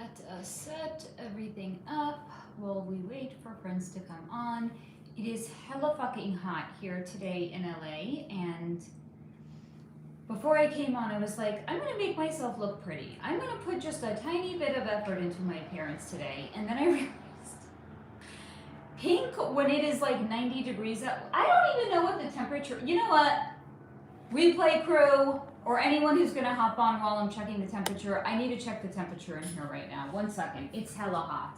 Let us set everything up while we wait for friends to come on. It is hella fucking hot here today in LA, and before I came on, I was like, I'm gonna make myself look pretty. I'm gonna put just a tiny bit of effort into my appearance today, and then I realized pink when it is like 90 degrees up. I don't even know what the temperature. You know what? Replay crew or anyone who's gonna hop on while I'm checking the temperature, I need to check the temperature in here right now. 1 second. It's hella hot.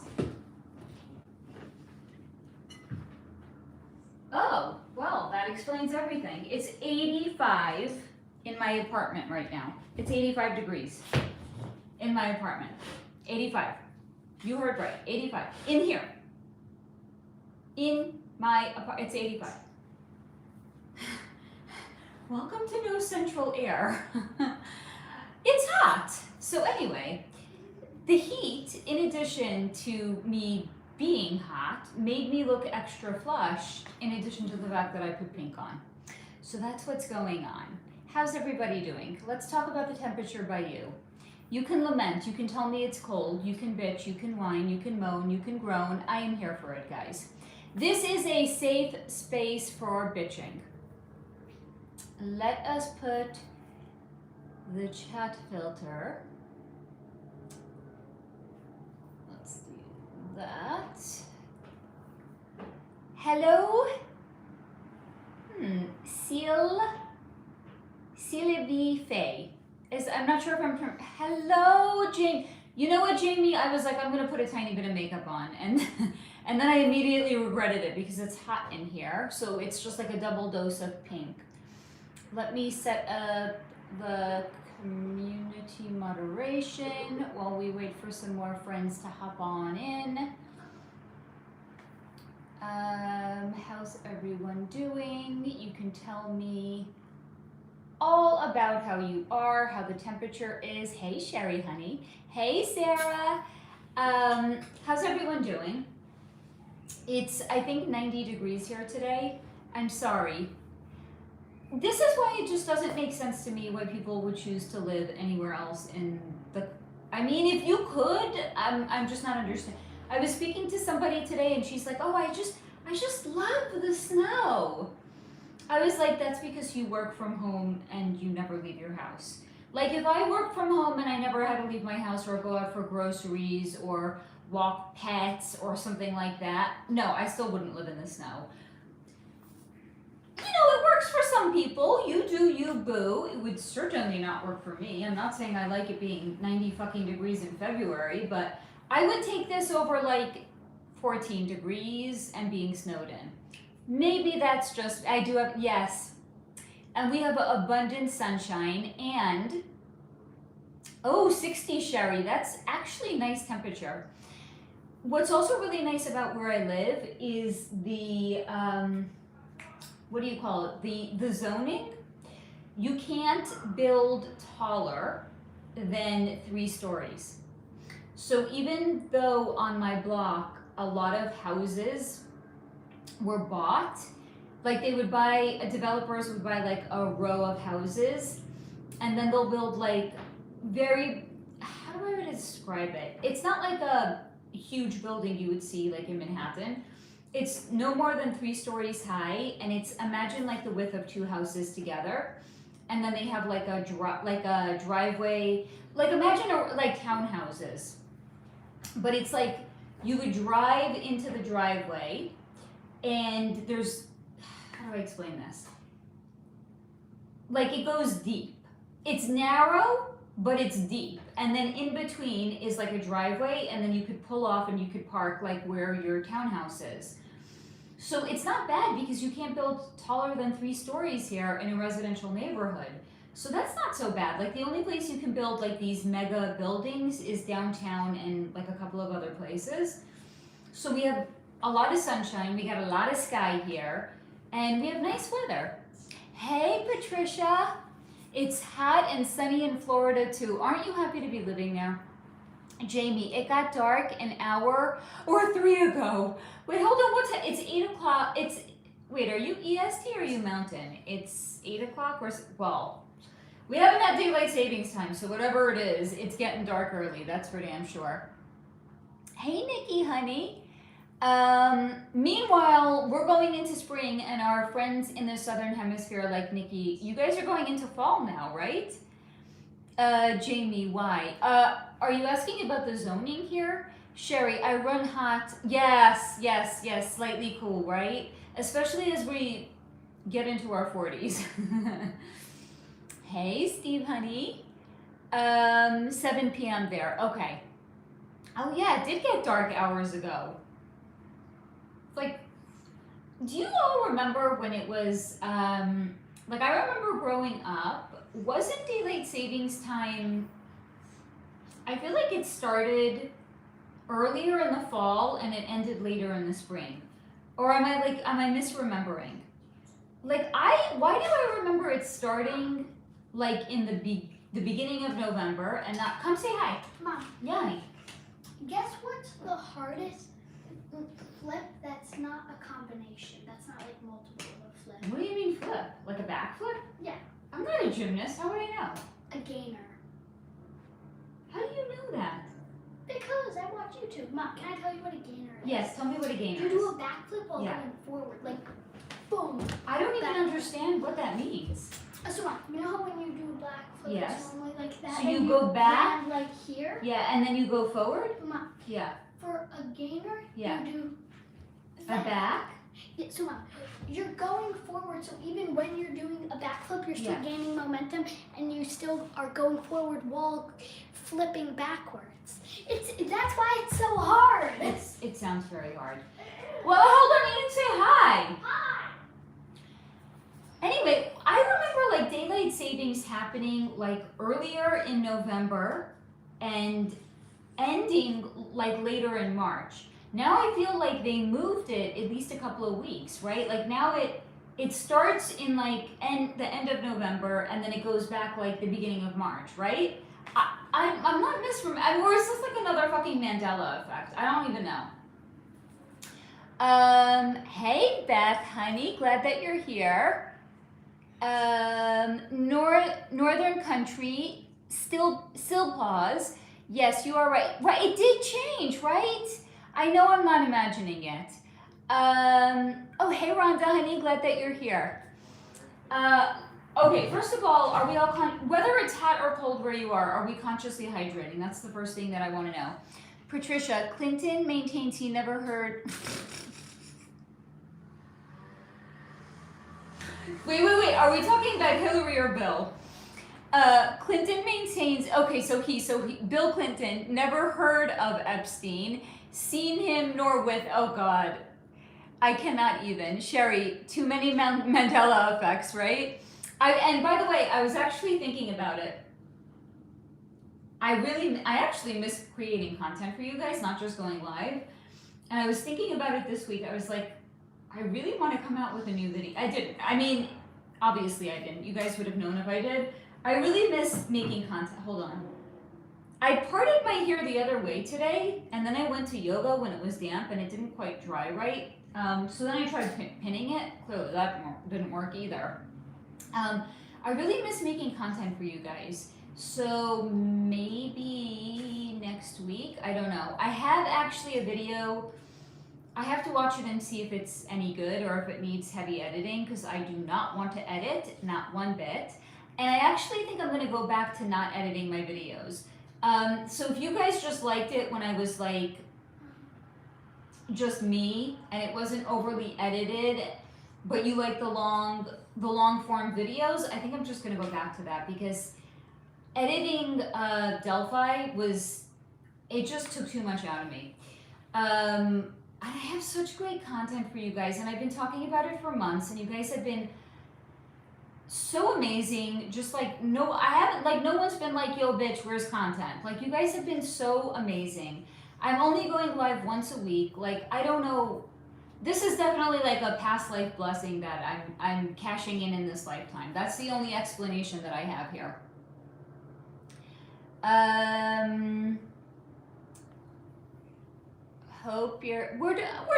Oh, well, that explains everything. It's 85 in my apartment right now. It's 85 degrees in my apartment. 85. You heard right. 85. In here. In my apartment. It's 85. Welcome to no central air. It's hot. So anyway, the heat, in addition to me being hot, made me look extra flush, in addition to the fact that I put pink on. So that's what's going on. How's everybody doing? Let's talk about the temperature by you. You can lament, you can tell me it's cold, you can bitch, you can whine, you can moan, you can groan. I am here for it, guys. This is a safe space for bitching. Let us put the chat filter. Let's do that. Hello? SoularFlow. I'm not sure if I'm hello, Jamie. You know what, Jamie? I was like, I'm gonna put a tiny bit of makeup on, and and then I immediately regretted it because it's hot in here. So it's just like a double dose of pink. Let me set up the community moderation while we wait for some more friends to hop on in. How's everyone doing? You can tell me all about how you are, how the temperature is. Hey, Sherry, honey. Hey, Sarah. How's everyone doing? It's, I think, 90 degrees here today. I'm sorry. This is why it just doesn't make sense to me why people would choose to live anywhere else in the, I mean, if you could, I'm just not understanding. I was speaking to somebody today and she's like, oh, I just love the snow. I was like, that's because you work from home and you never leave your house. Like if I worked from home and I never had to leave my house or go out for groceries or walk pets or something like that, no, I still wouldn't live in the snow. You know, it works for some people. You do you, boo. It would certainly not work for me. I'm not saying I like it being 90 fucking degrees in February, but I would take this over like 14 degrees and being snowed in. Maybe that's just, I do have, yes. And we have abundant sunshine and, oh, 60, Sherry. That's actually nice temperature. What's also really nice about where I live is the, what do you call it? The zoning. You can't build taller than 3 stories. So even though on my block, a lot of houses were bought, like they would buy, developers would buy like a row of houses and then they'll build like very, how do I describe it? It's not like a huge building you would see like in Manhattan. It's no more than 3 stories high, and it's, imagine like the width of 2 houses together, and then they have like a driveway, like imagine like townhouses, but it's like you would drive into the driveway, and there's, how do I explain this? Like it goes deep. It's narrow, but it's deep, and then in between is like a driveway, and then you could pull off and you could park like where your townhouse is. So it's not bad because you can't build taller than 3 stories here in a residential neighborhood. So that's not so bad. Like the only place you can build like these mega buildings is downtown and like a couple of other places. So we have a lot of sunshine, we got a lot of sky here, and we have nice weather. Hey, Patricia. It's hot and sunny in Florida too. Aren't you happy to be living there? Jamie, it got dark an hour or 3 ago. Wait, hold on, what's it? It's 8 o'clock. It's, wait, are you EST or are you Mountain? It's 8 o'clock or, well, we haven't had daylight savings time, so whatever it is, it's getting dark early, that's for damn sure. Hey, Nikki, honey. Meanwhile, we're going into spring, and our friends in the southern hemisphere, like Nikki, you guys are going into fall now, right? Jamie, why? Are you asking about the zoning here? Sherry, I run hot. Yes, yes, yes, slightly cool, right? Especially as we get into our 40s. Hey, Steve, honey. 7 p.m. there. Okay. Oh yeah, it did get dark hours ago. Like, do you all remember when it was, like I remember growing up, wasn't daylight savings time, I feel like it started earlier in the fall and it ended later in the spring. Or am I misremembering? Like why do I remember it starting like in the beginning of November and not, come say hi. Mom. Yeah, honey. Guess what's the hardest flip that's not a combination? That's not like multiple of a flip. What do you mean flip? Like a back flip? Yeah. I'm not a gymnast. How would I know? A gainer. How do you know that? Because I watch YouTube. Mom, can I tell you what a gainer is? Yes, tell me what a gainer You do is. a backflip while Yeah. going forward. Like, boom. I don't even Back. understand what that means. So, Mom, you know how when you do a backflip, Yes. it's normally like that? So and you go back? land like here? Yeah, and then you go forward? Mom, Yeah. for a gainer, Yeah. you do A that. back? Yeah, so Mom, you're going forward, so even when you're doing a backflip, you're still Yeah. gaining momentum, and you still are going forward while flipping backwards. That's why it's so hard. It sounds very hard. Well, hold on, you didn't say hi. Hi. Anyway, I remember like daylight savings happening like earlier in November and ending like later in March. Now I feel like they moved it at least a couple of weeks, right? Like now it starts in like the end of November and then it goes back like the beginning of March, right? I'm not misremembering, or is this like another fucking Mandela effect? I don't even know. Hey Beth, honey, glad that you're here. Northern country, still pause. Yes, you are right. Right, it did change, right? I know I'm not imagining it. Oh, hey Rhonda, honey, glad that you're here. Okay, first of all, are we all, whether it's hot or cold where you are we consciously hydrating? That's the first thing that I want to know. Patricia, Clinton maintains he never heard. Wait, are we talking about Hillary or Bill? Clinton maintains, okay, so Bill Clinton never heard of Epstein, seen him nor with, oh God, I cannot even. Sherry, too many Mandela effects, right? And by the way, I was actually thinking about it. I actually miss creating content for you guys, not just going live. And I was thinking about it this week. I was like, I really want to come out with a new video. I didn't. I mean, obviously I didn't. You guys would have known if I did. I really miss making content. Hold on. I parted my hair the other way today, and then I went to yoga when it was damp and it didn't quite dry right. So then I tried pinning it. Clearly that didn't work either. I really miss making content for you guys. So maybe next week, I don't know. I have actually a video. I have to watch it and see if it's any good or if it needs heavy editing because I do not want to edit, not one bit. And I actually think I'm gonna go back to not editing my videos. So if you guys just liked it when I was like, just me and it wasn't overly edited, but you like the long form videos, I think I'm just gonna go back to that because editing Delphi it just took too much out of me. I have such great content for you guys and I've been talking about it for months and you guys have been so amazing. Just like no one's been like, yo bitch, where's content? Like you guys have been so amazing. I'm only going live once a week. Like I don't know, this is definitely like a past life blessing that I'm cashing in this lifetime. That's the only explanation that I have here. Hope we're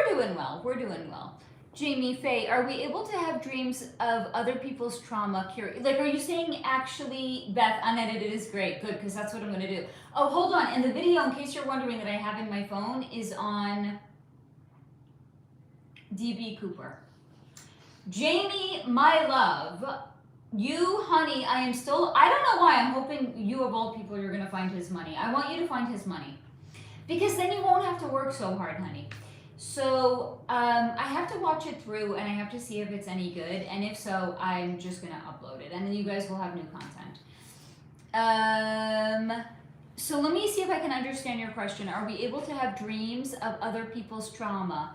doing well. We're doing well. Jamie Faye, are we able to have dreams of other people's trauma? Like, are you saying actually, Beth, unedited is great. Good, because that's what I'm going to do. Oh, hold on. And the video, in case you're wondering, that I have in my phone is on DB Cooper. Jamie, my love, you, honey, I don't know why I'm hoping you of all people you're going to find his money. I want you to find his money. Because then you won't have to work so hard, honey. So I have to watch it through and I have to see if it's any good. And if so, I'm just going to upload it. And then you guys will have new content. So let me see if I can understand your question. Are we able to have dreams of other people's trauma?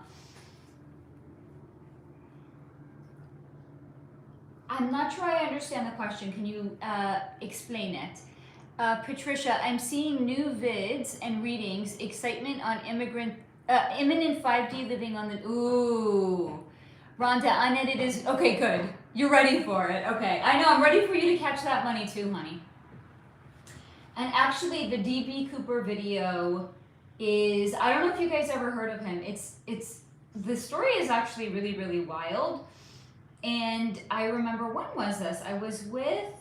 I'm not sure I understand the question. Can you explain it? Patricia, I'm seeing new vids and readings, excitement on imminent 5D living on the, ooh. Rhonda, unedited is, okay, good. You're ready for it. Okay, I know, I'm ready for you to catch that money too, honey. And actually, the DB Cooper video is, I don't know if you guys ever heard of him. The story is actually really, really wild. And I remember, when was this? I was with,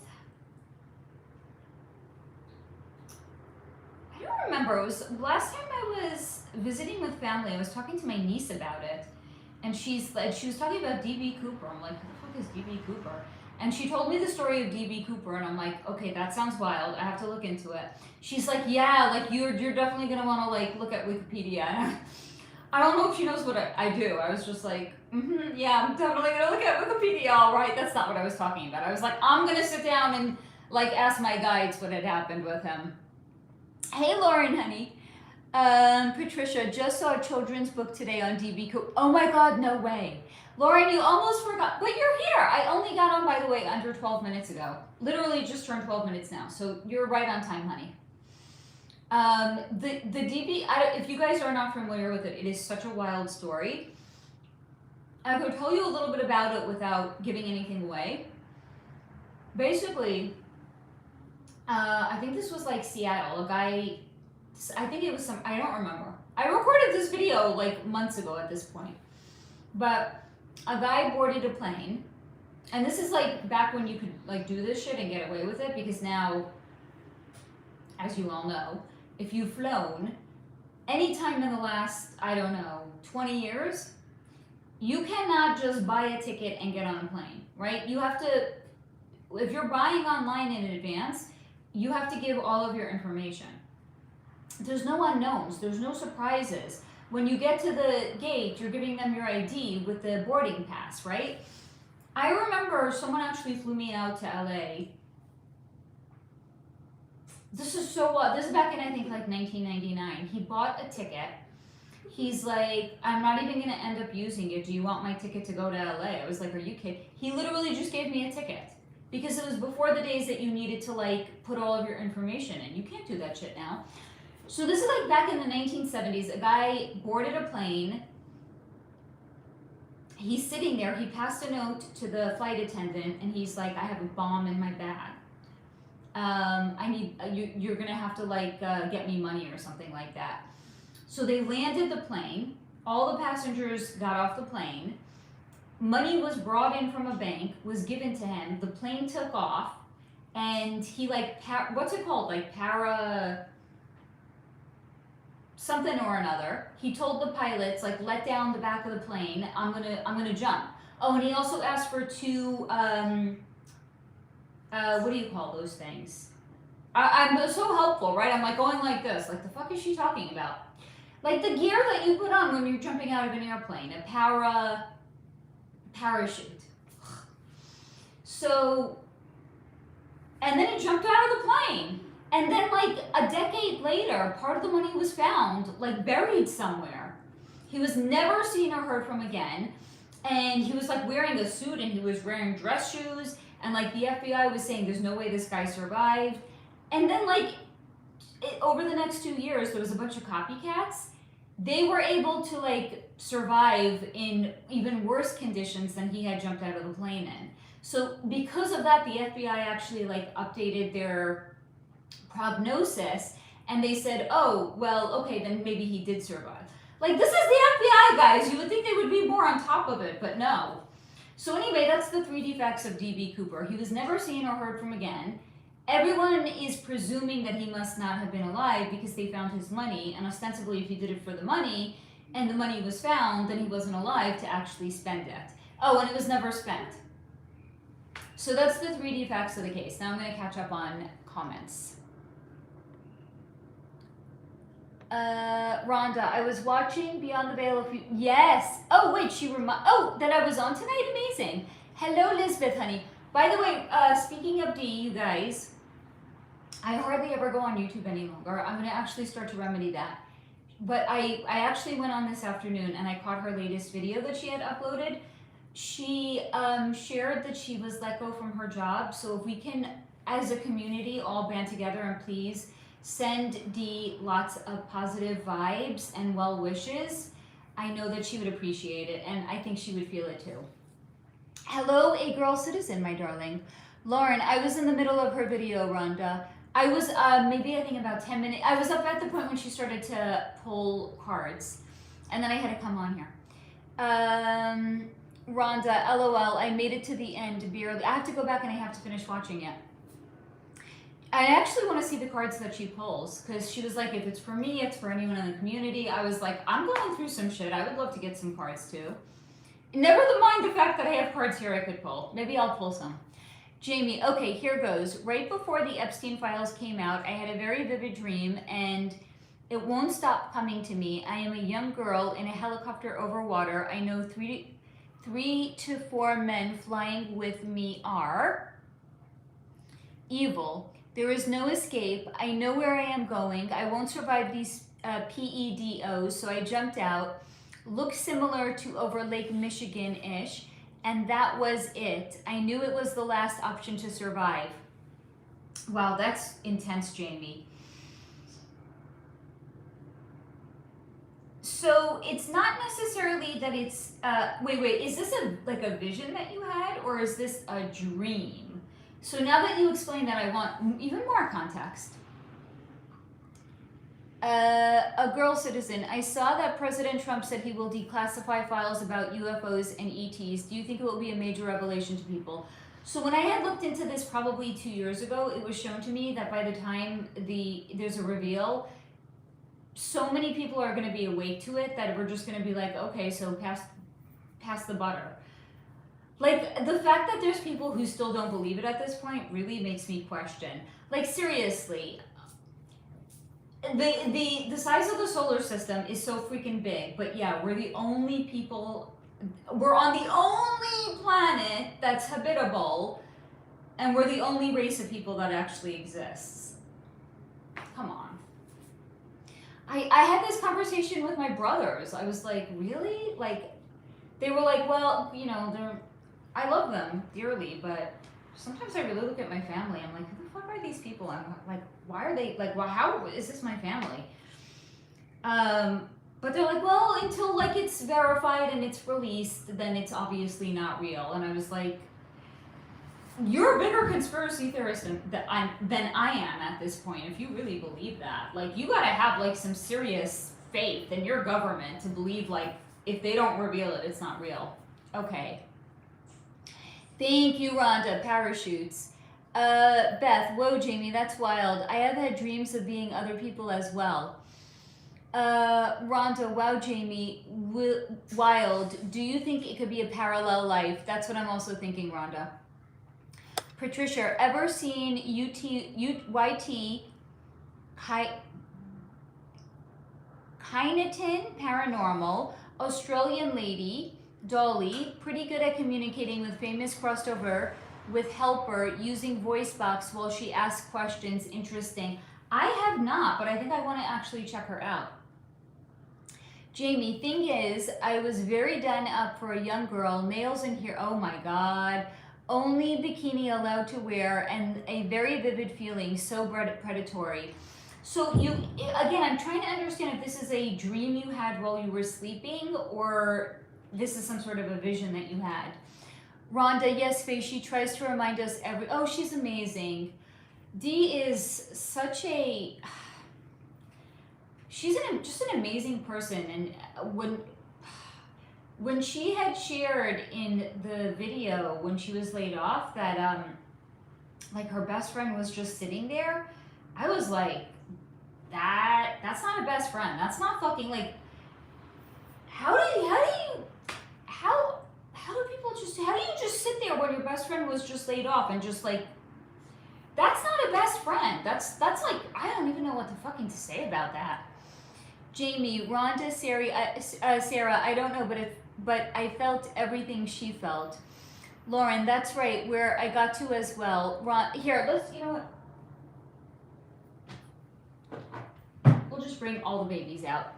I don't remember. It was last time I was visiting with family. I was talking to my niece about it. And she was talking about DB Cooper. I'm like, who the fuck is DB Cooper? And she told me the story of DB Cooper, and I'm like, okay, that sounds wild. I have to look into it. She's like, yeah, like you're definitely gonna want to like look at Wikipedia. I don't know if she knows what I do. I was just like, yeah, I'm definitely gonna look at Wikipedia. All right, that's not what I was talking about. I was like, I'm gonna sit down and like ask my guides what had happened with him. Hey, Lauren, honey. Patricia, just saw a children's book today on DB Cooper. Oh my God, no way. Lauren, you almost forgot, but you're here. I only got on, by the way, under 12 minutes ago. Literally just turned 12 minutes now, so you're right on time, honey. The DB, if you guys are not familiar with it, it is such a wild story. I could tell you a little bit about it without giving anything away. Basically, I think this was like Seattle. A guy, I think it was I don't remember. I recorded this video like months ago at this point. But a guy boarded a plane, and this is like back when you could like do this shit and get away with it, because now, as you all know, if you've flown anytime in the last, I don't know, 20 years, you cannot just buy a ticket and get on a plane, right? You have to, if you're buying online in advance, you have to give all of your information. There's no unknowns, there's no surprises. When you get to the gate, you're giving them your ID with the boarding pass, right? I remember someone actually flew me out to LA. This is back in, I think, like 1999. He bought a ticket. He's like, I'm not even gonna end up using it. Do you want my ticket to go to LA? I was like, are you kidding? He literally just gave me a ticket. Because it was before the days that you needed to like put all of your information in. You can't do that shit now. So this is like back in the 1970s. A guy boarded a plane. He's sitting there. He passed a note to the flight attendant, and he's like, I have a bomb in my bag. I need you're gonna have to like get me money or something like that. So they landed the plane. All the passengers got off the plane. Money was brought in from a bank, was given to him. The plane took off, and he like what's it called? Like para something or another. He told the pilots, like, let down the back of the plane. I'm gonna jump. Oh, and he also asked for two what do you call those things? I'm so helpful, right? I'm like going like this. Like, the fuck is she talking about? Like the gear that you put on when you're jumping out of an airplane, a parachute. So, and then he jumped out of the plane. And then like a decade later, part of the money was found, like buried somewhere. He was never seen or heard from again. And he was like wearing a suit, and he was wearing dress shoes. And like the FBI was saying, there's no way this guy survived. And then like over the next 2 years, there was a bunch of copycats. They were able to like survive in even worse conditions than he had jumped out of the plane in. So because of that, the FBI actually like updated their prognosis, and they said, oh, well, okay, then maybe he did survive. Like, this is the FBI, guys. You would think they would be more on top of it, but no. So anyway, that's the 3 defects of D.B. Cooper. He was never seen or heard from again. Everyone is presuming that he must not have been alive because they found his money, and ostensibly if he did it for the money, and the money was found, then he wasn't alive to actually spend it. Oh, and it was never spent. So that's the 3 defects of the case. Now I'm going to catch up on comments. Rhonda, I was watching Beyond the Veil yes. Oh, wait, that I was on tonight? Amazing. Hello, Lisbeth, honey. By the way, speaking of D, you guys, I hardly ever go on YouTube any longer. I'm going to actually start to remedy that. But I actually went on this afternoon and I caught her latest video that she had uploaded. She shared that she was let go from her job. So if we can, as a community, all band together and please send Dee lots of positive vibes and well wishes, I know that she would appreciate it, and I think she would feel it too. Hello, a girl citizen, my darling. Lauren, I was in the middle of her video, Rhonda. I was maybe I think about 10 minutes. I was up at the point when she started to pull cards, and then I had to come on here. Rhonda, LOL, I made it to the end barely. I have to go back and I have to finish watching it. I actually want to see the cards that she pulls, because she was like, if it's for me, it's for anyone in the community. I was like, I'm going through some shit. I would love to get some cards too. Never mind the fact that I have cards here I could pull. Maybe I'll pull some. Jamie, okay, here goes. Right before the Epstein files came out, I had a very vivid dream, and it won't stop coming to me. I am a young girl in a helicopter over water. I know 3 to 4 men flying with me are evil. There is no escape. I know where I am going. I won't survive these PEDOs, so I jumped out. Looked similar to over Lake Michigan-ish, and that was it. I knew it was the last option to survive. Wow, that's intense, Jamie. So it's not necessarily that it's, wait, is this like a vision that you had, or is this a dream? So now that you explained that, I want even more context. A girl citizen, I saw that President Trump said he will declassify files about UFOs and ETs. Do you think it will be a major revelation to people? So when I had looked into this probably 2 years ago, it was shown to me that by the time there's a reveal, so many people are going to be awake to it that we're just going to be like, okay, so pass the butter. Like, the fact that there's people who still don't believe it at this point really makes me question. Like, seriously, the size of the solar system is so freaking big, but yeah, we're on the only planet that's habitable, and we're the only race of people that actually exists. Come on. I had this conversation with my brothers. I was like, really? Like, they were like, well, you know, I love them dearly, but sometimes I really look at my family. I'm like, who the fuck are these people? I'm like, why are they, like, well, how is this my family? But they're like, well, until, like, it's verified and it's released, then it's obviously not real. And I was like, you're a bigger conspiracy theorist than I am at this point, if you really believe that. Like, you gotta have, like, some serious faith in your government to believe, like, if they don't reveal it, it's not real. Okay. Thank you, Rhonda. Parachutes. Beth, whoa, Jamie, that's wild. I have had dreams of being other people as well. Rhonda, wow, Jamie, wild. Do you think it could be a parallel life? That's what I'm also thinking, Rhonda. Patricia, ever seen YT Kyneton Paranormal, Australian lady, Dolly, pretty good at communicating with famous crossed over with helper using voice box while she asks questions. Interesting. I have not, but I think I want to actually check her out. Jamie, thing is, I was very done up for a young girl, nails in here, oh my god, only bikini allowed to wear, and a very vivid feeling, so predatory. So again, I'm trying to understand if this is a dream you had while you were sleeping, or this is some sort of a vision that you had. Rhonda, yes, Faye, she tries to remind us oh, she's amazing. Dee is such a, she's just an amazing person. And when she had shared in the video when she was laid off that like her best friend was just sitting there, I was like, that's not a best friend. That's not fucking like, how do you just sit there when your best friend was just laid off and just like, that's not a best friend. That's like, I don't even know what to fucking to say about that. Jamie, Rhonda, Sarah, I don't know, but I felt everything she felt. Lauren, that's right, where I got to as well. Here, let's, you know what? We'll just bring all the babies out.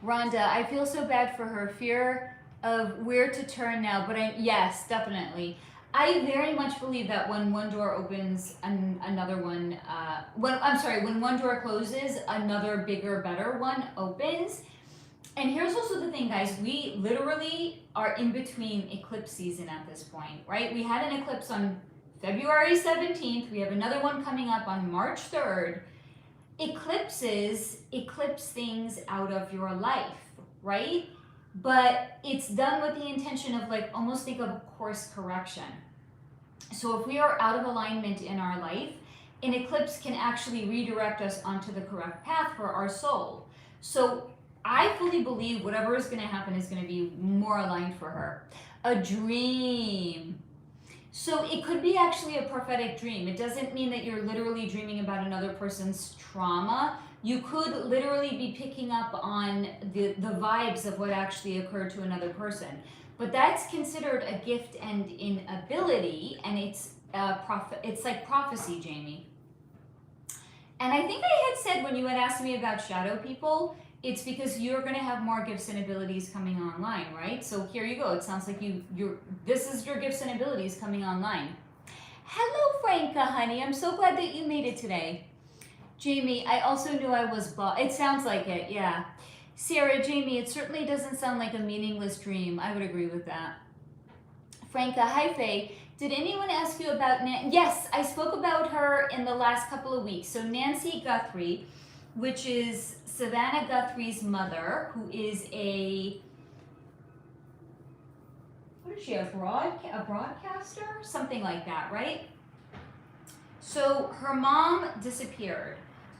Rhonda, I feel so bad for her. Fear of where to turn now, but yes, definitely. I very much believe that when one door opens, another one, when one door closes, another bigger, better one opens. And here's also the thing, guys, we literally are in between eclipse season at this point, right? We had an eclipse on February 17th. We have another one coming up on March 3rd. Eclipses eclipse things out of your life, right? But it's done with the intention of like, almost think of a course correction. So if we are out of alignment in our life, an eclipse can actually redirect us onto the correct path for our soul. So I fully believe whatever is going to happen is going to be more aligned for her. A dream. So it could be actually a prophetic dream. It doesn't mean that you're literally dreaming about another person's trauma. You could literally be picking up on the vibes of what actually occurred to another person. But that's considered a gift and an ability, and it's like prophecy, Jamie. And I think I had said when you had asked me about shadow people, it's because you're going to have more gifts and abilities coming online, right? So here you go. It sounds like this is your gifts and abilities coming online. Hello, Franca, honey. I'm so glad that you made it today. Jamie, I also knew I was it sounds like it, yeah. Sarah, Jamie, it certainly doesn't sound like a meaningless dream. I would agree with that. Franca, hi, Faye. Did anyone ask you about Yes, I spoke about her in the last couple of weeks. So Nancy Guthrie, which is Savannah Guthrie's mother, who is what is she, a broadcaster? Something like that, right? So her mom disappeared.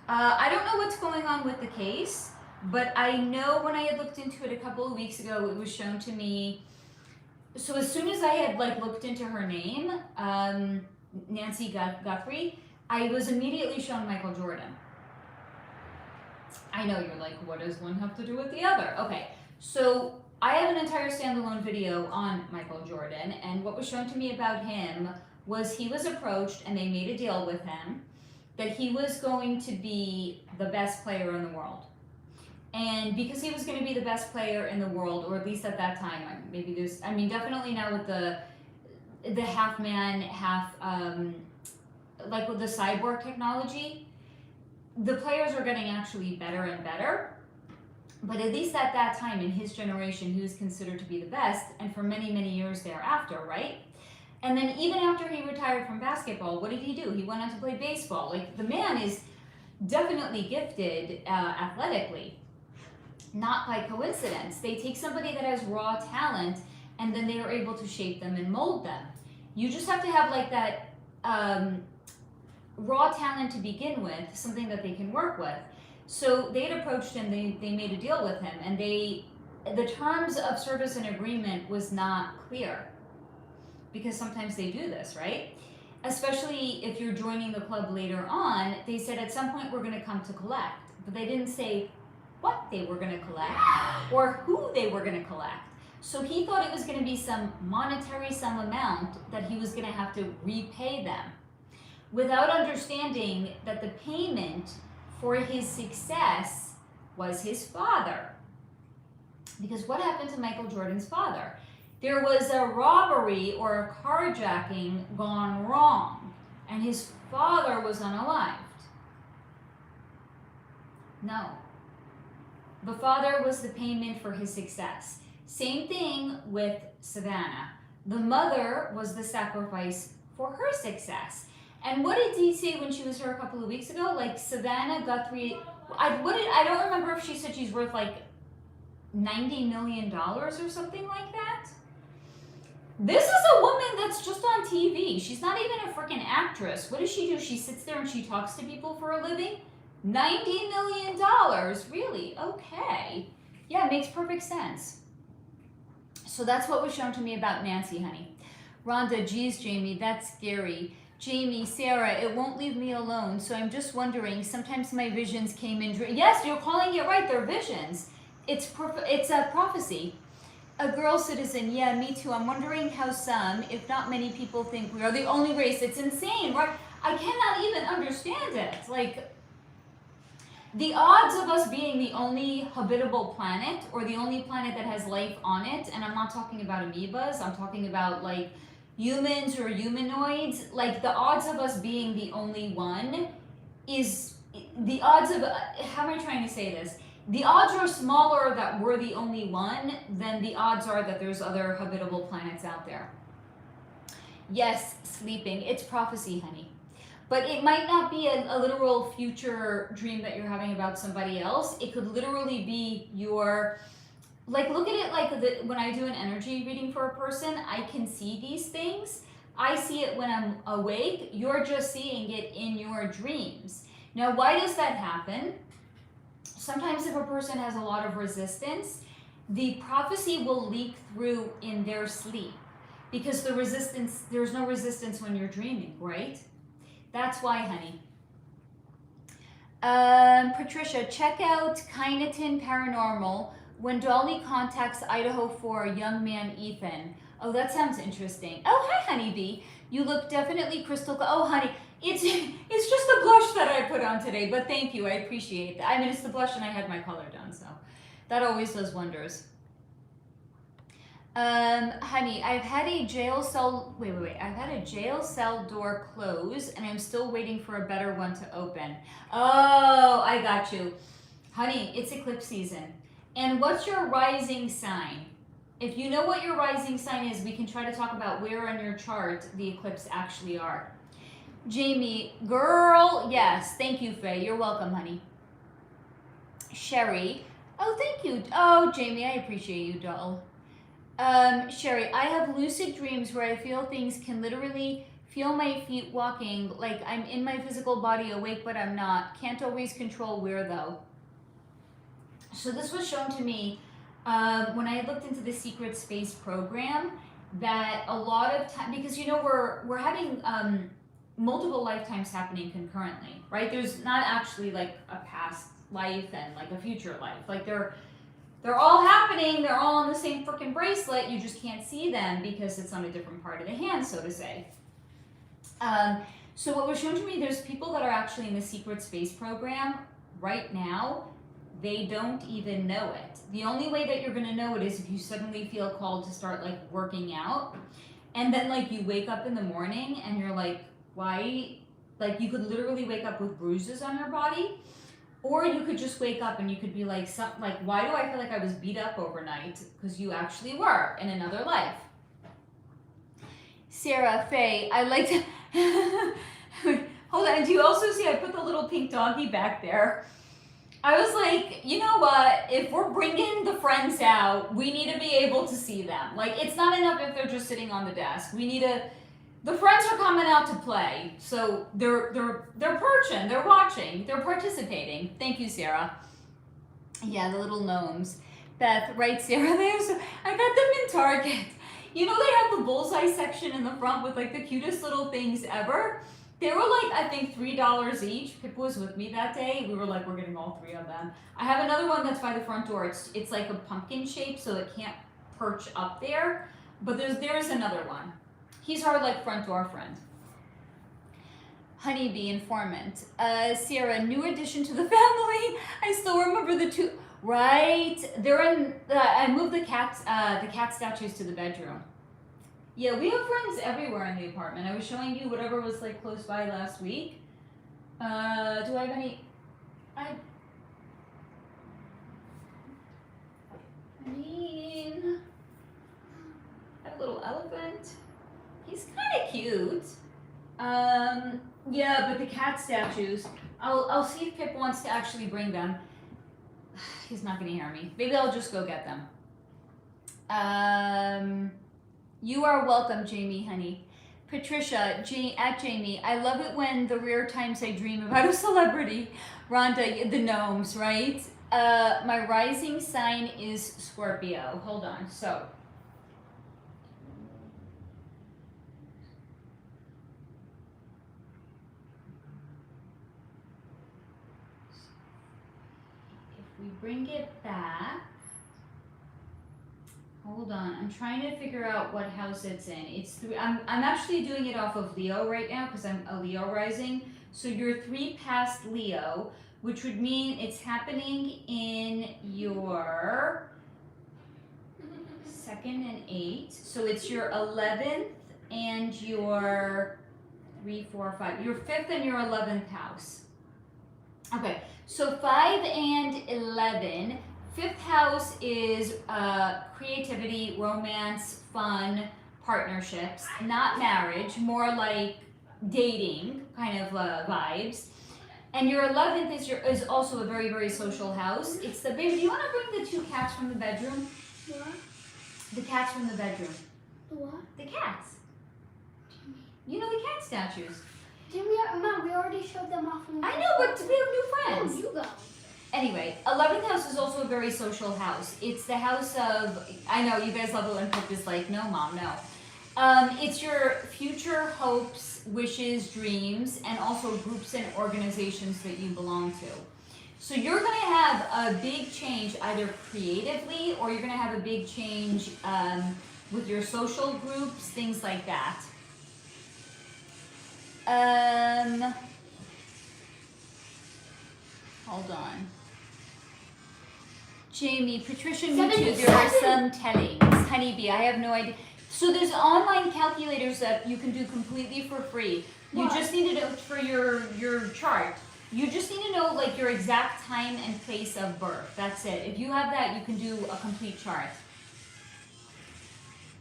I don't know what's going on with the case, but I know when I had looked into it a couple of weeks ago, it was shown to me. So as soon as I had looked into her name, Nancy Guthrie, I was immediately shown Michael Jordan. I know you're like, what does one have to do with the other? Okay, so I have an entire standalone video on Michael Jordan, and what was shown to me about him was he was approached and they made a deal with him that he was going to be the best player in the world. And because he was going to be the best player in the world, or at least at that time, maybe definitely now with the half man, half, like with the cyborg technology, the players are getting actually better and better. But at least at that time in his generation, he was considered to be the best, and for many, many years thereafter, right? And then even after he retired from basketball, what did he do? He went on to play baseball. Like, the man is definitely gifted athletically. Not by coincidence. They take somebody that has raw talent and then they are able to shape them and mold them. You just have to have like that raw talent to begin with, something that they can work with. So they had approached him, they made a deal with him, and the terms of service and agreement was not clear. Because sometimes they do this, right? Especially if you're joining the club later on, they said at some point we're going to come to collect. But they didn't say what they were going to collect or who they were going to collect. So he thought it was going to be some monetary sum amount that he was going to have to repay them, without understanding that the payment for his success was his father. Because what happened to Michael Jordan's father? There was a robbery or a carjacking gone wrong, and his father was unalived. No. The father was the payment for his success. Same thing with Savannah. The mother was the sacrifice for her success. And what did he say when she was here a couple of weeks ago? Like Savannah Guthrie, I don't remember if she said she's worth like $90 million or something like that. This is a woman that's just on TV. She's not even a freaking actress. What does she do? She sits there and she talks to people for a living? $90 million? Really? Okay. Yeah, it makes perfect sense. So that's what was shown to me about Nancy, honey. Rhonda, geez, Jamie, that's scary. Jamie, Sarah, it won't leave me alone. So I'm just wondering, sometimes my visions came in dreams. Yes, you're calling it right. They're visions. It's a prophecy. A girl citizen, yeah, me too. I'm wondering how some, if not many people think we are the only race. It's insane, right? I cannot even understand it. Like, the odds of us being the only habitable planet, or the only planet that has life on it, and I'm not talking about amoebas, I'm talking about like humans or humanoids, like the odds of us being the only one is, the odds of, how am I trying to say this? The odds are smaller that we're the only one than the odds are that there's other habitable planets out there. Yes, sleeping. It's prophecy, honey. But it might not be a literal future dream that you're having about somebody else. It could literally be your, like, look at it like when I do an energy reading for a person, I can see these things. I see it when I'm awake. You're just seeing it in your dreams. Now, why does that happen? Sometimes if a person has a lot of resistance, the prophecy will leak through in their sleep because there's no resistance when you're dreaming, right? That's why, honey. Patricia, check out Kyneton Paranormal when Dolly contacts Idaho for young man Ethan. Oh, that sounds interesting. Oh, hi, honeybee. You look definitely crystal. Oh, honey, it's just the blush that I put on today, but thank you. I appreciate that. I mean, it's the blush and I had my color done, so that always does wonders. Honey, I've had a jail cell, wait. I've had a jail cell door close and I'm still waiting for a better one to open. Oh, I got you. Honey, it's eclipse season. And what's your rising sign? If you know what your rising sign is, we can try to talk about where on your chart the eclipse actually are. Jamie, girl, yes. Thank you, Faye. You're welcome, honey. Sherry, oh, thank you. Oh, Jamie, I appreciate you, doll. Sherry, I have lucid dreams where I feel things, can literally feel my feet walking, like I'm in my physical body awake, but I'm not. Can't always control where, though. So this was shown to me when I looked into the Secret Space program, that a lot of time, because you know we're having multiple lifetimes happening concurrently, right? There's not actually like a past life and like a future life. Like they're all happening, they're all on the same freaking bracelet, you just can't see them because it's on a different part of the hand, so to say. So what was shown to me, there's people that are actually in the Secret Space program right now, they don't even know it. The only way that you're gonna know it is if you suddenly feel called to start like working out, and then like you wake up in the morning and you're like, why? Like you could literally wake up with bruises on your body. Or you could just wake up and you could be like, why do I feel like I was beat up overnight? Because you actually were in another life. Sarah, Faye, I like to... Hold on, do you also see I put the little pink doggy back there? I was like, you know what? If we're bringing the friends out, we need to be able to see them. Like, it's not enough if they're just sitting on the desk. We need to... The friends are coming out to play, so they're perching, they're watching, they're participating. Thank you, Sarah. Yeah, the little gnomes. Beth, right, Sarah? I got them in Target. You know they have the bullseye section in the front with like the cutest little things ever. They were like, I think $3 each. Pip was with me that day. We were like, we're getting all three of them. I have another one that's by the front door. It's like a pumpkin shape, so it can't perch up there. But there's another one. He's our like front door friend. Honeybee informant. Sierra, new addition to the family. I still remember the two. Right, they're in. I moved the cat statues to the bedroom. Yeah, we have friends everywhere in the apartment. I was showing you whatever was like close by last week. Do I have any? I mean, I have a little elephant. He's kind of cute. Yeah, but the cat statues, I'll see if Pip wants to actually bring them. He's not gonna hear me. Maybe I'll just go get them. You are welcome, Jamie, honey. Patricia, at Jamie, I love it when the rare times I dream about a celebrity. Rhonda, the gnomes, right? My rising sign is Scorpio. Hold on. So, if we bring it back, hold on. I'm trying to figure out what house it's in. It's three. I'm actually doing it off of Leo right now because I'm a Leo rising. So you're 3 past Leo, which would mean it's happening in your 2nd and 8th. So it's your 11th and your 3, 4, 5. Your 5th and your 11th house. Okay, so 5 and 11. 5th house is creativity, romance, fun, partnerships, not marriage, more like dating kind of vibes. And your 11th is also a very, very social house. It's the baby. Do you want to bring the 2 cats from the bedroom? What? The cats from the bedroom. The what? The cats. You know the cat statues. Mom, we already showed them off. I know, but we have new friends. Oh, you go. Anyway, 11th house is also a very social house. It's the house of, I know you guys love it when Pip is like, no mom, no. It's your future hopes, wishes, dreams, and also groups and organizations that you belong to. So you're going to have a big change either creatively or you're going to have a big change with your social groups, things like that. Hold on. Jamie, Patricia, me too. There are some tellings. Honeybee, I have no idea. So there's online calculators that you can do completely for free. You just need to know for your chart. You just need to know like your exact time and place of birth. That's it. If you have that, you can do a complete chart.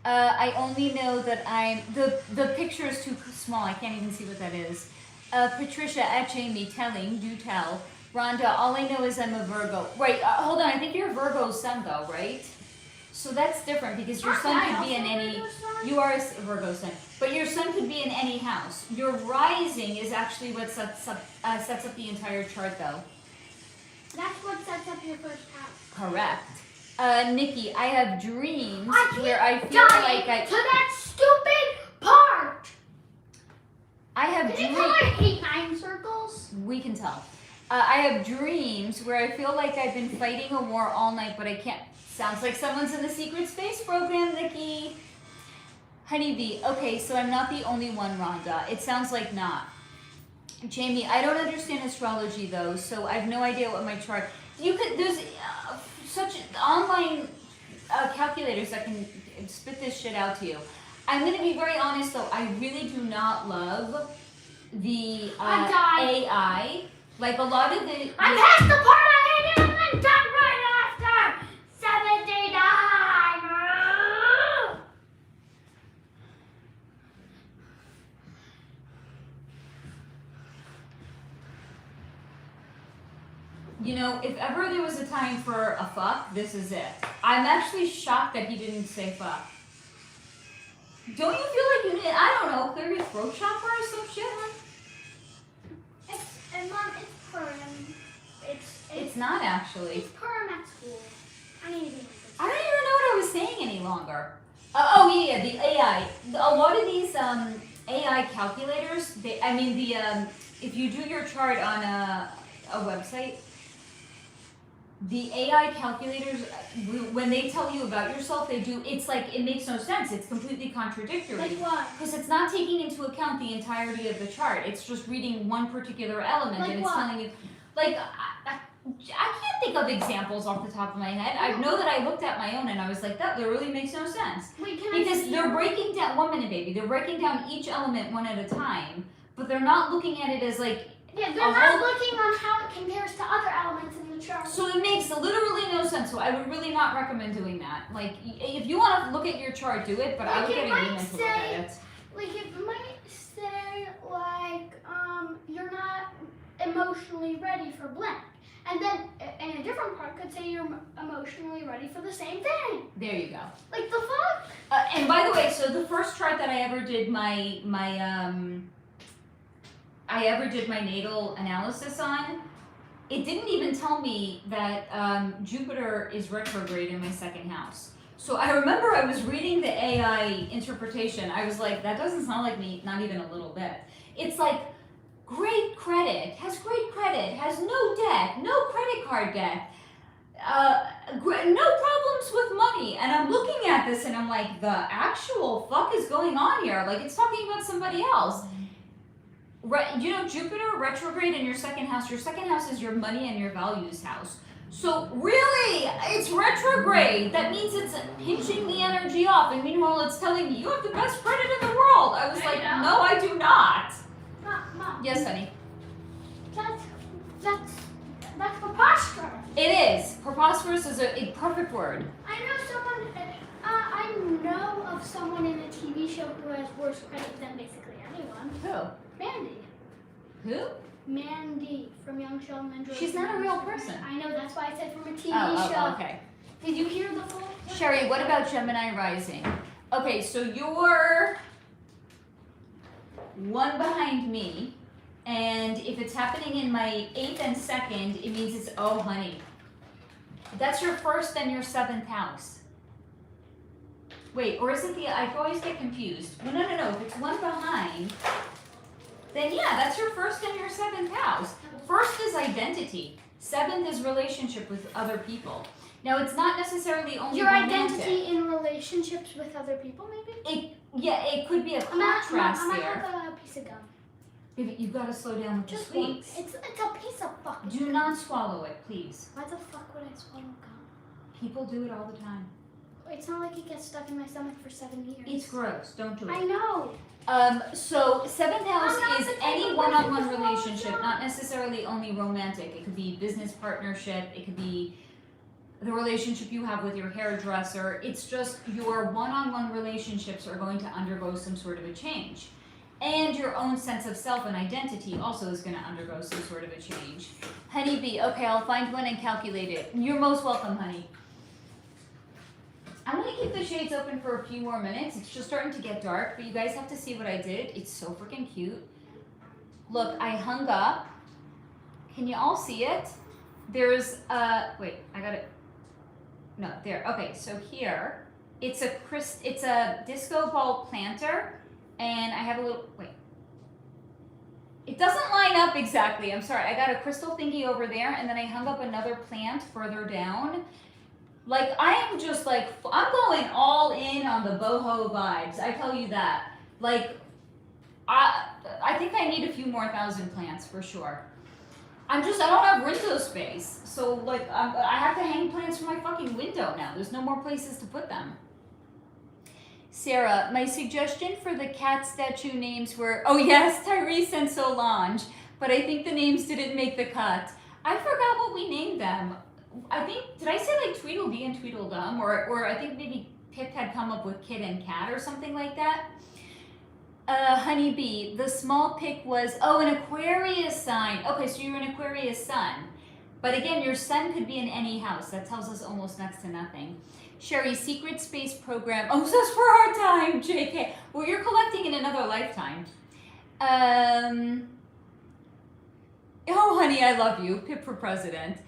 I only know that the picture is too small. I can't even see what that is. Patricia, at Jamie, telling, do tell. Rhonda, all I know is I'm a Virgo. Right, hold on. I think you're a Virgo sun though, right? So that's different because your sun could be in any. You are a Virgo sun, but your sun could be in any house. Your rising is actually what sets up the entire chart, though. That's what sets up your first house. Correct. Nikki, I have dreams where I feel like to that stupid part. I have Can you tell I hate 9 circles? We can tell. I have dreams where I feel like I've been fighting a war all night, but I can't. Sounds like someone's in the secret space program, Nikki. Honeybee, okay, so I'm not the only one, Rhonda. It sounds like not. Jamie, I don't understand astrology though, so I have no idea what my chart. There's such online calculators that can spit this shit out to you. I'm gonna be very honest though. I really do not love the AI. Like a lot of the. I'm past the part I hated and then done right after 79. You know, if ever there was a time for a fuck, this is it. I'm actually shocked that he didn't say fuck. Don't you feel like you did, I don't know, clear your throat chakra or some shit? And Mom, it's perm. It's not actually. It's perm at school. I need to be I don't even know what I was saying any longer. Oh yeah, the AI. A lot of these AI calculators, if you do your chart on a website, the AI calculators, when they tell you about yourself, it's like, it makes no sense. It's completely contradictory. Like what? Because it's not taking into account the entirety of the chart. It's just reading one particular element like and it's what? telling you, like, I can't think of examples off the top of my head. I know that I looked at my own and I was like, that literally makes no sense. Wait, Because they're breaking down, 1 minute baby, they're breaking down each element one at a time, but they're not looking at it as like, yeah, they're not looking on how it compares to other elements in the chart. so it makes literally no sense. So I would really not recommend doing that. Like, if you want to look at your chart, do it, but I would get a human to look at it. Like, it might say, like, you're not emotionally ready for blank. And then in a different part could say you're emotionally ready for the same thing. There you go. Like the fuck? And by the way, so the first chart that I ever did my natal analysis on, it didn't even tell me that Jupiter is retrograde in my second house. So I remember I was reading the AI interpretation. I was like, that doesn't sound like me, not even a little bit. It's like great credit, has no debt, no credit card debt, no problems with money. And I'm looking at this and I'm like, the actual fuck is going on here? Like, it's talking about somebody else. You know, Jupiter retrograde in your second house. Your second house is your money and your values house. So really, it's retrograde. That means it's pinching the energy off. And meanwhile, it's telling me you have the best credit in the world. I was like, no, I do not. Mom. Yes, honey. That's preposterous. It is. Preposterous is a perfect word. I know of someone in a TV show who has worse credit than basically anyone. Who? Mandy. Who? Mandy from Young Sheldon and George. She's not a real person. I know, that's why I said from a TV Oh, show. okay. Did you hear the full? Sherry, what about Gemini rising? Okay, so you're one behind me, and if it's happening in my 8th and 2nd, it means it's, oh honey. That's your 1st and your 7th house. Wait, or is it I always get confused. No. If it's one behind, then yeah, that's your 1st and your 7th house. 1st is identity. 7th is relationship with other people. Now, it's not necessarily only your romantic. identity in relationships with other people, maybe? It could be a contrast I'm there. gonna have a piece of gum. Baby, you've got to slow down with the Just one. sweets. It's a piece of fucking Do gum. not swallow it, please. Why the fuck would I swallow gum? People do it all the time. It's not like it gets stuck in my stomach for 7 years. It's gross. Don't do I it. know. So 7th house I'm not is the type any of one-on-one person to swallow relationship, gum. not necessarily only romantic. It could be business partnership. It could be the relationship you have with your hairdresser. It's just your one-on-one relationships are going to undergo some sort of a change. And your own sense of self and identity also is going to undergo some sort of a change. Honeybee, okay, I'll find one and calculate it. You're most welcome, honey. I'm going to keep the shades open for a few more minutes. It's just starting to get dark, but you guys have to see what I did. It's so freaking cute. Look, I hung up. Can you all see it? There's, wait, I got it. No, there. Okay, so here, it's a disco ball planter, and I have a little, wait. It doesn't line up exactly. I'm sorry. I got a crystal thingy over there, and then I hung up another plant further down. Like, I am just like, I'm going all in on the boho vibes. I tell you that. Like, I think I need a few more 1,000 plants for sure. I don't have window space. So, like, I have to hang plants from my fucking window now. There's no more places to put them. Sarah, my suggestion for the cat statue names were, oh yes, Tyrese and Solange, but I think the names didn't make the cut. I forgot what we named them. I think, did I say like Tweedledee and Tweedledum? Or I think maybe Pip had come up with Kid and Cat or something like that. Honeybee, the small pic was, oh, an Aquarius sign. Okay, so you're an Aquarius sun. But again, your sun could be in any house. That tells us almost next to nothing. Sherry, secret space program. Oh, so it's for our time, JK. Well, you're collecting in another lifetime. Oh, honey, I love you. Pip for president.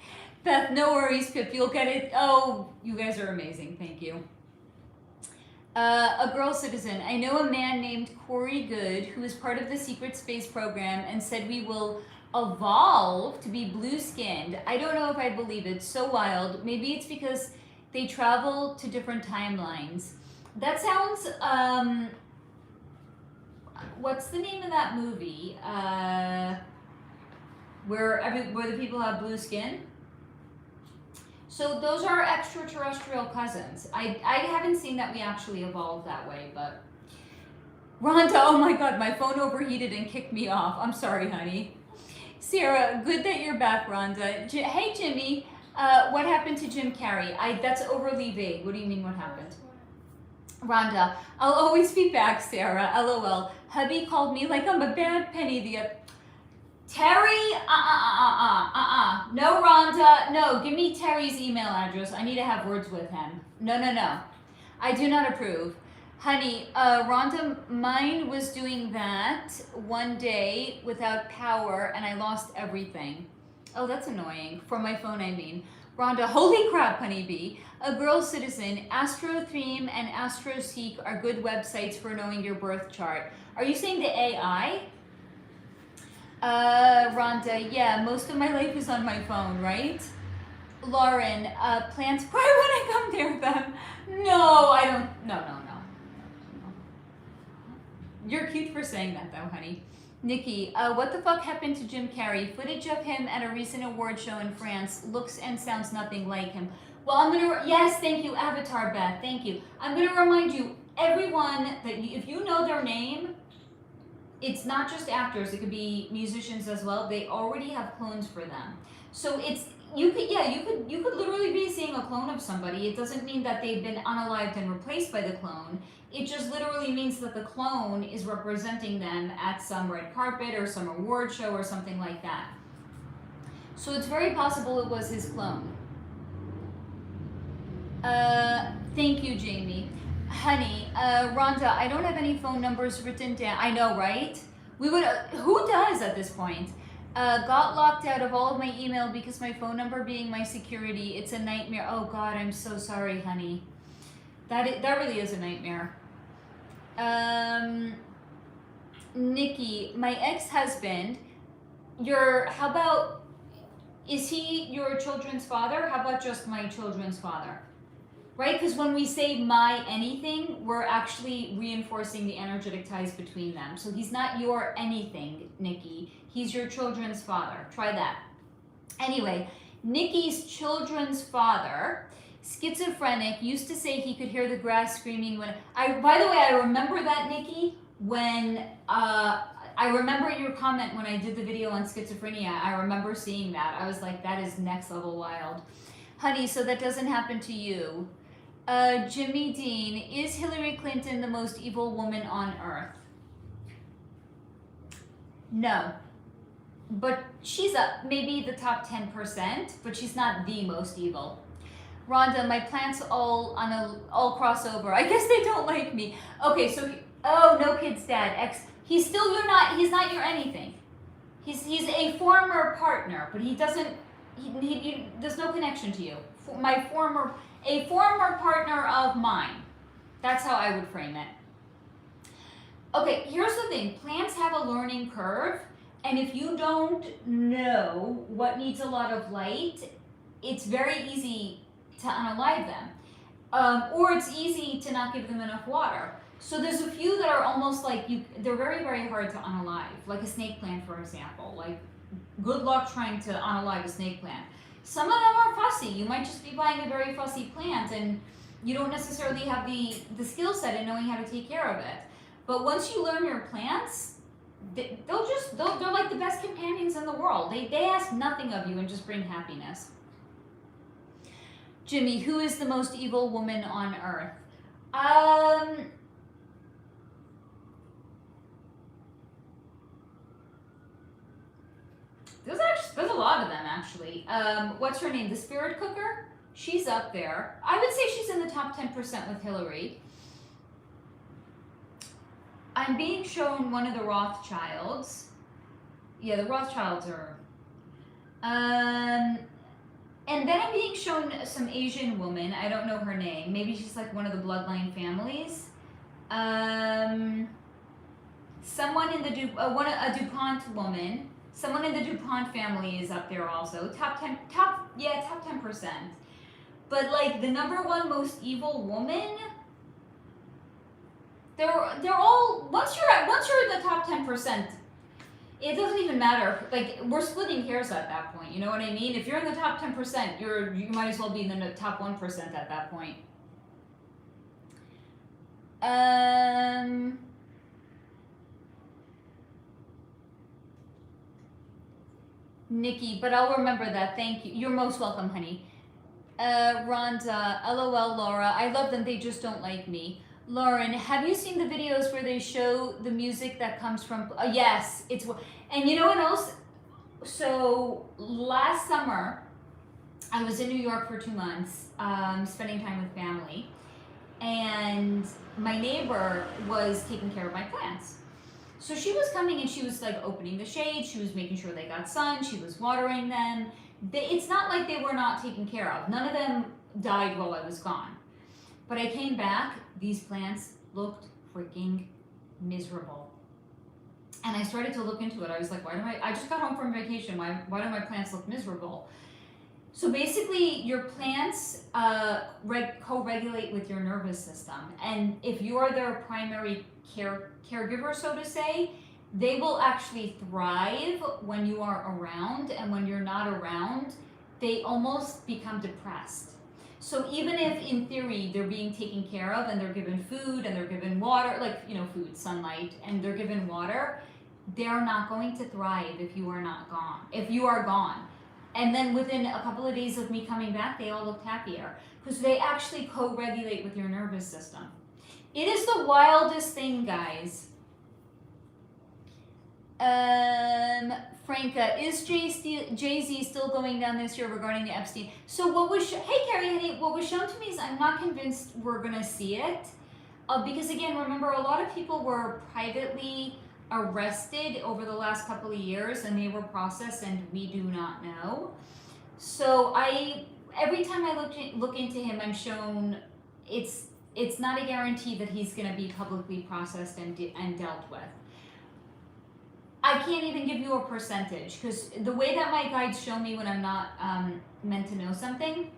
Beth, no worries, Pip. You'll get it. Oh, you guys are amazing. Thank you. A girl citizen. I know a man named Corey Good who is part of the secret space program and said we will evolve to be blue-skinned. I don't know if I believe it. So wild. Maybe it's because they travel to different timelines. That sounds, what's the name of that movie? Where the people have blue skin? So those are extraterrestrial cousins. I haven't seen that we actually evolved that way, but. Rhonda, oh my God, my phone overheated and kicked me off. I'm sorry, honey. Sarah, good that you're back, Rhonda. Hey, Jimmy. What happened to Jim Carrey? That's overly vague. What do you mean what happened? Rhonda, I'll always be back, Sarah. LOL. Hubby called me like I'm a bad penny Terry, no, Rhonda, no, give me Terry's email address. I need to have words with him. No, no, no. I do not approve. Honey, Rhonda, mine was doing that one day without power and I lost everything. Oh, that's annoying. From my phone, I mean. Rhonda, holy crap, honeybee. A Girl Citizen, AstroTheme and AstroSeek are good websites for knowing your birth chart. Are you saying the AI? Rhonda, yeah, most of my life is on my phone, right? Lauren, plants cry when I come near them. No, I don't. No. You're cute for saying that, though, honey. Nikki, what the fuck happened to Jim Carrey? Footage of him at a recent award show in France looks and sounds nothing like him. Well, I'm gonna. Yes, thank you, Avatar Beth. Thank you. I'm gonna remind you, everyone, that if you know their name, it's not just actors. It could be musicians as well. They already have clones for them. So it's you could literally be seeing a clone of somebody. It doesn't mean that they've been unalived and replaced by the clone. It just literally means that the clone is representing them at some red carpet or some award show or something like that. So it's very possible it was his clone. Thank you, Jamie. Honey, Rhonda, I don't have any phone numbers written down. I know, right? We would. Who does at this point? Got locked out of all of my email because my phone number being my security. It's a nightmare. Oh God, I'm so sorry, honey. That really is a nightmare. Nikki, my ex-husband. How about? Is he your children's father? How about just my children's father? Right? Because when we say my anything, we're actually reinforcing the energetic ties between them. So he's not your anything, Nikki. He's your children's father. Try that. Anyway, Nikki's children's father, schizophrenic, used to say he could hear the grass screaming when... By the way, I remember that, Nikki, when... I remember your comment when I did the video on schizophrenia. I remember seeing that. I was like, that is next level wild. Honey, so that doesn't happen to you. Jimmy Dean, is Hillary Clinton the most evil woman on earth? No. But she's maybe the top 10%, but she's not the most evil. Rhonda, my plants all cross over. I guess they don't like me. Okay, so no kids dad. He's not your anything. He's a former partner, but he doesn't there's no connection to you. A former partner of mine. That's how I would frame it. Okay, here's the thing. Plants have a learning curve, and if you don't know what needs a lot of light, it's very easy to unalive them. Or it's easy to not give them enough water. So there's a few that are almost like they're very, very hard to unalive. Like a snake plant, for example. Like, good luck trying to unalive a snake plant. Some of them are fussy. You might just be buying a very fussy plant and you don't necessarily have the skill set in knowing how to take care of it. But once you learn your plants, they're like the best companions in the world. They ask nothing of you and just bring happiness. Jimmy, who is the most evil woman on earth? There's a lot of them, actually. What's her name? The Spirit Cooker? She's up there. I would say she's in the top 10% with Hillary. I'm being shown one of the Rothschilds. Yeah, the Rothschilds are... and then I'm being shown some Asian woman. I don't know her name. Maybe she's like one of the bloodline families. Someone in the a DuPont woman. Someone in the DuPont family is up there also. Top 10%. But like the number one most evil woman, they're all once you're in the top 10%, it doesn't even matter. Like, we're splitting hairs at that point. You know what I mean? If you're in the top 10%, you might as well be in the top 1% at that point. Nikki, but I'll remember that. Thank you. You're most welcome, honey. Rhonda, LOL, Laura. I love them. They just don't like me. Lauren, have you seen the videos where they show the music that comes from... yes, it's... And you know what else? So last summer, I was in New York for 2 months, spending time with family, and my neighbor was taking care of my plants. So she was coming and she was like opening the shade, she was making sure they got sun, she was watering them. It's not like they were not taken care of. None of them died while I was gone. But I came back, these plants looked freaking miserable. And I started to look into it. I was like, I just got home from vacation, why do my plants look miserable? So basically, your plants co-regulate with your nervous system. And if you're their primary caregiver, so to say, they will actually thrive when you are around. And when you're not around, they almost become depressed. So even if in theory they're being taken care of and they're given food and they're given water, like, you know, food, sunlight, and they're given water, they're not going to thrive if you are not gone, if you are gone. And then within a couple of days of me coming back, they all looked happier because they actually co-regulate with your nervous system. It is the wildest thing, guys. Franca, is Jay-Z still going down this year regarding the Epstein? So what was, hey Carrie, honey, what was shown to me is I'm not convinced we're gonna see it. Because again, remember, a lot of people were privately arrested over the last couple of years and they were processed and we do not know. So every time I look into him, I'm shown it's not a guarantee that he's going to be publicly processed and dealt with. I can't even give you a percentage because the way that my guides show me when I'm not meant to know something,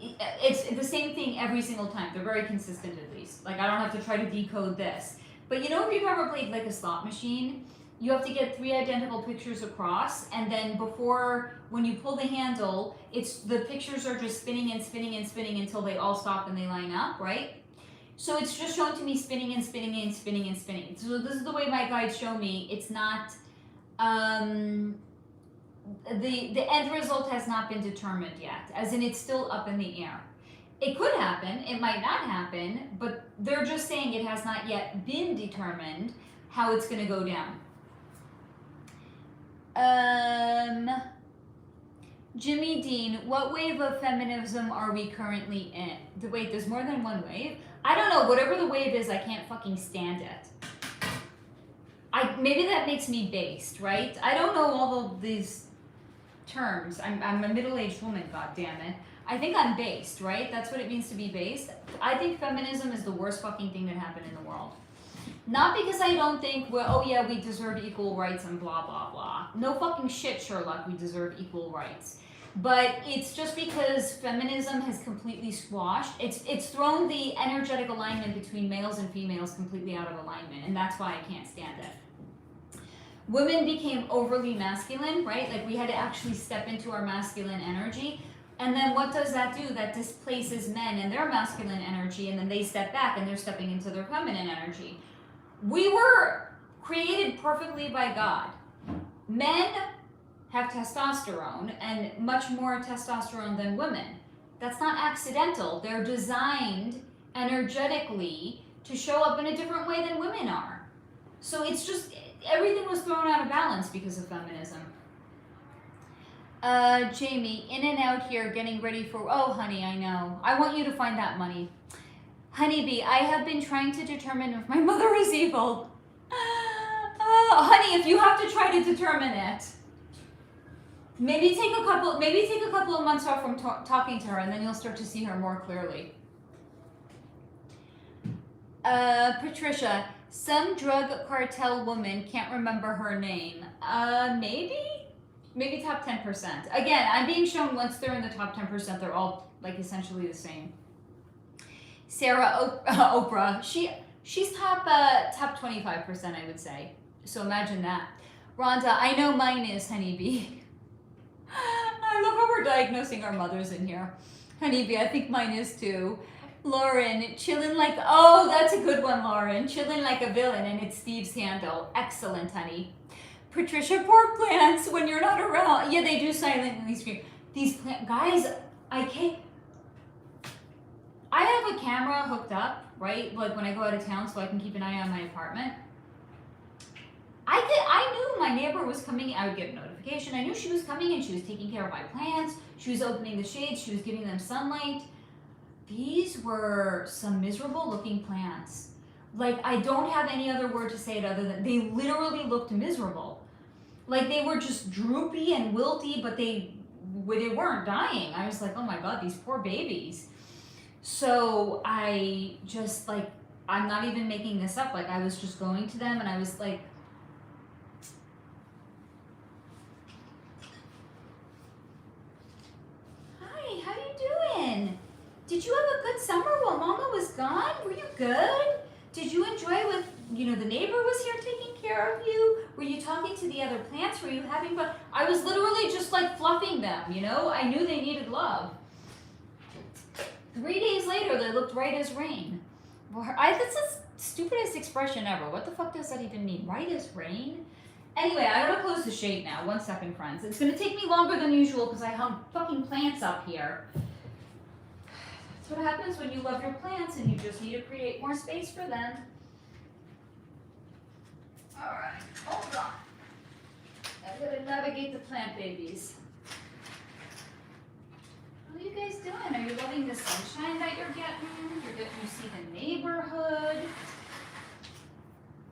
it's the same thing every single time. They're very consistent, at least. Like, I don't have to try to decode this. But you know, if you've ever played like a slot machine, you have to get 3 identical pictures across, and then when you pull the handle, the pictures are just spinning and spinning and spinning until they all stop and they line up, right? So it's just shown to me spinning and spinning and spinning and spinning. So this is the way my guides show me. It's not, the end result has not been determined yet, as in it's still up in the air. It could happen, it might not happen, but they're just saying it has not yet been determined how it's going to go down. Jimmy Dean, what wave of feminism are we currently in? Wait, there's more than one wave? I don't know, whatever the wave is, I can't fucking stand it. Maybe that makes me based, right? I don't know all of these terms. I'm a middle-aged woman, goddammit. I think I'm based, right? That's what it means to be based. I think feminism is the worst fucking thing that happened in the world. Not because I don't think, well, oh yeah, we deserve equal rights and blah, blah, blah. No fucking shit, Sherlock, we deserve equal rights. But it's just because feminism has completely squashed. It's thrown the energetic alignment between males and females completely out of alignment, and that's why I can't stand it. Women became overly masculine, right? Like, we had to actually step into our masculine energy. And then what does that do? That displaces men and their masculine energy, and then they step back and they're stepping into their feminine energy. We were created perfectly by God. Men have testosterone, and much more testosterone than women. That's not accidental. They're designed energetically to show up in a different way than women are. So it's just, everything was thrown out of balance because of feminism. Jamie, in and out here, getting ready for, oh honey, I know. I want you to find that money. Honeybee, I have been trying to determine if my mother is evil. Honey, if you have to try to determine it, maybe take a couple of months off from talking to her, and then you'll start to see her more clearly. Patricia, some drug cartel woman, can't remember her name. Maybe top 10%. Again, I'm being shown once they're in the top 10%, they're all like essentially the same. Sarah, Oprah, she's top 25%, I would say. So imagine that. Rhonda, I know mine is Honeybee. I love how we're diagnosing our mothers in here. Honeybee, I think mine is too. Lauren, chillin' like, oh, that's a good one, Lauren. Chillin' like a villain, and it's Steve's handle. Excellent, honey. Patricia, poor plants when you're not around. Yeah, they do silently scream. These guys, I have a camera hooked up, right? Like when I go out of town so I can keep an eye on my apartment. I knew my neighbor was coming. I would get a notification. notification. I knew she was coming and she was taking care of my plants. She was opening the shades. She was giving them sunlight. These were some miserable looking plants. Like, I don't have any other word to say it other than they literally looked miserable. Like, they were just droopy and wilty, but they weren't dying. I was like, oh my God, these poor babies. So I just, like, I'm not even making this up. Like, I was just going to them and I was like, hi, how you doing? Did you have a good summer while Mama was gone? Were you good? Did you enjoy with, the neighbor was here taking care of you? Were you talking to the other plants? Were you having fun? I was literally just like fluffing them, I knew they needed love. 3 days later, they looked right as rain. That's the stupidest expression ever. What the fuck does that even mean? Right as rain? Anyway, I gotta close the shade now. 1 second, friends. It's gonna take me longer than usual because I hung fucking plants up here. That's what happens when you love your plants and you just need to create more space for them. Alright, hold on. I'm gonna navigate the plant babies. What are you guys doing? Are you loving the sunshine that you're getting? You're getting to see the neighborhood.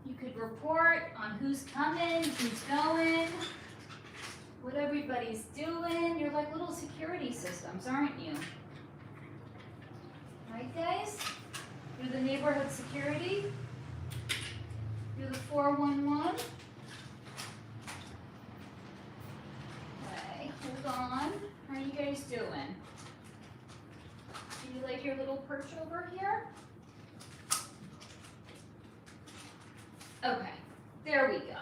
You could report on who's coming, who's going, what everybody's doing. You're like little security systems, aren't you? Right, guys? You're the neighborhood security. You're the 411. Okay, hold on. How are you guys doing? Do you like your little perch over here? Okay, there we go.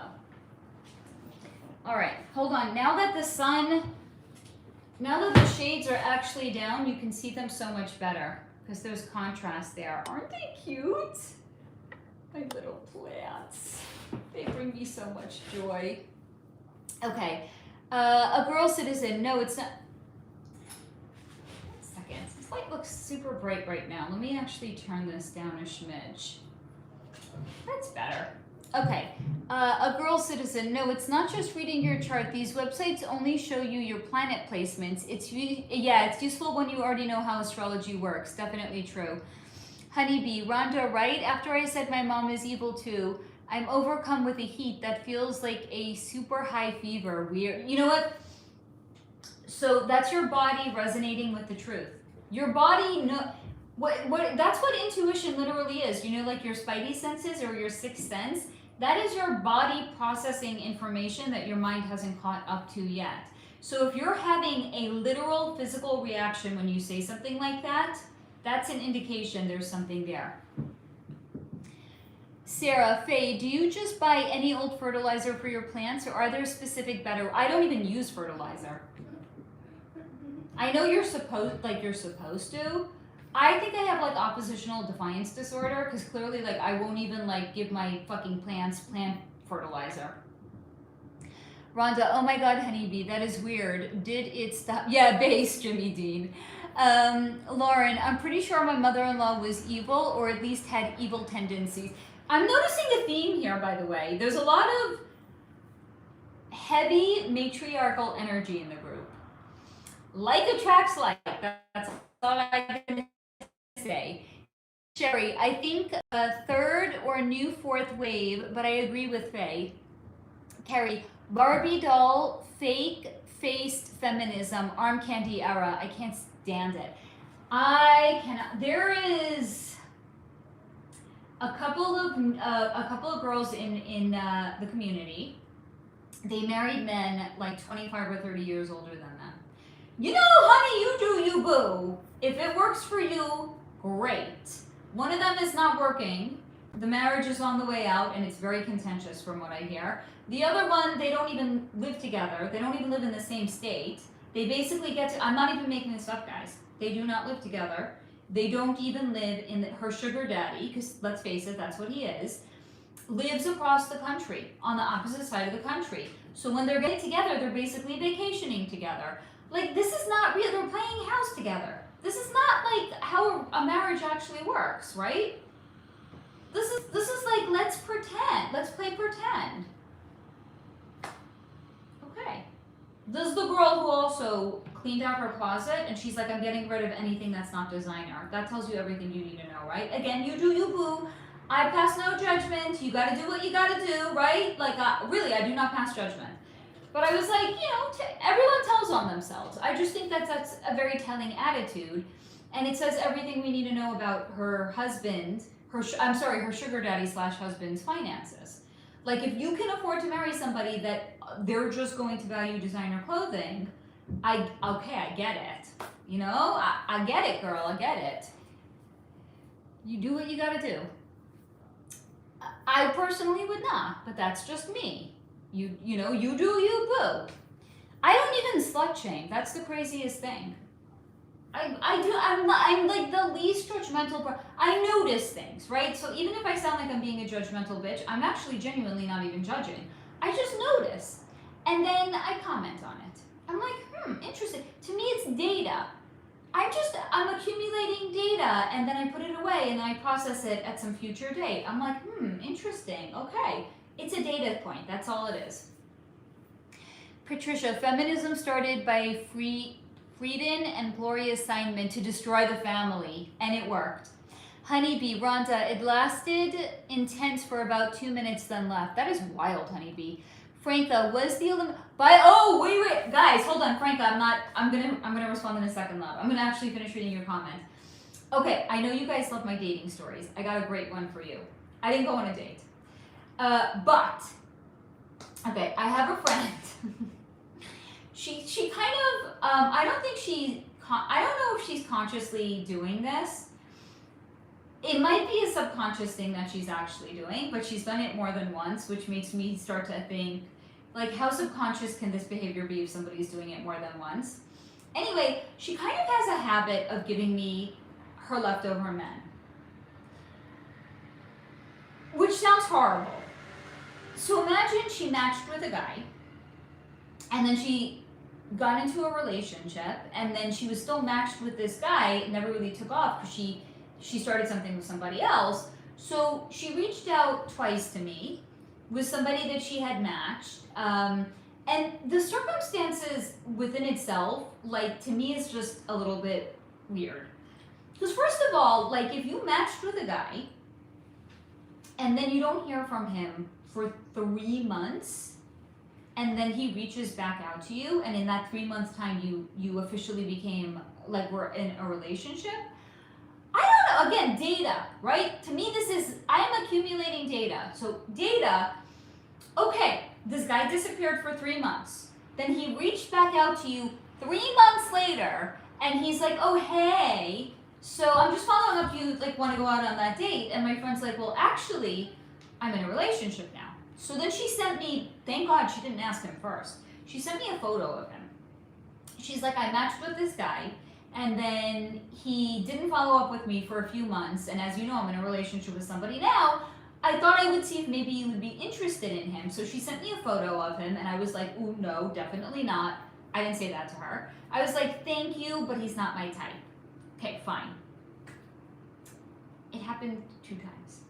All right, hold on. Now that the shades are actually down, you can see them so much better because there's contrast there. Aren't they cute? My little plants. They bring me so much joy. Okay, a girl citizen. No, it's not. 1 second. This light looks super bright right now. Let me actually turn this down a smidge. That's better. Okay, a girl citizen. No, it's not just reading your chart. These websites only show you your planet placements. It's useful when you already know how astrology works. Definitely true. Honeybee, Rhonda, right after I said my mom is evil too, I'm overcome with a heat that feels like a super high fever. Weird. You know what? So that's your body resonating with the truth. Your body that's what intuition literally is. Like your spidey senses or your sixth sense. That is your body processing information that your mind hasn't caught up to yet. So if you're having a literal physical reaction when you say something like that, that's an indication there's something there. Sarah, Faye, do you just buy any old fertilizer for your plants or are there specific better? I don't even use fertilizer. I know you're supposed to. I think I have like oppositional defiance disorder because clearly like I won't even like give my fucking plants plant fertilizer. Rhonda, oh my God, honeybee, that is weird. Did it stop? Yeah, base, Jimmy Dean. Lauren, I'm pretty sure my mother-in-law was evil or at least had evil tendencies. I'm noticing a theme here, by the way. There's a lot of heavy matriarchal energy in the group. Like attracts like. That's all I can say. Sherry, I think a third or new fourth wave, but I agree with Faye. Carrie, Barbie doll, fake-faced feminism, arm candy era. I can't stand it. I cannot. There is a couple of girls in the community. They married men like 25 or 30 years older than them. Honey, you do you, boo. If it works for you, great. One of them is not working. The marriage is on the way out, and it's very contentious from what I hear. The other one, they don't even live together. They don't even live in the same state. They basically I'm not even making this up, guys. They do not live together. They don't even live in her sugar daddy, because let's face it, that's what he is, lives across the country, on the opposite side of the country. So when they're getting together, they're basically vacationing together. Like, this is not real. They're playing house together. This is not like how a marriage actually works, right? This is like, let's pretend. Let's play pretend. Okay. This is the girl who also cleaned out her closet, and she's like, I'm getting rid of anything that's not designer. That tells you everything you need to know, right? Again, you do you, boo. I pass no judgment. You gotta do what you gotta do, right? Like, really, I do not pass judgment. But I was like, you know, everyone tells on themselves. I just think that's a very telling attitude. And it says everything we need to know about her husband, her sugar daddy / husband's finances. Like, if you can afford to marry somebody that they're just going to value designer clothing, I get it. You know, I get it, girl, I get it. You do what you gotta do. I personally would not, but that's just me. You know, you do you, boo. I don't even slut shame. That's the craziest thing. I'm like the least judgmental part. I notice things, right? So even if I sound like I'm being a judgmental bitch, I'm actually genuinely not even judging. I just notice. And then I comment on it. I'm like, interesting. To me, it's data. I'm accumulating data, and then I put it away and I process it at some future date. I'm like, interesting. Okay. It's a data point. That's all it is. Patricia, feminism started by Frieden and Gloria's assignment to destroy the family, and it worked. Honeybee, Rhonda, it lasted intense for about 2 minutes, then left. That is wild, Honeybee. Franca, was the wait, guys, hold on, Franca, I'm gonna respond in a second, love. I'm gonna actually finish reading your comment. Okay, I know you guys love my dating stories. I got a great one for you. I didn't go on a date. But, okay, I have a friend. She kind of, I don't know if she's consciously doing this. It might be a subconscious thing that she's actually doing, but she's done it more than once, which makes me start to think, like, how subconscious can this behavior be if somebody's doing it more than once? Anyway, she kind of has a habit of giving me her leftover men, which sounds horrible. So imagine she matched with a guy, and then she got into a relationship, and then she was still matched with this guy. It never really took off because she started something with somebody else. So she reached out twice to me with somebody that she had matched. And the circumstances within itself, like, to me, is just a little bit weird. Because first of all, like, if you matched with a guy and then you don't hear from him for 3 months, and then he reaches back out to you, and in that 3 months time you officially became, like, we're in a relationship. I don't know, again, data, right? To me, I am accumulating data. So data, okay, this guy disappeared for 3 months. Then he reached back out to you 3 months later, and he's like, oh, hey, so I'm just following up, you, like, want to go out on that date? And my friend's like, well, actually, I'm in a relationship now. So then she sent me, thank God she didn't ask him first. She sent me a photo of him. She's like, I matched with this guy, and then he didn't follow up with me for a few months, and as you know, I'm in a relationship with somebody now. I thought I would see if maybe you would be interested in him. So she sent me a photo of him, and I was like, ooh, no, definitely not. I didn't say that to her. I was like, thank you, but he's not my type. Okay, fine. It happened 2 times.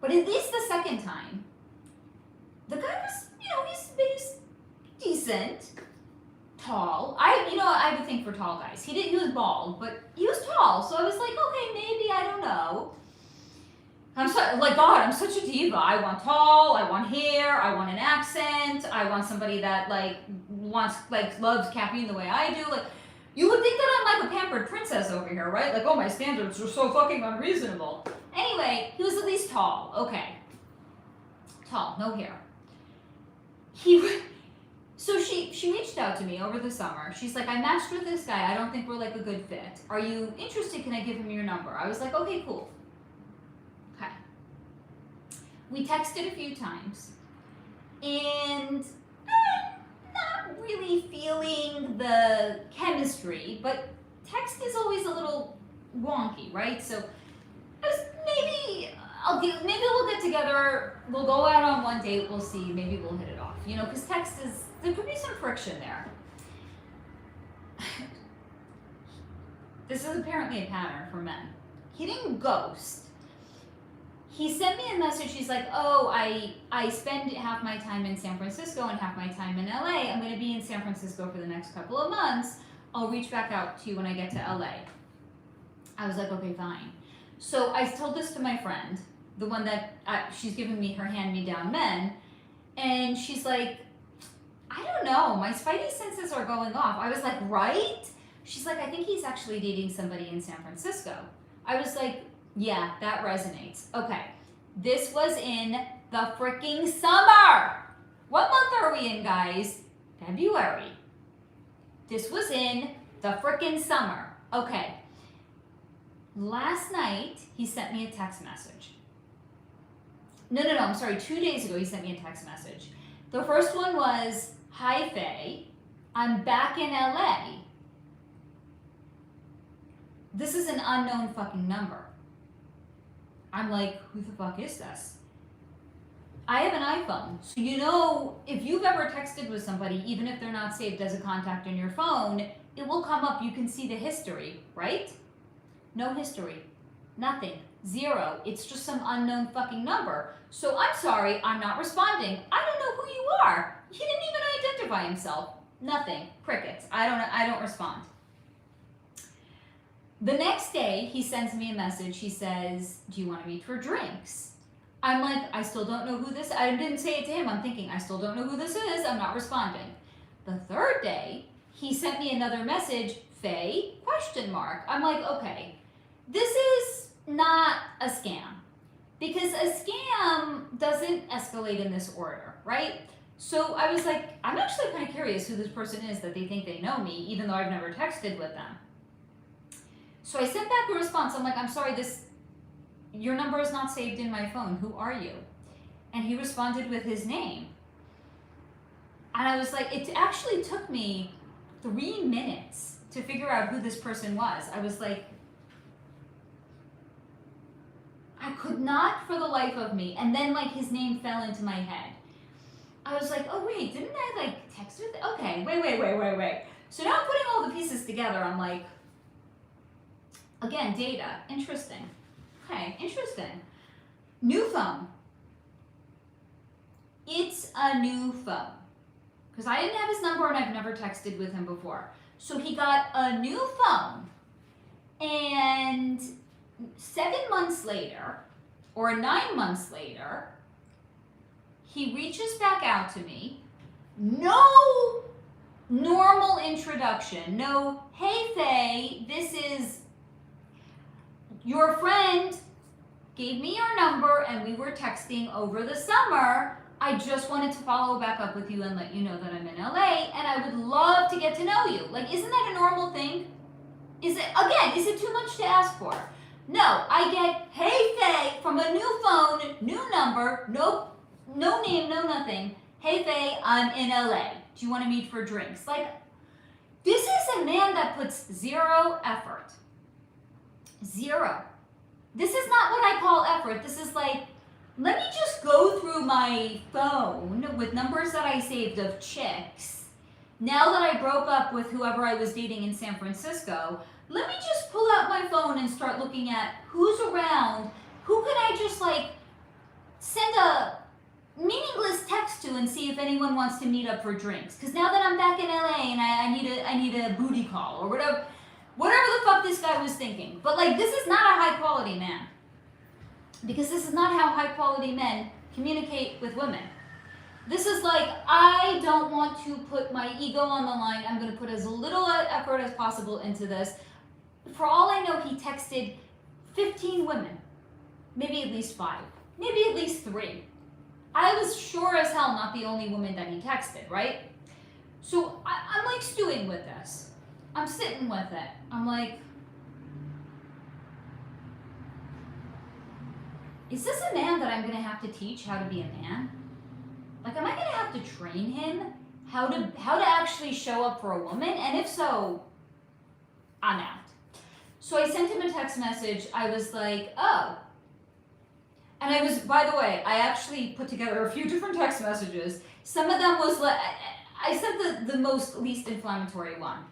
But at least the second time, the guy was, you know, he's decent, tall. I have a thing for tall guys. He was bald, but he was tall. So I was like, okay, maybe, I don't know. I'm such a diva. I want tall, I want hair, I want an accent, I want somebody that, like, loves caffeine the way I do. Like, you would think that I'm like a pampered princess over here, right? Like, oh, my standards are so fucking unreasonable. Anyway, he was at least tall. Okay. Tall, no hair. So she reached out to me over the summer. She's like, I matched with this guy. I don't think we're, like, a good fit. Are you interested? Can I give him your number? I was like, okay, cool. Okay. We texted a few times. And not really feeling the chemistry, but text is always a little wonky, right? So maybe we'll get together, we'll go out on one date, we'll see, maybe we'll hit it off, you know, because there could be some friction there. This is apparently a pattern for men. He didn't ghost. he sent me a message. He's like, oh, I spend half my time in San Francisco and half my time in LA. I'm going to be in San Francisco for the next couple of months. I'll reach back out to you when I get to LA. I was like, okay, fine. So I told this to my friend, the one that she's giving me her hand-me-down men, and she's like, I don't know, my spidey senses are going off. I was like, right? She's like, I think he's actually dating somebody in San Francisco. I was like, yeah, that resonates. Okay, this was in the freaking summer. What month are we in, guys? February. This was in the freaking summer. Okay. Last night, he sent me a text message. No, I'm sorry, 2 days ago he sent me a text message. The first one was, hi Faye, I'm back in LA. This is an unknown fucking number. I'm like, who the fuck is this? I have an iPhone, so you know, if you've ever texted with somebody, even if they're not saved as a contact in your phone, it will come up, you can see the history, right? No history, nothing, zero. It's just some unknown fucking number. So I'm sorry, I'm not responding. I don't know who you are. He didn't even identify himself. Nothing, crickets. I don't respond. The next day, he sends me a message. He says, do you want to meet for drinks? I'm like, I still don't know who this is. I didn't say it to him. I'm thinking, I still don't know who this is. I'm not responding. The third day, he sent me another message, Faye, ? I'm like, okay, this is not a scam. Because a scam doesn't escalate in this order, right? So I was like, I'm actually kind of curious who this person is that they think they know me, even though I've never texted with them. So I sent back a response. I'm like, I'm sorry, your number is not saved in my phone. Who are you? And he responded with his name. And I was like, it actually took me 3 minutes to figure out who this person was. I was like, I could not for the life of me. And then like his name fell into my head. I was like, oh wait, didn't I like text with, okay, wait. So now I'm putting all the pieces together. I'm like, again, data, interesting. Okay, interesting. New phone. It's a new phone. Because I didn't have his number and I've never texted with him before. So he got a new phone. And 7 months later, or 9 months later, he reaches back out to me. No normal introduction. No, hey Faye, this is your friend gave me your number and we were texting over the summer. I just wanted to follow back up with you and let you know that I'm in LA and I would love to get to know you. Like, isn't that a normal thing? Is it too much to ask for? No, I get, hey Faye, from a new phone, new number, no name, no nothing. Hey Faye, I'm in LA. Do you want to meet for drinks? Like, this is a man that puts zero effort. Zero. This is not what I call effort. This is like, let me just go through my phone with numbers that I saved of chicks. Now that I broke up with whoever I was dating in San Francisco, let me just pull out my phone and start looking at who's around, who can I just like send a meaningless text to and see if anyone wants to meet up for drinks. Because now that I'm back in LA and I need a booty call or whatever the fuck this guy was thinking. But like, this is not a high quality man. Because this is not how high quality men communicate with women. This is like, I don't want to put my ego on the line. I'm going to put as little effort as possible into this. For all I know, he texted 15 women. Maybe at least 5. Maybe at least 3. I was sure as hell not the only woman that he texted, right? So I'm like stewing with this. I'm sitting with it. I'm like, is this a man that I'm going to have to teach how to be a man? Like, am I going to have to train him how to actually show up for a woman? And if so, I'm out. So I sent him a text message. I was like, oh. And I was, by the way, I actually put together a few different text messages. Some of them was like, I sent the most least inflammatory one.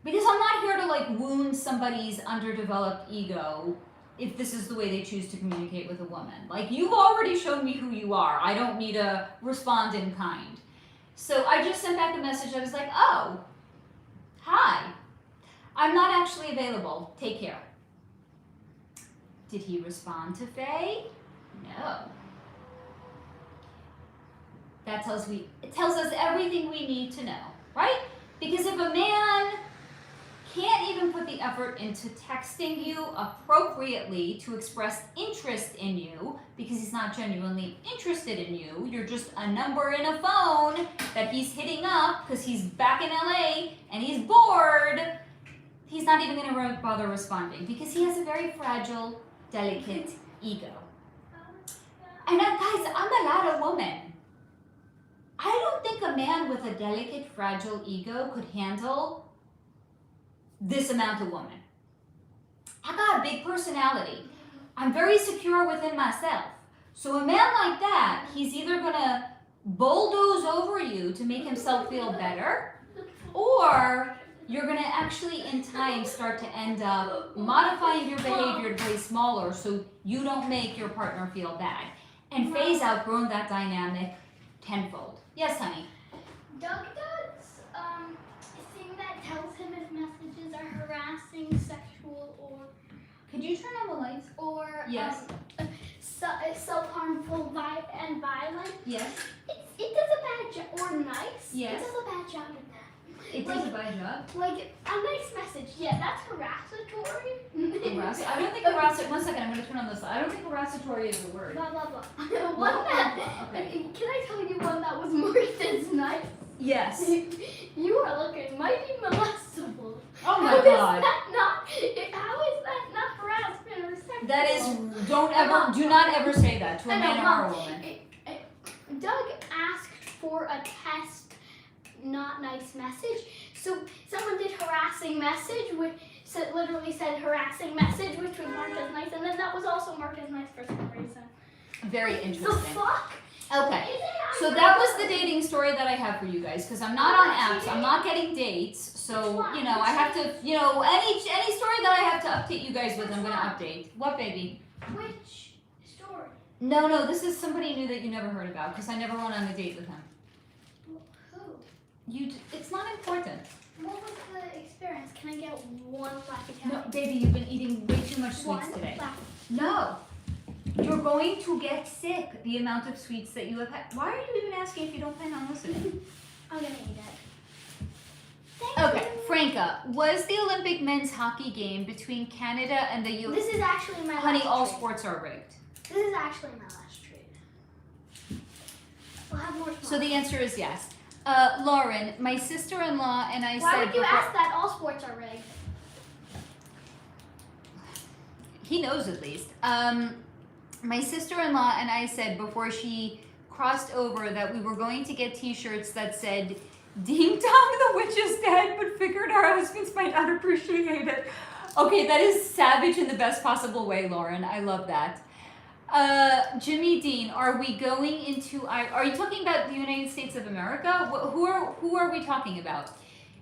Because I'm not here to like wound somebody's underdeveloped ego if this is the way they choose to communicate with a woman. Like, you've already shown me who you are. I don't need to respond in kind. So I just sent back a message. I was like, oh, hi. I'm not actually available. Take care. Did he respond to Faye? No. It tells us everything we need to know, right? Because if a man can't even put the effort into texting you appropriately to express interest in you because he's not genuinely interested in you, you're just a number in a phone that he's hitting up because he's back in LA and he's bored, he's not even going to bother responding because he has a very fragile, delicate ego. And guys, I'm a lot of woman. I don't think a man with a delicate, fragile ego could handle this amount of woman. I got a big personality. I'm very secure within myself. So a man like that, he's either gonna bulldoze over you to make himself feel better, or you're gonna actually in time start to end up modifying your behavior to play smaller so you don't make your partner feel bad. And Faye's outgrown that dynamic tenfold. Yes, honey? Doug does a thing that tells him if messages are harassing, sexual, or Could you turn on the lights? Yes. Self-harmful and violent. Yes. It does a bad job, or nice. Yes. It does a bad job at that. It does a bad job. Like a nice message. Yeah, that's harassatory. I don't think harassatory. One second, I'm going to turn on this. I don't think harassatory is the word. Blah blah blah. Blah, One blah, that. blah. Okay. Can I tell you one that was marked as nice? Yes. You are looking mighty molestable. Oh my How God. How is that not harassment or sexual? That is. Do not ever say that to a man or a woman. Doug asked for a test, not nice message. So someone did harassing message, which literally said harassing message, which was marked as nice, and then that was also marked as nice for some reason. Very The interesting. fuck? Okay. So that was the dating story that I have for you guys, because I'm not on apps, I'm not getting dates, so I have to, any story that I have to update you guys with, I'm gonna update. What, baby? Which story? No, this is somebody new that you never heard about, because I never went on a date with him. Who? It's not important. What was the experience? Can I get one Laffy Taffy? No, baby, you've been eating way too much sweets today. No. You're going to get sick, the amount of sweets that you have had. Why are you even asking if you don't plan on listening? I'm gonna eat it. Okay, Franca, was the Olympic men's hockey game between Canada and the U.S.? This is actually my Honey, last all treat. sports are rigged. This is actually my last treat. We'll have more So the answer is yes. Lauren, my sister-in-law and I Why said... would you ask that? All sports are rigged. He knows at least. My sister-in-law and I said before she crossed over that we were going to get t-shirts that said, "Ding dong, the witch is dead, but figured our husbands might not appreciate it." Okay, that is savage in the best possible way, Lauren. I love that. Jimmy Dean, are we going into... Are you talking about the United States of America? Who are we talking about?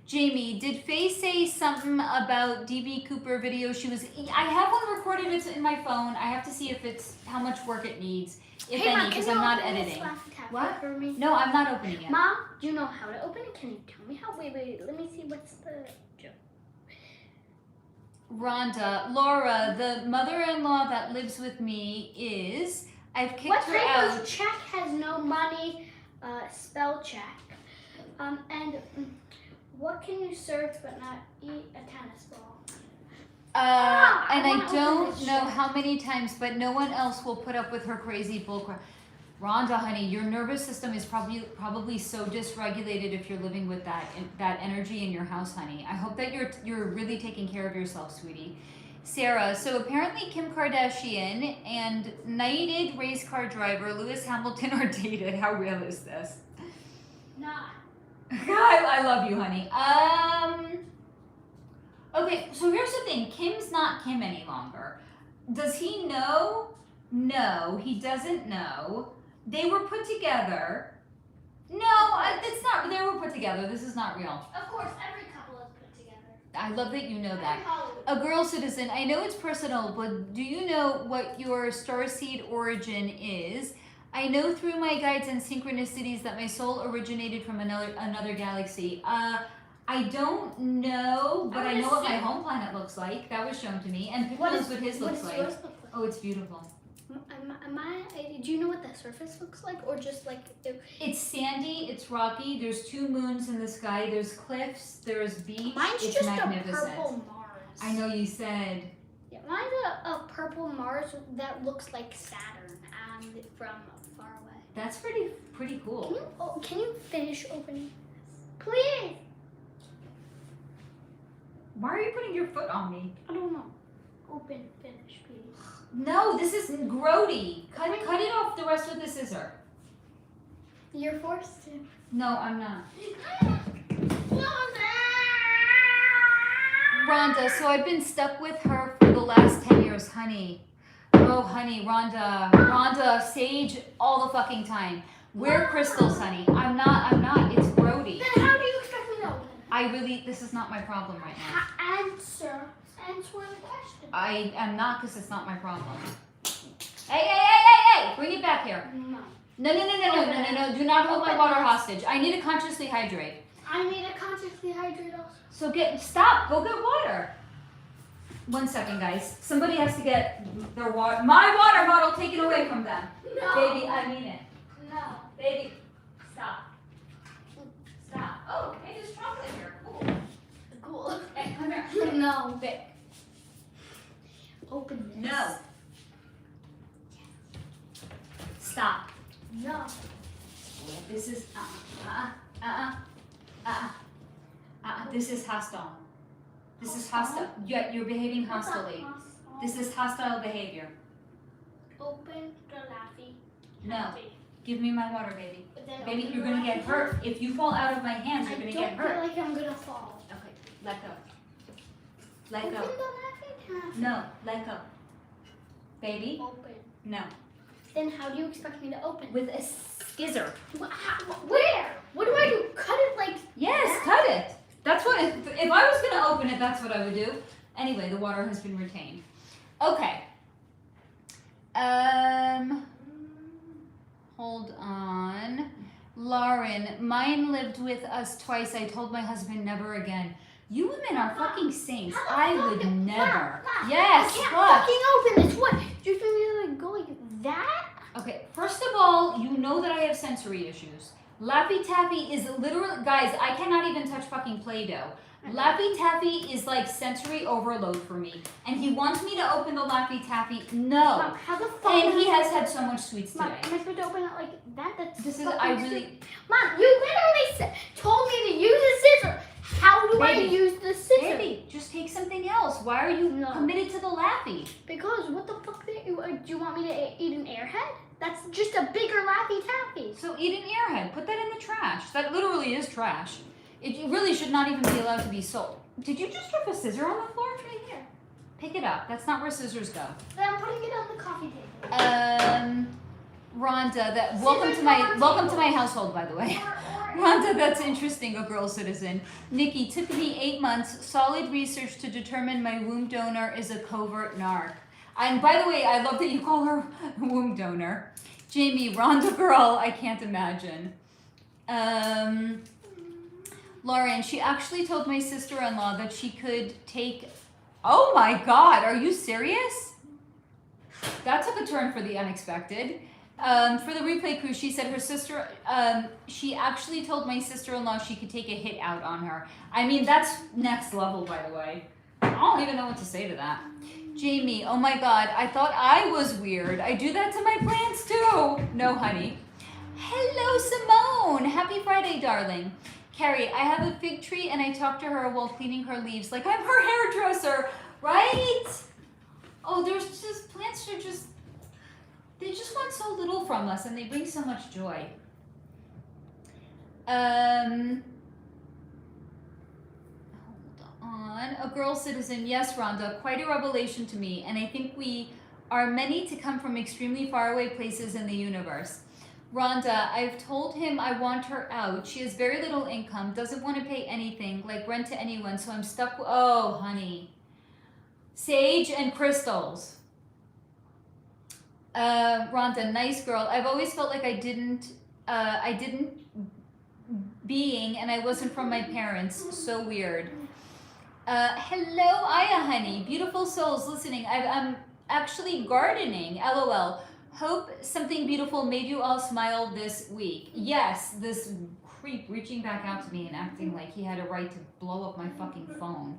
Jamie, did Faye say something about DB Cooper video? I have one recorded, it's in my phone. I have to see if it's how much work it needs, if any, because I'm not editing. What? For me? No, I'm not opening it. Mom, do you know how to open it? Can you tell me how? Wait, let me see what's the joke. Rhonda, Laura, the mother-in-law that lives with me is, I've kicked What her type out. of check has no money? Spell check. What can you serve but not eat? A tennis ball. And I wanna open don't this know shit. how many times, but no one else will put up with her crazy bullcrap. Rhonda, honey, your nervous system is probably so dysregulated if you're living with that energy in your house, honey. I hope that you're really taking care of yourself, sweetie. Sarah, so apparently Kim Kardashian and knighted race car driver Lewis Hamilton are dated. How real is this? Not. I love you, honey. Okay, so here's the thing. Kim's not Kim any longer. Does he know? No, he doesn't know. They were put together. No, it's not. They were put together. This is not real. Of course, every couple is put together. I love that you know that. Happy Halloween. A girl citizen, I know it's personal, but do you know what your starseed origin is? I know through my guides and synchronicities that my soul originated from another galaxy. I don't know, but I know what my home planet looks like. That was shown to me. And Pip knows what his looks like. Yours look like? Oh, it's beautiful. Do you know what the surface looks like, or just like? It's sandy, it's rocky, there's 2 moons in the sky, there's cliffs, there's beach. Mine's it's just magnificent. a purple Mars. I know you said. Yeah, mine's a purple Mars that looks like Saturn from far away. That's pretty cool. Can you finish opening this? Please. Why are you putting your foot on me? I don't know. Open, finish, please. No, this is grody. Cut it off the rest with the scissor. You're forced to. No, I'm not. Rhonda, so I've been stuck with her for the last 10 years, honey. Oh, honey, Rhonda, sage all the fucking time. Wear crystals, honey. I'm not. It's grody. Then how do you expect me to open it? This is not my problem right now. Answer the question. I am not, because it's not my problem. Hey! Bring it back here. No. No. Do not hold my water hostage. I need to consciously hydrate. I need to consciously hydrate also. So stop. Go get water. 1 second, guys. Somebody has to get my water bottle taken away from them. No. Baby, I mean it. No. Baby, stop. Oh, hey, there's chocolate here. Cool. Hey, come here. No. Vic. Open this. No. Stop. No. This is this is hostile. This is hostile. You're behaving hostilely. This is hostile behavior. Open the laffy. No. Give me my water, baby. Baby, you're gonna get hurt. If you fall out of my hands, you're gonna get hurt. I don't feel like I'm gonna fall. Okay, let go. Let Open go. the laffy taffy. No, let go. Baby, Open. no. Then how do you expect me to open? With a skizzer. Where? What do I do? Cut it like Yes, that? cut it. That's what, if I was gonna open it, that's what I would do. Anyway, the water has been retained. Okay. Hold on. Lauren, mine lived with us twice. I told my husband never again. You women are fucking saints. I would never. Yes, I can't what? fucking open this. What? Do you think me to like go like that? Okay, first of all, you know that I have sensory issues. Laffy Taffy is literally, guys, I cannot even touch fucking Play-Doh. Laffy Taffy is like sensory overload for me. And he wants me to open the Laffy Taffy. No. Mom, how the fuck? And he has had so much sweets Mom, today. am I supposed to open it like that? That's This is, fucking I stupid. really, Mom, you literally told me to use a scissor. How do Baby. I use the scissor? baby, just take something else. Why are you No. committed to the Laffy? Because what the fuck do you want me to eat an airhead? That's just a bigger Laffy Taffy. So eat an airhead. Put that in the trash. That literally is trash. It really should not even be allowed to be sold. Did you just drop a scissor on the floor? Right here. Pick it up. That's not where scissors go. Then I'm putting it on the coffee table. Rhonda, welcome to my household, by the way. Rhonda, that's interesting, a girl citizen. Nikki, took me 8 months, solid research to determine my womb donor is a covert narc. And by the way, I love that you call her womb donor. Jamie, Rhonda girl, I can't imagine. Lauren, she actually told my sister-in-law that she could take, oh my God, are you serious? That took a turn for the unexpected. For the replay crew, she said her sister, she actually told my sister-in-law she could take a hit out on her. I mean, that's next level, by the way. I don't even know what to say to that. Jamie, oh my God, I thought I was weird. I do that to my plants too. No, honey. Hello, Simone. Happy Friday, darling. Carrie, I have a fig tree and I talk to her while cleaning her leaves like I'm her hairdresser, right? Oh, there's just, plants are just, they just want so little from us and they bring so much joy. Hold on. A girl citizen, yes, Rhonda, quite a revelation to me, and I think we are many to come from extremely faraway places in the universe. Rhonda, I've told him I want her out. She has very little income, doesn't want to pay anything, like rent to anyone, so I'm stuck. Oh, honey. Sage and crystals. Rhonda, nice girl. I've always felt like I didn't being, and I wasn't from my parents. So weird. Hello, Aya, honey. Beautiful souls listening. I'm actually gardening. LOL. Hope something beautiful made you all smile this week. Yes, this creep reaching back out to me and acting like he had a right to blow up my fucking phone.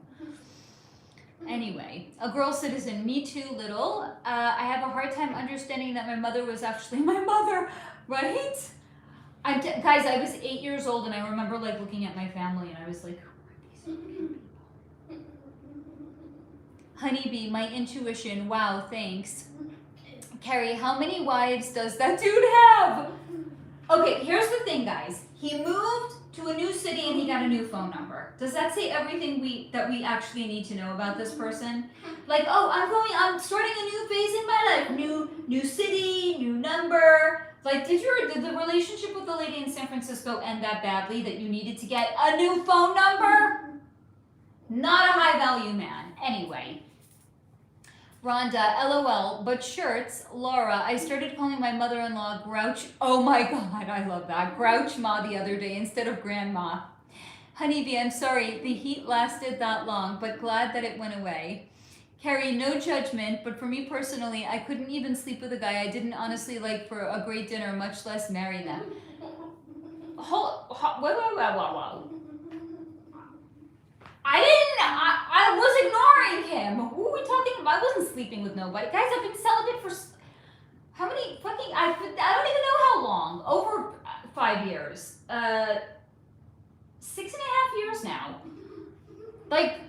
Anyway, a girl citizen, me too, little. I have a hard time understanding that my mother was actually my mother, right? Guys, I was 8 years old and I remember like looking at my family and I was like, who are these fucking people? Honeybee, my intuition. Wow, thanks. Carrie, how many wives does that dude have? Okay, here's the thing, guys. He moved to a new city and he got a new phone number. Does that say everything that we actually need to know about this person? Like, oh, I'm starting a new phase in my life. New city, new number. Like, did the relationship with the lady in San Francisco end that badly that you needed to get a new phone number? Not a high value man. Anyway. Rhonda, LOL, but shirts. Laura, I started calling my mother-in-law Grouch. Oh my God, I love that. Grouch Ma the other day instead of Grandma. Honeybee, I'm sorry the heat lasted that long, but glad that it went away. Carrie, no judgment, but for me personally, I couldn't even sleep with a guy I didn't honestly like for a great dinner, much less marry them. Whoa. I was ignoring him. Who are we talking about? I wasn't sleeping with nobody. Guys, I've been celibate for how many fucking, I don't even know how long. Over 5 years. 6.5 years now. Like,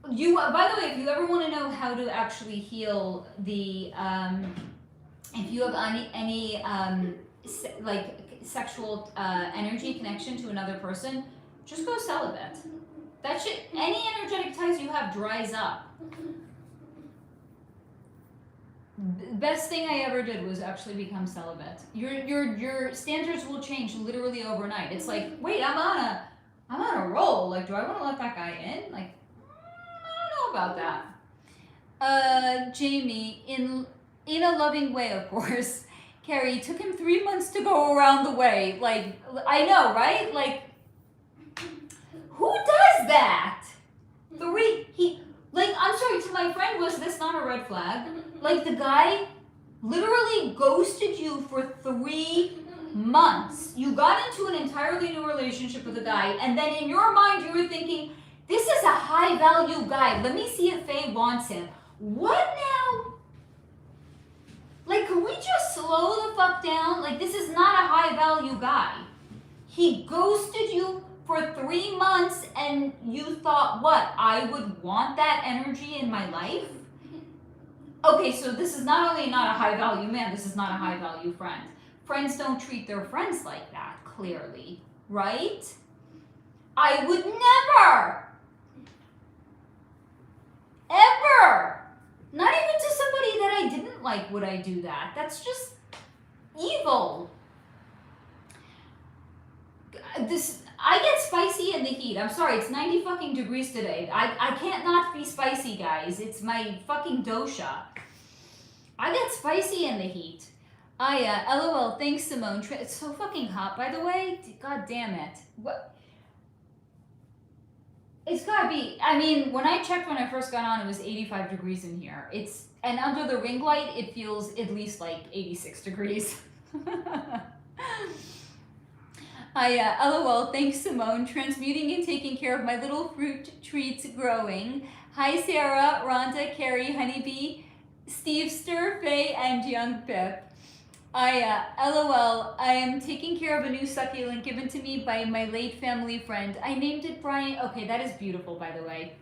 by the way, if you ever want to know how to actually heal the, if you have any like sexual energy connection to another person, just go celibate. That shit, any energetic ties you have dries up. Best thing I ever did was actually become celibate. Your standards will change literally overnight. It's like, wait, I'm on a roll. Like, do I want to let that guy in? Like, I don't know about that. Jamie, in a loving way, of course. Carrie, took him 3 months to go around the way. Like, I know, right? Like, who does that? I'm sorry, to my friend, was this not a red flag? Like, the guy literally ghosted you for 3 months. You got into an entirely new relationship with a guy, and then in your mind you were thinking, this is a high value guy. Let me see if Faye wants him. What now? Like, can we just slow the fuck down? Like, this is not a high value guy. He ghosted you for 3 months and you thought, what, I would want that energy in my life? Okay, so this is not only not a high value man, this is not a high value friend. Friends don't treat their friends like that, clearly, right? I would never, ever, not even to somebody that I didn't like would I do that. That's just evil. I get spicy in the heat. I'm sorry, it's 90 fucking degrees today. I can't not be spicy, guys. It's my fucking dosha. I get spicy in the heat. LOL, thanks, Simone. It's so fucking hot, by the way. God damn it. What? It's gotta be, I mean, when I checked when I first got on, it was 85 degrees in here. And under the ring light, it feels at least like 86 degrees. LOL, thanks, Simone. Transmuting and taking care of my little fruit treats growing. Hi, Sarah, Rhonda, Carrie, Honeybee, Stevester, Faye, and Young Pip. LOL, I am taking care of a new succulent given to me by my late family friend. I named it Brian. Okay, that is beautiful, by the way.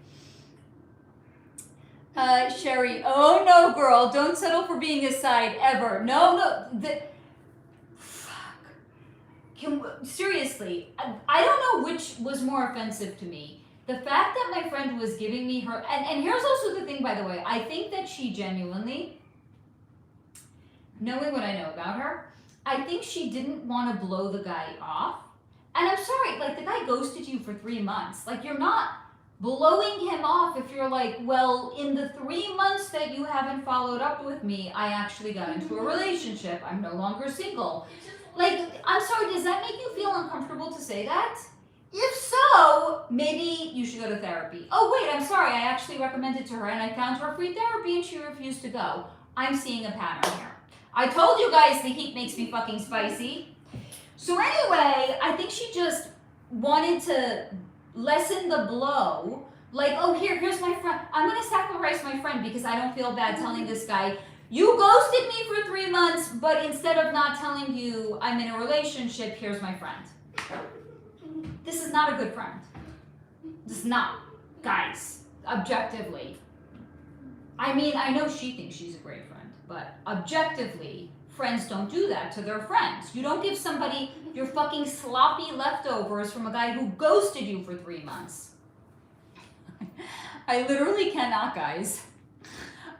Sherry, oh no, girl, don't settle for being a side ever. No. Seriously, I don't know which was more offensive to me. The fact that my friend was giving me her, and here's also the thing, by the way, I think that she genuinely, knowing what I know about her, I think she didn't want to blow the guy off. And I'm sorry, like the guy ghosted you for 3 months. Like you're not blowing him off if you're like, well, in the 3 months that you haven't followed up with me, I actually got into a relationship. I'm no longer single. Like, I'm sorry, does that make you feel uncomfortable to say that? If so, maybe you should go to therapy. Oh wait, I'm sorry, I actually recommended to her and I found her free therapy and she refused to go. I'm seeing a pattern here. I told you guys the heat makes me fucking spicy. So anyway, I think she just wanted to lessen the blow. Like, oh here's my friend. I'm gonna sacrifice my friend because I don't feel bad telling this guy, you ghosted me for 3 months, but instead of not telling you I'm in a relationship, here's my friend. This is not a good friend. This is not, guys, objectively. I mean, I know she thinks she's a great friend, but objectively, friends don't do that to their friends. You don't give somebody your fucking sloppy leftovers from a guy who ghosted you for 3 months. I literally cannot, guys.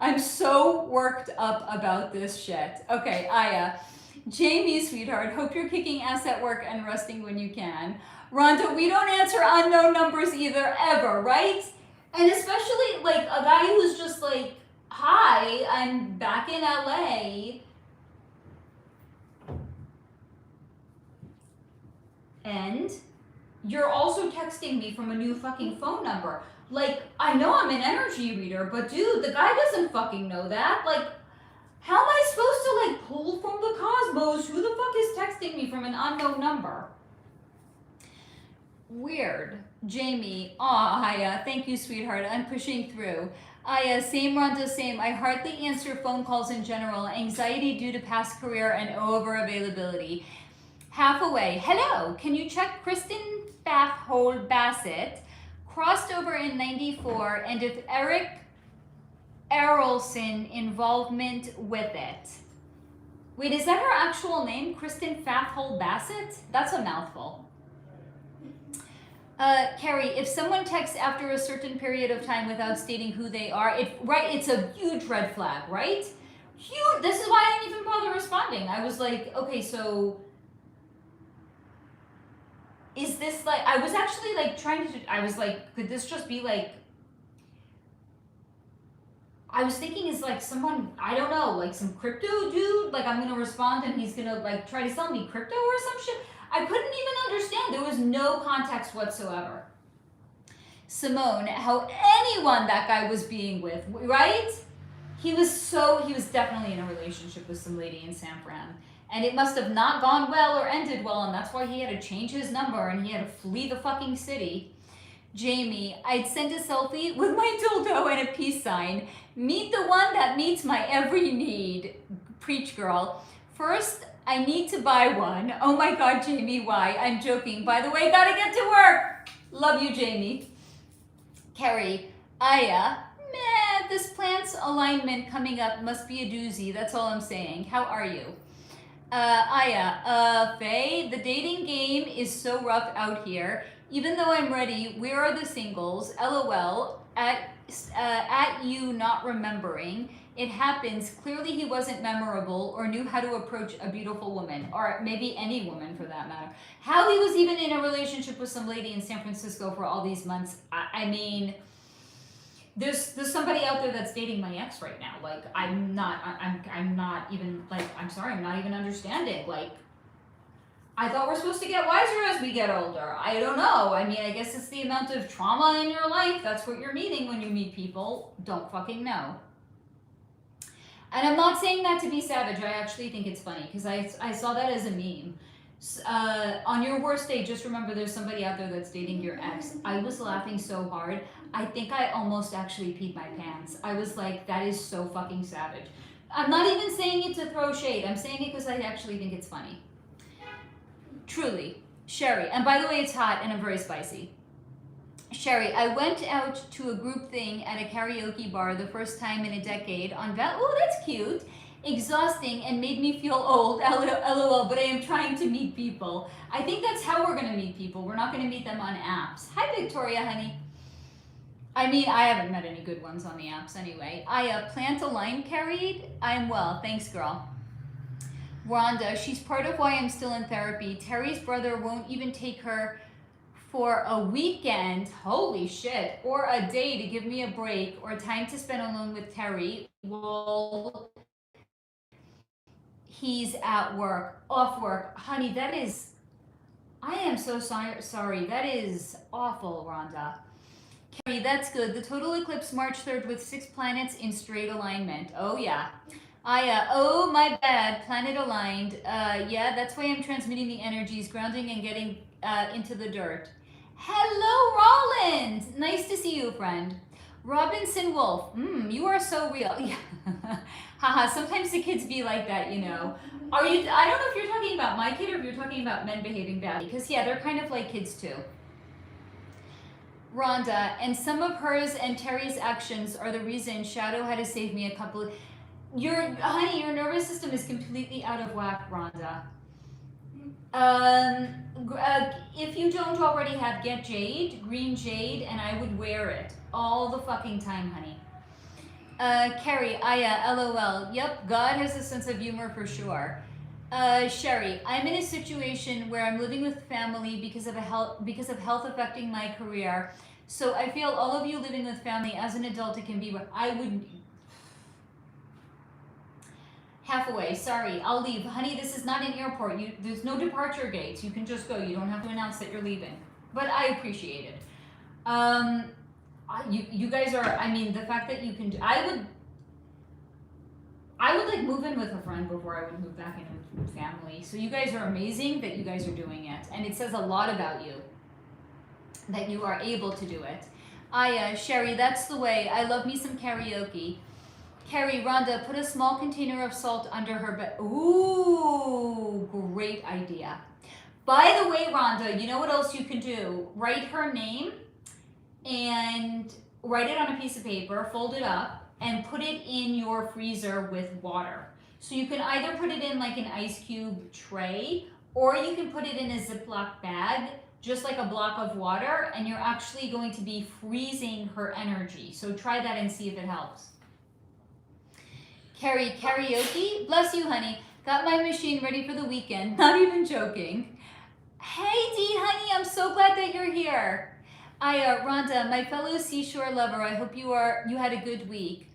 I'm so worked up about this shit. Okay, Aya. Jamie, sweetheart, hope you're kicking ass at work and resting when you can. Rhonda, we don't answer unknown numbers either, ever, right? And especially, like, a guy who's just like, hi, I'm back in LA. And you're also texting me from a new fucking phone number. Like, I know I'm an energy reader, but dude, the guy doesn't fucking know that. Like, how am I supposed to, like, pull from the cosmos? Who the fuck is texting me from an unknown number? Weird. Jamie, aw, Aya, thank you, sweetheart. I'm pushing through. Aya, same Rhonda, same. I hardly answer phone calls in general. Anxiety due to past career and over-availability. Half away. Hello, can you check Kristen Bathhold Bassett? Crossed over in 94, and if Eric Errolson involvement with it. Wait, is that her actual name? Kristen Fathhold Bassett? That's a mouthful. Carrie, if someone texts after a certain period of time without stating who they are, it's a huge red flag, right? Huge. This is why I didn't even bother responding. I was like, okay, so is this like, I was actually like I was like, could this just be like, I was thinking is like someone, I don't know, like some crypto dude, like I'm gonna respond and he's gonna like try to sell me crypto or some shit. I couldn't even understand. There was no context whatsoever. Simone, how anyone that guy was being with, right? He was definitely in a relationship with some lady in San Fran. And it must have not gone well or ended well, and that's why he had to change his number and he had to flee the fucking city. Jamie, I'd send a selfie with my dildo and a peace sign. Meet the one that meets my every need. Preach, girl. First, I need to buy one. Oh my God, Jamie, why? I'm joking. By the way, gotta get to work. Love you, Jamie. Carrie, Aya, meh, this plant's alignment coming up must be a doozy. That's all I'm saying. How are you? Aya, Faye, the dating game is so rough out here. Even though I'm ready, where are the singles? LOL, at you not remembering. It happens. Clearly he wasn't memorable or knew how to approach a beautiful woman, or maybe any woman for that matter. How he was even in a relationship with some lady in San Francisco for all these months, I mean, there's somebody out there that's dating my ex right now. Like, I'm not even, like, I'm sorry, I'm not even understanding. Like, I thought we're supposed to get wiser as we get older. I don't know. I mean, I guess it's the amount of trauma in your life. That's what you're meeting when you meet people. Don't fucking know. And I'm not saying that to be savage. I actually think it's funny because I saw that as a meme. On your worst day, just remember there's somebody out there that's dating your ex. I was laughing so hard. I think I almost actually peed my pants. I was like, that is so fucking savage. I'm not even saying it to throw shade. I'm saying it because I actually think it's funny. Truly. Sherry. And by the way, it's hot and I'm very spicy. Sherry, I went out to a group thing at a karaoke bar the first time in a decade on oh, that's cute. Exhausting and made me feel old, LOL, but I am trying to meet people. I think that's how we're going to meet people. We're not going to meet them on apps. Hi, Victoria, honey. I mean, I haven't met any good ones on the apps anyway. I plant a line carried. I'm well. Thanks, girl. Rhonda, she's part of why I'm still in therapy. Terry's brother won't even take her for a weekend, holy shit, or a day to give me a break or time to spend alone with Terry. Well, he's at work, off work. Honey, that is, I am so sorry. That is awful, Rhonda. Carrie, that's good. The total eclipse March 3rd with 6 planets in straight alignment. Oh, yeah. Oh, my bad. Planet aligned. Yeah, that's why I'm transmitting the energies, grounding and getting into the dirt. Hello, Roland. Nice to see you, friend. Robinson Wolf. You are so real. Yeah. Haha, sometimes the kids be like that, you know. I don't know if you're talking about my kid or if you're talking about men behaving badly. Because, yeah, they're kind of like kids, too. Rhonda, and some of hers and Terry's actions are the reason Shadow had to save me a couple of... Honey, your nervous system is completely out of whack, Rhonda. If you don't already have, get jade, green jade, and I would wear it all the fucking time, honey. Carrie, Aya, LOL. Yep, God has a sense of humor for sure. Sherry, I'm in a situation where I'm living with family because of health affecting my career. So I feel all of you living with family as an adult, it can be what I would. Half away, sorry, I'll leave. Honey, this is not an airport. There's no departure gates. You can just go. You don't have to announce that you're leaving. But I appreciate it. You guys are, I mean, the fact that you can do, I would like move in with a friend before I would move back in with family. So you guys are amazing that you guys are doing it. And it says a lot about you that you are able to do it. Sherry, that's the way. I love me some karaoke. Carrie, Rhonda, put a small container of salt under her bed. Ooh, great idea. By the way, Rhonda, you know what else you can do? Write her name and write it on a piece of paper, fold it up, and put it in your freezer with water. So you can either put it in like an ice cube tray, or you can put it in a Ziploc bag, just like a block of water, and you're actually going to be freezing her energy. So try that and see if it helps. Carrie, karaoke? Bless you, honey. Got my machine ready for the weekend. Not even joking. Hey, Dee, honey, I'm so glad that you're here. Rhonda, my fellow seashore lover, I hope you had a good week.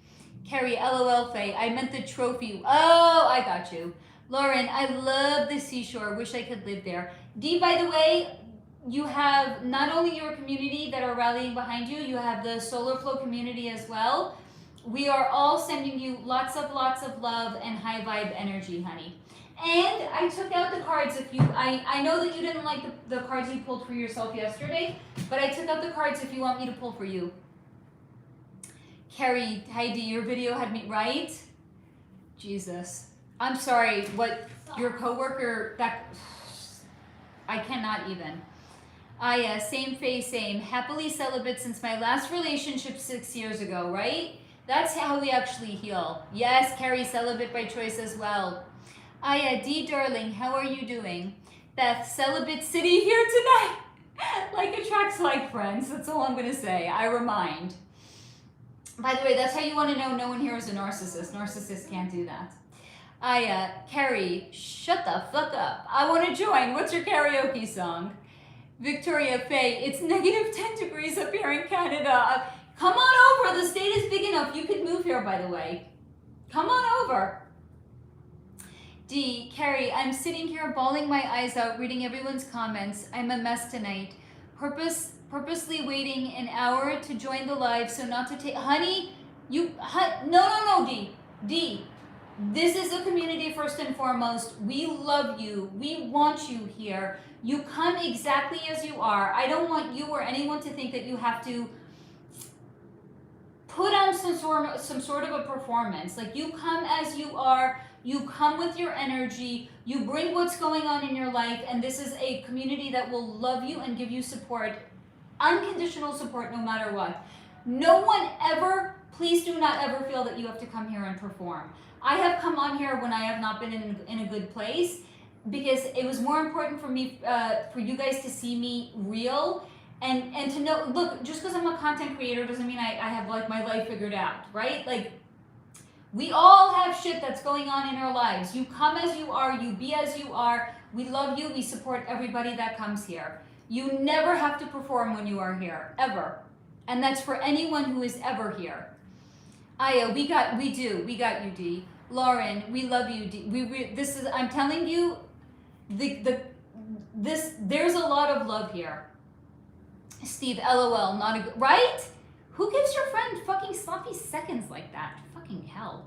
Carrie, LOL, Faye, I meant the trophy. Oh, I got you. Lauren, I love the seashore. Wish I could live there. Dee, by the way, you have not only your community that are rallying behind you, you have the SoularFlow community as well. We are all sending you lots of love and high vibe energy, honey. And I took out the cards. I know that you didn't like the cards you pulled for yourself yesterday, but I took out the cards if you want me to pull for you. Carrie, Heidi, your video had me, right? Jesus. I'm sorry, what, your coworker, I cannot even. Same face, same. Happily celibate since my last relationship 6 years ago, right? That's how we actually heal. Yes, Carrie, celibate by choice as well. Dee, darling, how are you doing? Beth, celibate city here tonight. Like attracts like friends. That's all I'm going to say. I remind. By the way, that's how you want to know no one here is a narcissist. Narcissists can't do that. Carrie, shut the fuck up. I want to join. What's your karaoke song? Victoria Faye, it's negative 10 degrees up here in Canada. Come on over. The state is big enough. You could move here, by the way. Come on over. D. Carrie, I'm sitting here bawling my eyes out, reading everyone's comments. I'm a mess tonight. Purposely waiting an hour to join the live so not to take... Honey, no, D. D. This is a community first and foremost. We love you. We want you here. You come exactly as you are. I don't want you or anyone to think that you have to put on some sort of a performance. Like, you come as you are. You come with your energy. You bring what's going on in your life. And this is a community that will love you and give you support. Unconditional support no matter what. No one ever, please do not ever feel that you have to come here and perform. I have come on here when I have not been in a good place, because it was more important for me, for you guys to see me real and to know, look, just because I'm a content creator doesn't mean I have like my life figured out, right? Like, We all have shit that's going on in our lives. You come as you are, you be as you are. We love you, we support everybody that comes here. You never have to perform when you are here, ever. And that's for anyone who is ever here. Aya, we got you, D. Lauren, we love you, D. I'm telling you, there's a lot of love here. Steve, LOL, not a right? Who gives your friend fucking sloppy seconds like that? Fucking hell.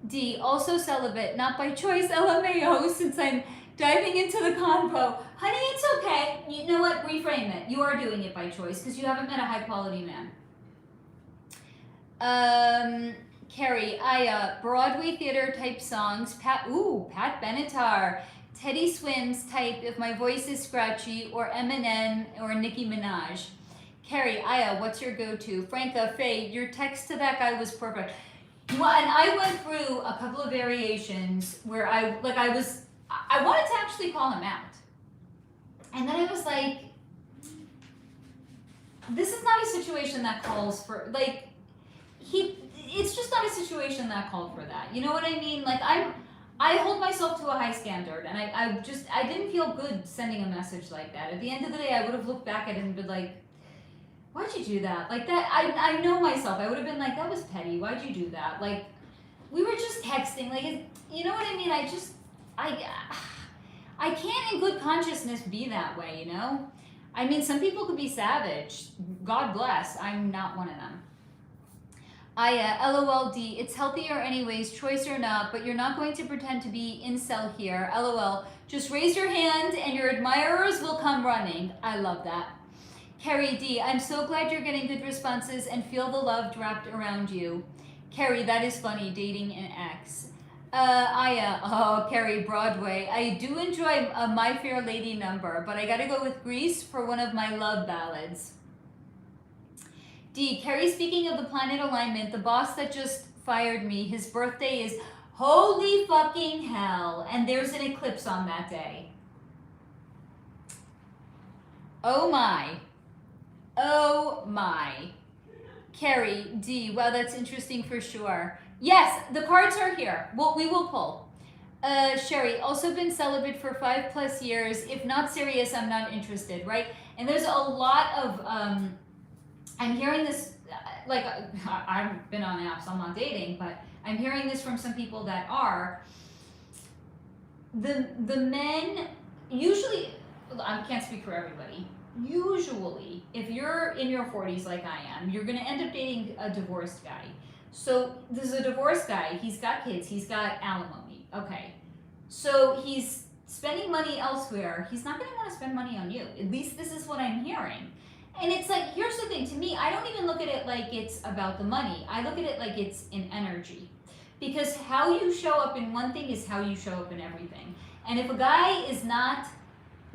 D, also celibate, not by choice, LMAO, since I'm diving into the convo. Honey, it's okay. You know what? Reframe it. You are doing it by choice because you haven't met a high quality man. Carrie, Aya, Broadway theater type songs. Pat Benatar. Teddy Swims type if my voice is scratchy, or Eminem or Nicki Minaj. Carrie, Aya, what's your go-to? Franca, Faye, your text to that guy was perfect. Well, and I went through a couple of variations where I wanted to actually call him out. And then I was like, this is not a situation that calls for, it's just not a situation that called for that. You know what I mean? Like, I hold myself to a high standard, and I didn't feel good sending a message like that. At the end of the day, I would have looked back at it and been like, why'd you do that? Like that, I know myself. I would have been like, that was petty. Why'd you do that? Like, we were just texting. Like, you know what I mean? I can't in good consciousness be that way, you know? I mean, some people could be savage. God bless. I'm not one of them. LOLD, it's healthier anyways, choice or not, but you're not going to pretend to be incel here. LOL, just raise your hand and your admirers will come running. I love that. Carrie D, I'm so glad you're getting good responses and feel the love wrapped around you. Carrie, that is funny, dating an ex. Carrie, Broadway. I do enjoy a My Fair Lady number, but I gotta go with Grease for one of my love ballads. D, Carrie, speaking of the planet alignment, the boss that just fired me, his birthday is holy fucking hell, and there's an eclipse on that day. Oh my. Oh my. Carrie, D, wow, that's interesting for sure. Yes, the cards are here. Well, we will pull. Sherry, also been celibate for 5+ years. If not serious, I'm not interested, right? And there's a lot of, I'm hearing this, I've been on apps, I'm not dating, but I'm hearing this from some people that are. The men, usually, I can't speak for everybody, usually, if you're in your 40s like I am, you're going to end up dating a divorced guy. So this is a divorced guy. He's got kids. He's got alimony. Okay. So he's spending money elsewhere. He's not going to want to spend money on you. At least this is what I'm hearing. And it's like, here's the thing. To me, I don't even look at it like it's about the money. I look at it like it's an energy. Because how you show up in one thing is how you show up in everything. And if a guy is not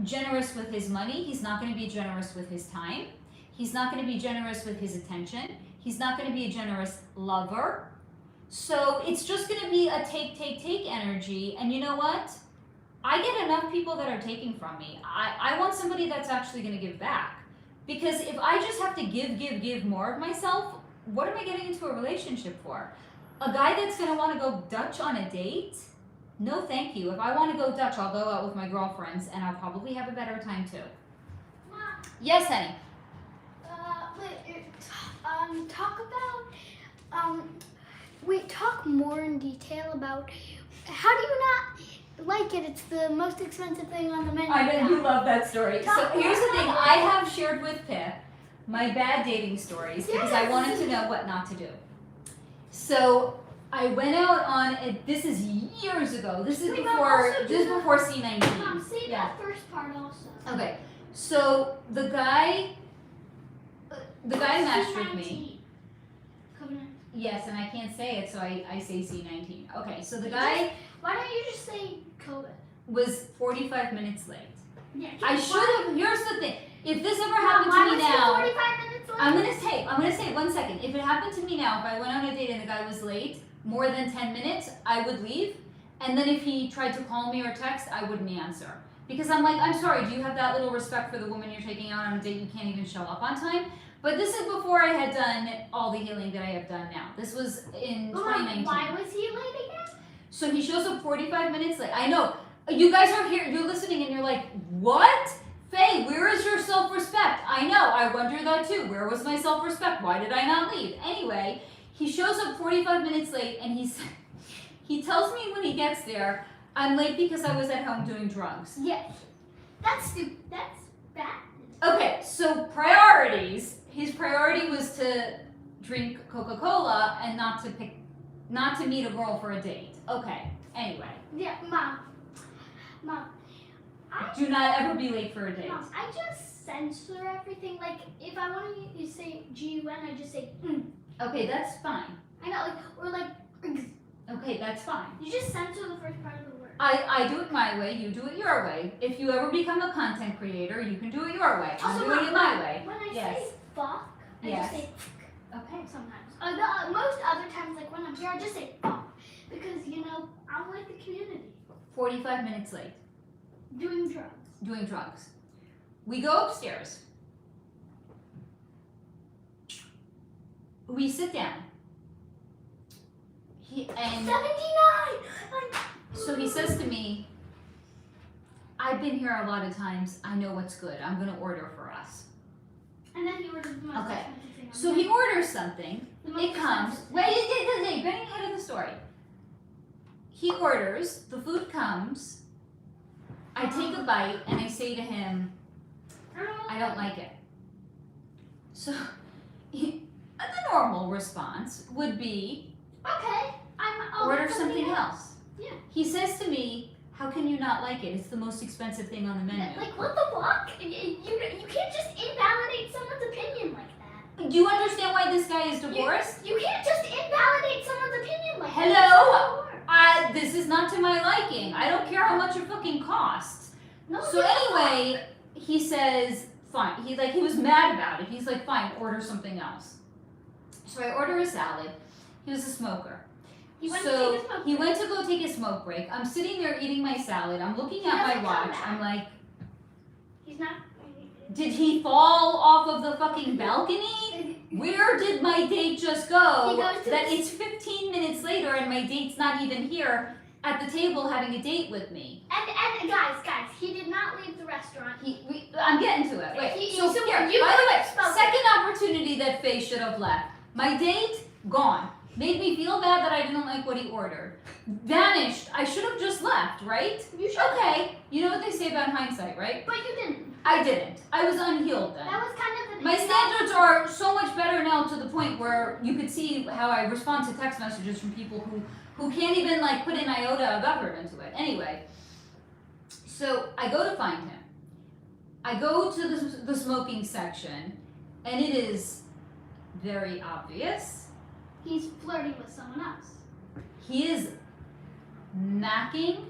generous with his money, he's not going to be generous with his time. He's not going to be generous with his attention. He's not going to be a generous lover. So it's just going to be a take energy. And you know what? I get enough people that are taking from me. I want somebody that's actually going to give back. Because if I just have to give more of myself, what am I getting into a relationship for? A guy that's going to want to go Dutch on a date? No, thank you. If I want to go Dutch, I'll go out with my girlfriends, and I'll probably have a better time too. Mom, yes, honey. Talk more in detail about how do you not like it? It's the most expensive thing on the menu. I know you love that story. So here's the thing. I have shared with Pip my bad dating stories because I wanted to know what not to do. So I went out on it. This is years ago. This is before C19. Mom, say that first part also. Okay. So the guy matched with me. Yes, and I can't say it, so I say C19. Okay, so the guy. Why don't you just say COVID? Was 45 minutes late. Yeah, I should have. Here's the thing. If this ever happened to me now, 45 minutes late? I'm gonna say 1 second. If it happened to me now, if I went on a date and the guy was late more than 10 minutes, I would leave. And then if he tried to call me or text, I wouldn't answer. Because I'm like, I'm sorry, do you have that little respect for the woman you're taking out on a date you can't even show up on time? But this is before I had done all the healing that I have done now. This was in 2019. Why was he late again? So he shows up 45 minutes late. I know. You guys are here, you're listening, and you're like, what? Faye, where is your self-respect? I know, I wonder that too. Where was my self-respect? Why did I not leave? Anyway, he shows up 45 minutes late, and he tells me when he gets there, I'm late because I was at home doing drugs. Yes. That's stupid. That's bad. Okay, so priorities. His priority was to drink Coca-Cola and not to meet a girl for a date. Okay, anyway. Yeah, Mom. Do not ever be late for a date. Mom, I just censor everything. Like, if I want to say G-U-N, I just say Okay, that's fine. I know, like, or like, Okay, that's fine. you just censor the first part of the word. I do it my way, you do it your way. If you ever become a content creator, you can do it your way. I'm Also, doing it my way. When I Yes. say fuck, I Yes. just say Okay. sometimes. Most other times, like when I'm here, I just say fuck. Because, I'm with the community. 45 minutes late, Doing drugs. doing drugs. We go upstairs. We sit down. 79! So he says to me, I've been here a lot of times. I know what's good. I'm going to order for us. And then he orders the most Okay. expensive thing on So the he menu. orders something. The most It comes. expensive. Wait, getting ahead of the story. He orders. The food comes. I take a bite and I say to him, I don't like it. So the normal response would be, Okay, I'll order get something else. Yeah. He says to me, how can you not like it? It's the most expensive thing on the menu. Like, what the fuck? You can't just invalidate someone's opinion like that. Do you understand why this guy is divorced? You can't just invalidate someone's opinion like that. Hello? That's not how it works. This is not to my liking. I don't care how much it fucking costs. No, So it's not. anyway, he says, fine. He was mad about it. He's like, fine, order something else. So I order a salad. He was a smoker. He went So to take a smoke he break. went to go take a smoke break. I'm sitting there eating my salad. I'm looking He at my doesn't come watch. back. I'm like, He's not. did he fall off of the fucking balcony? Where did my date just go? He goes to That the- it's 15 minutes later and my date's not even here at the table having a date with me. And guys, he did not leave the restaurant. I'm getting to it. Wait. He- So so here, you by the way, spoke- second opportunity that Faye should have left. My date, gone. Made me feel bad that I didn't like what he ordered. Vanished. I should have just left, right? You should. Okay. You know what they say about hindsight, right? But you didn't. I didn't. I was unhealed then. That was kind of the. My standards are so much better now to the point where you could see how I respond to text messages from people who can't even put an iota of effort into it. Anyway, so I go to find him. I go to the smoking section, and it is very obvious. He's flirting with someone else. He is macking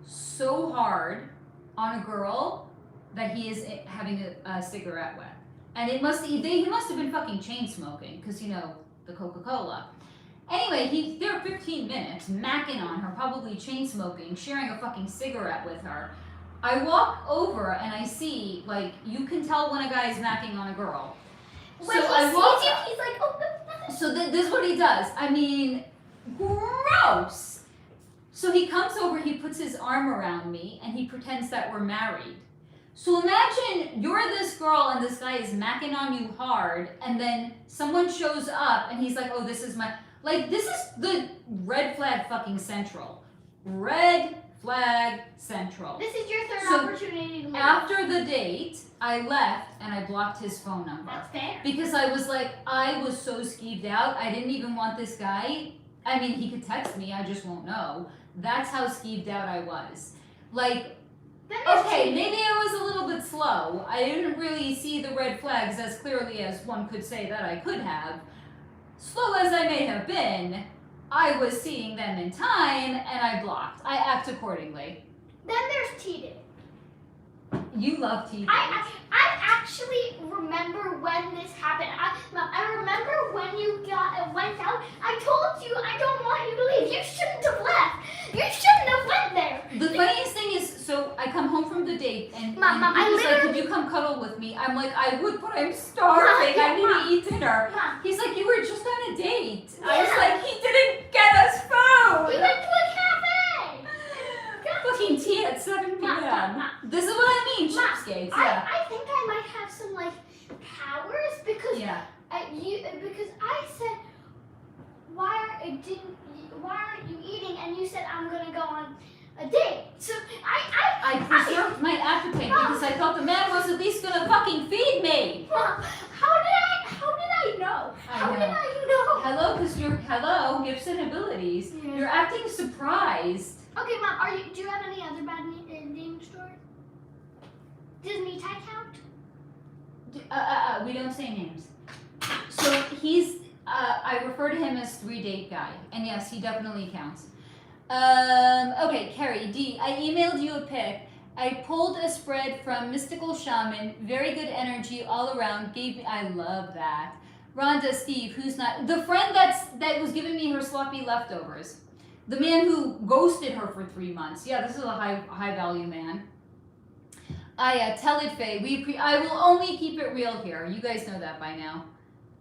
so hard on a girl that he is having a cigarette with. And he must have been fucking chain smoking, because the Coca-Cola. Anyway, there 15 minutes macking on her, probably chain smoking, sharing a fucking cigarette with her. I walk over and I see, you can tell when a guy is macking on a girl. When So he I sees walk you, up. he's like, oh, nothing. So this is what he does. I mean, gross. So he comes over, he puts his arm around me, and he pretends that we're married. So imagine you're this girl and this guy is macking on you hard, and then someone shows up and he's like, oh, this is my... this is the red flag fucking central. Red flag central. This is your third So, opportunity to leave. After the date, I left and I blocked his phone number. That's fair. Because I was so skeeved out. I didn't even want this guy. I mean, he could text me. I just won't know. That's how skeeved out I was. Then there's Okay, cheating. maybe I was a little bit slow. I didn't really see the red flags as clearly as one could say that I could have. Slow as I may have been, I was seeing them in time and I blocked. I act accordingly. Then there's cheating. You love TV. I actually remember when this happened. I remember when you went out. I told you I don't want you to leave. You shouldn't have left. You shouldn't have went there. The funniest thing is, so I come home from the date and Mom, he I was like, literally- could you come cuddle with me? I'm like, I would, but I'm starving. I need to eat dinner. Mom, He's like, you were just on a date. I was Yeah. like, he didn't get us we food. went to a cafe. Fucking tea at 7 p.m. Mom. This is what I mean, Mom, cheapskates. Yeah. I think I might have some like powers because Yeah. because I said why aren't you eating, and you said I'm gonna go on a date. So I preserved my appetite because I thought the man was at least gonna fucking feed me. Mom, how did I know? How did I know? Hello, because you're gifts and abilities. Yeah. You're acting surprised. Okay, Mom, do you have any other bad name stories? Does me tie count? We don't say names. So he's, I refer to him as 3-date guy. And yes, he definitely counts. Okay, Carrie, D, I emailed you a pic. I pulled a spread from Mystical Shaman. Very good energy all around. I love that. Rhonda, Steve, who's not, the friend that was giving me her sloppy leftovers. The man who ghosted her for 3 months. Yeah, this is a high value man. Tell it, Faye. I will only keep it real here. You guys know that by now.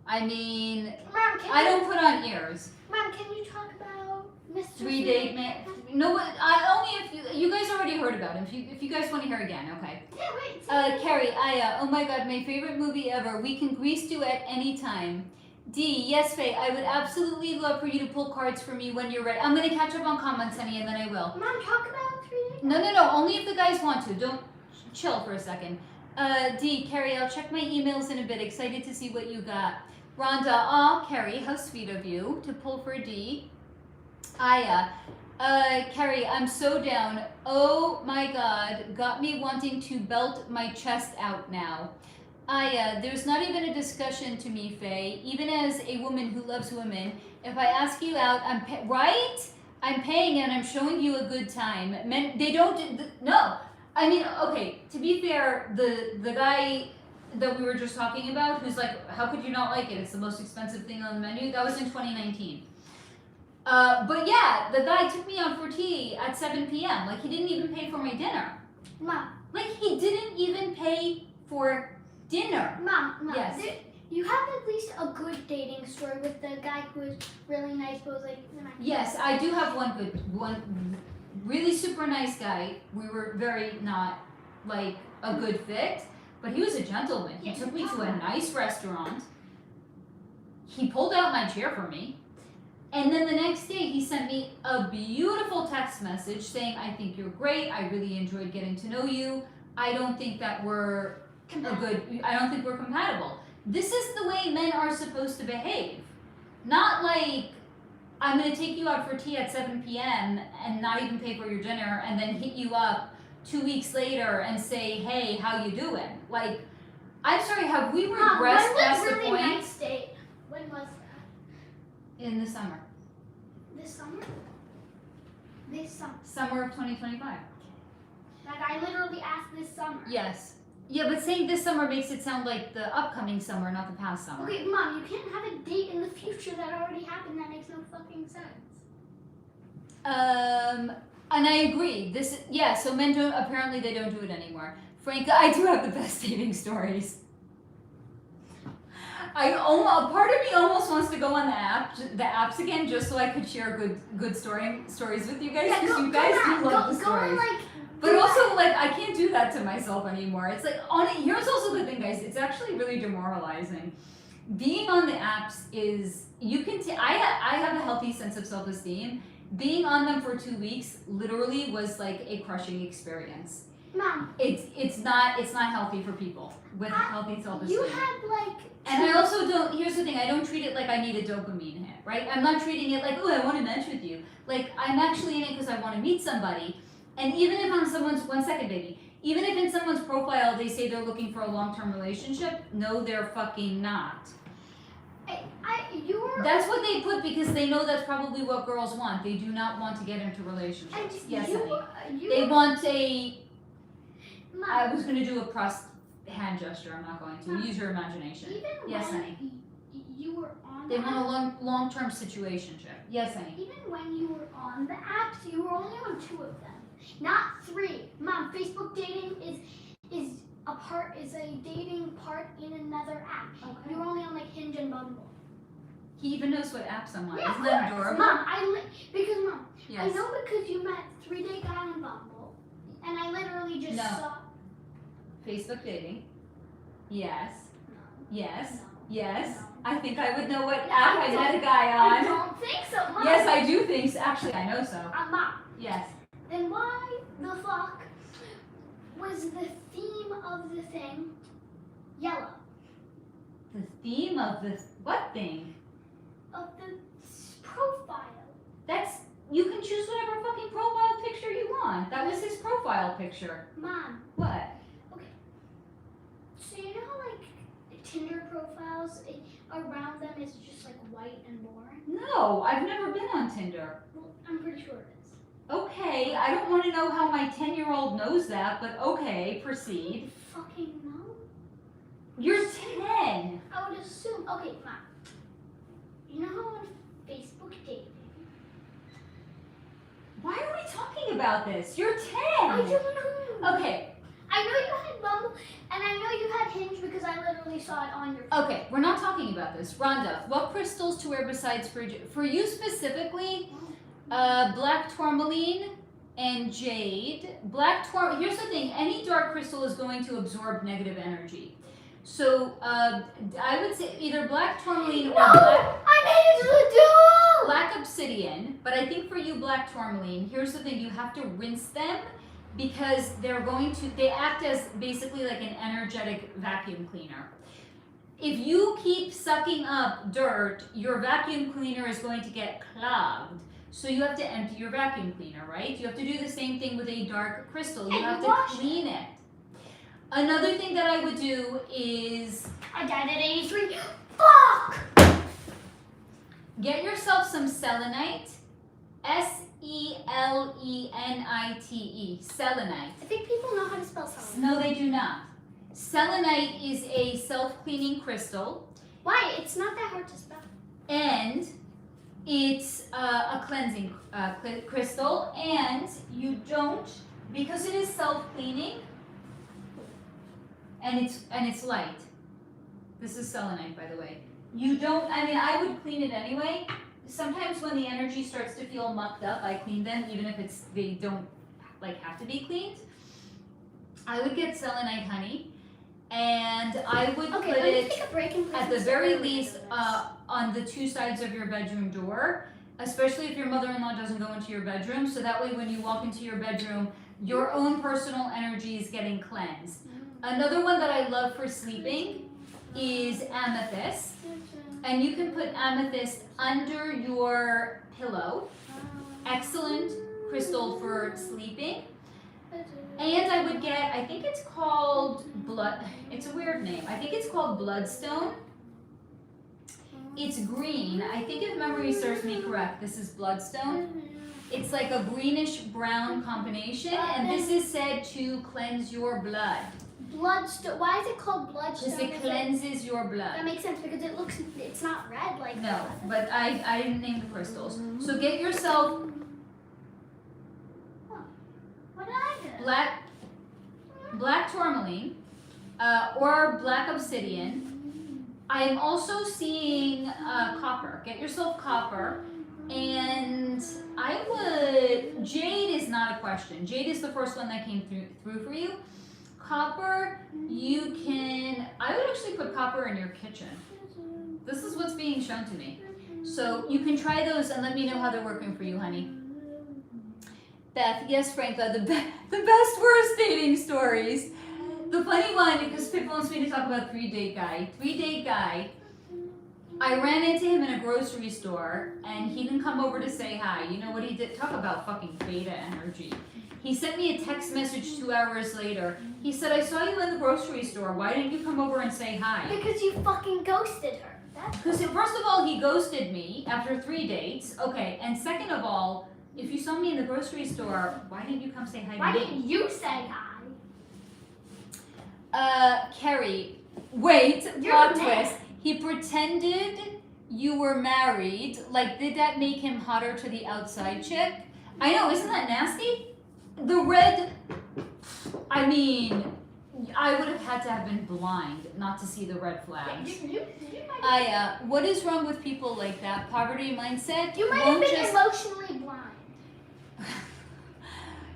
I mean, Mom, I don't put on ears. Mom, can you talk about Mr. 3-date man. No, I only if you guys already heard about him. If you guys want to hear again, okay. Yeah, wait. Carrie, oh my God, my favorite movie ever. We can grease duet anytime. D, yes, Faye, I would absolutely love for you to pull cards for me when you're ready. I'm gonna catch up on comments, honey, and then I will. Mom, talk about 3 days. No, only if the guys want to. Don't chill for a second. D, Carrie, I'll check my emails in a bit. Excited to see what you got. Rhonda, Carrie, how sweet of you to pull for D. Carrie, I'm so down. Oh my God, got me wanting to belt my chest out now. There's not even a discussion to me, Faye. Even as a woman who loves women, if I ask you out, right? I'm paying and I'm showing you a good time. Men, they don't, no. I mean, okay, to be fair, the guy that we were just talking about, who's like, how could you not like it? It's the most expensive thing on the menu. That was in 2019. But yeah, the guy took me out for tea at 7 p.m. Like, he didn't even pay for my dinner. Mom. Like, he didn't even pay for dinner. Mom. Yes. You have at least a good dating story with the guy who was really nice, but was like, Yes, I do have one really super nice guy. We were very not like a good fit, but he was a gentleman. He took me to a nice restaurant. He pulled out my chair for me. And then the next day he sent me a beautiful text message saying, I think you're great. I really enjoyed getting to know you. I don't think that we're I don't think we're compatible. This is the way men are supposed to behave. Not like, I'm going to take you out for tea at 7 p.m. and not even pay for your dinner and then hit you up 2 weeks later and say, hey, how you doing? Like, I'm sorry, have we regressed past the point? Nice date? When was that? In the summer. This summer? This summer. Summer of 2025. Like, I literally asked this summer. Yes. Yeah, but saying this summer makes it sound like the upcoming summer, not the past summer. Okay, Mom, you can't have a date in the future that already happened. That makes no fucking sense. And I agree. So men apparently they don't do it anymore. Frank, I do have the best dating stories. Part of me almost wants to go on the apps again just so I could share good stories with you guys, because you guys do love the stories. But also, like, I can't do that to myself anymore. It's like, here's also the thing, guys. It's actually really demoralizing. Being on the apps is, I have a healthy sense of self-esteem. Being on them for 2 weeks literally was like a crushing experience. Mom. It's not healthy for people with healthy self-esteem. You had like. And I also don't, here's the thing, I don't treat it like I need a dopamine hit, right? I'm not treating it like, oh, I want to match with you. Like, I'm actually in it because I want to meet somebody. And even if on someone's, one second, baby, even if in someone's profile they say they're looking for a long-term relationship, no, they're fucking not. That's what they put because they know that's probably what girls want. They do not want to get into relationships. Yes, honey. They want a, Mom, I was going to do a hand gesture, I'm not going to. Mom, Use your imagination. Even Yes, when honey. You were on They the want a long-term situationship. Yes, honey. Even when you were on the apps, you were only on 2 of them, not 3. Mom, Facebook dating is is a dating part in another app. Okay. You're only on like Hinge and Bumble. He even knows what apps I'm on. Yeah, Isn't of that course. adorable? Mom, because Mom, Yes. I know because you met 3-Day Guy on Bumble, and I literally just No. saw. Facebook dating. Yes. No. Yes. No. Yes. No. I think I would know what No, app I met a guy I on. don't think so, Mom. Yes, I do think so. Actually, I know so. Mom. Yes. Then why the fuck was the theme of the thing yellow? The theme of this what thing? Of the profile. That's you can choose whatever fucking profile picture you want. That was his profile picture. Mom, What? so you know how like Tinder profiles, around them is just like white and boring? No, I've never been on Tinder. Well, I'm pretty sure it is. Okay, I don't want to know how my 10-year-old knows that, but okay, proceed. Fucking no. You're 10. I would assume. Okay, Mom. You know how on Facebook dating? Why are we talking about this? You're 10. I don't know. Okay, I know you had Bumble, and I know you had Hinge because I literally saw it on your phone. okay, we're not talking about this. Rhonda, what crystals to wear besides for you specifically? Black tourmaline and jade. Here's the thing, any dark crystal is going to absorb negative energy. So I would say either black tourmaline or I made it to the duel! black obsidian, but I think for you black tourmaline, here's the thing, you have to rinse them because they act as basically like an energetic vacuum cleaner. If you keep sucking up dirt, your vacuum cleaner is going to get clogged. So you have to empty your vacuum cleaner, right? You have to do the same thing with a dark crystal. You And have to wash clean it. Another thing that I would do is I died at 83. Fuck! get yourself some selenite. Selenite. Selenite. I think people know how to spell something. No, they do not. Selenite is a self-cleaning crystal, Why? It's not that hard to spell. and it's a cleansing crystal, and you don't, because it is self-cleaning, and it's light. This is selenite, by the way. You don't, I mean, I would clean it anyway. Sometimes when the energy starts to feel mucked up, I clean them, even if they don't like have to be cleaned. I would get selenite honey, and I would Okay, put let me it take a break and at the very least on the two sides of your bedroom door, especially if your mother-in-law doesn't go into your bedroom, so that way when you walk into your bedroom, your own personal energy is getting cleansed. Another one that I love for sleeping is amethyst, and you can put amethyst under your pillow. Excellent crystal for sleeping. And I would get, I think it's called it's a weird name. I think it's called bloodstone. It's green. I think if memory serves me correct, this is bloodstone. It's like a greenish brown combination, and this is said to cleanse your blood. Bloodstone. Why is it called bloodstone? Because it cleanses your That blood. makes sense because it's not red like No, that. but I didn't name the crystals. So get yourself What did I do? black tourmaline or black obsidian. I'm also seeing copper. Get yourself copper. And jade is not a question. Jade is the first one that came through for you. Copper, I would actually put copper in your kitchen. This is what's being shown to me. So you can try those and let me know how they're working for you, honey. Beth, yes, Franca, the best worst dating stories. The funny one, because Pip wants me to talk about 3-Date Guy. 3-Date Guy, I ran into him in a grocery store, and he didn't come over to say hi. You know what he did? Talk about fucking beta energy. He sent me a text message 2 hours later. He said, I saw you in the grocery store. Why didn't you come over and say hi? Because you fucking ghosted her. Because first of all, he ghosted me after 3 dates. Okay, and second of all, if you saw me in the grocery store, why didn't you come say hi to me? Why didn't you say hi? Carrie, wait, You're plot the man. twist. He pretended you were married. Like, did that make him hotter to the outside chick? I know, isn't that nasty? The red, I mean, I would have had to have been blind not to see the red flags. You might What is wrong with people like that? Poverty mindset. you might have been emotionally blind.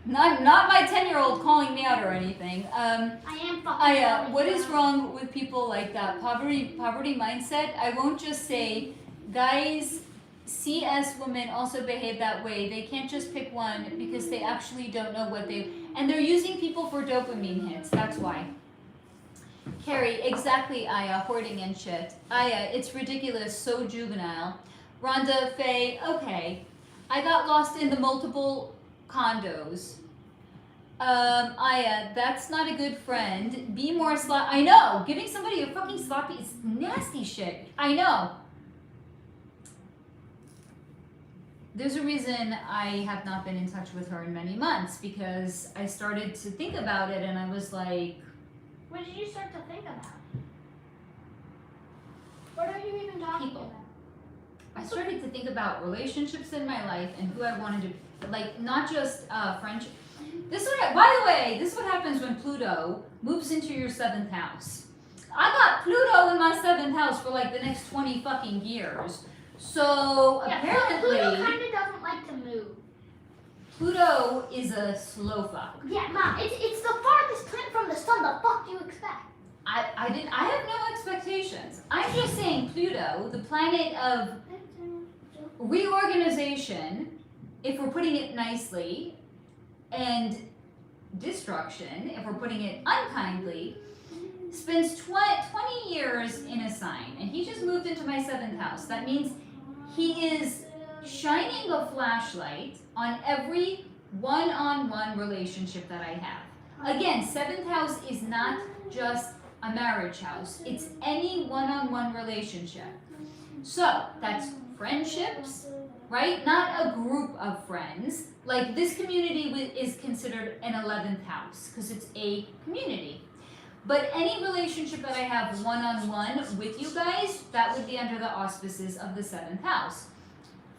Not my 10-year-old calling me out or anything. I am fucking What is wrong with people like that? Poverty mindset. I won't just say, guys, CS women also behave that way. They can't just pick one because they actually don't know what and they're using people for dopamine hits. That's why. Carrie, exactly, Aya, hoarding and shit. Aya, it's ridiculous, so juvenile. Rhonda, Faye, okay. I got lost in the multiple condos. Aya, that's not a good friend. Be more I know, giving somebody a fucking sloppy is nasty shit. I know. There's a reason I have not been in touch with her in many months, because I started to think about it and I was like, what did you start to think about? What are you even talking about? I started to think about relationships in my life and who I wanted to, like, not just friendship. By the way, this is what happens when Pluto moves into your 7th house. I got Pluto in my 7th house for like the next 20 fucking years. So apparently, Pluto kind of doesn't like to move. Pluto is a slow fuck. Yeah, Mom, it's the farthest planet from the sun. The fuck do you expect? I have no expectations. I'm just saying Pluto, the planet of reorganization, if we're putting it nicely, and destruction, if we're putting it unkindly, spends 20 years in a sign, and he just moved into my 7th house. That means he is shining a flashlight on every one-on-one relationship that I have. Again, 7th house is not just a marriage house. It's any one-on-one relationship. So that's friendships, right? Not a group of friends. Like this community is considered an 11th house because it's a community. But any relationship that I have one-on-one with you guys, that would be under the auspices of the 7th house.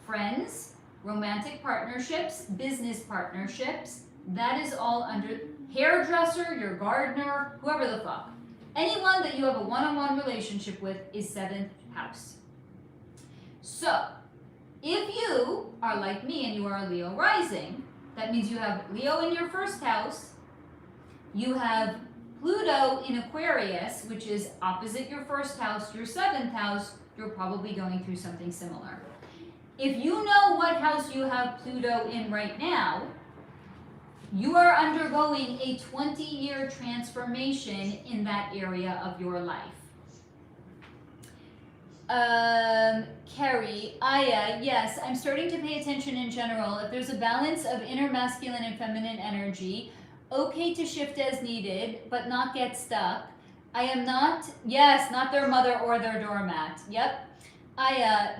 Friends, romantic partnerships, business partnerships, that is all under hairdresser, your gardener, whoever the fuck. Anyone that you have a one-on-one relationship with is 7th house. So, if you are like me and you are a Leo rising, that means you have Leo in your 1st house, you have Pluto in Aquarius, which is opposite your 1st house, your 7th house, you're probably going through something similar. If you know what house you have Pluto in right now, you are undergoing a 20-year transformation in that area of your life. Carrie, Aya, yes, I'm starting to pay attention in general. If there's a balance of inner masculine and feminine energy, okay to shift as needed, but not get stuck. I am not, yes, not their mother or their doormat. Yep.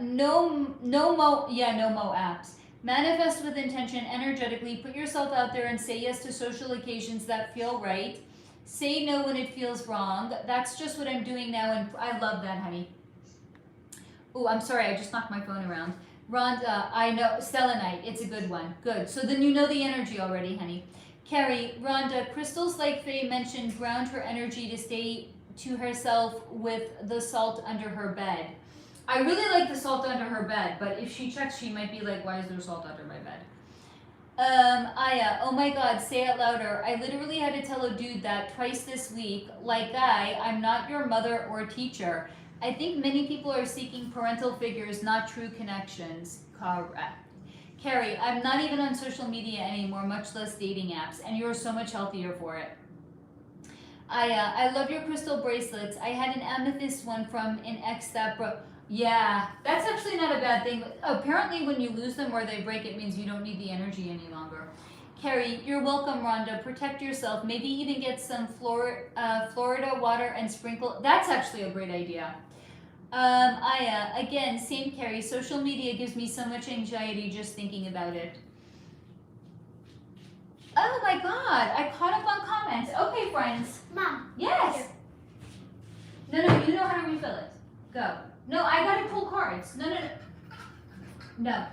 No mo apps. Manifest with intention energetically. Put yourself out there and say yes to social occasions that feel right. Say no when it feels wrong. That's just what I'm doing now, and I love that, honey. Oh, I'm sorry, I just knocked my phone around. Rhonda, I know, selenite, it's a good one. Good, so then you know the energy already, honey. Carrie, Rhonda, crystals like Faye mentioned ground her energy to stay to herself with the salt under her bed. I really like the salt under her bed, but if she checks, she might be like, why is there salt under my bed? Aya, oh my god, say it louder. I literally had to tell a dude that twice this week. Like, guy, I'm not your mother or teacher. I think many people are seeking parental figures, not true connections. Correct. Carrie, I'm not even on social media anymore, much less dating apps, and you're so much healthier for it. Aya, I love your crystal bracelets. I had an amethyst one from an ex that broke. Yeah, that's actually not a bad thing. Apparently when you lose them or they break, it means you don't need the energy any longer. Carrie, you're welcome, Rhonda. Protect yourself. Maybe even get some Florida water and sprinkle. That's actually a great idea. Aya, again, same Carrie. Social media gives me so much anxiety just thinking about it. Oh my god, I caught up on comments. Okay, friends. Mom. Yes. No, you know how to refill it. Go. No, I gotta pull cards. No.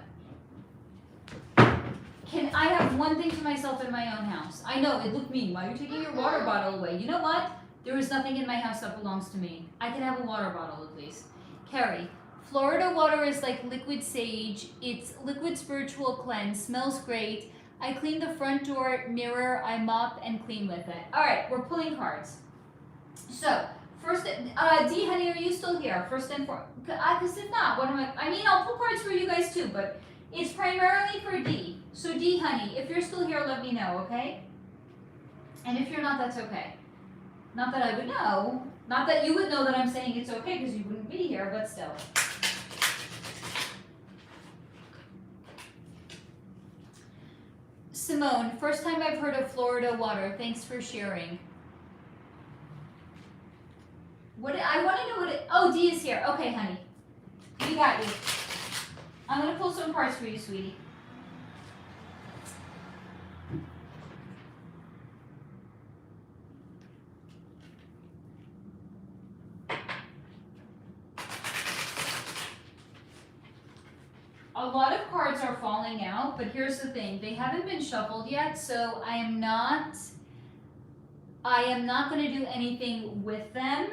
Can I have one thing to myself in my own house? I know, it looked mean. Why are you taking your water bottle away? You know what? There is nothing in my house that belongs to me. I can have a water bottle at least. Carrie, Florida water is like liquid sage. It's liquid spiritual cleanse. Smells great. I clean the front door, mirror, I mop and clean with it. All right, we're pulling cards. So, first, D, honey, are you still here? First and foremost, because if not, what am I mean, I'll pull cards for you guys too, but it's primarily for D. So D, honey, if you're still here, let me know, okay? And if you're not, that's okay. Not that I would know. Not that you would know that I'm saying it's okay because you wouldn't be here, but still. Simone, first time I've heard of Florida water. Thanks for sharing. What I want to know what it. Oh, D is here. Okay, honey. We got you. I'm gonna pull some cards for you, sweetie. A lot of cards are falling out, but here's the thing. They haven't been shuffled yet, so I am not going to do anything with them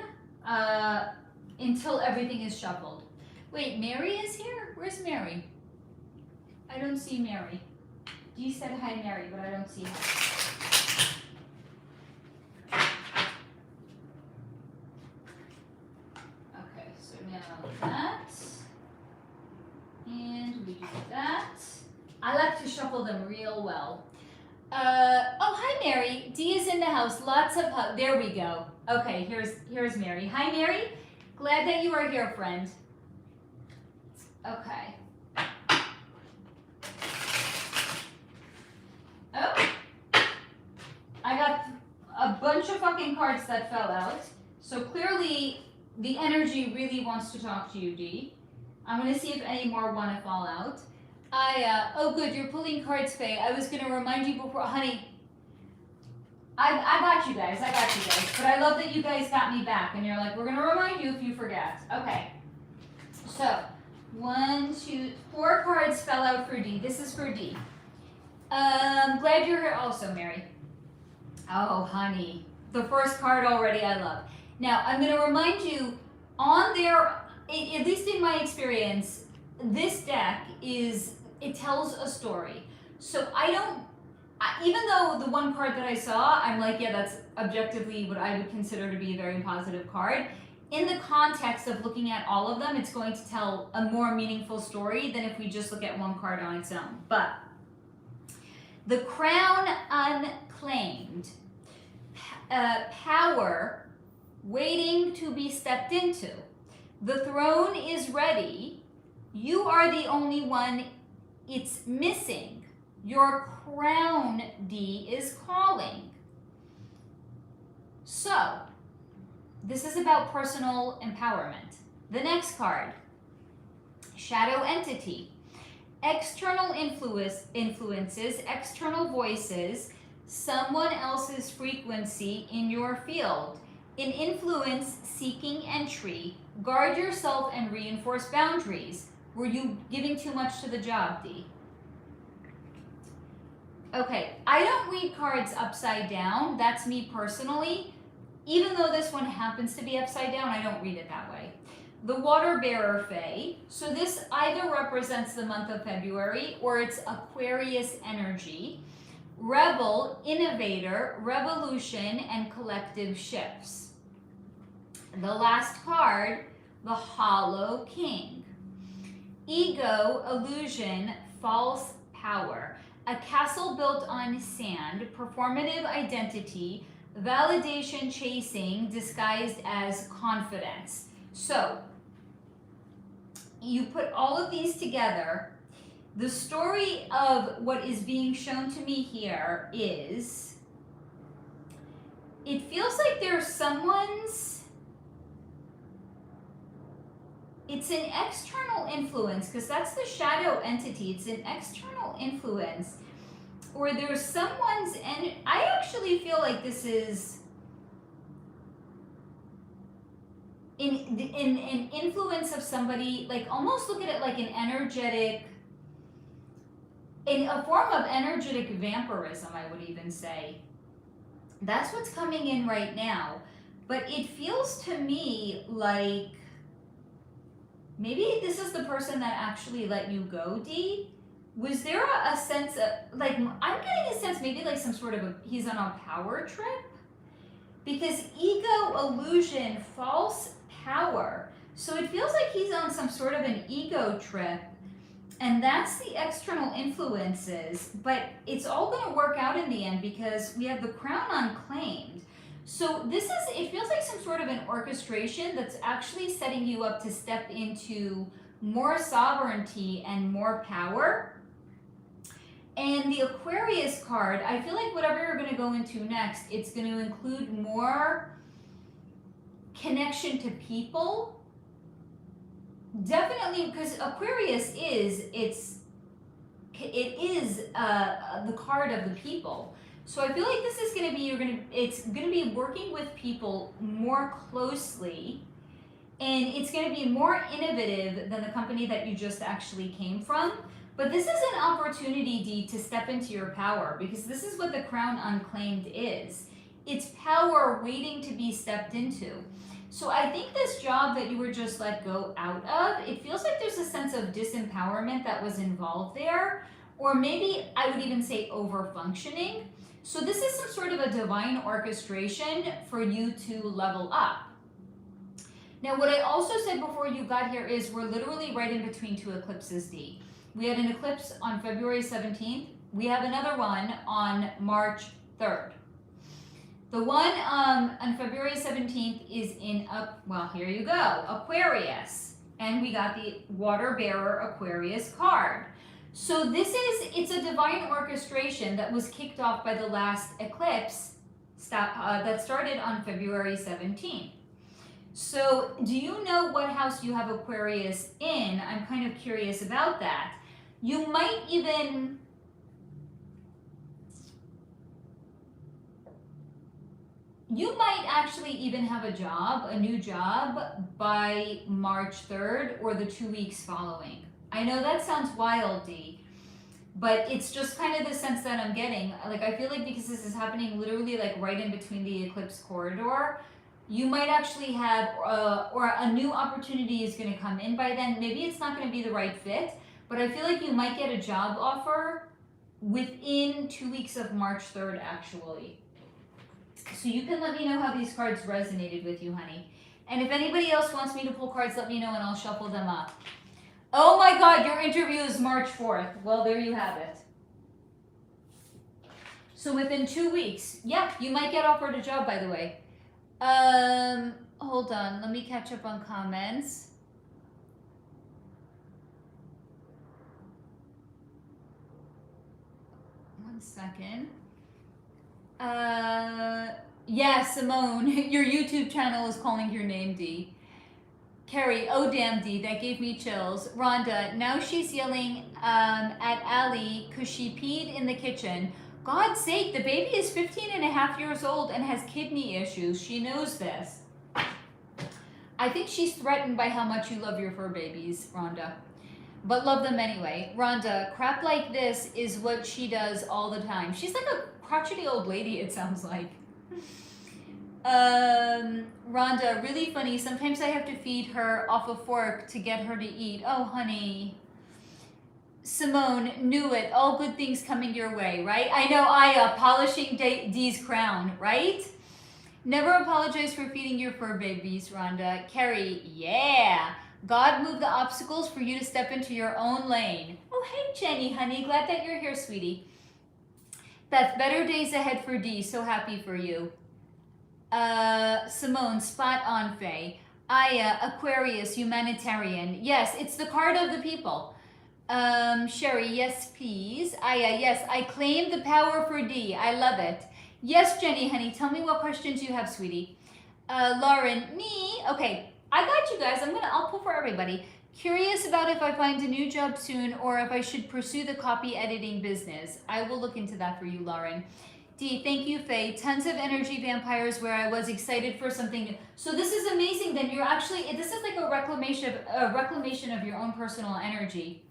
until everything is shuffled. Wait, Mary is here? Where's Mary? I don't see Mary. Dee said hi, Mary, but I don't see her. Okay, so now that. And we do that. I like to shuffle them real well. Oh, hi, Mary. Dee is in the house. Lots of hugs. There we go. Okay, here's Mary. Hi, Mary. Glad that you are here, friend. Okay. Oh. I got a bunch of fucking cards that fell out. So clearly, the energy really wants to talk to you, Dee. I'm going to see if any more want to fall out. Oh good, you're pulling cards, Faye. I was going to remind you before, honey, I got you guys, But I love that you guys got me back, and you're like, we're going to remind you if you forget. Okay. So, 1, 2, 4 cards fell out for D. This is for D. Glad you're here also, Mary. Oh, honey. The first card already I love. Now, I'm going to remind you, on there, at least in my experience, this deck it tells a story. So even though the one card that I saw, I'm like, yeah, that's objectively what I would consider to be a very positive card. In the context of looking at all of them, it's going to tell a more meaningful story than if we just look at one card on its own. But the crown unclaimed, power waiting to be stepped into. The throne is ready. You are the only one it's missing. Your crown, D, is calling. So, this is about personal empowerment. The next card, shadow entity. External influences, external voices, someone else's frequency in your field. An influence seeking entry. Guard yourself and reinforce boundaries. Were you giving too much to the job, D? Okay, I don't read cards upside down. That's me personally. Even though this one happens to be upside down, I don't read it that way. The water bearer Fae. So this either represents the month of February or it's Aquarius energy. Rebel, innovator, revolution, and collective shifts. The last card, the Hollow King. Ego, illusion, false power. A castle built on sand, performative identity, validation chasing disguised as confidence. So, you put all of these together. The story of what is being shown to me here is, it feels like there's someone's, it's an external influence, because that's the shadow entity. It's an external influence, or there's someone's, and I actually feel like this is an influence of somebody, like almost look at it like an energetic in a form of energetic vampirism, I would even say. That's what's coming in right now. But it feels to me like maybe this is the person that actually let you go, Dee. Was there a sense of, like, I'm getting a sense maybe like some sort of he's on a power trip? Because ego, illusion, false power. So it feels like he's on some sort of an ego trip. And that's the external influences. But it's all going to work out in the end because we have the crown unclaimed. So this is, it feels like some sort of an orchestration that's actually setting you up to step into more sovereignty and more power. And the Aquarius card, I feel like whatever you're going to go into next, it's going to include more connection to people. Definitely, because Aquarius it is the card of the people. So I feel like this is going to be, it's going to be working with people more closely, and it's going to be more innovative than the company that you just actually came from. But this is an opportunity, Dee, to step into your power, because this is what the crown unclaimed is. It's power waiting to be stepped into. So I think this job that you were just let go out of, it feels like there's a sense of disempowerment that was involved there, or maybe I would even say over-functioning. So this is some sort of a divine orchestration for you to level up. Now, what I also said before you got here is we're literally right in between two eclipses, Dee. We had an eclipse on February 17th. We have another one on March 3rd. The one on February 17th is in, well, here you go, Aquarius. And we got the water bearer Aquarius card. So it's a divine orchestration that was kicked off by the last eclipse that started on February 17th. So do you know what house you have Aquarius in? I'm kind of curious about that. You might actually even have a new job by March 3rd or the 2 weeks following. I know that sounds wild, Dee, but it's just kind of the sense that I'm getting. Like, I feel like because this is happening literally like right in between the eclipse corridor, you might actually have, or a new opportunity is going to come in by then. Maybe it's not going to be the right fit, but I feel like you might get a job offer within 2 weeks of March 3rd, actually. So you can let me know how these cards resonated with you, honey. And if anybody else wants me to pull cards, let me know and I'll shuffle them up. Oh my God, your interview is March 4th. Well, there you have it. So within 2 weeks, yeah, you might get offered a job, by the way. Hold on, let me catch up on comments. One second. Yeah, Simone, your YouTube channel is calling your name, Dee. Carrie, oh damn, Dee, that gave me chills. Rhonda, now she's yelling at Allie because she peed in the kitchen. God's sake, the baby is 15 and a half years old and has kidney issues. She knows this. I think she's threatened by how much you love your fur babies, Rhonda. But love them anyway. Rhonda, crap like this is what she does all the time. She's like a crotchety old lady, it sounds like. Rhonda, really funny. Sometimes I have to feed her off a fork to get her to eat. Oh, honey. Simone, knew it. All good things coming your way, right? I know, Aya, polishing Dee's crown, right? Never apologize for feeding your fur babies, Rhonda. Carrie, yeah. God moved the obstacles for you to step into your own lane. Oh, hey, Jenny, honey. Glad that you're here, sweetie. Beth, better days ahead for Dee. So happy for you. Simone, spot on, Faye. Aya, Aquarius, humanitarian. Yes, it's the card of the people. Sherry, yes, please. Aya, yes, I claim the power for Dee. I love it. Yes, Jenny, honey, tell me what questions you have, sweetie. Lauren, me? Okay, I got you guys. I'll pull for everybody. Curious about if I find a new job soon or if I should pursue the copy editing business. I will look into that for you, Lauren. Dee, thank you, Faye. Tons of energy vampires where I was excited for something new. So this is amazing. Then you're actually, this is like a reclamation of your own personal energy.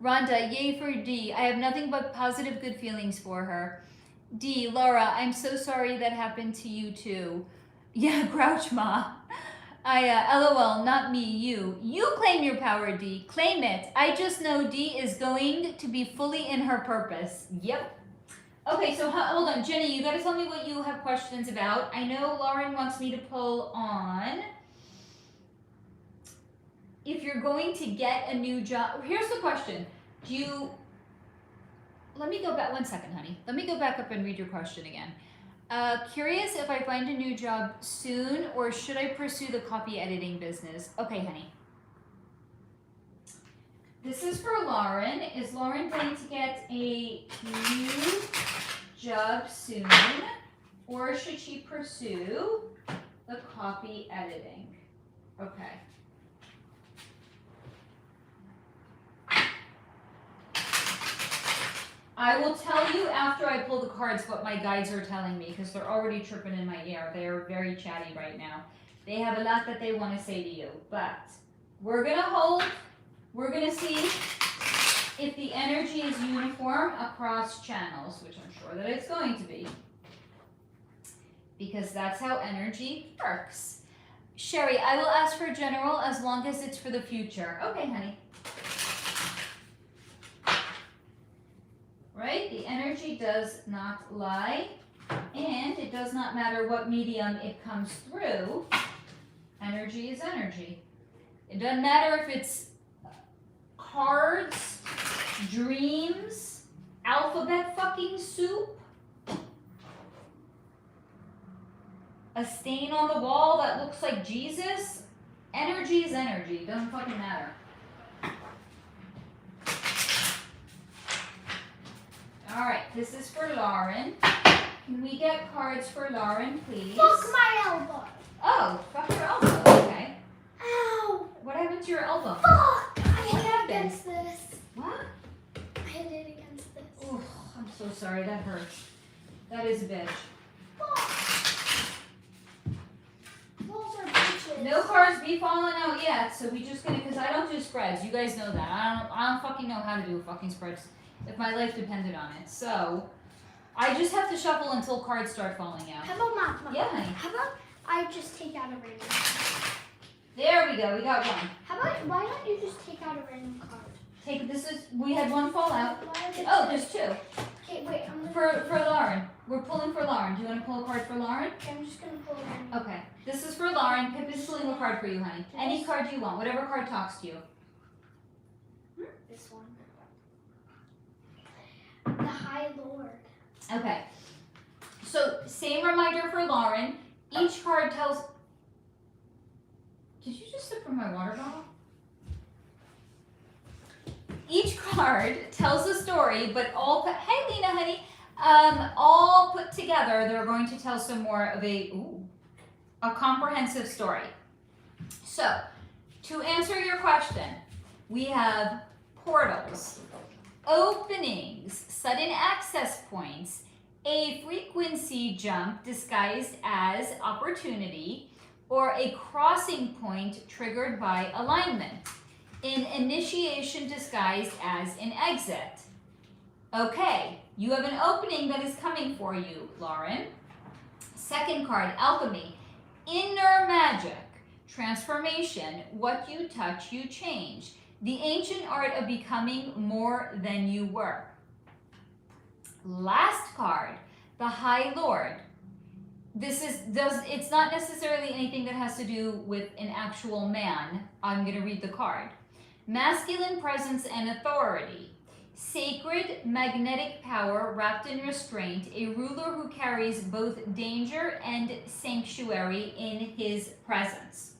Rhonda, yay for D. I have nothing but positive good feelings for her. D, Laura, I'm so sorry that happened to you too. Yeah, Grouch Ma. LOL, not me, you. You claim your power, D. Claim it. I just know D is going to be fully in her purpose. Yep. Okay, so hold on. Jenny, you gotta tell me what you have questions about. I know Lauren wants me to pull on if you're going to get a new job. Here's the question. Let me go back 1 second, honey. Let me go back up and read your question again. Curious if I find a new job soon or should I pursue the copy editing business? Okay, honey. This is for Lauren. Is Lauren going to get a new job soon or should she pursue the copy editing? Okay. I will tell you after I pull the cards what my guides are telling me because they're already tripping in my ear. They are very chatty right now. They have a lot that they want to say to you, but we're going to hold. We're going to see if the energy is uniform across channels, which I'm sure that it's going to be because that's how energy works. Sherry, I will ask for general as long as it's for the future. Okay, honey. Right? The energy does not lie, and it does not matter what medium it comes through. Energy is energy. It doesn't matter if it's cards, dreams, alphabet fucking soup, a stain on the wall that looks like Jesus. Energy is energy. It doesn't fucking matter. All right, this is for Lauren. Can we get cards for Lauren, please? Fuck my elbow. Oh, fuck your elbow. Okay. Ow. What happened to your elbow? Fuck. I What hit it happened? against this. What? I hit it against this. Oh, I'm so sorry. That hurts. That is a bitch. Fuck. Those are bitches. No cards be falling out yet, so we just gonna, because I don't do spreads. You guys know that. I don't fucking know how to do fucking spreads if my life depended on it. So I just have to shuffle until cards start falling out. How about Mom? Yeah, honey. How about I just take out a random card? There we go. We got one. How about, why don't you just take out a random card? We had one fall out. Why are there Oh, two? there's two. Okay, wait, I'm gonna... For Lauren. We're pulling for Lauren. Do you want to pull a card for Lauren? Okay, I'm just gonna pull a random. Okay. This is for Lauren. Pip is pulling a card for you, honey. Any card you want. Whatever card talks to you. This one. The High Lord. Okay. So, same reminder for Lauren. Each card tells... Did you just sip from my water bottle? Each card tells a story, but all... Hey, Lena, honey. All put together, they're going to tell some more of a comprehensive story. So, to answer your question, we have portals, openings, sudden access points, a frequency jump disguised as opportunity, or a crossing point triggered by alignment, an initiation disguised as an exit. Okay, you have an opening that is coming for you, Lauren. Second card, alchemy, inner magic, transformation, what you touch, you change. The ancient art of becoming more than you were. Last card, the High Lord. It's not necessarily anything that has to do with an actual man. I'm going to read the card. Masculine presence and authority. Sacred magnetic power wrapped in restraint. A ruler who carries both danger and sanctuary in his presence.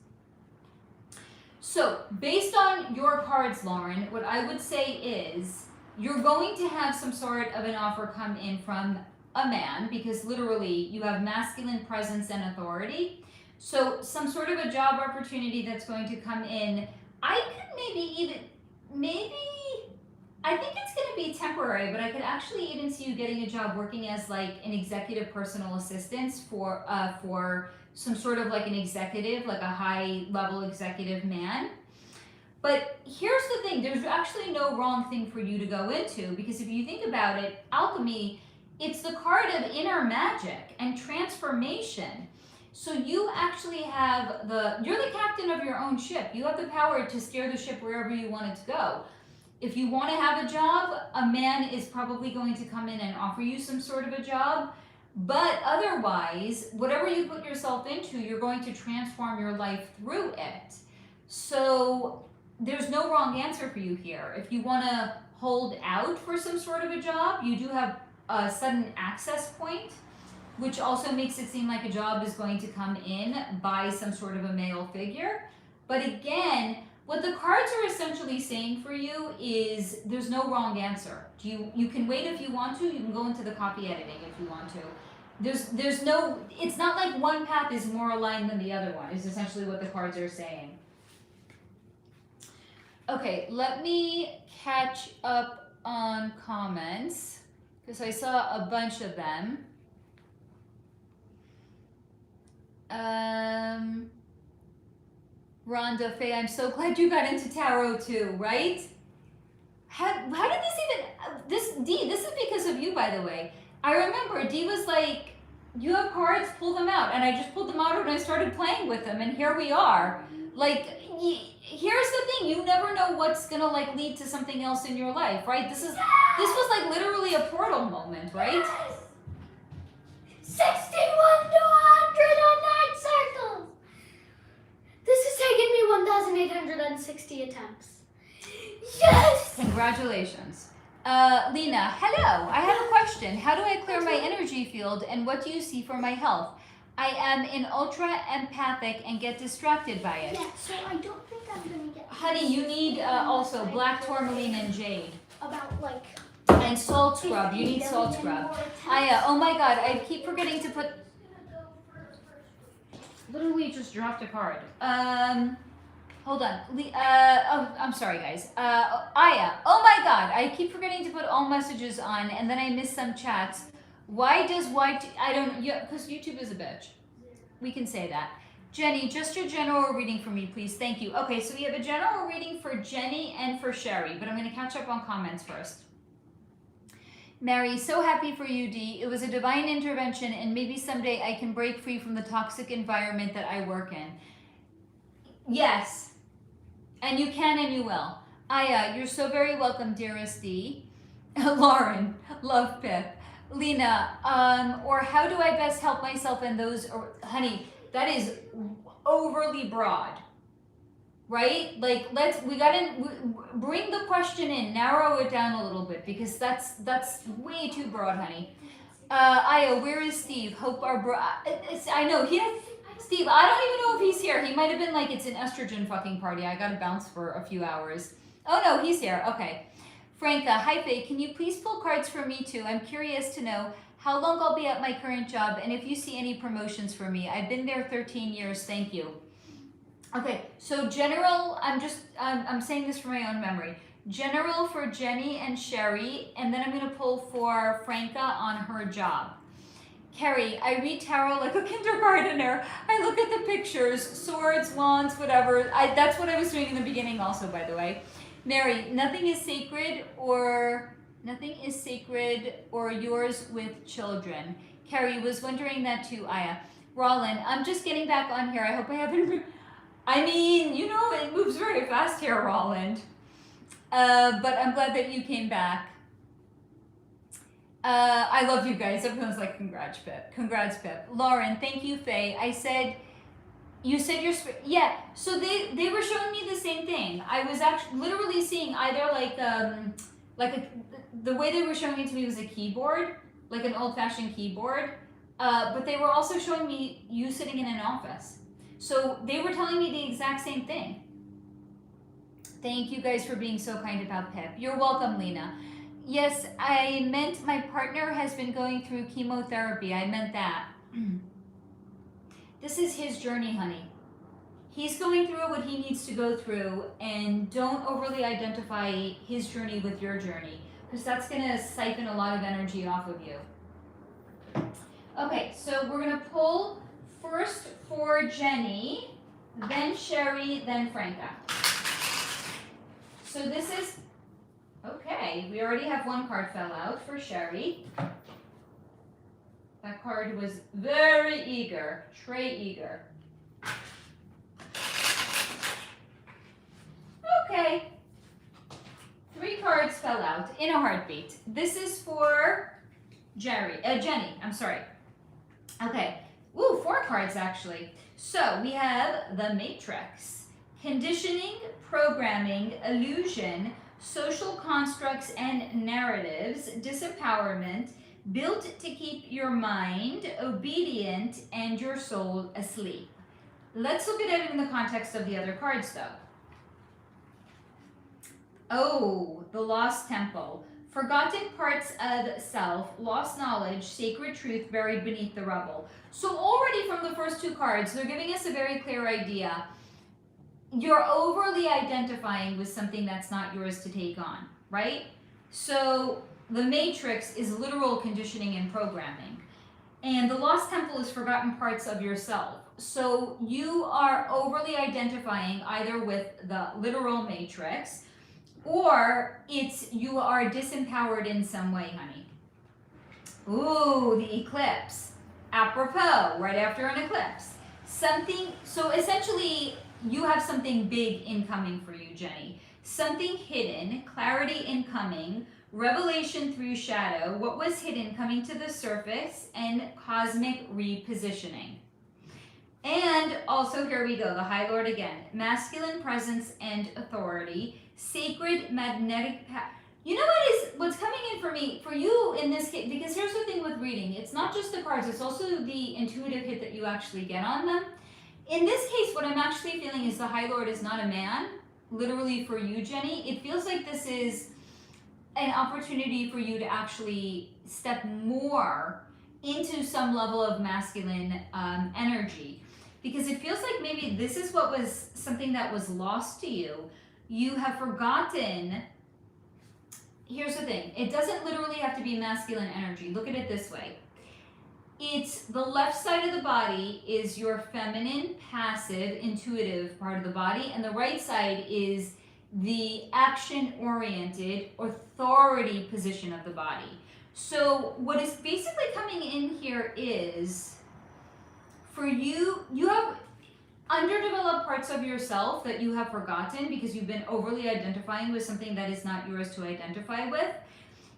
So, based on your cards, Lauren, what I would say is you're going to have some sort of an offer come in from a man, because literally you have masculine presence and authority. So some sort of a job opportunity that's going to come in. I could I think it's going to be temporary, but I could actually even see you getting a job working as like an executive personal assistant for some sort of like an executive, like a high level executive man. But here's the thing, there's actually no wrong thing for you to go into, because if you think about it, alchemy, it's the card of inner magic and transformation. So you actually have you're the captain of your own ship. You have the power to steer the ship wherever you want it to go. If you want to have a job, a man is probably going to come in and offer you some sort of a job. But otherwise, whatever you put yourself into, you're going to transform your life through it. So there's no wrong answer for you here. If you want to hold out for some sort of a job, you do have a sudden access point, which also makes it seem like a job is going to come in by some sort of a male figure. But again, what the cards are essentially saying for you is there's no wrong answer. You can wait if you want to. You can go into the copy editing if you want to. There's no, it's not like one path is more aligned than the other one, is essentially what the cards are saying. Okay, let me catch up on comments, because I saw a bunch of them. Rhonda, Faye, I'm so glad you got into tarot too, right? How did this even, this is because of you, by the way. I remember Dee was like, you have cards, pull them out. And I just pulled them out and I started playing with them, and here we are. Like, here's the thing, you never know what's gonna like lead to something else in your life, right? This was like literally a portal moment, right? Yes. 61 to 100 on 9 circles. This has taken me 1,860 attempts. Yes! Congratulations. Lena, hello. I have a question. How do I clear my energy field, and what do you see for my health? I am in ultra empathic and get distracted by it. Yeah, so I don't think I'm gonna get. Honey, you need also black tourmaline and jade. About like. And salt scrub. You need salt scrub. Oh my god, I keep forgetting to put. Literally just dropped a card. Hold on. I'm sorry, guys. Aya. Oh my god, I keep forgetting to put all messages on, and then I miss some chats. Why does I don't, yeah, because YouTube is a bitch. We can say that. Jenny, just your general reading for me, please. Thank you. Okay, so we have a general reading for Jenny and for Sherry, but I'm going to catch up on comments first. Mary, so happy for you, Dee. It was a divine intervention, and maybe someday I can break free from the toxic environment that I work in. Yes, and you can and you will. Aya, you're so very welcome, dearest Dee. Lauren, love Pip. Lena, or how do I best help myself and those, or, honey, that is overly broad, right? Like, we gotta bring the question in, narrow it down a little bit, because that's way too broad, honey. Aya, where is Steve? Hope our I know, Steve, I don't even know if he's here. He might have been like, it's an estrogen fucking party. I gotta bounce for a few hours. Oh no, he's here, okay. Franca, hi Faye, can you please pull cards for me too? I'm curious to know how long I'll be at my current job, and if you see any promotions for me. I've been there 13 years, thank you. Okay, so general, I'm saying this from my own memory. General for Jenny and Sherry, and then I'm gonna pull for Franca on her job. Carrie, I read tarot like a kindergartner. I look at the pictures, swords, wands, whatever. That's what I was doing in the beginning also, by the way. Mary, nothing is sacred or yours with children. Carrie was wondering that too, Aya. Roland, I'm just getting back on here. I hope I haven't, I mean, you know, it moves very fast here, Roland. But I'm glad that you came back. I love you guys. Everyone's like, congrats, Pip. Congrats, Pip. Lauren, thank you, Faye. You said you're, yeah, so they were showing me the same thing. I was actually literally seeing either the way they were showing it to me was a keyboard, like an old-fashioned keyboard, but they were also showing me you sitting in an office. So they were telling me the exact same thing. Thank you guys for being so kind about Pip. You're welcome, Lena. Yes, I meant my partner has been going through chemotherapy. I meant that. This is his journey, honey. He's going through what he needs to go through, and don't overly identify his journey with your journey, because that's going to siphon a lot of energy off of you. Okay, so we're going to pull first for Jenny, then Sherry, then Franca. So this is, okay, we already have one card fell out for Sherry. That card was very eager, très eager. Okay. 3 cards fell out in a heartbeat. This is for Jenny, I'm sorry. Okay. Ooh, 4 cards actually. So we have the Matrix. Conditioning, programming, illusion, social constructs and narratives, disempowerment, built to keep your mind obedient and your soul asleep. Let's look at it in the context of the other cards though. Oh, the Lost Temple. Forgotten parts of self, lost knowledge, sacred truth buried beneath the rubble. So already from the first 2 cards, they're giving us a very clear idea. You're overly identifying with something that's not yours to take on, right? So the Matrix is literal conditioning and programming. And the Lost Temple is forgotten parts of yourself. So you are overly identifying either with the literal Matrix, or it's you are disempowered in some way, honey. Ooh, the eclipse. Apropos, right after an eclipse. Something, so essentially you have something big incoming for you, Jenny. Something hidden, clarity incoming, revelation through shadow, what was hidden coming to the surface, and cosmic repositioning. And also, here we go, the High Lord again. Masculine presence and authority, sacred magnetic power. You know what's coming in for me, for you in this case, because here's the thing with reading. It's not just the cards, it's also the intuitive hit that you actually get on them. In this case, what I'm actually feeling is the High Lord is not a man, literally for you, Jenny. It feels like this is an opportunity for you to actually step more into some level of masculine energy. Because it feels like maybe this is what was something that was lost to you. You have forgotten. Here's the thing. It doesn't literally have to be masculine energy. Look at it this way. It's the left side of the body is your feminine, passive, intuitive part of the body. And the right side is the action-oriented, authority position of the body. So what is basically coming in here is, for you, you have underdeveloped parts of yourself that you have forgotten because you've been overly identifying with something that is not yours to identify with,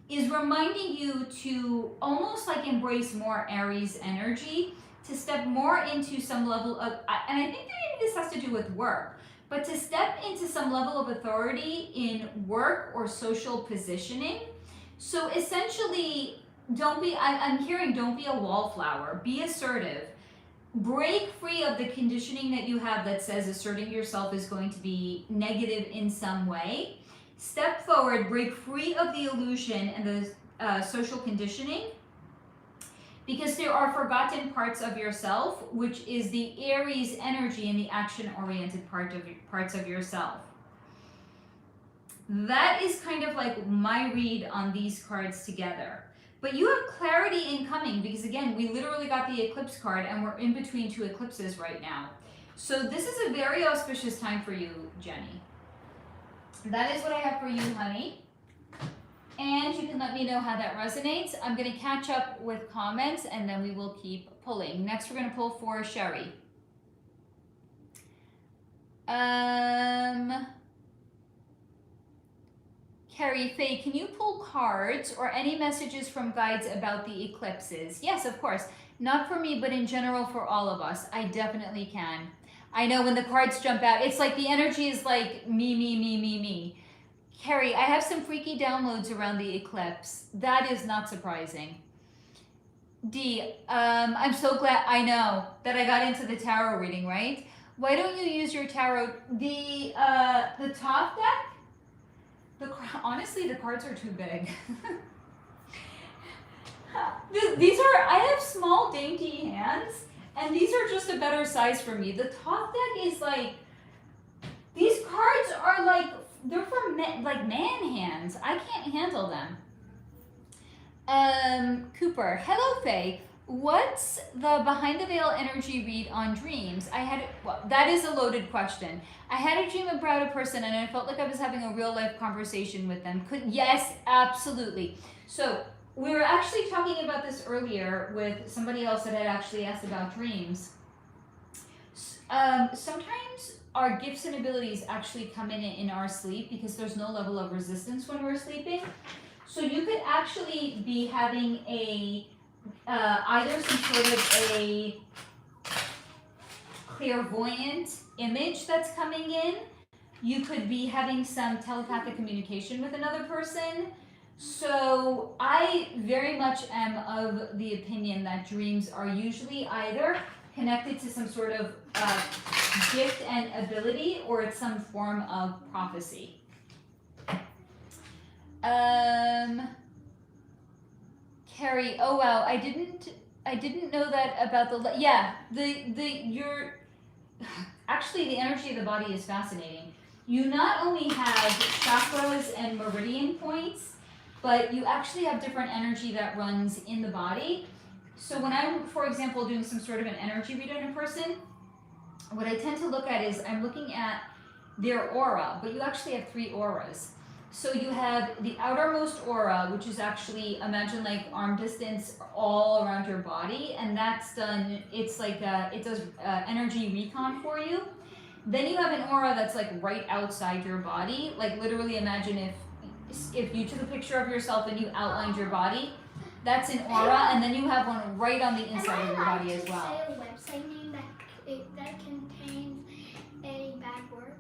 is reminding you to almost like embrace more Aries energy, to step more into some level of, and I think that maybe this has to do with work, but to step into some level of authority in work or social positioning. So essentially, I'm hearing don't be a wallflower, be assertive. Break free of the conditioning that you have that says asserting yourself is going to be negative in some way. Step forward, break free of the illusion and the social conditioning, because there are forgotten parts of yourself, which is the Aries energy and the action-oriented parts of yourself. That is kind of like my read on these cards together. But you have clarity incoming because, again, we literally got the eclipse card and we're in between 2 eclipses right now. So this is a very auspicious time for you, Jenny. That is what I have for you, honey. And you can let me know how that resonates. I'm going to catch up with comments and then we will keep pulling. Next, we're going to pull for Sherry. Carrie, Faye, can you pull cards or any messages from guides about the eclipses? Yes, of course. Not for me, but in general for all of us. I definitely can. I know when the cards jump out, it's like the energy is like me, me, me, me, me. Carrie, I have some freaky downloads around the eclipse. That is not surprising. D, I'm so glad, I know, that I got into the tarot reading, right? Why don't you use your tarot, the top deck? Honestly, the cards are too big. These are, I have small, dainty hands, and these are just a better size for me. The top deck is like, these cards are like, they're for men, like man hands. I can't handle them. Cooper, hello Faye. What's the behind the veil energy read on dreams? That is a loaded question. I had a dream about a person and I felt like I was having a real life conversation with them. Yes, absolutely. So we were actually talking about this earlier with somebody else that had actually asked about dreams. Sometimes our gifts and abilities actually come in our sleep because there's no level of resistance when we're sleeping. So you could actually be having either some sort of a clairvoyant image that's coming in. You could be having some telepathic communication with another person. So I very much am of the opinion that dreams are usually either connected to some sort of gift and ability, or it's some form of prophecy. Carrie, oh wow, I didn't know that about actually the energy of the body is fascinating. You not only have chakras and meridian points, but you actually have different energy that runs in the body. So when I'm, for example, doing some sort of an energy read on a person, what I tend to look at is I'm looking at their aura, but you actually have 3 auras. So you have the outermost aura, which is actually, imagine like arm distance all around your body, and that's done, it's like, it does energy recon for you. Then you have an aura that's like right outside your body, like literally imagine if you took a picture of yourself and you outlined your body, that's an aura, and then you have one right on the inside of your body as well. Say a website name that contains a bad word.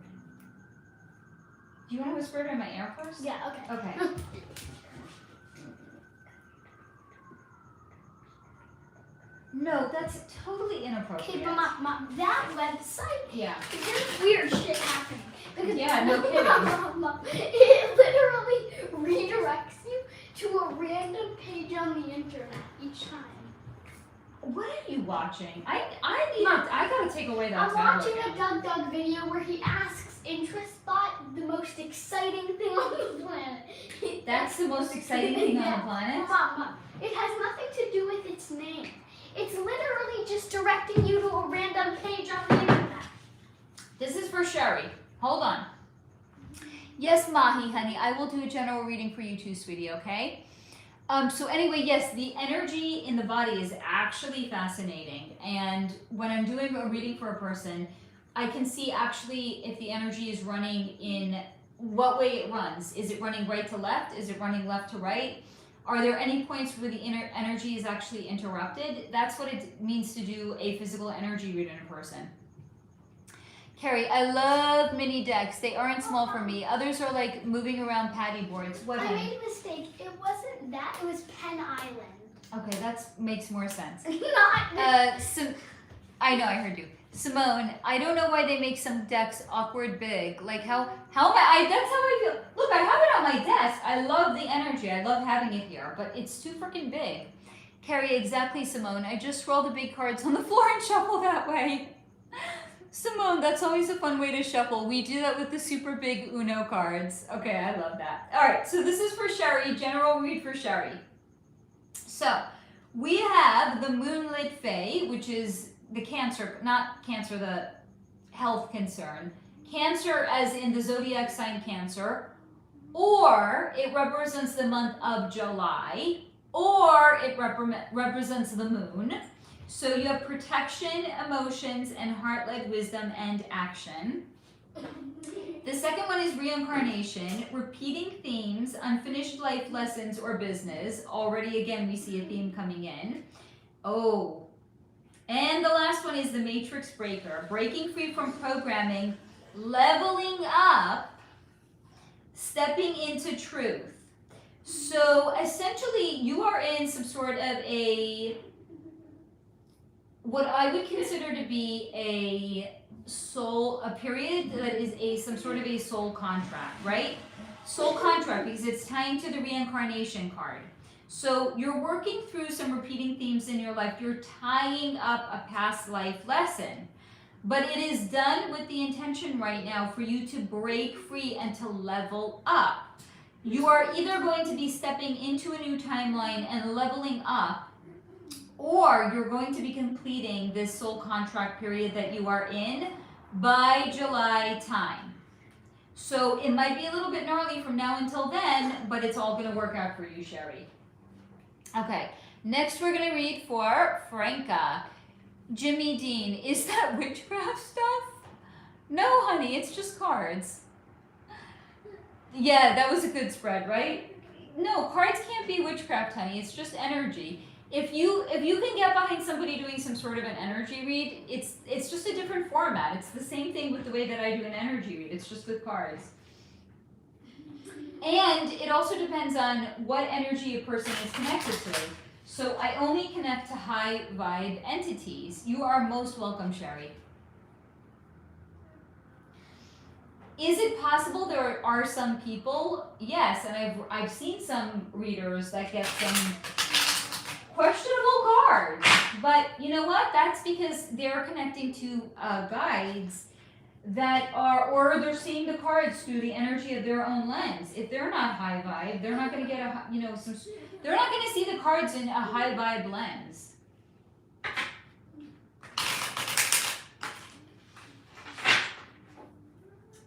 Do you want to whisper it in my ear first? Yeah, okay. Okay. No, that's totally inappropriate. Okay, but that website, Yeah. there's weird shit happening. Because Yeah, no kidding. It literally redirects you to a random page on the internet each time. What are you watching? I gotta take away that I'm tablet. watching a Doug video where he asks InterestBot the most exciting thing on the planet. That's the most exciting thing on the planet? Mom, it has nothing to do with its name. It's literally just directing you to a random page on the internet. This is for Sherry. Hold on. Yes, Mahi, honey, I will do a general reading for you too, sweetie, okay? So anyway, yes, the energy in the body is actually fascinating. And when I'm doing a reading for a person, I can see actually if the energy is running in what way it runs. Is it running right to left? Is it running left to right? Are there any points where the inner energy is actually interrupted? That's what it means to do a physical energy read in a person. Carrie, I love mini decks. They aren't small for me. Others are like moving around patty boards. What? I made a mistake. It wasn't that. It was Penn Island. Okay, that makes more sense. Not. I know, I heard you. Simone, I don't know why they make some decks awkward big. Like how am I that's how I feel. Look, I have it on my desk. I love the energy. I love having it here, but it's too freaking big. Carrie, exactly, Simone. I just roll the big cards on the floor and shuffle that way. Simone, that's always a fun way to shuffle. We do that with the super big Uno cards. Okay, I love that. All right, so this is for Sherry, general read for Sherry. So we have the Moonlit Fae, which is the Cancer, not Cancer, the health concern. Cancer as in the zodiac sign Cancer, or it represents the month of July, or it represents the moon. So you have protection, emotions, and heart-led wisdom and action. The second one is reincarnation, repeating themes, unfinished life lessons or business. Already, again, we see a theme coming in. Oh. And the last one is the matrix breaker, breaking free from programming, leveling up, stepping into truth. So essentially, you are in some sort of what I would consider to be a period that is some sort of a soul contract, right? Soul contract, because it's tying to the reincarnation card. So you're working through some repeating themes in your life. You're tying up a past life lesson. But it is done with the intention right now for you to break free and to level up. You are either going to be stepping into a new timeline and leveling up, or you're going to be completing this soul contract period that you are in by July time. So it might be a little bit gnarly from now until then, but it's all going to work out for you, Sherry. Okay, next we're going to read for Franca. Jimmy Dean, is that witchcraft stuff? No, honey, it's just cards. Yeah, that was a good spread, right? No, cards can't be witchcraft, honey. It's just energy. If you can get behind somebody doing some sort of an energy read, it's just a different format. It's the same thing with the way that I do an energy read. It's just with cards. And it also depends on what energy a person is connected to. So I only connect to high vibe entities. You are most welcome, Sherry. Is it possible there are some people? Yes, and I've seen some readers that get some questionable cards. But you know what? That's because they're connecting to guides that are, or they're seeing the cards through the energy of their own lens. If they're not high vibe, they're not going to get they're not going to see the cards in a high vibe lens.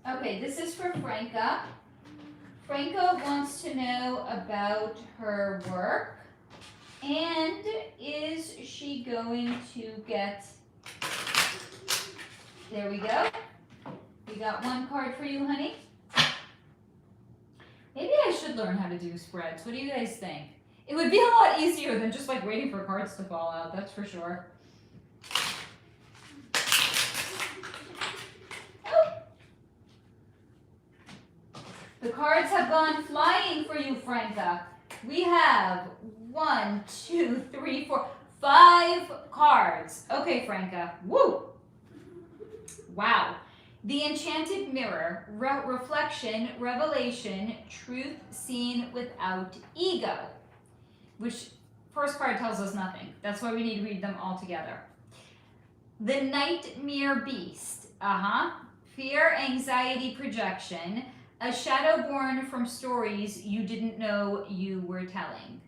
Okay, this is for Franca. Franca wants to know about her work. And is she going to get, there we go. We got one card for you, honey. Maybe I should learn how to do spreads. What do you guys think? It would be a lot easier than just like waiting for cards to fall out, that's for sure. The cards have gone flying for you, Franca. We have 1, 2, 3, 4, 5 cards. Okay, Franca. Woo! Wow. The Enchanted Mirror, Reflection, Revelation, Truth Seen Without Ego. Which, first card tells us nothing. That's why we need to read them all together. The Nightmare Beast. Fear, Anxiety, Projection. A shadow born from stories you didn't know you were telling.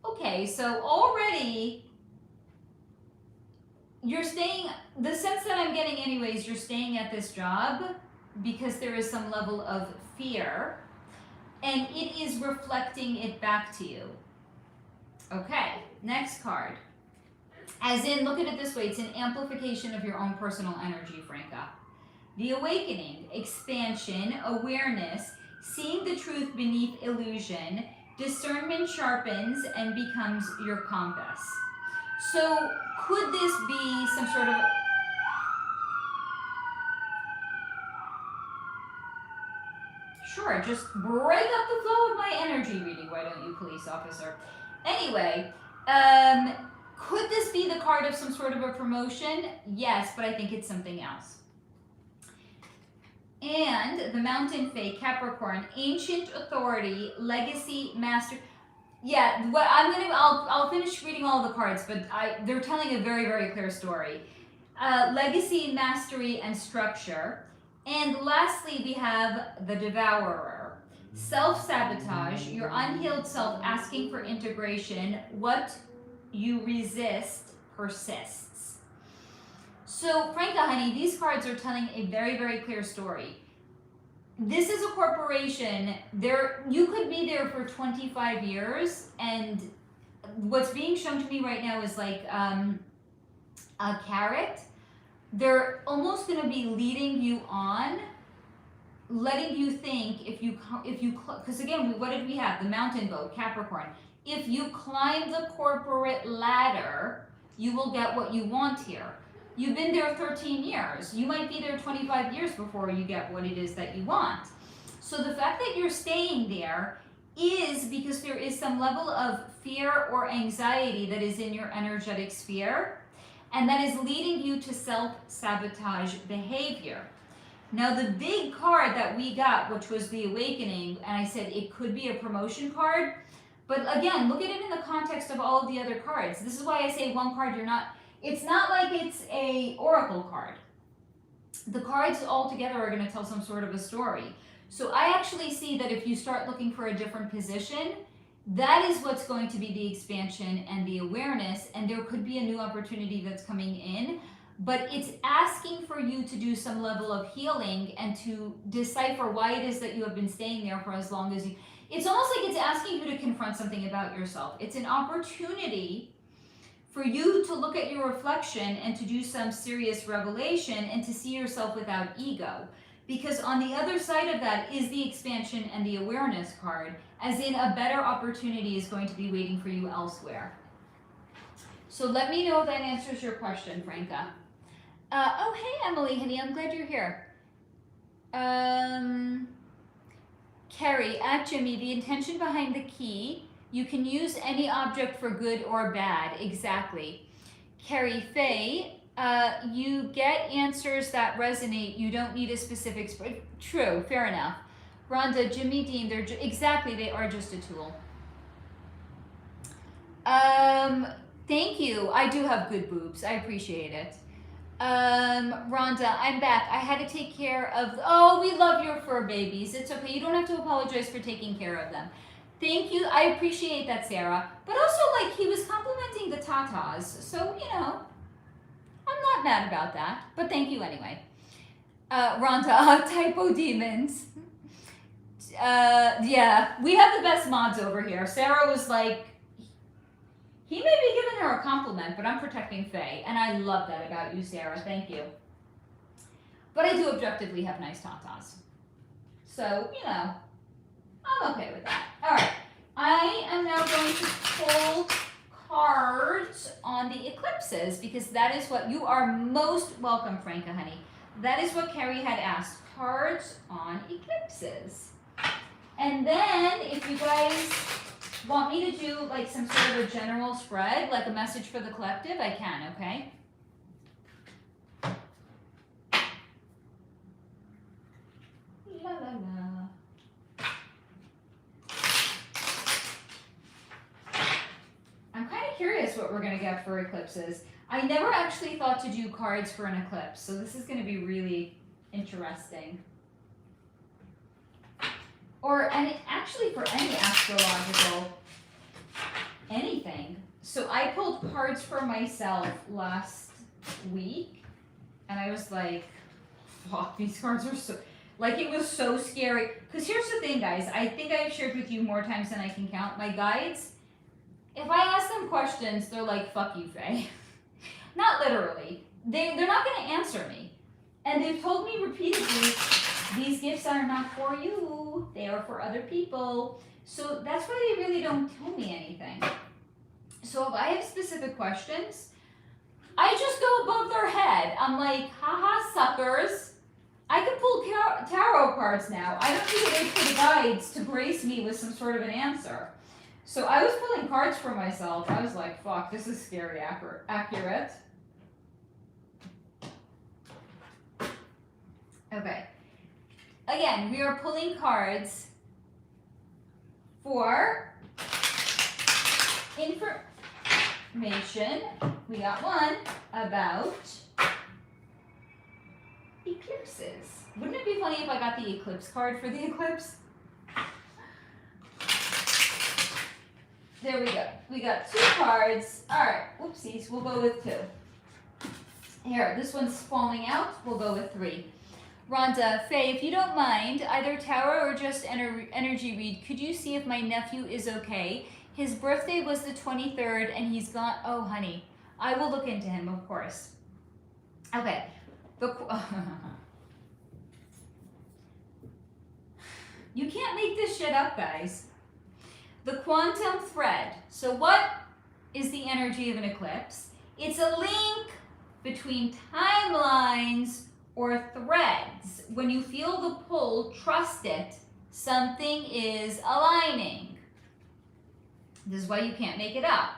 Okay, so already you're staying, the sense that I'm getting anyways, you're staying at this job because there is some level of fear and it is reflecting it back to you. Okay, next card. As in, look at it this way, it's an amplification of your own personal energy, Franca. The Awakening, expansion, awareness, seeing the truth beneath illusion, discernment sharpens and becomes your compass. So could this be some sort of... Sure, just break up the flow of my energy reading, why don't you, police officer? Anyway, could this be the card of some sort of a promotion? Yes, but I think it's something else. And the Mountain Fae, Capricorn, ancient authority, legacy, master. Yeah, what I'll finish reading all the cards, but they're telling a very, very clear story. Legacy, mastery, and structure. And lastly, we have the Devourer. Self-sabotage, your unhealed self asking for integration. What you resist persists. So, Franca, honey, these cards are telling a very, very clear story. This is a corporation. You could be there for 25 years, and what's being shown to me right now is like a carrot. They're almost going to be leading you on, letting you think because again, what did we have? The mountain goat, Capricorn. If you climb the corporate ladder, you will get what you want here. You've been there 13 years. You might be there 25 years before you get what it is that you want. So the fact that you're staying there is because there is some level of fear or anxiety that is in your energetic sphere, and that is leading you to self-sabotage behavior. Now the big card that we got, which was the Awakening, and I said it could be a promotion card, but again, look at it in the context of all of the other cards. This is why I say one card it's not like it's a oracle card. The cards all together are going to tell some sort of a story. So I actually see that if you start looking for a different position, that is what's going to be the expansion and the awareness, and there could be a new opportunity that's coming in, but it's asking for you to do some level of healing and to decipher why it is that you have been staying there for as long as you. It's almost like it's asking you to confront something about yourself. It's an opportunity for you to look at your reflection and to do some serious revelation and to see yourself without ego. Because on the other side of that is the expansion and the awareness card, as in a better opportunity is going to be waiting for you elsewhere. So let me know if that answers your question, Franca. Oh, hey, Emily, honey, I'm glad you're here. Carrie, at Jimmy, the intention behind the key, you can use any object for good or bad. Exactly. Carrie, Faye, you get answers that resonate. You don't need a specific. True, fair enough. Rhonda, Jimmy, Dean, exactly, they are just a tool. Thank you. I do have good boobs. I appreciate it. Rhonda, I'm back. I had to take care of. Oh, we love your fur babies. It's okay. You don't have to apologize for taking care of them. Thank you. I appreciate that, Sarah. But also, like, he was complimenting the tatas. So, you know, I'm not mad about that. But thank you anyway. Rhonda, typo demons. Yeah, we have the best mods over here. Sarah was like, he may be giving her a compliment, but I'm protecting Faye. And I love that about you, Sarah. Thank you. But I do objectively have nice tatas. So, you know, I'm okay with that. All right. I am now going to pull cards on the eclipses because that is what you are most welcome, Franca, honey. That is what Carrie had asked. Cards on eclipses. And then if you guys want me to do like some sort of a general spread, like a message for the collective, I can, okay? La la la. I'm kind of curious what we're going to get for eclipses. I never actually thought to do cards for an eclipse, so this is going to be really interesting. And actually for any astrological anything. So I pulled cards for myself last week, and I was like, fuck, these cards are so, like, it was so scary. Because here's the thing, guys. I think I've shared with you more times than I can count. My guides, if I ask them questions, they're like, fuck you, Faye. Not literally. They're not going to answer me. And they've told me repeatedly, these gifts are not for you. They are for other people. So that's why they really don't tell me anything. So if I have specific questions, I just go above their head. I'm like, haha, suckers. I can pull tarot cards now. I don't need to wait for the guides to brace me with some sort of an answer. So I was pulling cards for myself. I was like, fuck, this is scary accurate. Okay. Again, we are pulling cards for information. We got one about eclipses. Wouldn't it be funny if I got the eclipse card for the eclipse? There we go. We got 2 cards. All right, whoopsies, we'll go with 2. Here, this one's falling out. We'll go with 3. Rhonda, Faye, if you don't mind, either tarot or just energy read, could you see if my nephew is okay? His birthday was the 23rd and he's gone. Oh, honey, I will look into him, of course. Okay. You can't make this shit up, guys. The quantum thread. So what is the energy of an eclipse? It's a link between timelines or threads. When you feel the pull, trust it. Something is aligning. This is why you can't make it up.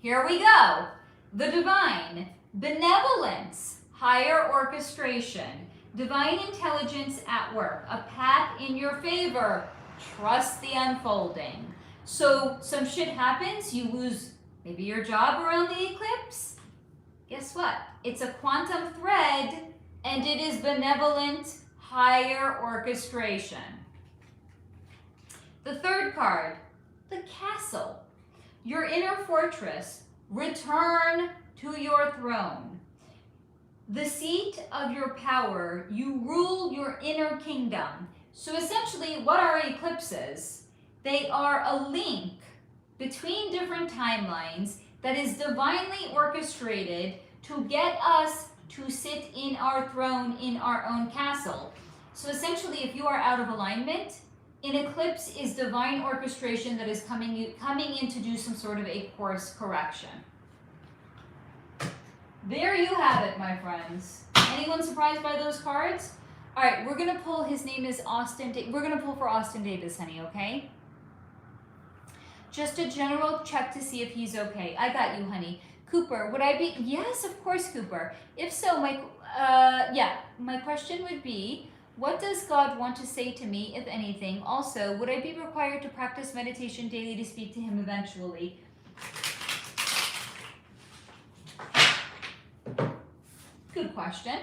Here we go. The divine, benevolence, higher orchestration, divine intelligence at work, a path in your favor. Trust the unfolding. So some shit happens, you lose maybe your job around the eclipse. Guess what? It's a quantum thread and it is benevolent, higher orchestration. The third card, the castle, your inner fortress. Return to your throne. The seat of your power, you rule your inner kingdom. So essentially, what are eclipses? They are a link between different timelines that is divinely orchestrated to get us to sit in our throne in our own castle. So essentially, if you are out of alignment, an eclipse is divine orchestration that is coming in to do some sort of a course correction. There you have it, my friends. Anyone surprised by those cards? All right, we're gonna pull, his name is Austin, we're gonna pull for Austin Davis, honey, okay? Just a general check to see if he's okay. I got you, honey. Cooper, would I be, yes, of course, Cooper. If so, my question would be, what does God want to say to me, if anything? Also, would I be required to practice meditation daily to speak to him eventually? Good question.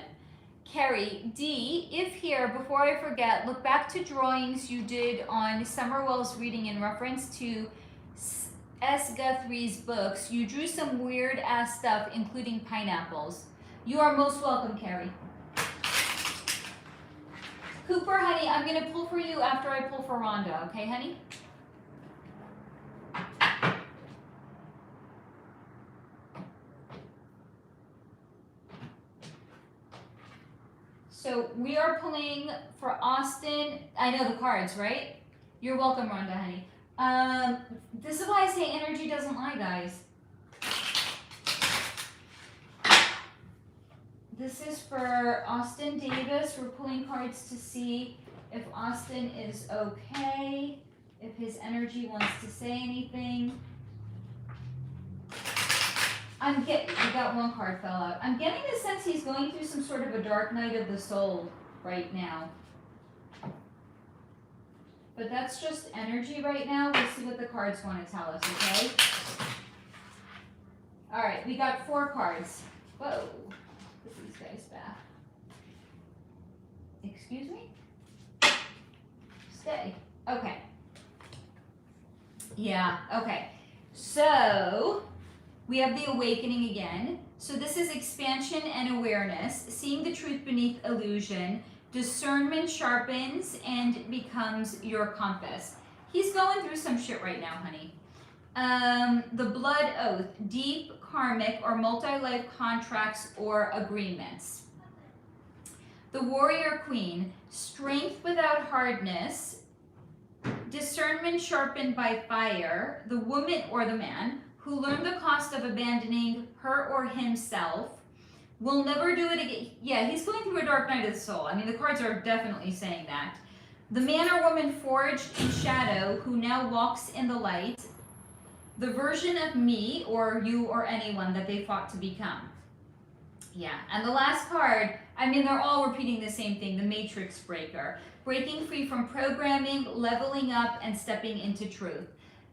Carrie, D, if here, before I forget, look back to drawings you did on Summerwell's reading in reference to S. Guthrie's books. You drew some weird ass stuff, including pineapples. You are most welcome, Carrie. Cooper, honey, I'm gonna pull for you after I pull for Rhonda, okay, honey? So we are pulling for Austin. I know the cards, right? You're welcome, Rhonda, honey. This is why I say energy doesn't lie, guys. This is for Austin Davis. We're pulling cards to see if Austin is okay, if his energy wants to say anything. We got one card fell out. I'm getting the sense he's going through some sort of a dark night of the soul right now. But that's just energy right now. We'll see what the cards want to tell us, okay? All right, we got 4 cards. Whoa, put these guys back. Excuse me? Stay. Okay. Yeah, okay. So, we have the awakening again. So this is expansion and awareness, seeing the truth beneath illusion. Discernment sharpens and becomes your compass. He's going through some shit right now, honey. The blood oath, deep karmic or multi-life contracts or agreements. The warrior queen, strength without hardness. Discernment sharpened by fire. The woman or the man who learned the cost of abandoning her or himself, will never do it again. Yeah, he's going through a dark night of the soul. I mean, the cards are definitely saying that. The man or woman forged in shadow who now walks in the light. The version of me or you or anyone that they fought to become. Yeah, and the last card, I mean, they're all repeating the same thing, the matrix breaker. Breaking free from programming, leveling up, and stepping into truth.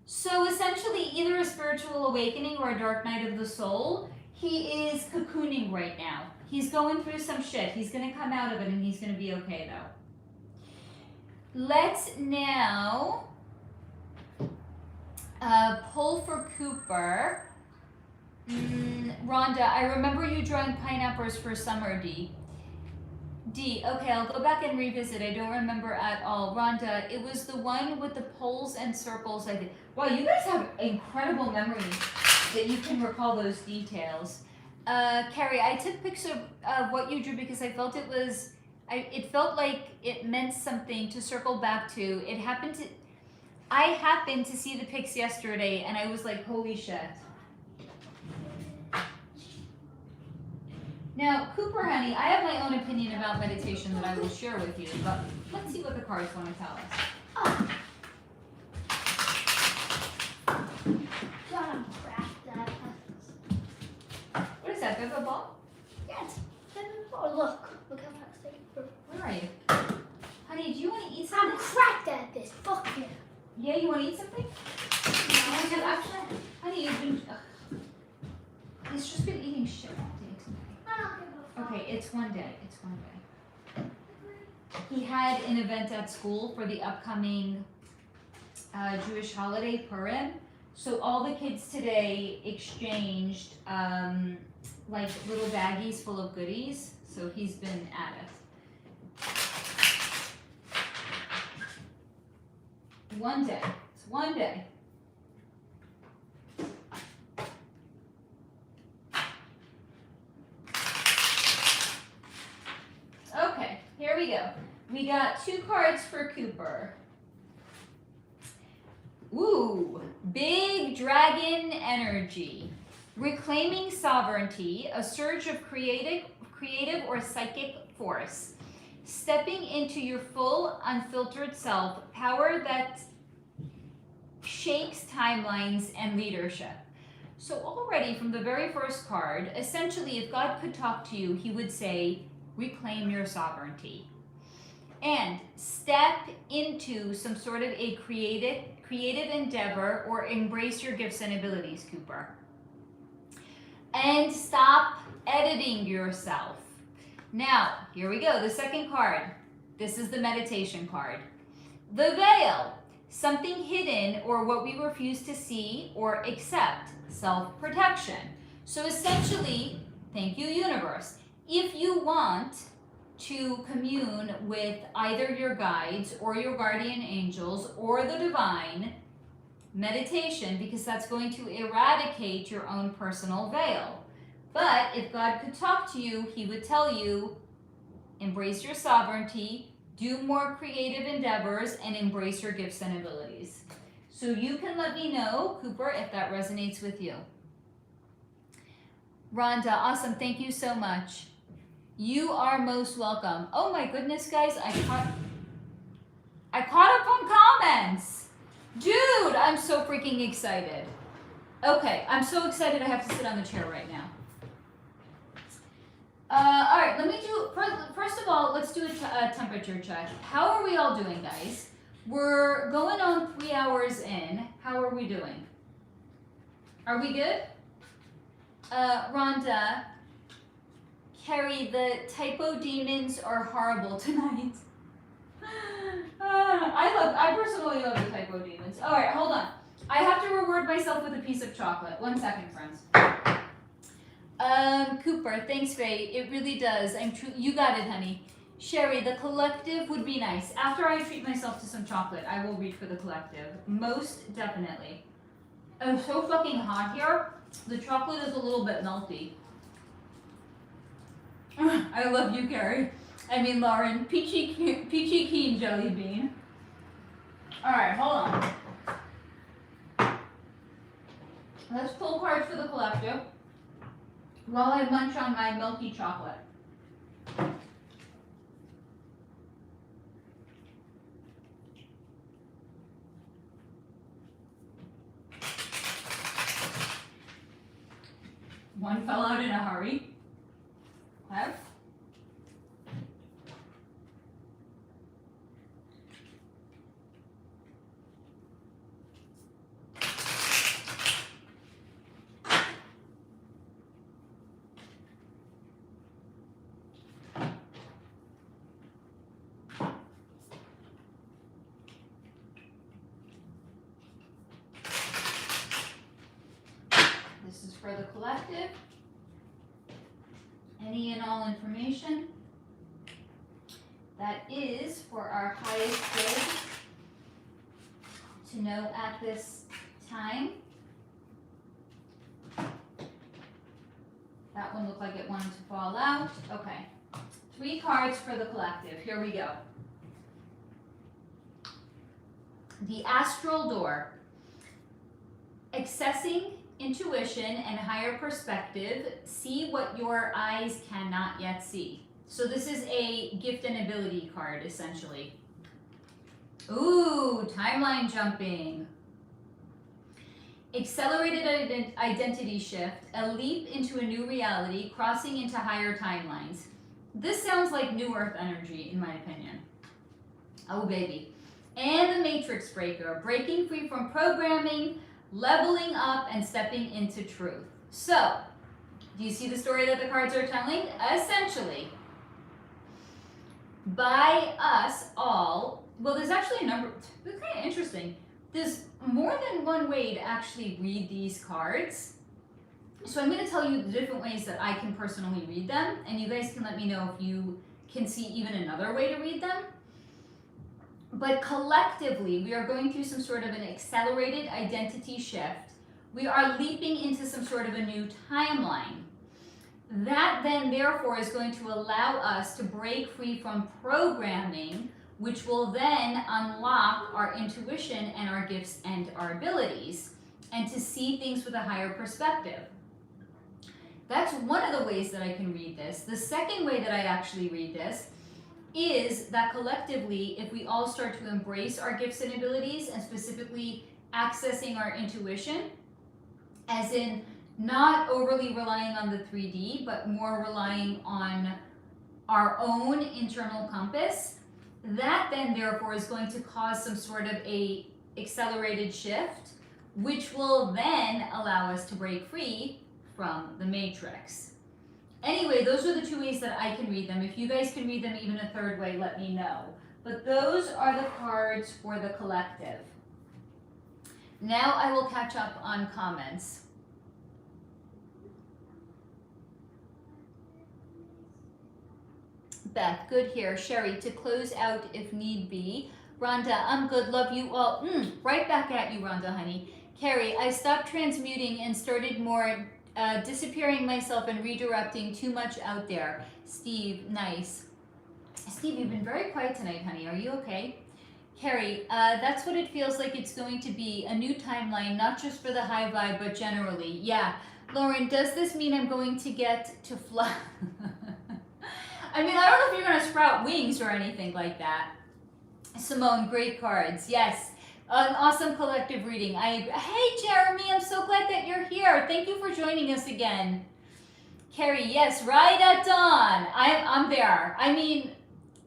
So essentially, either a spiritual awakening or a dark night of the soul. He is cocooning right now. He's going through some shit. He's going to come out of it and he's going to be okay though. Let's now pull for Cooper. Rhonda, I remember you drawing pineapples for summer, D. D, okay, I'll go back and revisit. I don't remember at all. Rhonda, it was the one with the poles and circles I did. Wow, you guys have incredible memory that you can recall those details. Carrie, I took pictures of what you drew because I felt it felt like it meant something to circle back to. I happened to see the pics yesterday and I was like, holy shit. Now, Cooper, honey, I have my own opinion about meditation that I will share with you, but let's see what the cards want to tell us. Oh. Gotta crack that. What is that, Beba ball? Yes. Oh, look how fast I can. Where are you? Honey, do you want to eat I'm something? cracked at this. Fuck you. Yeah, you want to eat something? No, Actually, honey, you've been... He's just been eating shit all day today. I don't give a fuck. Okay, it's one day. It's one day. He had an event at school for the upcoming Jewish holiday Purim. So all the kids today exchanged like little baggies full of goodies. So he's been at it. One day. It's one day. Okay, here we go. We got 2 cards for Cooper. Ooh, big dragon energy. Reclaiming sovereignty, a surge of creative or psychic force. Stepping into your full, unfiltered self, power that shakes timelines and leadership. So already from the very first card, essentially if God could talk to you, he would say, reclaim your sovereignty. And step into some sort of a creative endeavor or embrace your gifts and abilities, Cooper. And stop editing yourself. Now, here we go, the second card. This is the meditation card. The veil, something hidden or what we refuse to see or accept, self-protection. So essentially, thank you, universe. If you want to commune with either your guides or your guardian angels or the divine, meditation, because that's going to eradicate your own personal veil. But if God could talk to you, he would tell you, embrace your sovereignty, do more creative endeavors, and embrace your gifts and abilities. So you can let me know, Cooper, if that resonates with you. Rhonda, awesome, thank you so much. You are most welcome. Oh my goodness, guys, I caught up on comments. Dude, I'm so freaking excited. Okay, I'm so excited I have to sit on the chair right now. All right, let me do, first of all, let's do a temperature check. How are we all doing, guys? We're going on 3 hours in. How are we doing? Are we good? Rhonda, Carrie, the typo demons are horrible tonight. I personally love the typo demons. All right, hold on. I have to reward myself with a piece of chocolate. 1 second, friends. Cooper, thanks, Faye. It really does. You got it, honey. Sherry, the collective would be nice. After I treat myself to some chocolate, I will reach for the collective. Most definitely. It's so fucking hot here. The chocolate is a little bit melty. I love you, Carrie. I mean, Lauren. Peachy keen jelly bean. All right, hold on. Let's pull cards for the collective while I munch on my milky chocolate. One fell out in a hurry. Okay. This is for the collective. Any and all information that is for our highest good to know at this time. That one looked like it wanted to fall out. Okay. 3 cards for the collective. Here we go. The astral door. Accessing intuition and higher perspective, see what your eyes cannot yet see. So this is a gift and ability card, essentially. Ooh, timeline jumping. Accelerated identity shift, a leap into a new reality, crossing into higher timelines. This sounds like New Earth energy, in my opinion. Oh, baby. And the Matrix Breaker, breaking free from programming, leveling up, and stepping into truth. So, do you see the story that the cards are telling? Essentially, by us all, well, there's actually a number, it's kind of interesting. there's more than one way to actually read these cards. So I'm going to tell you the different ways that I can personally read them, and you guys can let me know if you can see even another way to read them. But collectively, we are going through some sort of an accelerated identity shift. We are leaping into some sort of a new timeline. That then, therefore, is going to allow us to break free from programming, which will then unlock our intuition and our gifts and our abilities, and to see things with a higher perspective. That's one of the ways that I can read this. The second way that I actually read this is that collectively, if we all start to embrace our gifts and abilities, and specifically accessing our intuition, as in not overly relying on the 3D, but more relying on our own internal compass, that then therefore is going to cause some sort of a accelerated shift, which will then allow us to break free from the matrix. Anyway, those are the two ways that I can read them. If you guys can read them even a third way, let me know. But those are the cards for the collective. Now I will catch up on comments. Beth, good here. Sherry, to close out if need be. Rhonda, I'm good, love you all. Right back at you, Rhonda, honey. Carrie, I stopped transmuting and started more disappearing myself and redirecting too much out there. Steve, nice. Steve, you've been very quiet tonight, honey. Are you okay? Carrie, that's what it feels like it's going to be. A new timeline, not just for the high vibe, but generally. Yeah. Lauren, does this mean I'm going to get to fly? I mean, I don't know if you're going to sprout wings or anything like that. Simone, great cards. Yes. An awesome collective reading. Hey, Jeremy, I'm so glad that you're here. Thank you for joining us again. Carrie, yes, right at dawn. I'm there. I mean,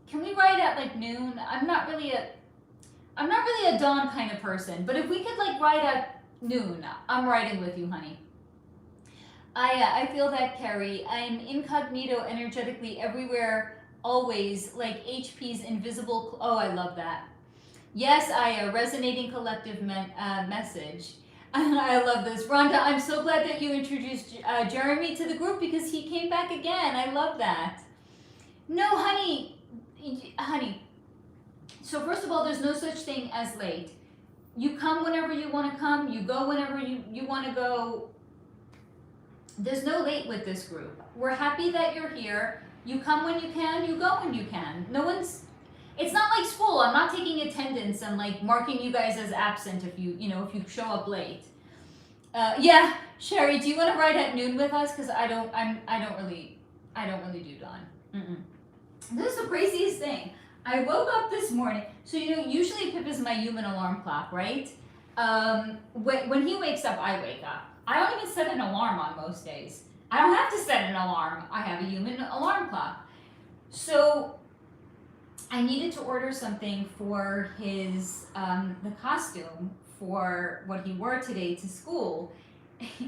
can we ride at like noon? I'm not really a dawn kind of person, but if we could like ride at noon, I'm riding with you, honey. I feel that, Carrie. I'm incognito energetically everywhere, always, like HP's invisible. Oh, I love that. Yes, Aya, resonating collective message. I love this. Rhonda, I'm so glad that you introduced Jeremy to the group because he came back again. I love that. No, honey. So first of all, there's no such thing as late. You come whenever you want to come. You go whenever you want to go. There's no late with this group. We're happy that you're here. You come when you can. You go when you can. It's not like school. I'm not taking attendance and like marking you guys as absent if you show up late. Yeah, Sherry, do you want to ride at noon with us? Because I don't really do dawn. This is the craziest thing. I woke up this morning. So usually Pip is my human alarm clock, right? When he wakes up, I wake up. I don't even set an alarm on most days. I don't have to set an alarm. I have a human alarm clock. So I needed to order something for his the costume for what he wore today to school,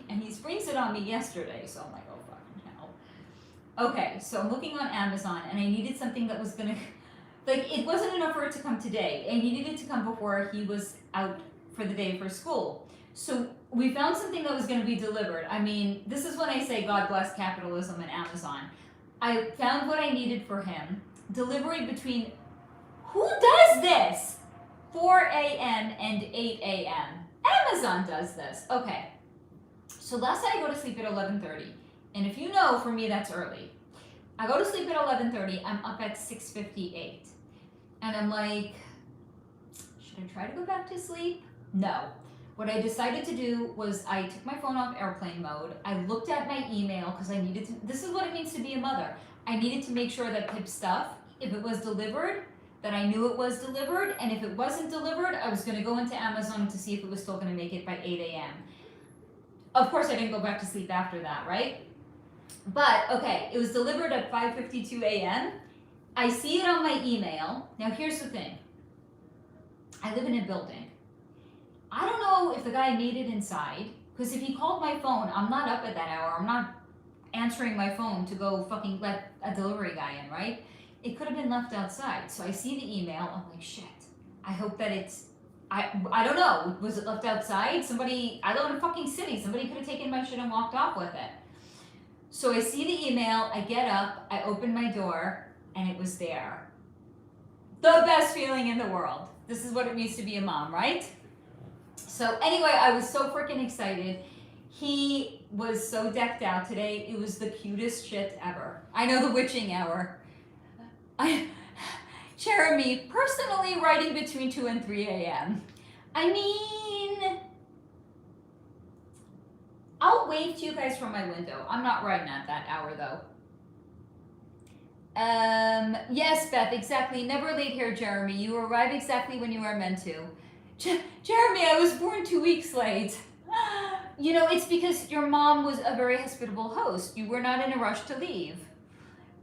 and he springs it on me yesterday. So I'm like, oh fucking hell. Okay, so I'm looking on Amazon, and I needed something that was gonna, like, it wasn't enough for it to come today, and he needed to come before he was out for the day for school. So we found something that was going to be delivered. I mean, this is when I say God bless capitalism and Amazon. I found what I needed for him. Delivery between, who does this? 4 a.m. and 8 a.m. Amazon does this. Okay. So last night I go to sleep at 11:30. And if you know, for me, that's early. I go to sleep at 11:30. I'm up at 6:58. And I'm like, should I try to go back to sleep? No. What I decided to do was I took my phone off airplane mode. I looked at my email because I needed to, this is what it means to be a mother. I needed to make sure that Pip's stuff, if it was delivered, that I knew it was delivered. And if it wasn't delivered, I was going to go into Amazon to see if it was still going to make it by 8 a.m. Of course, I didn't go back to sleep after that, right? But, okay, it was delivered at 5:52 a.m. I see it on my email. Now, here's the thing. I live in a building. I don't know if the guy made it inside, because if he called my phone, I'm not up at that hour. I'm not answering my phone to go fucking let a delivery guy in, right? It could have been left outside. So I see the email. I'm like, shit. I hope that it's I don't know. Was it left outside? Somebody, I live in a fucking city. Somebody could have taken my shit and walked off with it. So I see the email, I get up, I open my door, and it was there. The best feeling in the world. This is what it means to be a mom, right? So anyway, I was so freaking excited. He was so decked out today. It was the cutest shit ever. I know, the witching hour. Jeremy, personally writing between 2 and 3 a.m. I mean, I'll wave to you guys from my window. I'm not writing at that hour though. Yes, Beth, exactly. Never late here, Jeremy. You arrive exactly when you are meant to. Jeremy, I was born 2 weeks late. You know, it's because your mom was a very hospitable host. You were not in a rush to leave.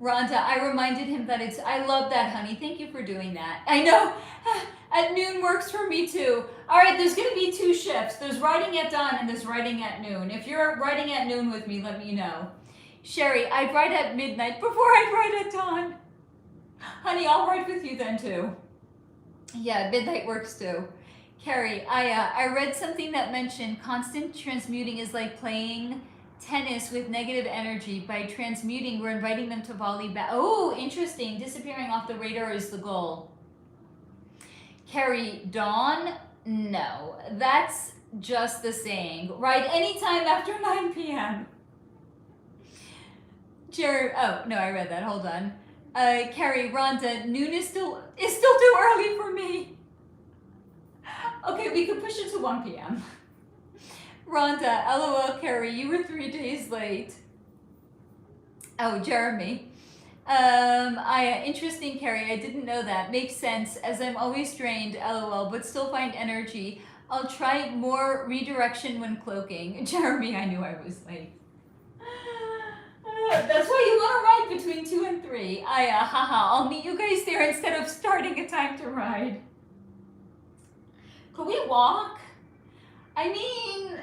Rhonda, I reminded him that I love that, honey. Thank you for doing that. I know. At noon works for me too. All right, there's going to be 2 shifts. There's writing at dawn and there's writing at noon. If you're writing at noon with me, let me know. Sherry, I'd write at midnight before I'd write at dawn. Honey, I'll write with you then too. Yeah, midnight works too. Carrie, I read something that mentioned constant transmuting is like playing tennis with negative energy. By transmuting, we're inviting them to volley back. Oh, interesting. Disappearing off the radar is the goal. Carrie, dawn? No, that's just the saying. Right, anytime after 9 p.m. Jerry, oh, no, I read that. Hold on. Carrie, Rhonda, noon is still too early for me. Okay, we could push it to 1 p.m. Rhonda, LOL, Carrie, you were 3 days late. Oh, Jeremy. Interesting, Carrie, I didn't know that. Makes sense, as I'm always drained, LOL, but still find energy. I'll try more redirection when cloaking. Jeremy, I knew I was late. That's why you want to ride between 2 and 3. I'll meet you guys there instead of starting a time to ride. Could we walk? I mean,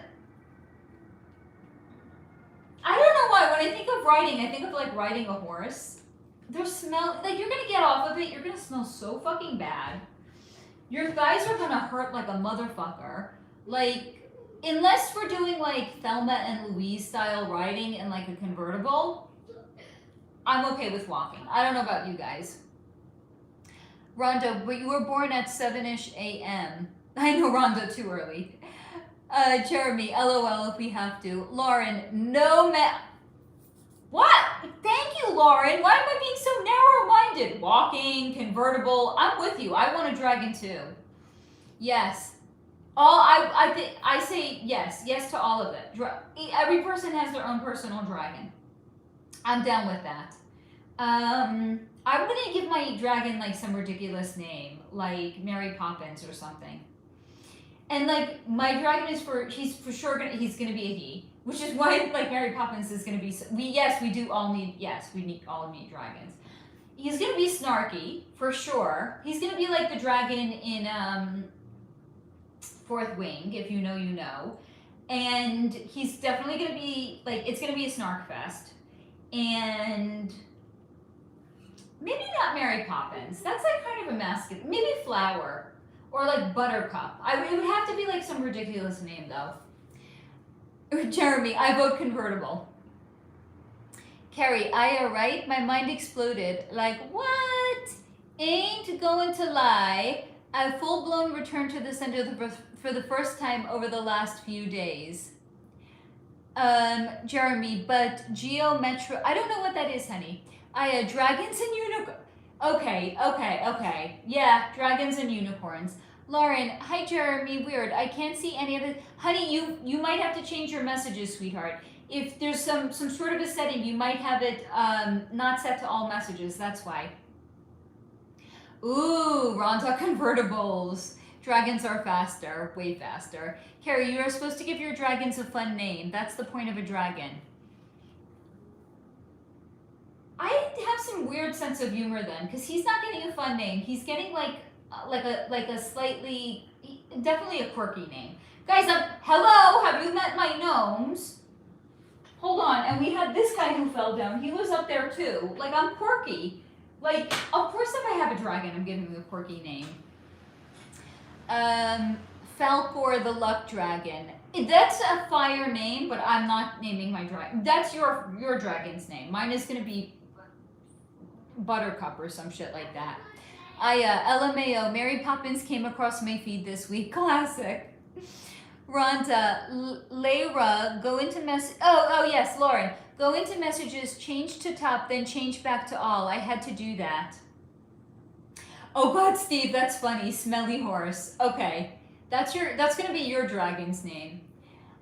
I don't know why. When I think of riding, I think of like riding a horse. Their smell, like you're gonna get off of it, you're gonna smell so fucking bad. Your thighs are gonna hurt like a motherfucker. Like, unless we're doing like Thelma and Louise style riding in like a convertible, I'm okay with walking. I don't know about you guys. Rhonda, but you were born at 7-ish a.m. I know, Rhonda, too early. Jeremy, LOL if we have to. Lauren, no What? Thank you, Lauren. Why am I being so narrow-minded? Walking, convertible. I'm with you. I want a dragon too. Yes. I say yes. Yes to all of it. Every person has their own personal dragon. I'm down with that. I'm gonna give my dragon like some ridiculous name, like Mary Poppins or something. And like my dragon is he's for sure he's gonna be a he, which is why like Mary Poppins is gonna be. We all need dragons. He's gonna be snarky for sure. He's gonna be like the dragon in Fourth Wing, if you know, you know. And he's definitely gonna be like, it's gonna be a snark fest. And maybe not Mary Poppins. That's like kind of a masculine. Maybe Flower. Or like Buttercup. It would have to be like some ridiculous name though. Jeremy, I vote convertible. Carrie, right? My mind exploded. Like, what? Ain't going to lie. I full-blown returned to the center for the first time over the last few days. Jeremy, but Geometro, I don't know what that is, honey. Dragons and unicorns. Okay. Yeah, dragons and unicorns. Lauren, hi Jeremy, weird. I can't see any of it. Honey, you might have to change your messages, sweetheart. If there's some sort of a setting, you might have it not set to all messages, that's why. Ooh, Rhonda convertibles. Dragons are faster, way faster. Carrie, you are supposed to give your dragons a fun name. That's the point of a dragon. I have some weird sense of humor then, because he's not getting a fun name. He's getting like a slightly, definitely a quirky name. Guys, hello, have you met my gnomes? Hold on, and we had this guy who fell down. He was up there too. Like, I'm quirky. Like, of course if I have a dragon, I'm giving him a quirky name. Falcor the Luck Dragon. That's a fire name, but I'm not naming my dragon. That's your dragon's name. Mine is gonna be Buttercup or some shit like that. LMAO, Mary Poppins came across my feed this week. Classic. Rhonda, Layra, go into oh yes, Lauren. Go into messages, change to top, then change back to all. I had to do that. Oh God, Steve, that's funny. Smelly horse. Okay. That's gonna be your dragon's name.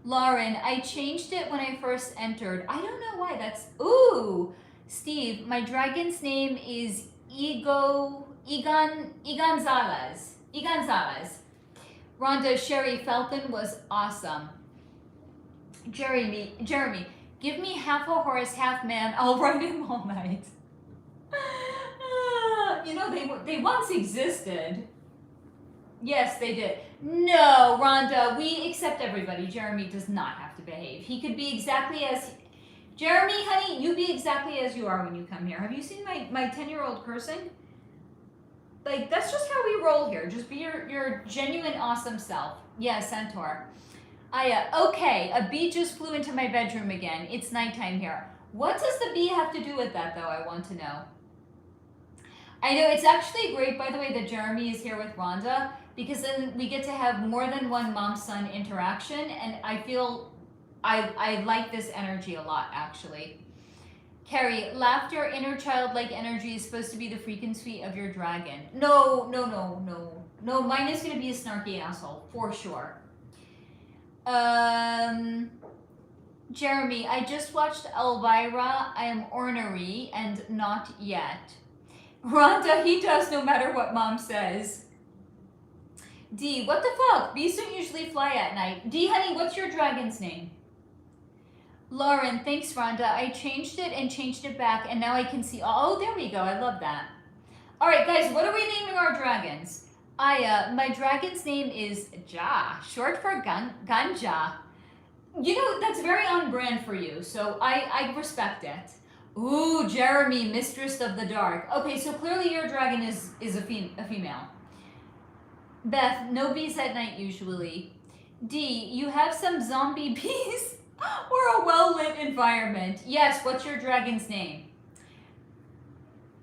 Lauren, I changed it when I first entered. I don't know why ooh. Steve, my dragon's name is Egonzalez. Rhonda, Sherry, Falcon was awesome. Jeremy, give me half a horse, half man. I'll ride him all night. You know, they once existed. Yes, they did. No, Rhonda, we accept everybody. Jeremy does not have to behave. He could be exactly as... Jeremy, honey, you be exactly as you are when you come here. Have you seen my 10-year-old cursing? Like, that's just how we roll here. Just be your genuine, awesome self. Yeah, Centaur. Okay, a bee just flew into my bedroom again. It's nighttime here. What does the bee have to do with that, though? I want to know. I know, it's actually great, by the way, that Jeremy is here with Rhonda, because then we get to have more than one mom-son interaction, and I feel I like this energy a lot, actually. Carrie, laughter, inner childlike energy is supposed to be the frequency of your dragon. No, mine is going to be a snarky asshole, for sure. Jeremy, I just watched Elvira. I am ornery and not yet. Rhonda, he does no matter what mom says. D, what the fuck? Bees don't usually fly at night. D, honey, what's your dragon's name? Lauren, thanks, Rhonda. I changed it and changed it back, and now I can see. Oh, there we go. I love that. All right, guys, what are we naming our dragons? My dragon's name is Ja, short for Ganja. You know, that's very on brand for you, so I respect it. Ooh, Jeremy, Mistress of the Dark. Okay, so clearly your dragon is a female. Beth, no bees at night usually. D, you have some zombie bees or a well-lit environment. Yes, what's your dragon's name?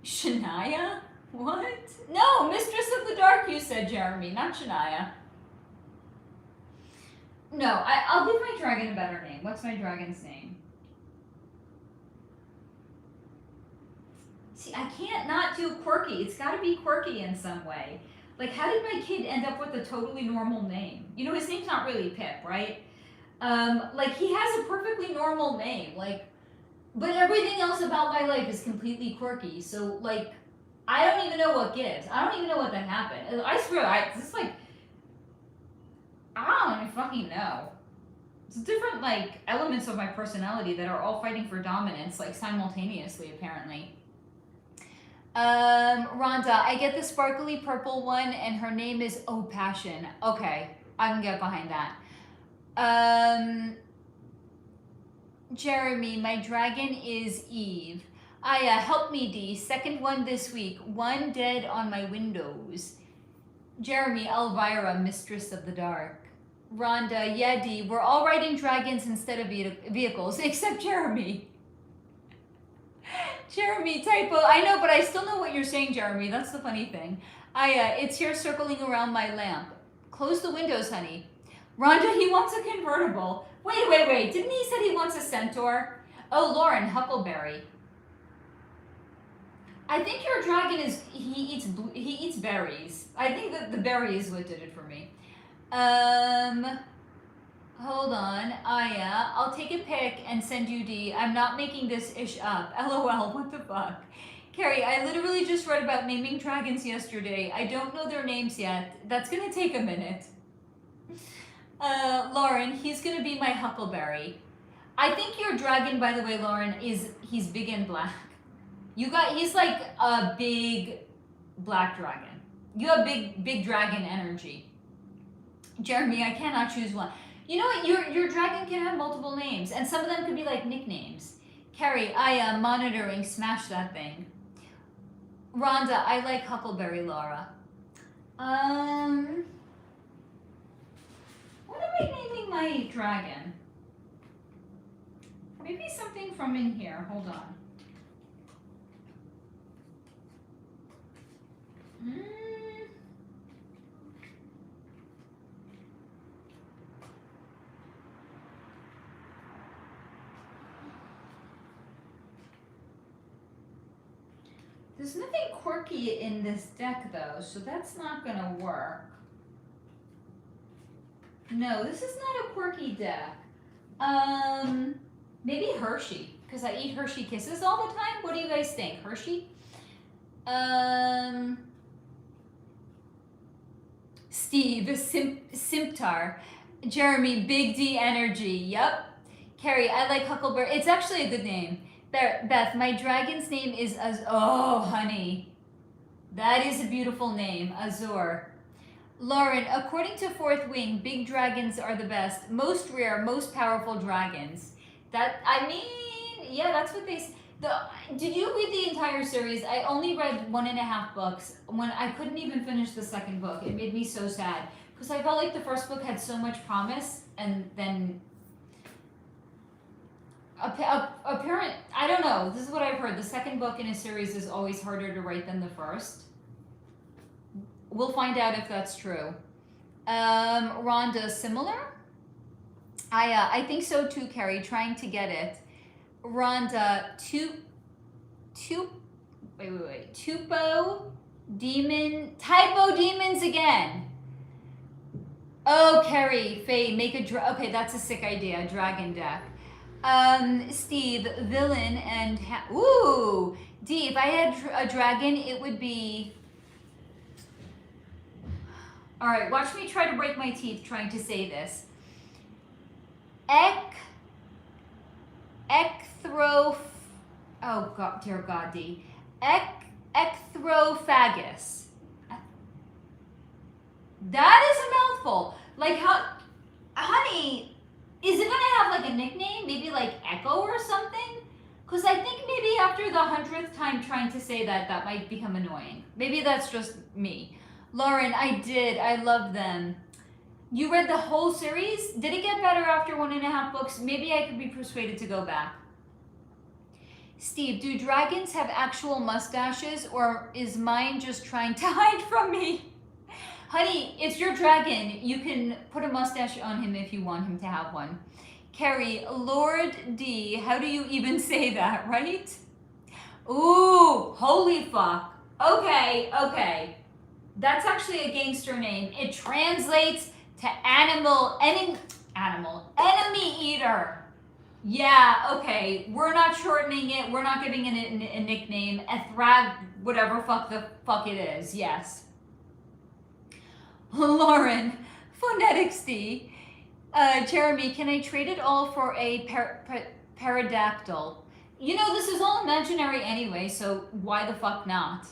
Shania? What? No, Mistress of the Dark, you said, Jeremy, not Shania. No, I'll give my dragon a better name. What's my dragon's name? See, I can't not do quirky. It's got to be quirky in some way. Like, how did my kid end up with a totally normal name? You know, his name's not really Pip, right? Like, he has a perfectly normal name. Like, but everything else about my life is completely quirky. So, like, I don't even know what gives. I don't even know what that happened. I swear, it's like, I don't even fucking know. It's different, like, elements of my personality that are all fighting for dominance, like, simultaneously, apparently. Rhonda, I get the sparkly purple one, and her name is Oh Passion. Okay, I can get behind that. Jeremy, my dragon is Eve. Help me, D. Second one this week. One dead on my windows. Jeremy, Elvira, Mistress of the Dark. Rhonda, yeah, D. We're all riding dragons instead of vehicles, except Jeremy. Jeremy, typo. I know, but I still know what you're saying, Jeremy. That's the funny thing. It's here circling around my lamp. Close the windows, honey. Rhonda, he wants a convertible. Wait. Didn't he say he wants a centaur? Oh, Lauren, Huckleberry. I think your dragon is, he eats berries. I think that the berry is what did it for me. Hold on. I'll take a pic and send you D. I'm not making this ish up. LOL, what the fuck? Carrie, I literally just read about naming dragons yesterday. I don't know their names yet. That's gonna take a minute. Lauren, he's gonna be my Huckleberry. I think your dragon, by the way, Lauren, he's big and black. He's like a big black dragon. You have big dragon energy. Jeremy, I cannot choose one. You know what? Your dragon can have multiple names, and some of them could be like nicknames. Carrie, I am monitoring. Smash that thing. Rhonda, I like Huckleberry, Laura. What am I naming my dragon? Maybe something from in here. Hold on. There's nothing quirky in this deck though, so that's not gonna work. No, this is not a quirky deck. Maybe Hershey, because I eat Hershey Kisses all the time. What do you guys think? Hershey? Steve, Simptar. Jeremy, Big D Energy. Yup. Carrie, I like Huckleberry. It's actually a good name. Beth, my dragon's name is oh, honey. That is a beautiful name. Azor. Lauren, according to Fourth Wing, big dragons are the best. Most rare, most powerful dragons. Yeah, that's what they... Did you read the entire series? I only read 1.5 books. When I couldn't even finish the second book, it made me so sad. Because I felt like the first book had so much promise, and then... Apparent, I don't know, this is what I've heard. The second book in a series is always harder to write than the first. We'll find out if that's true. Rhonda, similar? I think so too, Carrie, trying to get it. Rhonda, typo demons again. Oh, Carrie, Faye, make a okay, that's a sick idea, dragon deck. Steve, villain, and ooh, D, if I had a dragon, it would be... All right, watch me try to break my teeth trying to say this. Oh God, dear God, D. Ectrophagus. That is a mouthful. Like how, honey, is it gonna have like a nickname? Maybe like Echo or something? Because I think maybe after the 100th time trying to say that, that might become annoying. Maybe that's just me. Lauren, I did. I love them. You read the whole series? Did it get better after 1.5 books? Maybe I could be persuaded to go back. Steve, do dragons have actual mustaches, or is mine just trying to hide from me? Honey, it's your dragon. You can put a mustache on him if you want him to have one. Carrie, Lord D, how do you even say that, right? Ooh, holy fuck. Okay, okay. That's actually a gangster name. It translates to enemy eater. Yeah, okay. We're not shortening it. We're not giving it a nickname. Ethrag, whatever the fuck it is. Yes. Lauren, phonetics D. Jeremy, can I trade it all for a pterodactyl? You know, this is all imaginary anyway, so why the fuck not?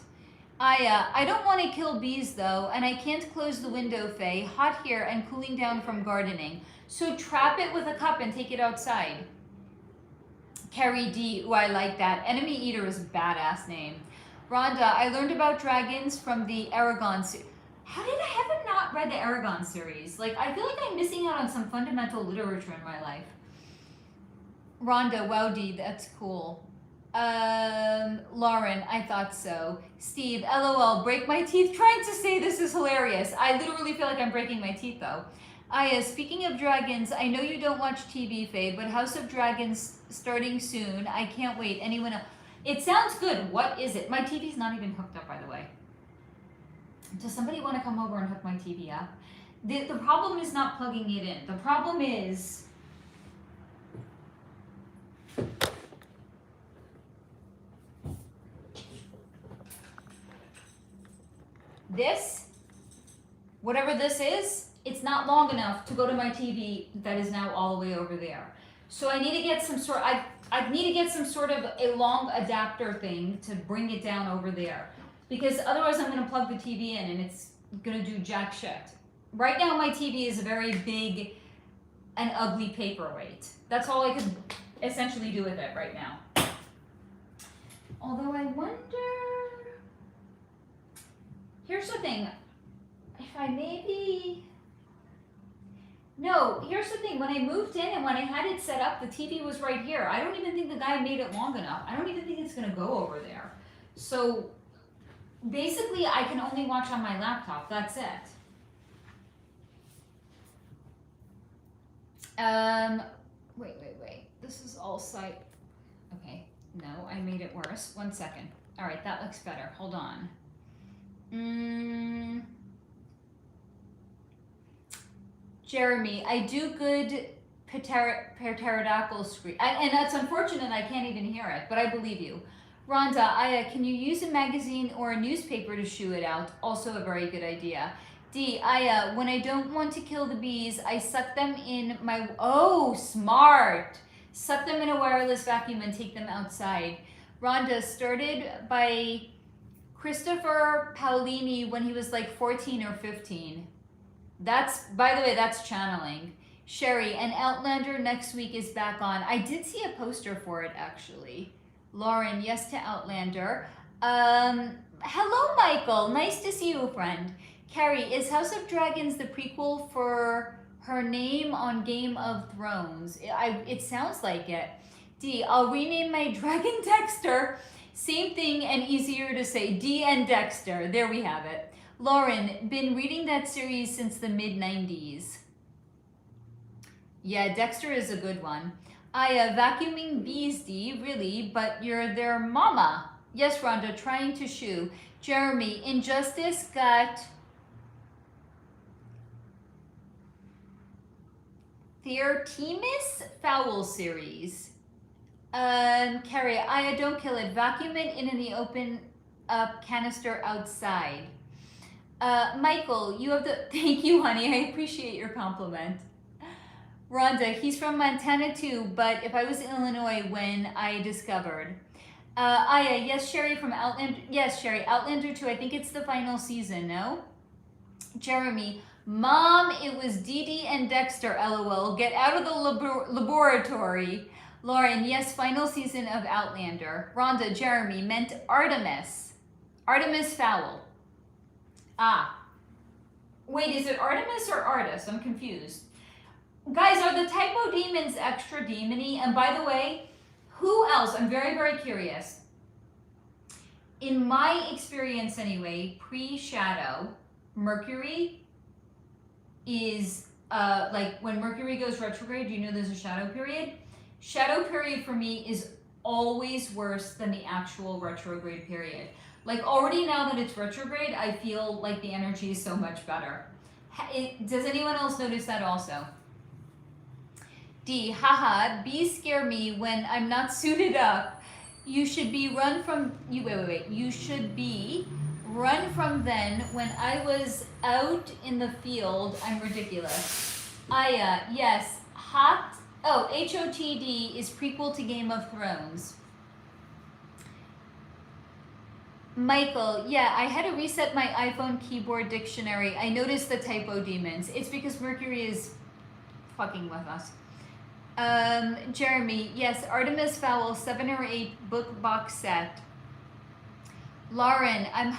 I don't want to kill bees though, and I can't close the window, Faye. Hot here and cooling down from gardening. So trap it with a cup and take it outside. Carrie D, ooh, I like that. Enemy Eater is a badass name. Rhonda, I learned about dragons from the Aragon series. How did I haven't not read the Aragon series? Like, I feel like I'm missing out on some fundamental literature in my life. Rhonda, wow, D, that's cool. Lauren, I thought so. Steve, LOL, break my teeth trying to say this is hilarious. I literally feel like I'm breaking my teeth though. Aya, speaking of dragons, I know you don't watch TV, Faye, but House of Dragons starting soon. I can't wait. Anyone else? It sounds good. What is it? My TV's not even hooked up, by the way. Does somebody want to come over and hook my TV up? The problem is not plugging it in. The problem is... this, whatever this is, it's not long enough to go to my TV that is now all the way over there. So I need to get some sort, I need to get some sort of a long adapter thing to bring it down over there. Because otherwise I'm gonna plug the TV in and it's gonna do jack shit. Right now my TV is a very big and ugly paperweight. That's all I could essentially do with it right now. Although I wonder, here's the thing, if I maybe, No, here's the thing. When I moved in and when I had it set up, the TV was right here. I don't even think the guy made it long enough. I don't even think it's going to go over there. So basically, I can only watch on my laptop. That's it. Wait. This is all site. Okay. No, I made it worse. 1 second. All right, that looks better. Hold on. Jeremy, I do good pterodactyl scream. And that's unfortunate, I can't even hear it, but I believe you. Rhonda, Aya, can you use a magazine or a newspaper to shoo it out? Also a very good idea. D, Aya, when I don't want to kill the bees, I suck them in my, oh, smart. Suck them in a wireless vacuum and take them outside. Rhonda, started by Christopher Paolini when he was like 14 or 15. That's, by the way, that's channeling. Sherry, and Outlander next week is back on. I did see a poster for it, actually. Lauren, yes to Outlander. Hello, Michael. Nice to see you, friend. Carrie, is House of Dragons the prequel for her name on Game of Thrones? It sounds like it. D, I'll rename my dragon Dexter. Same thing and easier to say. D and Dexter. There we have it. Lauren, been reading that series since the mid-90s. Yeah, Dexter is a good one. Aya, vacuuming bees, D, really, but you're their mama. Yes, Rhonda, trying to shoo. Jeremy, Injustice got Theartemis Fowl series. Carrie, Aya, don't kill it. Vacuum it in the open up canister outside. Michael, you have the, thank you, honey. I appreciate your compliment. Rhonda, he's from Montana too, but if I was in Illinois when I discovered. Aya, yes, Sherry from Outlander. Yes, Sherry, Outlander 2. I think it's the final season, no? Jeremy, Mom, it was Dee Dee and Dexter, LOL. Get out of the laboratory. Lauren, yes, final season of Outlander. Rhonda, Jeremy, meant Artemis. Artemis Fowl. Ah. Wait, is it Artemis or Artis? I'm confused. Guys, are the typo demons extra demony? And by the way, who else? I'm very, very curious. In my experience anyway, pre-shadow, Mercury is, like when Mercury goes retrograde, you know there's a shadow period? Shadow period for me is always worse than the actual retrograde period. Like already now that it's retrograde, I feel like the energy is so much better. Does anyone else notice that also? D, haha, bees scare me when I'm not suited up. You should be run from, wait. You should be run from then when I was out in the field. I'm ridiculous. Aya, yes, HOTD is prequel to Game of Thrones. Michael, yeah, I had to reset my iPhone keyboard dictionary. I noticed the typo demons. It's because Mercury is fucking with us. Jeremy, yes, Artemis Fowl 7 or 8 book box set. Lauren, I'm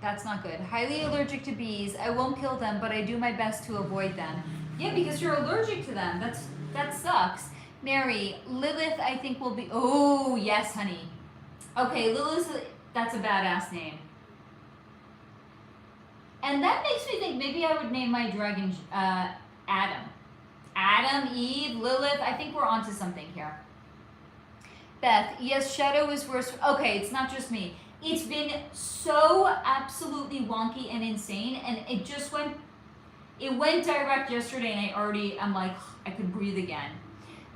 that's not good. Highly allergic to bees. I won't kill them, but I do my best to avoid them. Yeah, because you're allergic to them. That sucks. Mary, Lilith, I think will be, oh, yes, honey. Okay, Lilith, that's a badass name. And that makes me think maybe I would name my dragon Adam. Adam, Eve, Lilith, I think we're onto something here. Beth, yes, Shadow is worse. Okay, it's not just me. It's been so absolutely wonky and insane, and it went direct yesterday, and I'm like, I could breathe again.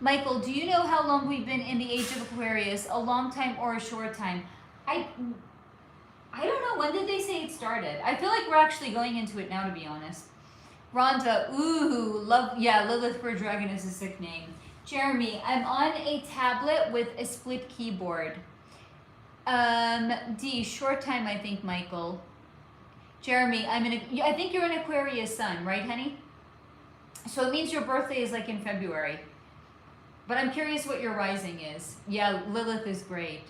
Michael, do you know how long we've been in the age of Aquarius? A long time or a short time? I don't know. When did they say it started? I feel like we're actually going into it now, to be honest. Rhonda, ooh, Lilith for a dragon is a sick name. Jeremy, I'm on a tablet with a split keyboard. D, short time, I think, Michael. Jeremy, I think you're an Aquarius sun, right, honey? So it means your birthday is like in February. But I'm curious what your rising is. Yeah, Lilith is great.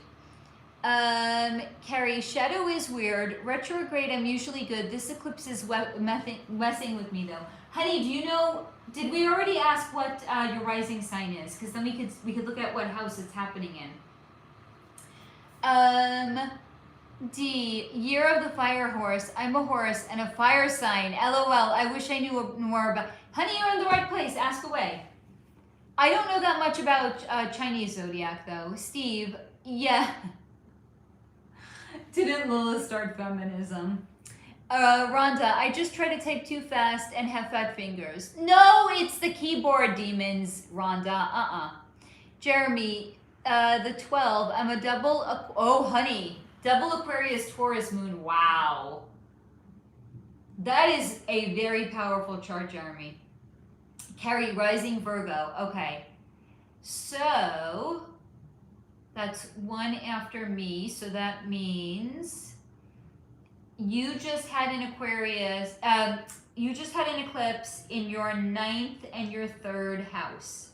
Carrie, shadow is weird. Retrograde, I'm usually good. This eclipse is messing with me though. Honey, do you know? Did we already ask what your rising sign is? Because then we could look at what house it's happening in. D, year of the fire horse. I'm a horse and a fire sign. LOL. I wish I knew more about. Honey, you're in the right place. Ask away. I don't know that much about Chinese zodiac though. Steve, yeah. Didn't Lola start feminism? Rhonda, I just try to type too fast and have fat fingers. No, it's the keyboard demons, Rhonda. Jeremy, the 12, I'm a double, oh honey, double Aquarius Taurus moon, wow. That is a very powerful chart, Jeremy. Carrie, rising Virgo, okay. So, that's one after me, so that means you just had an Aquarius, you just had an eclipse in your 9th and your 3rd house.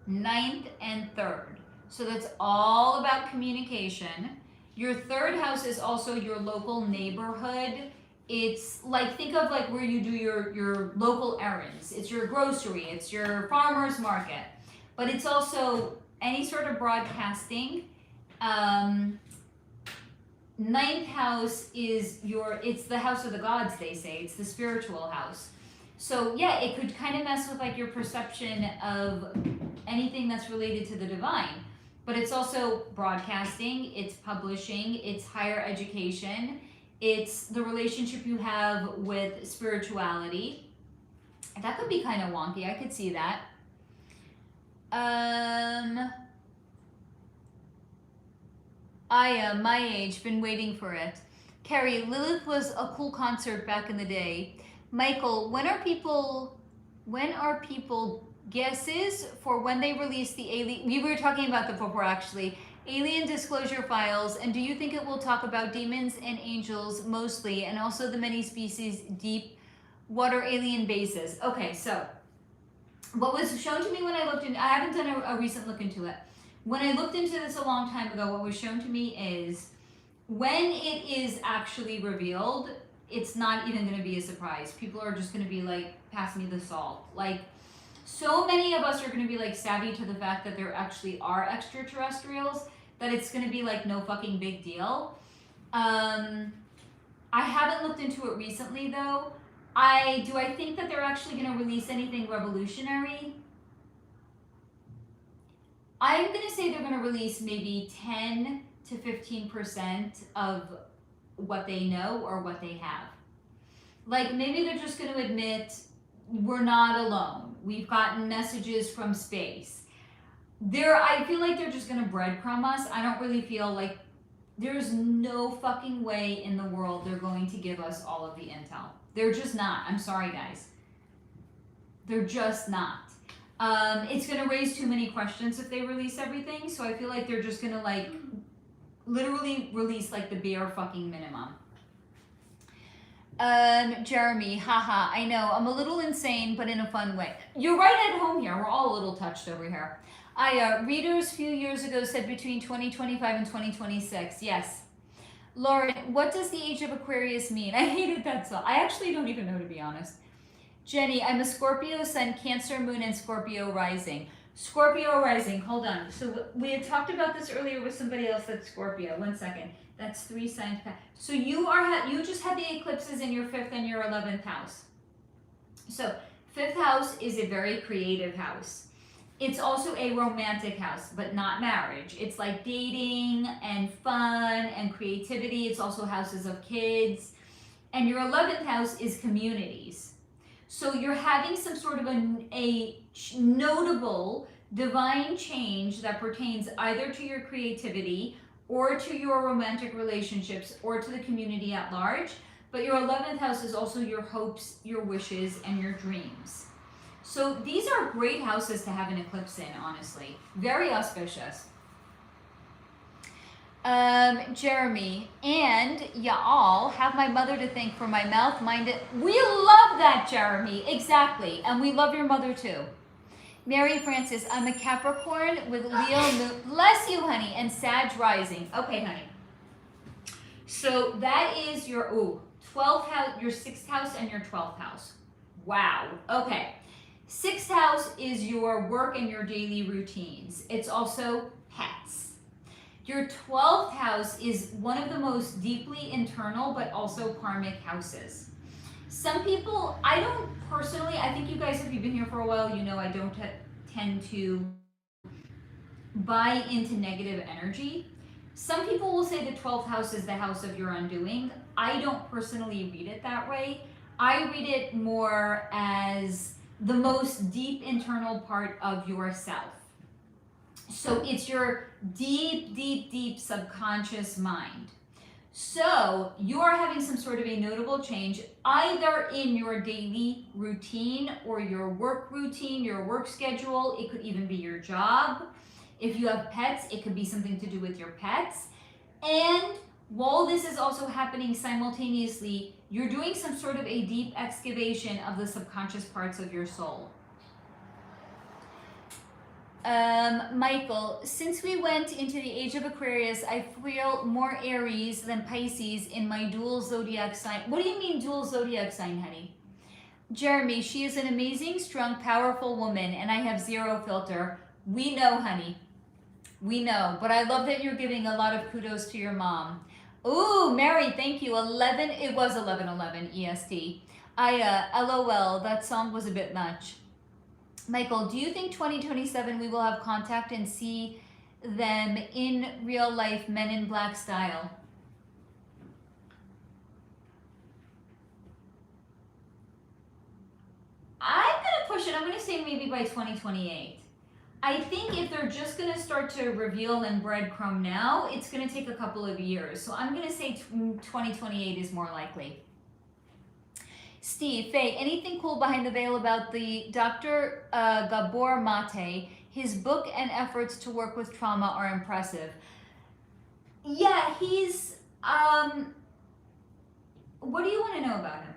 9th and 3rd. So that's all about communication. Your 3rd house is also your local neighborhood. It's like, think of like where you do your local errands. It's your grocery, it's your farmer's market. But it's also any sort of broadcasting. 9th house is it's the house of the gods, they say. It's the spiritual house. So yeah, it could kind of mess with like your perception of anything that's related to the divine. But it's also broadcasting, it's publishing, it's higher education, it's the relationship you have with spirituality. That could be kind of wonky, I could see that. Aya, my age, been waiting for it. Carrie, Lilith was a cool concert back in the day. Michael, when are people guesses for when they release the alien? We were talking about that before actually. Alien disclosure files, and do you think it will talk about demons and angels mostly, and also the many species deep water alien bases? Okay, so what was shown to me when I looked in, I haven't done a recent look into it. When I looked into this a long time ago, what was shown to me is when it is actually revealed, it's not even going to be a surprise. People are just going to be like, pass me the salt. Like, so many of us are going to be like savvy to the fact that there actually are extraterrestrials that it's going to be like no fucking big deal. I haven't looked into it recently though. Do I think that they're actually going to release anything revolutionary? I'm going to say they're going to release maybe 10 to 15% of what they know or what they have. Like maybe they're just going to admit we're not alone. We've gotten messages from space. I feel like they're just going to breadcrumb us. I don't really feel like there's no fucking way in the world they're going to give us all of the intel. They're just not. I'm sorry, guys. They're just not. It's going to raise too many questions if they release everything. So I feel like they're just going to like literally release like the bare fucking minimum. Jeremy, haha, I know, I'm a little insane, but in a fun way. You're right at home here. We're all a little touched over here. Readers a few years ago said between 2025 and 2026. Yes. Lauren, what does the age of Aquarius mean? I hated that song. I actually don't even know, to be honest. Jenny, I'm a Scorpio sun, Cancer moon, and Scorpio rising. Scorpio rising, hold on. So we had talked about this earlier with somebody else that's Scorpio. 1 second. That's 3 signs. So you just had the eclipses in your 5th and your 11th house. So 5th house is a very creative house. It's also a romantic house, but not marriage. It's like dating and fun and creativity. It's also houses of kids. And your 11th house is communities. So you're having some sort of a notable divine change that pertains either to your creativity or to your romantic relationships or to the community at large. But your 11th house is also your hopes, your wishes, and your dreams. So these are great houses to have an eclipse in, honestly. Very auspicious. Jeremy, and y'all have my mother to thank for my mouth, mind it. We love that, Jeremy. Exactly. And we love your mother too. Mary Francis, I'm a Capricorn with Leo moon. Bless you, honey, and Sag rising. Okay, honey. So that is your 12th house, your 6th house, and your 12th house. Wow. Okay. 6th house is your work and your daily routines. It's also pets. Your 12th house is one of the most deeply internal but also karmic houses. Some people, I don't personally, I think you guys, if you've been here for a while, you know I don't tend to buy into negative energy. Some people will say the 12th house is the house of your undoing. I don't personally read it that way. I read it more as the most deep internal part of yourself. So it's your deep, deep, deep subconscious mind. So you are having some sort of a notable change either in your daily routine or your work routine, your work schedule. It could even be your job. If you have pets, it could be something to do with your pets. And while this is also happening simultaneously, you're doing some sort of a deep excavation of the subconscious parts of your soul. Michael, since we went into the age of Aquarius, I feel more Aries than Pisces in my dual zodiac sign. What do you mean dual zodiac sign, honey? Jeremy, she is an amazing, strong, powerful woman, and I have zero filter. We know, honey. We know. But I love that you're giving a lot of kudos to your mom. Ooh, Mary, thank you. 11, it was 11:11 EST. LOL, that song was a bit much. Michael, do you think 2027 we will have contact and see them in real life, Men in Black style? I'm going to push it. I'm going to say maybe by 2028. I think if they're just going to start to reveal and breadcrumb now, it's going to take a couple of years. So I'm going to say 2028 is more likely. Steve, Faye, anything cool behind the veil about the Dr. Gabor Mate? His book and efforts to work with trauma are impressive. Yeah, he's, what do you want to know about him?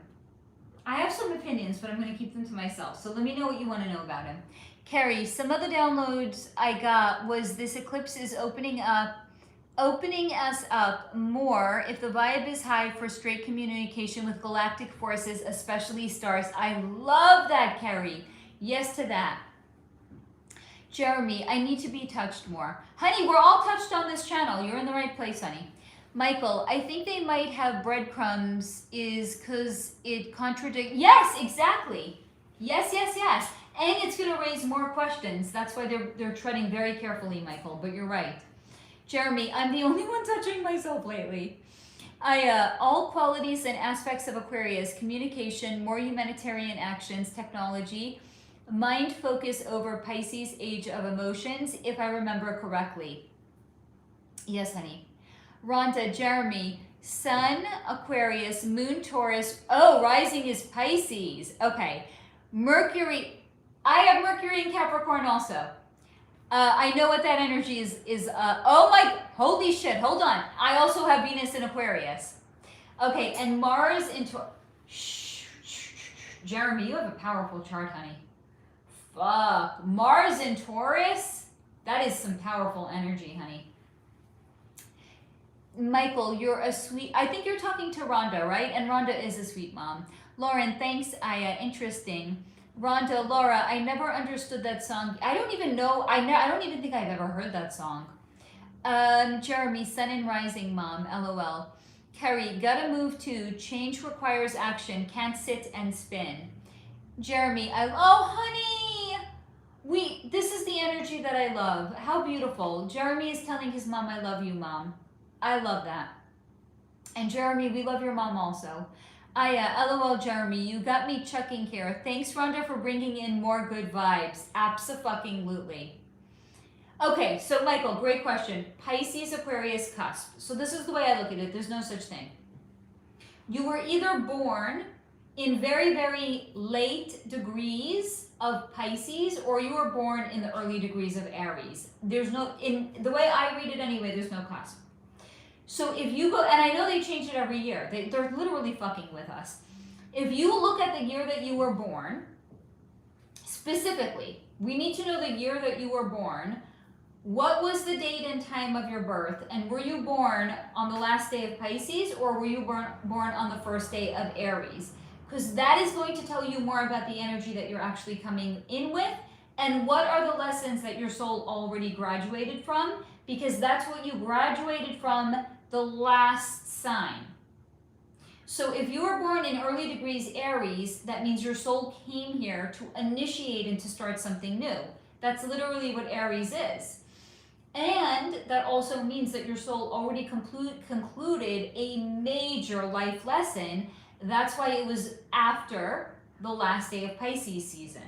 I have some opinions, but I'm going to keep them to myself. So let me know what you want to know about him. Carrie, some of the downloads I got was this eclipse is opening us up more if the vibe is high for straight communication with galactic forces, especially stars. I love that, Carrie. Yes to that. Jeremy, I need to be touched more. Honey, we're all touched on this channel. You're in the right place, honey. Michael, I think they might have breadcrumbs is because it contradicts. Yes, exactly. Yes, yes, yes. And it's going to raise more questions. That's why they're treading very carefully, Michael, but you're right. Jeremy, I'm the only one touching myself lately. All qualities and aspects of Aquarius, communication, more humanitarian actions, technology, mind focus over Pisces, age of emotions, if I remember correctly. Yes, honey. Rhonda, Jeremy, Sun, Aquarius, Moon, Taurus. Oh, rising is Pisces. Okay. Mercury. I have Mercury in Capricorn also. I know what that energy is. Oh my, holy shit, hold on. I also have Venus in Aquarius. Okay, and Mars in Taurus. Jeremy, you have a powerful chart, honey. Fuck. Mars in Taurus? That is some powerful energy, honey. Michael, you're a sweet, I think you're talking to Rhonda, right? And Rhonda is a sweet mom. Lauren, thanks, Aya, interesting. Rhonda, Laura, I never understood that song. I don't even know, I don't even think I've ever heard that song. Jeremy, Sun and Rising, Mom, LOL. Kerry, gotta move too. Change requires action. Can't sit and spin. Jeremy, oh honey! This is the energy that I love. How beautiful. Jeremy is telling his mom, I love you, Mom. I love that. And Jeremy, we love your mom also. LOL, Jeremy, you got me chucking here. Thanks, Rhonda, for bringing in more good vibes. Abso-fucking-lutely. Okay, so Michael, great question. Pisces, Aquarius, cusp. So this is the way I look at it. There's no such thing. You were either born in very, very late degrees of Pisces, or you were born in the early degrees of Aries. There's no, in the way I read it anyway, there's no cusp. So if you go, and I know they change it every year. They're literally fucking with us. If you look at the year that you were born, Specifically, we need to know the year that you were born. What was the date and time of your birth? And were you born on the last day of Pisces, or were you born on the first day of Aries? Because that is going to tell you more about the energy that you're actually coming in with, and what are the lessons that your soul already graduated from, because that's what you graduated from, the last sign. So if you were born in early degrees Aries, that means your soul came here to initiate and to start something new. That's literally what Aries is. And that also means that your soul already concluded a major life lesson. That's why it was after the last day of Pisces season.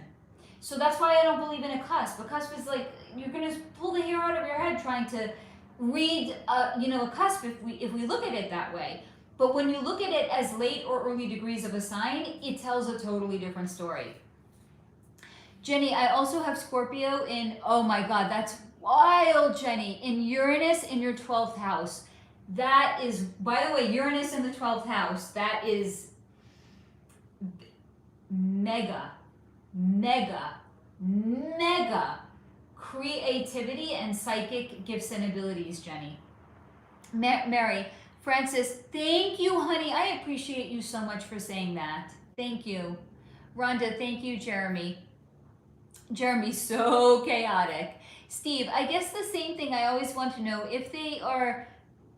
So that's why I don't believe in a cusp. A cusp is like, you're going to pull the hair out of your head trying to read a cusp if we look at it that way. But when you look at it as late or early degrees of a sign, it tells a totally different story. Jenny, I also have Scorpio in, oh my God, that's wild, Jenny, in Uranus in your 12th house. That is, by the way, Uranus in the 12th house, that is mega creativity and psychic gifts and abilities, Jenny. Mary, Francis, thank you, honey. I appreciate you so much for saying that. Thank you. Rhonda, thank you, Jeremy. Jeremy's so chaotic. Steve, I guess the same thing. I always want to know if they are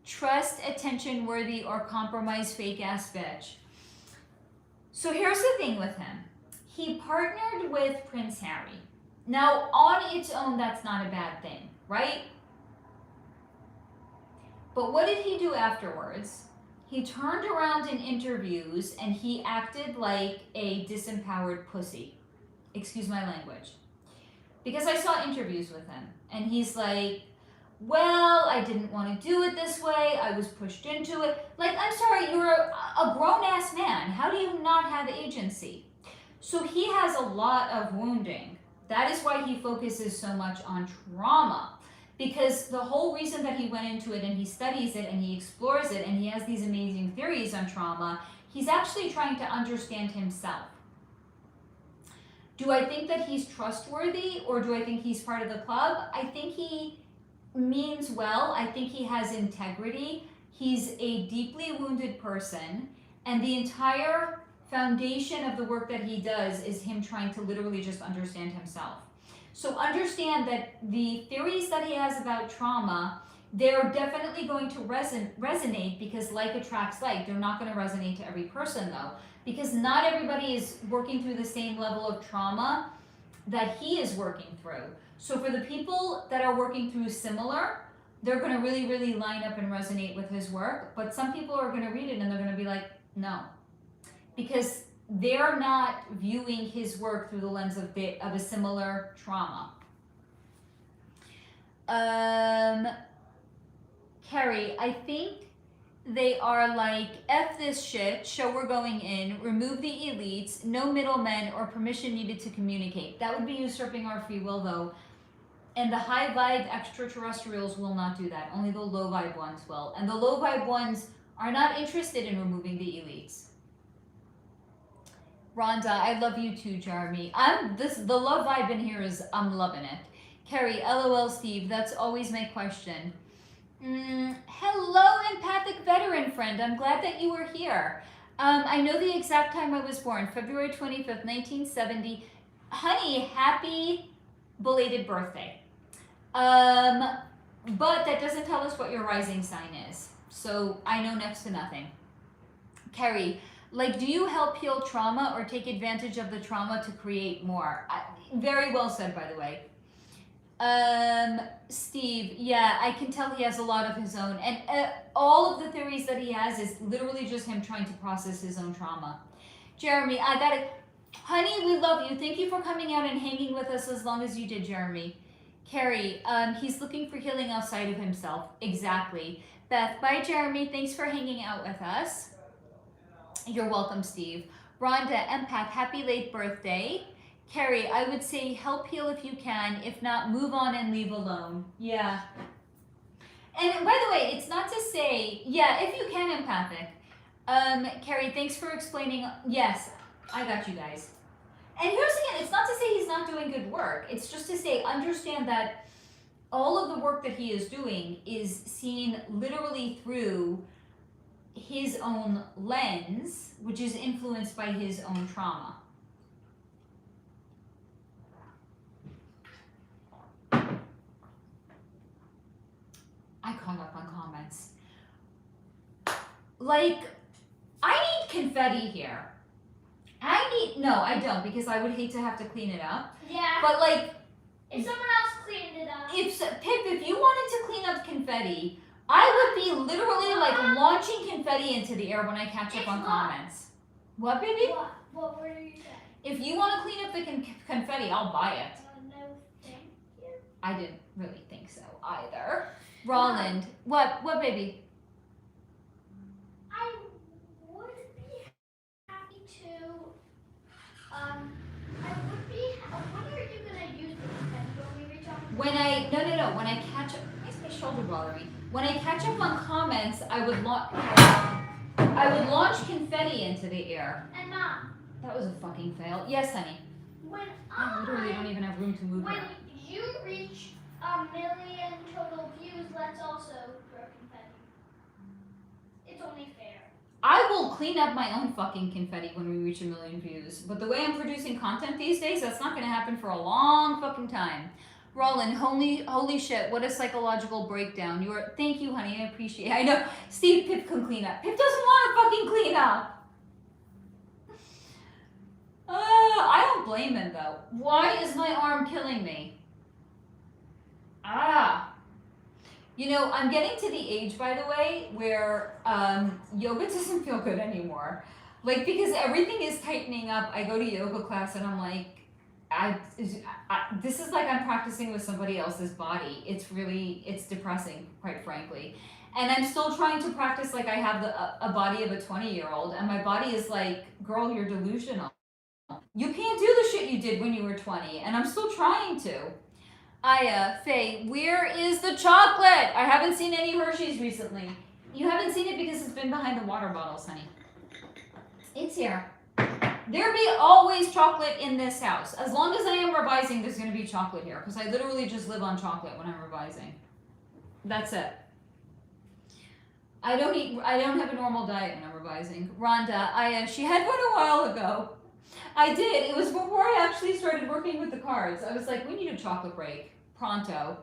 trust, attention worthy, or compromise fake ass bitch. So here's the thing with him. He partnered with Prince Harry. Now, on its own, that's not a bad thing, right? But what did he do afterwards? He turned around in interviews and he acted like a disempowered pussy. Excuse my language. Because I saw interviews with him and he's like, well, I didn't want to do it this way. I was pushed into it. Like, I'm sorry, you're a grown-ass man. How do you not have agency? So he has a lot of wounding. That is why he focuses so much on trauma. Because the whole reason that he went into it and he studies it and he explores it and he has these amazing theories on trauma, he's actually trying to understand himself. Do I think that he's trustworthy or do I think he's part of the club? I think he means well. I think he has integrity. He's a deeply wounded person, and the entire foundation of the work that he does is him trying to literally just understand himself. So understand that the theories that he has about trauma, they're definitely going to resonate because like attracts like. They're not going to resonate to every person though, because not everybody is working through the same level of trauma that he is working through. So for the people that are working through similar, they're going to really, really line up and resonate with his work. But some people are going to read it and they're going to be like, no, because they're not viewing his work through the lens of a similar trauma. Carrie, I think they are like, F this shit, show we're going in, remove the elites, no middlemen or permission needed to communicate. That would be usurping our free will though. And the high vibe extraterrestrials will not do that. Only the low vibe ones will. And the low vibe ones are not interested in removing the elites. Rhonda, I love you too, Jeremy. The love vibe in here is, I'm loving it. Carrie, LOL Steve, that's always my question. Hello, empathic veteran friend. I'm glad that you were here. I know the exact time I was born, February 25th, 1970. Honey, happy belated birthday. But that doesn't tell us what your rising sign is. So I know next to nothing. Carrie, like, do you help heal trauma or take advantage of the trauma to create more? Very well said, by the way. Steve, yeah, I can tell he has a lot of his own. And all of the theories that he has is literally just him trying to process his own trauma. Jeremy, I got it. Honey, we love you. Thank you for coming out and hanging with us as long as you did, Jeremy. Carrie, he's looking for healing outside of himself. Exactly. Beth, bye, Jeremy. Thanks for hanging out with us. You're welcome, Steve. Rhonda, empath, happy late birthday. Carrie, I would say help heal if you can. If not, move on and leave alone. Yeah. And by the way, it's not to say, yeah, if you can, empathic. Carrie, thanks for explaining. Yes, I got you guys. And here's again, it's not to say he's not doing good work. It's just to say, understand that all of the work that he is doing is seen literally through his own lens, which is influenced by his own trauma. I caught up on comments. Like, I need confetti here. No, I don't, because I would hate to have to clean it up. Yeah. But like, If someone else cleaned it up. Pip, if you wanted to clean up confetti, I would be literally like launching confetti into the air when I catch up on comments. What, baby? What were you saying? If you want to clean up the confetti, I'll buy it. No, thank you. I didn't really think so either. Roland, what, baby? I would be happy to. What are you gonna use the confetti when we reach out? When I catch up, why is my shoulder bothering me? When I catch up on comments, I would launch confetti into the air. And Mom. That was a fucking fail. Yes, honey. I literally don't even have room to move When here. you reach 1,000,000 total views, let's also throw confetti. It's only fair. I will clean up my own fucking confetti when we reach 1,000,000 views. But the way I'm producing content these days, that's not going to happen for a long fucking time. Roland, holy shit, what a psychological breakdown. Thank you, honey, I appreciate it. I know, Steve, Pip can clean up. Pip doesn't want to fucking clean up. I don't blame him, though. Why is my arm killing me? You know, I'm getting to the age, by the way, where yoga doesn't feel good anymore. Like, because everything is tightening up. I go to yoga class and I'm like, this is like I'm practicing with somebody else's body. It's depressing, quite frankly. And I'm still trying to practice like I have a body of a 20-year-old, and my body is like, girl, you're delusional. You can't do the shit you did when you were 20, and I'm still trying to. Faye, where is the chocolate? I haven't seen any Hershey's recently. You haven't seen it because it's been behind the water bottles, honey. It's here. There be always chocolate in this house. As long as I am revising, there's going to be chocolate here, because I literally just live on chocolate when I'm revising. That's it. I don't have a normal diet when I'm revising. Rhonda, she had one a while ago. I did. It was before I actually started working with the cards. I was like, we need a chocolate break. Pronto.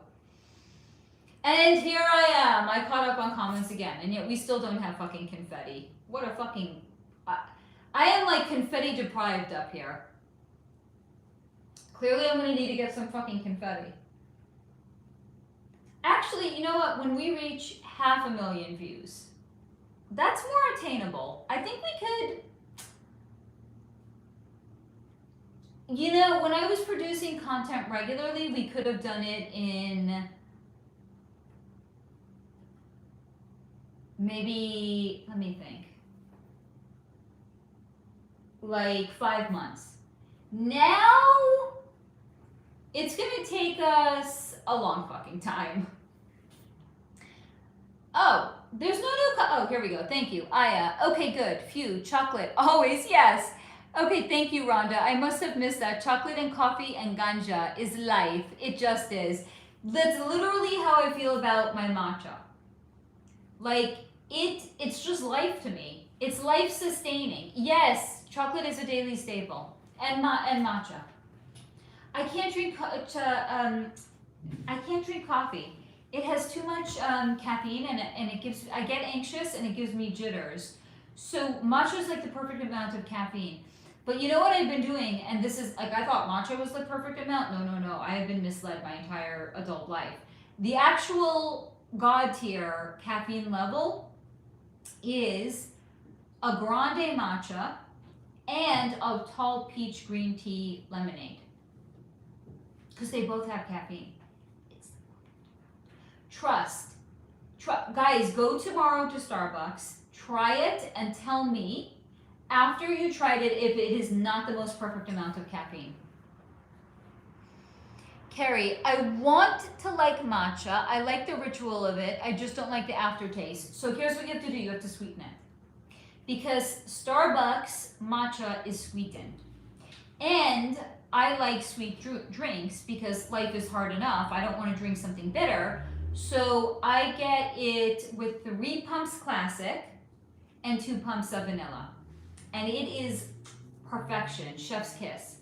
And here I am. I caught up on comments again, and yet we still don't have fucking confetti. What a fucking... I am like confetti deprived up here. Clearly I'm going to need to get some fucking confetti. Actually, you know what? When we reach 500,000 views, that's more attainable. I think we could... You know, when I was producing content regularly, we could have done it in maybe, let me think, like 5 months. Now, it's going to take us a long fucking time. Oh, there's no new, oh, here we go. Thank you. Aya, okay, good. Phew, chocolate, always, yes. Okay, thank you, Rhonda. I must have missed that. Chocolate and coffee and ganja is life. It just is. That's literally how I feel about my matcha. Like, it's just life to me. It's life-sustaining. Yes, chocolate is a daily staple. And matcha. I can't drink coffee. It has too much caffeine, and it gives, I get anxious, and it gives me jitters. So matcha is like the perfect amount of caffeine. But you know what I've been doing, and this is, like, I thought matcha was the perfect amount. No. I have been misled my entire adult life. The actual God tier caffeine level is a grande matcha and a tall peach green tea lemonade. Because they both have caffeine. Trust. Guys, go tomorrow to Starbucks, try it, and tell me after you tried it if it is not the most perfect amount of caffeine. Carrie, I want to like matcha. I like the ritual of it. I just don't like the aftertaste. So here's what you have to do. You have to sweeten it. Because Starbucks matcha is sweetened. And I like sweet drinks because life is hard enough. I don't want to drink something bitter. So I get it with 3 pumps classic and 2 pumps of vanilla. And it is perfection, chef's kiss.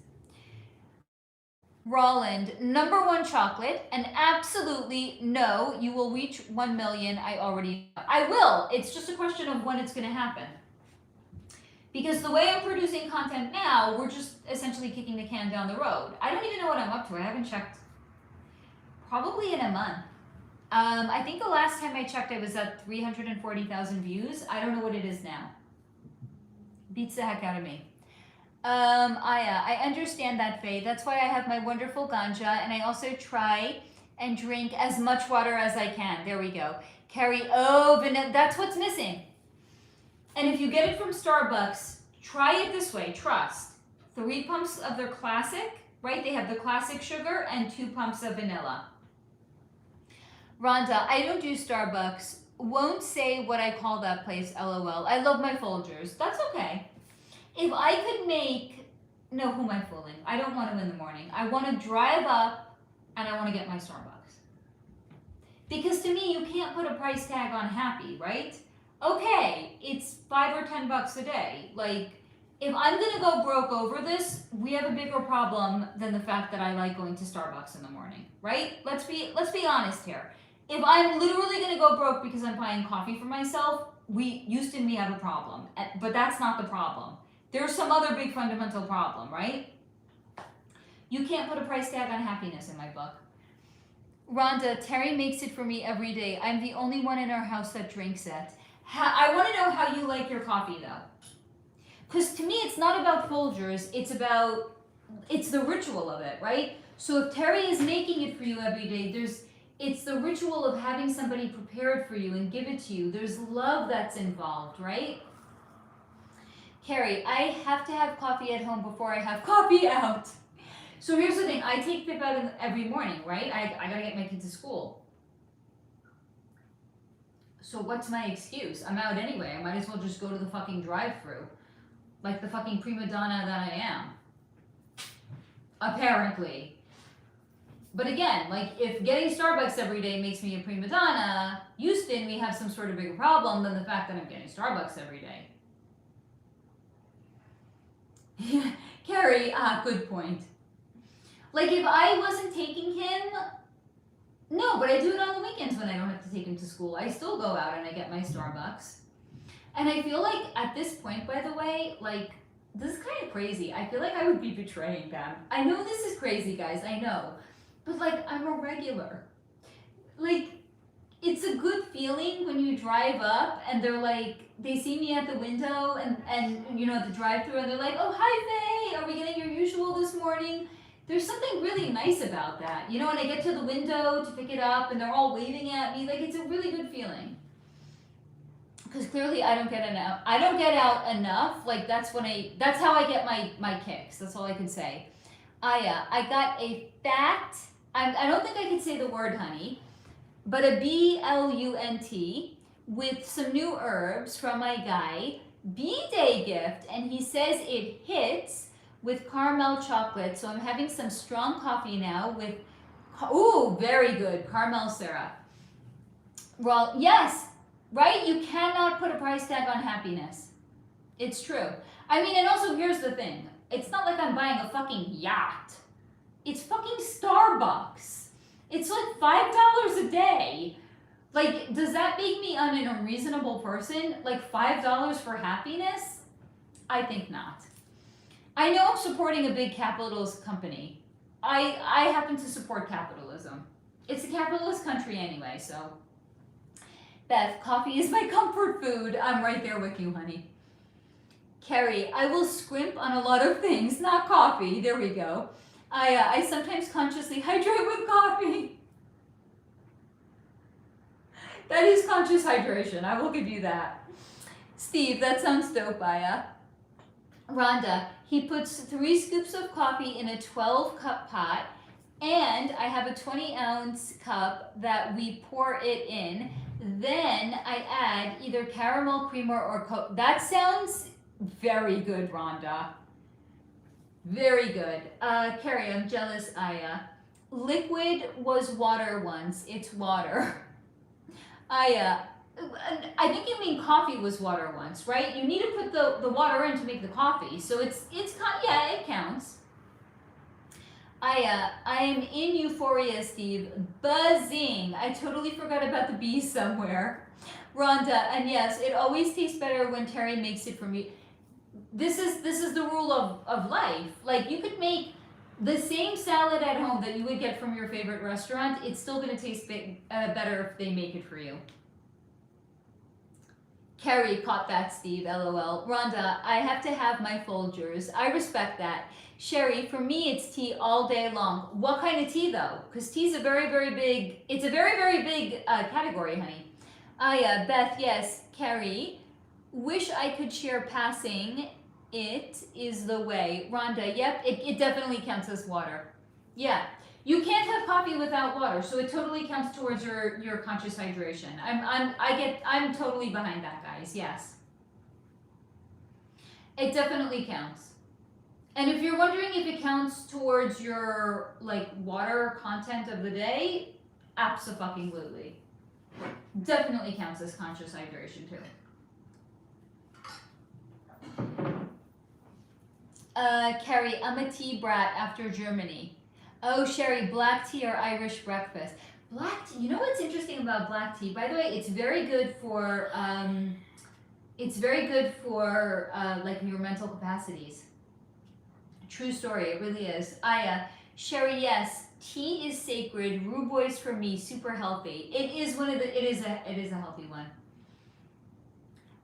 Roland, #1 chocolate, and absolutely no, you will reach 1 million. I will. It's just a question of when it's going to happen. Because the way I'm producing content now, we're just essentially kicking the can down the road. I don't even know what I'm up to. I haven't checked. Probably in a month. I think the last time I checked, I was at 340,000 views. I don't know what it is now. Beats the heck out of me. I understand that, Faye. That's why I have my wonderful ganja, and I also try and drink as much water as I can. There we go. Carrie, vanilla, that's what's missing. And if you get it from Starbucks, try it this way, trust. 3 pumps of their classic, right? They have the classic sugar and 2 pumps of vanilla. Rhonda, I don't do Starbucks. Won't say what I call that place, LOL. I love my Folgers. That's okay. If I could make, no, who am I fooling? I don't want to in the morning. I want to drive up and I want to get my Starbucks. Because to me, you can't put a price tag on happy, right? Okay, it's $5 or $10 a day. Like, if I'm going to go broke over this, we have a bigger problem than the fact that I like going to Starbucks in the morning, right? Let's be honest here. If I'm literally going to go broke because I'm buying coffee for myself, Houston, we have a problem. But that's not the problem. There's some other big fundamental problem, right? You can't put a price tag on happiness in my book. Rhonda, Terry makes it for me every day. I'm the only one in our house that drinks it. I want to know how you like your coffee, though. Because to me, it's not about Folgers. It's the ritual of it, right? So if Terry is making it for you every day, it's the ritual of having somebody prepared for you and give it to you. There's love that's involved, right? Carrie, I have to have coffee at home before I have coffee out. So here's the thing. I take Pip out every morning, right? I got to get my kids to school. So what's my excuse? I'm out anyway. I might as well just go to the fucking drive-thru. Like the fucking prima donna that I am. Apparently. But again, like if getting Starbucks every day makes me a prima donna, Houston, we have some sort of bigger problem than the fact that I'm getting Starbucks every day. Carrie, good point. Like if I wasn't taking him, no, but I do it on the weekends when I don't have to take him to school. I still go out and I get my Starbucks. And I feel like at this point, by the way, like this is kind of crazy. I feel like I would be betraying them. I know this is crazy, guys, I know. But like I'm a regular. Like it's a good feeling when you drive up and they're like, they see me at the window and you know, at the drive-thru and they're like, oh, hi, Faye, are we getting your usual this morning? There's something really nice about that. You know, when I get to the window to pick it up and they're all waving at me, like it's a really good feeling. Because clearly I don't get out enough. Like that's how I get my kicks. That's all I can say. I got a fat, I don't think I can say the word honey, but a BLUNT with some new herbs from my guy, B-Day gift, and he says it hits with caramel chocolate. So I'm having some strong coffee now with, ooh, very good, caramel syrup. Well, yes, right? You cannot put a price tag on happiness. It's true. I mean, and also here's the thing. It's not like I'm buying a fucking yacht. It's fucking Starbucks. It's like $5 a day. Like, does that make me an unreasonable person? Like $5 for happiness? I think not. I know I'm supporting a big capitalist company. I happen to support capitalism. It's a capitalist country anyway, so. Beth, coffee is my comfort food. I'm right there with you, honey. Carrie, I will scrimp on a lot of things, not coffee. There we go. I sometimes consciously hydrate with coffee. That is conscious hydration. I will give you that. Steve, that sounds dope, Aya. Rhonda, he puts 3 scoops of coffee in a 12-cup pot, and I have a 20-ounce cup that we pour it in. Then I add either caramel creamer or Coke. That sounds very good, Rhonda. Very good. Carrie, I'm jealous, Aya. Liquid was water once. It's water. Aya, I think you mean coffee was water once, right? You need to put the water in to make the coffee. So yeah, it counts. I am in euphoria, Steve. Buzzing. I totally forgot about the bees somewhere. Rhonda, and yes, it always tastes better when Terry makes it for me. This is the rule of life. Like, you could make the same salad at home that you would get from your favorite restaurant. It's still going to taste better if they make it for you. Carrie caught that, Steve, LOL. Rhonda, I have to have my Folgers. I respect that. Sherry, for me, it's tea all day long. What kind of tea, though? Because tea's a very, very big, it's a very, very big category, honey. Aya, Beth, yes. Carrie, wish I could share passing. It is the way. Rhonda, yep, it definitely counts as water. Yeah. You can't have coffee without water, so it totally counts towards your conscious hydration. I'm totally behind that, guys. Yes. It definitely counts. And if you're wondering if it counts towards your like water content of the day, abso-fucking-lutely. Definitely counts as conscious hydration too. Carrie, I'm a tea brat after Germany. Oh, Sherry, black tea or Irish breakfast? Black tea. You know what's interesting about black tea? By the way, it's very good for like your mental capacities. True story, it really is. Aya, Sherry, yes, tea is sacred. Rhubarb for me, super healthy. It is a healthy one.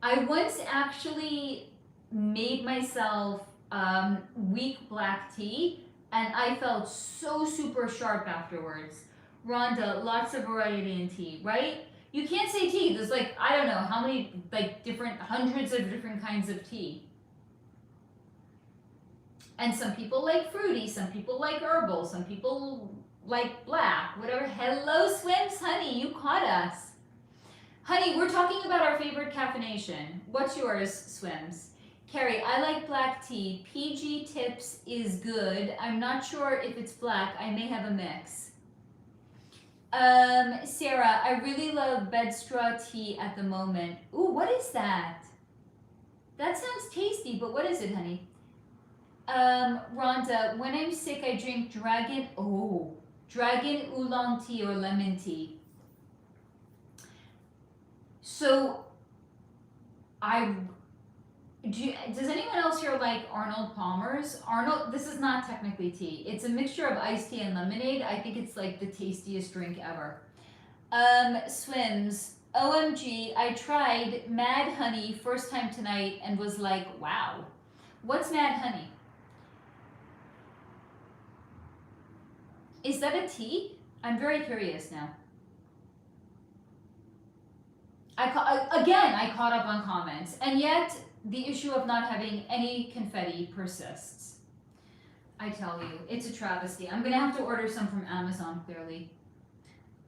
I once actually made myself weak black tea, and I felt so super sharp afterwards. Rhonda, lots of variety in tea, right? You can't say tea. There's like, I don't know how many, like hundreds of different kinds of tea. And some people like fruity, some people like herbal, some people like black, whatever. Hello, Swims, honey, you caught us. Honey, we're talking about our favorite caffeination. What's yours, Swims? Carrie, I like black tea. PG Tips is good. I'm not sure if it's black. I may have a mix. Sarah, I really love bed straw tea at the moment. Ooh, what is that? That sounds tasty, but what is it, honey? Rhonda, when I'm sick, I drink dragon oolong tea or lemon tea. So, does anyone else here like Arnold Palmer's? This is not technically tea. It's a mixture of iced tea and lemonade. I think it's like the tastiest drink ever. Swims, OMG, I tried Mad Honey first time tonight and was like, wow. What's Mad Honey? Is that a tea? I'm very curious now. I caught up on comments, and yet the issue of not having any confetti persists. I tell you, it's a travesty. I'm gonna have to order some from Amazon, clearly.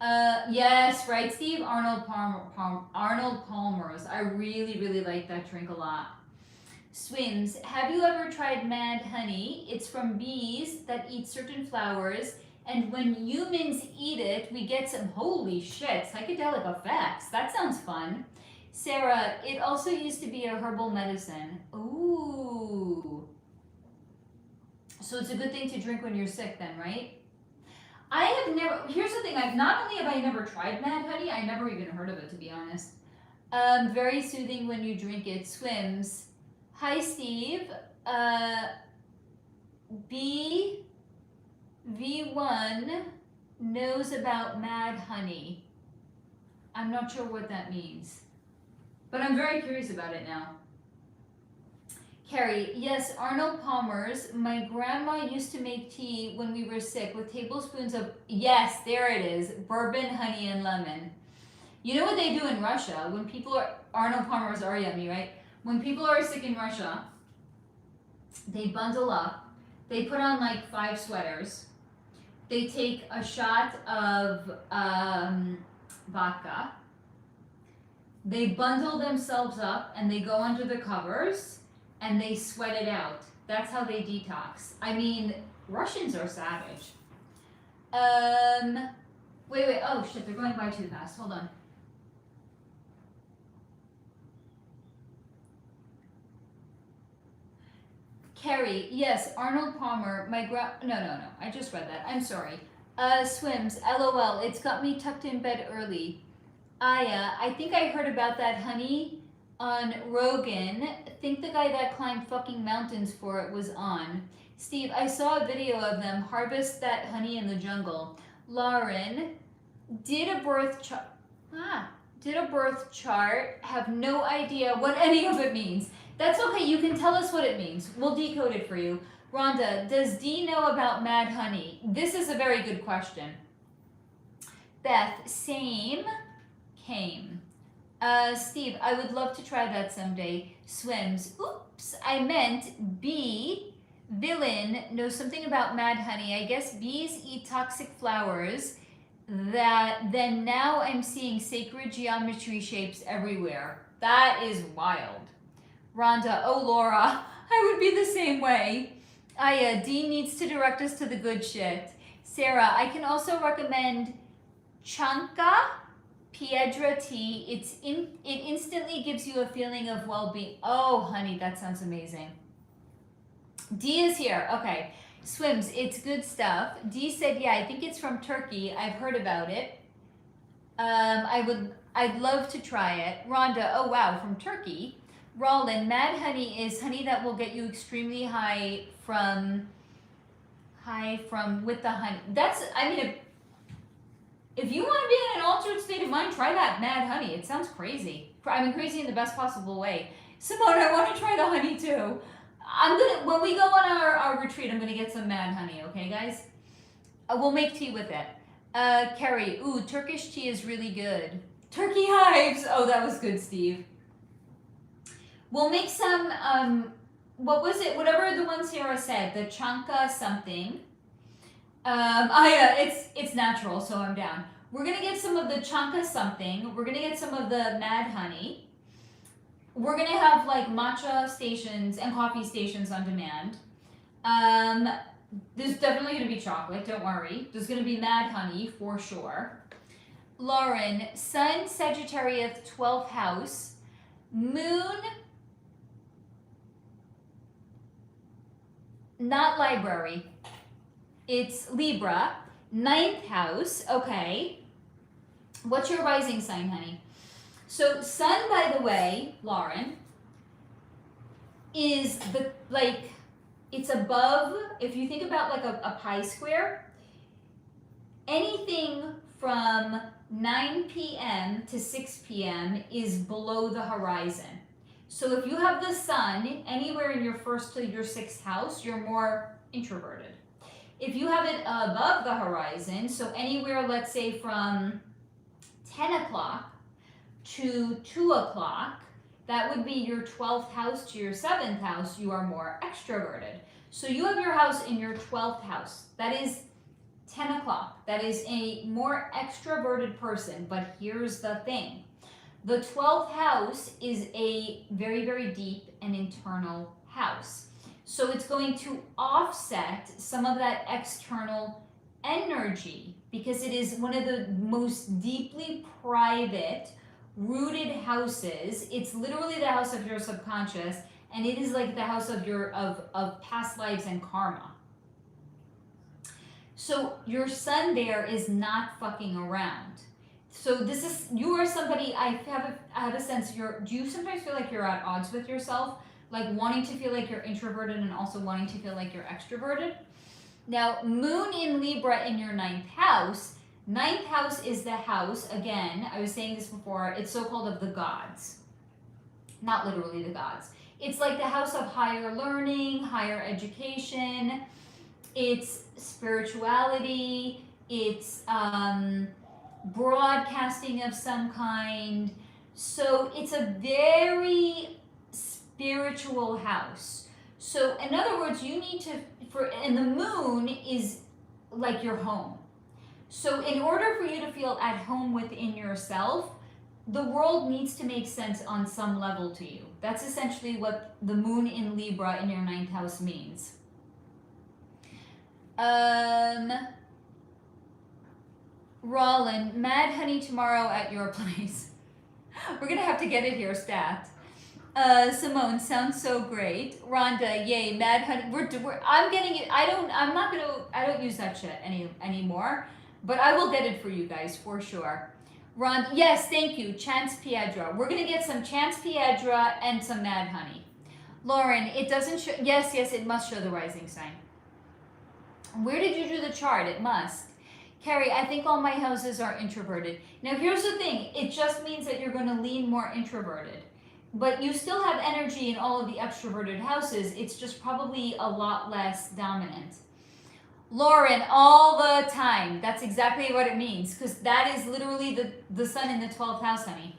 Yes, right, Steve? Arnold Palmer's. I really, really like that drink a lot. Swims, have you ever tried Mad Honey? It's from bees that eat certain flowers, and when humans eat it, we get some, holy shit, psychedelic effects. That sounds fun. Sarah, it also used to be a herbal medicine. Ooh. So it's a good thing to drink when you're sick then, right? I have never, here's the thing, not only have I never tried Mad Honey, I never even heard of it, to be honest. Very soothing when you drink it. Swims. Hi, Steve. V1 knows about Mad Honey. I'm not sure what that means, but I'm very curious about it now. Carrie, yes, Arnold Palmer's. My grandma used to make tea when we were sick with tablespoons of, yes, there it is, bourbon, honey, and lemon. You know what they do in Russia? When people are, Arnold Palmer's are yummy, right? When people are sick in Russia, they bundle up, they put on like 5 sweaters, they take a shot of vodka, they bundle themselves up and they go under the covers and they sweat it out. That's how they detox. I mean, Russians are savage. Wait. Oh shit, they're going by too fast. Hold on. Carrie, yes, Arnold Palmer, no, I just read that, I'm sorry. Swims, LOL, it's got me tucked in bed early. Aya, I think I heard about that, honey, on Rogan. Think the guy that climbed fucking mountains for it was on. Steve, I saw a video of them harvest that honey in the jungle. Lauren, did a birth chart, have no idea what any of it means. That's okay, you can tell us what it means. We'll decode it for you. Rhonda, does Dee know about Mad Honey? This is a very good question. Beth, same, came. Steve, I would love to try that someday. Swims, oops, I meant B, villain, knows something about Mad Honey. I guess bees eat toxic flowers. Then now I'm seeing sacred geometry shapes everywhere. That is wild. Rhonda, oh Laura, I would be the same way. Aya, Dean needs to direct us to the good shit. Sarah, I can also recommend Chanka Piedra tea. It instantly gives you a feeling of well-being. Oh, honey, that sounds amazing. Dee is here. Okay. Swims, it's good stuff. Dee said, yeah, I think it's from Turkey. I've heard about it. I'd love to try it. Rhonda, oh wow, from Turkey. Roland, Mad Honey is honey that will get you extremely high from with the honey. That's, I mean, if you want to be in an altered state of mind, try that Mad Honey. It sounds crazy. I mean, crazy in the best possible way. Simone, I want to try the honey too. When we go on our retreat, I'm gonna get some Mad Honey, okay guys? We'll make tea with it. Carrie, ooh, Turkish tea is really good. Turkey hives! Oh, that was good, Steve. We'll make some, what was it? Whatever the one Sarah said, the chanka something. It's natural, so I'm down. We're gonna get some of the chanka something. We're gonna get some of the Mad Honey. We're gonna have like matcha stations and coffee stations on demand. There's definitely gonna be chocolate, don't worry. There's gonna be Mad Honey for sure. Lauren, Sun, Sagittarius, 12th house, Moon, not library, it's Libra, 9th house, okay. What's your rising sign, honey? So Sun, by the way, Lauren, is it's above, if you think about like a pie square, anything from 9 p.m. to 6 p.m. is below the horizon. So if you have the sun anywhere in your 1st to your 6th house, you're more introverted. If you have it above the horizon, so anywhere, let's say from 10 o'clock to 2 o'clock, that would be your 12th house to your 7th house, you are more extroverted. So you have your house in your 12th house. That is 10 o'clock. That is a more extroverted person, but here's the thing. The 12th house is a very, very deep and internal house. So it's going to offset some of that external energy because it is one of the most deeply private, rooted houses. It's literally the house of your subconscious, and it is like the house of your of past lives and karma. So your sun there is not fucking around. So this is, you are somebody, I have a sense, do you sometimes feel like you're at odds with yourself? Like wanting to feel like you're introverted and also wanting to feel like you're extroverted? Now, Moon in Libra in your 9th house. 9th house is the house, again, I was saying this before, it's so-called of the gods. Not literally the gods. It's like the house of higher learning, higher education. It's spirituality. It's broadcasting of some kind. So it's a very spiritual house. So in other words, you need to, and the moon is like your home. So in order for you to feel at home within yourself, the world needs to make sense on some level to you. That's essentially what the moon in Libra in your 9th house means. Rollin, mad honey tomorrow at your place. We're gonna have to get it here, stat. Simone, sounds so great. Rhonda, yay, mad honey. I'm getting it. I don't use that shit anymore, but I will get it for you guys for sure. Ron, yes, thank you. Chance Piedra. We're gonna get some Chance Piedra and some mad honey. Lauren, it doesn't show. Yes, it must show the rising sign. Where did you do the chart? It must. Carrie, I think all my houses are introverted. Now here's the thing. It just means that you're going to lean more introverted. But you still have energy in all of the extroverted houses. It's just probably a lot less dominant. Lauren, all the time. That's exactly what it means. Because that is literally the sun in the 12th house, honey.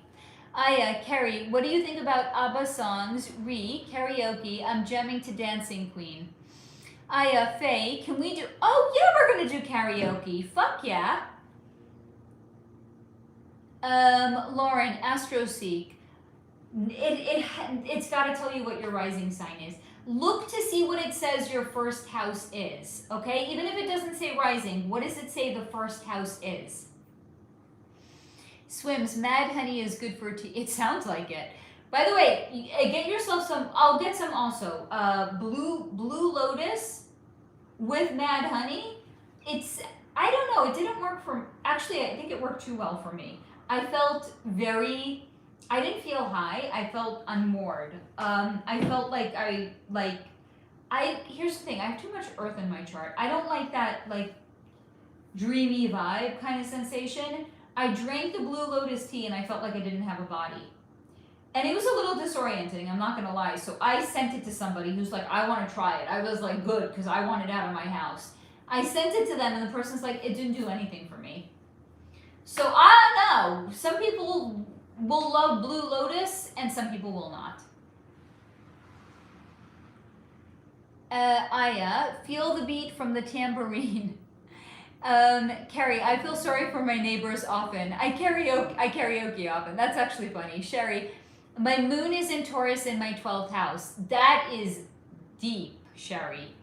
Aya, Carrie, what do you think about ABBA songs? Karaoke. I'm jamming to Dancing Queen. Aya, Faye, can we do... Oh, yeah, we're going to do karaoke. Fuck yeah. Lauren, AstroSeek. It's got to tell you what your rising sign is. Look to see what it says your first house is, okay? Even if it doesn't say rising, what does it say the first house is? Swims, mad honey is good for tea. It sounds like it. By the way, get yourself some, I'll get some also, blue lotus with mad honey. I don't know, it didn't work for, actually I think it worked too well for me. I felt I didn't feel high, I felt unmoored. I felt here's the thing, I have too much earth in my chart. I don't like that dreamy vibe kind of sensation. I drank the blue lotus tea and I felt like I didn't have a body. And it was a little disorienting, I'm not gonna lie. So I sent it to somebody who's like, I wanna try it. I was like, good, because I want it out of my house. I sent it to them and the person's like, it didn't do anything for me. So I don't know. Some people will love blue lotus and some people will not. Aya, feel the beat from the tambourine. Carrie, I feel sorry for my neighbors often. I karaoke often. That's actually funny. Sherry, my moon is in Taurus in my 12th house. That is deep, Sherry.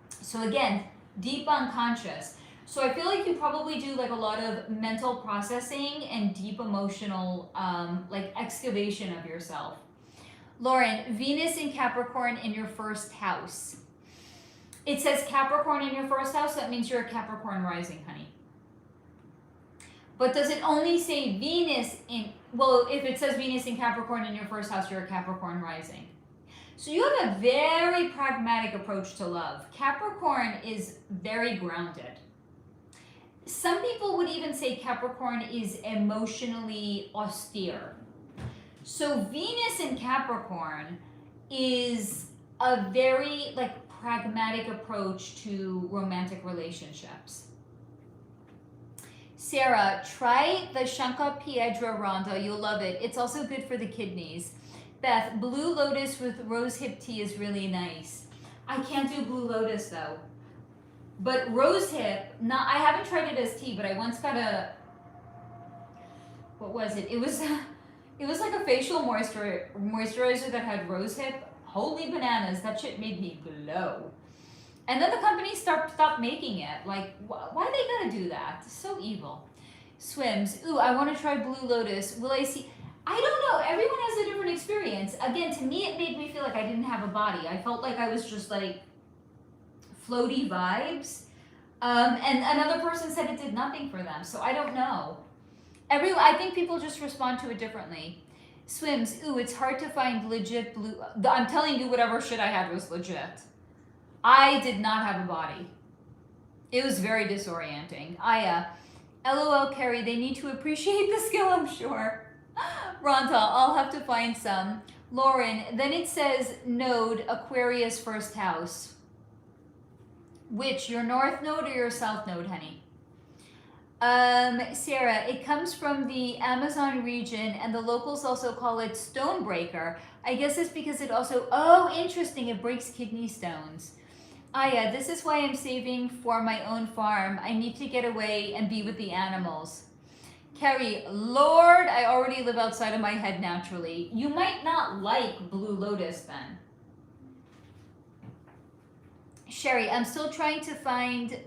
So again, deep unconscious. So I feel like you probably do a lot of mental processing and deep emotional excavation of yourself. Lauren, Venus in Capricorn in your first house. It says Capricorn in your first house, that means you're a Capricorn rising, honey. But does it only say Venus in, well, if it says Venus in Capricorn in your first house, you're a Capricorn rising. So you have a very pragmatic approach to love. Capricorn is very grounded. Some people would even say Capricorn is emotionally austere. So Venus in Capricorn is a very pragmatic approach to romantic relationships. Sarah, try the Shanka Piedra Ronda. You'll love it. It's also good for the kidneys. Beth, blue lotus with rose hip tea is really nice. I can't do blue lotus though. But rose hip, I haven't tried it as tea, but I once got what was it? It was like a facial moisturizer that had rose hip. Holy bananas, that shit made me glow. And then the company stopped making it. Why they gotta do that? It's so evil. Swims, ooh, I wanna try blue lotus. Will I see? I don't know, everyone has a different experience. Again, to me, it made me feel like I didn't have a body. I felt like I was just floaty vibes. And another person said it did nothing for them, so I don't know. I think people just respond to it differently. Swims, ooh, it's hard to find legit blue. I'm telling you, whatever shit I had was legit. I did not have a body. It was very disorienting. Aya, LOL, Carrie, they need to appreciate the skill, I'm sure. Ronta, I'll have to find some. Lauren, then it says node, Aquarius first house. Which, your north node or your south node, honey? Sarah, it comes from the Amazon region and the locals also call it stonebreaker. I guess it's because it also, oh, interesting, it breaks kidney stones. Aya, this is why I'm saving for my own farm. I need to get away and be with the animals. Carrie, Lord, I already live outside of my head naturally. You might not like Blue Lotus then. Sherry, I'm still trying to find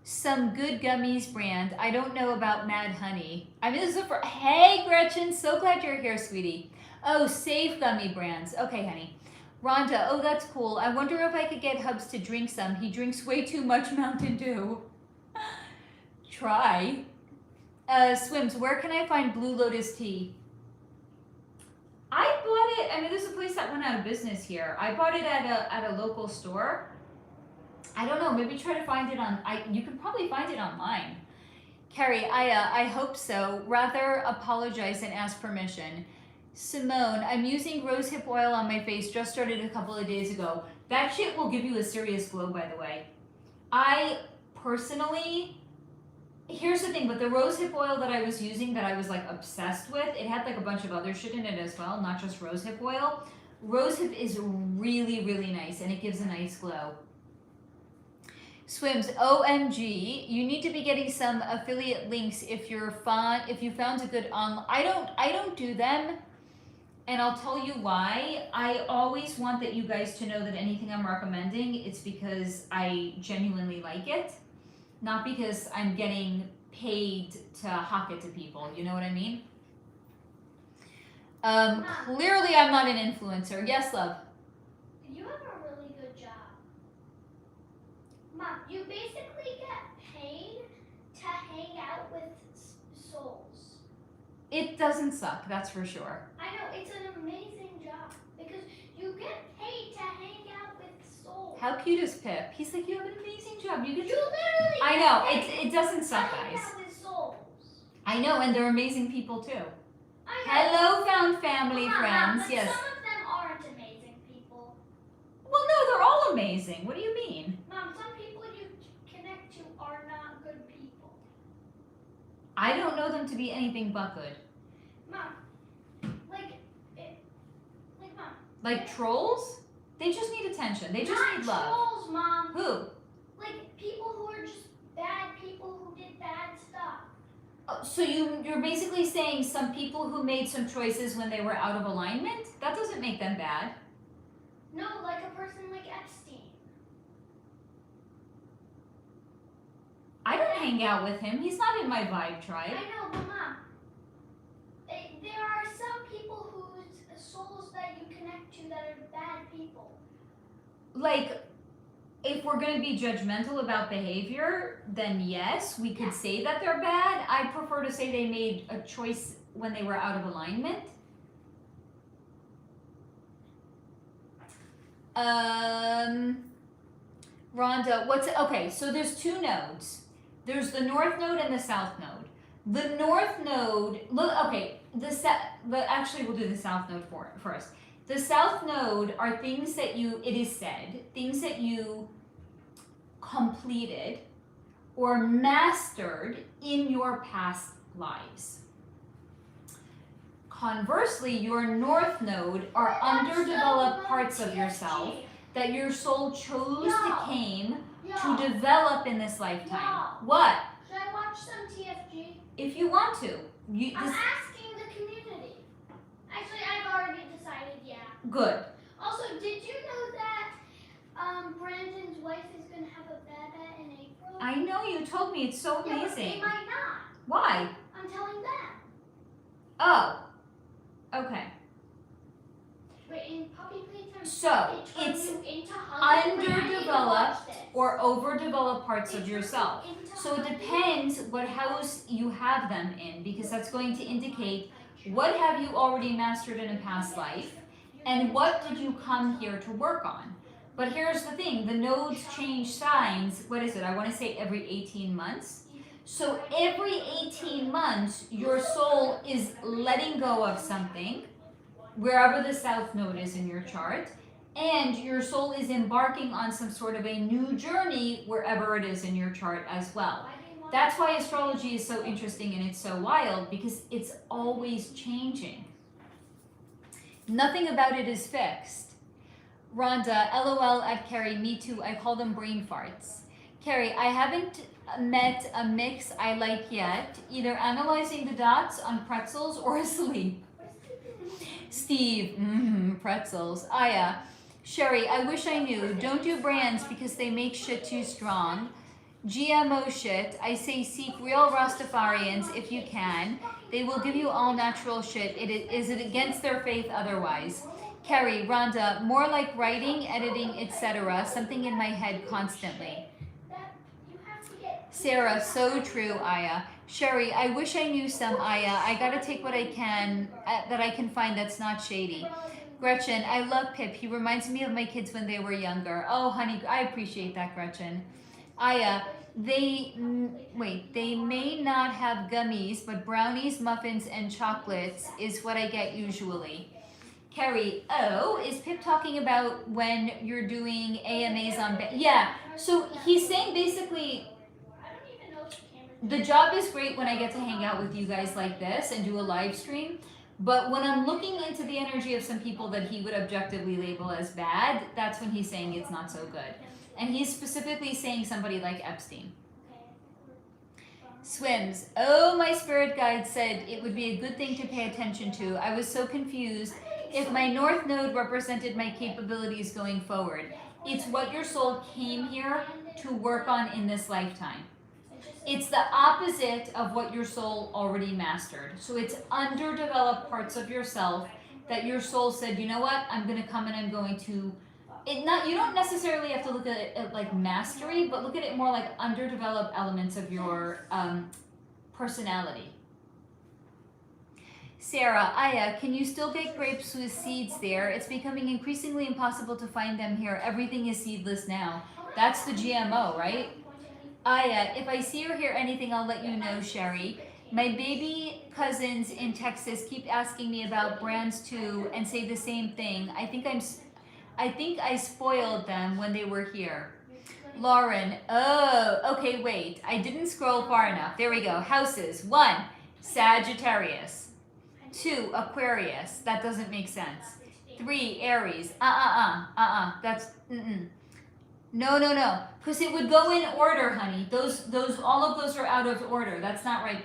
some good gummies brand. I don't know about Mad Honey. I mean, this is for. Hey, Gretchen, so glad you're here, sweetie. Oh, Save Gummy Brands. Okay, honey. Rhonda, oh, that's cool. I wonder if I could get Hubs to drink some. He drinks way too much Mountain Dew. Try. Swims, where can I find Blue Lotus tea? I bought it. I mean, there's a place that went out of business here. I bought it at a local store. I don't know. Maybe try to find it on. You can probably find it online. Carrie, I hope so. Rather apologize than ask permission. Simone, I'm using rosehip oil on my face. Just started a couple of days ago. That shit will give you a serious glow, by the way. I personally. Here's the thing, with the rosehip oil that I was using that I was like obsessed with, it had like a bunch of other shit in it as well, not just rosehip oil. Rosehip is really, really nice and it gives a nice glow. Swims, OMG, you need to be getting some affiliate links if you found a good online. I don't do them, and I'll tell you why. I always want that you guys to know that anything I'm recommending, it's because I genuinely like it. Not because I'm getting paid to hawk it to people, you know what I mean? Clearly I'm not an influencer. Yes, love. You have a really good job. Mom, you basically get paid to hang out with souls. It doesn't suck, that's for sure. I know, it's an amazing job because you get paid to hang out with souls. How cute is Pip? He's like, you have an amazing job. You get to... literally I know, get paid it doesn't suck, to hang guys. out with souls. I know, and they're amazing people too. I know. Hello, found family friends. But Yes. some of them aren't amazing people. Well, no, they're all amazing. What do you mean? Mom, some people you connect to are not good people. I don't know them to be anything but good. Mom, Mom. Like trolls? They just need attention. They just need love. Trolls, Mom. Who? Like people who are just bad people who did bad stuff. Oh, so you're basically saying some people who made some choices when they were out of alignment? That doesn't make them bad. No, like a person like Epstein. I don't hang out with him. He's not in my vibe tribe. I know, but Mom, there are some people whose souls that you connect to that are bad people. Like, if we're going to be judgmental about behavior, then yes, we could say that they're bad. I prefer to say they made a choice when they were out of alignment. Rhonda, okay, so there's two nodes. There's the north node and the south node. The north node, actually we'll do the south node first. The south node are things that it is said, things that you completed or mastered in your past lives. Conversely, your north node are underdeveloped parts of yourself that your soul chose to came to develop in this lifetime. What? Should I watch some TFG? If you want to. I'm asking the community. Actually, I've already decided, yeah. Good. Also, did you know that Brandon's wife is going to have a baby in April? I know, you told me. It's so Yeah, but amazing. they might not. Why? I'm telling them. Oh. Okay. But in Puppy Playtime, So, they turn it's you into husband. underdeveloped or overdeveloped parts of yourself. So it depends what house you have them in, because that's going to indicate what have you already mastered in a past life and what did you come here to work on. But here's the thing, the nodes change signs, what is it, I want to say every 18 months. So every 18 months, your soul is letting go of something, wherever the south node is in your chart, and your soul is embarking on some sort of a new journey wherever it is in your chart as well. That's why astrology is so interesting and it's so wild, because it's always changing. Nothing about it is fixed. Rhonda, LOL at Carrie, me too, I call them brain farts. Carrie, I haven't met a mix I like yet. Either analyzing the dots on pretzels or asleep. Steve, pretzels. Aya, Sherry, I wish I knew. Don't do brands because they make shit too strong. GMO shit. I say seek real Rastafarians if you can. They will give you all natural shit. Is it against their faith otherwise? Carrie, Rhonda, more like writing, editing, etc. Something in my head constantly. Sarah, so true, Aya. Sherry, I wish I knew some, Aya. I gotta take what I can, that I can find that's not shady. Gretchen, I love Pip. He reminds me of my kids when they were younger. Oh, honey, I appreciate that, Gretchen. Aya, they may not have gummies, but brownies, muffins, and chocolates is what I get usually. Carrie, oh, is Pip talking about when you're doing AMAs on... Yeah, so he's saying basically... The job is great when I get to hang out with you guys like this and do a live stream. But when I'm looking into the energy of some people that he would objectively label as bad, that's when he's saying it's not so good. And he's specifically saying somebody like Epstein. Swims. Oh, my spirit guide said it would be a good thing to pay attention to. I was so confused if my North Node represented my capabilities going forward. It's what your soul came here to work on in this lifetime. It's the opposite of what your soul already mastered. So it's underdeveloped parts of yourself that your soul said, you know what, I'm going to come and I'm going to... You don't necessarily have to look at it like mastery, but look at it more like underdeveloped elements of your personality. Sarah, Aya, can you still get grapes with seeds there? It's becoming increasingly impossible to find them here. Everything is seedless now. That's the GMO, right? Aya, if I see or hear anything, I'll let you know, Sherry. My baby cousins in Texas keep asking me about brands too and say the same thing. I think I spoiled them when they were here. Lauren, oh, okay, wait. I didn't scroll far enough. There we go. Houses. 1, Sagittarius. 2, Aquarius. That doesn't make sense. 3, Aries. That's, No. Because it would go in order, honey. All of those are out of order. That's not right.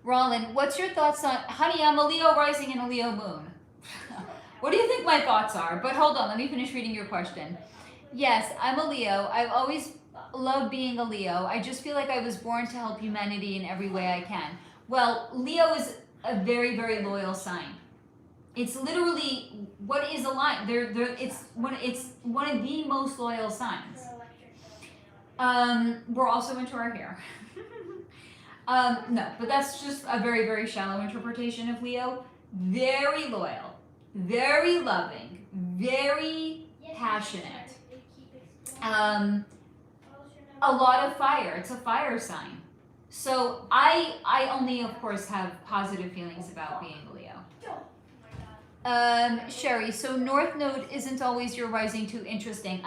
Roland, what's your thoughts on... Honey, I'm a Leo rising and a Leo moon. What do you think my thoughts are? But hold on, let me finish reading your question. Yes, I'm a Leo. I've always loved being a Leo. I just feel like I was born to help humanity in every way I can. Well, Leo is a very, very loyal sign. It's literally what is aligned. It's one of the most loyal signs. We're also into our hair. No, but that's just a very, very shallow interpretation of Leo. Very loyal, very loving, very passionate. A lot of fire. It's a fire sign. So I only, of course, have positive feelings about being a Leo. Sherry, so North Node isn't always your rising too interesting.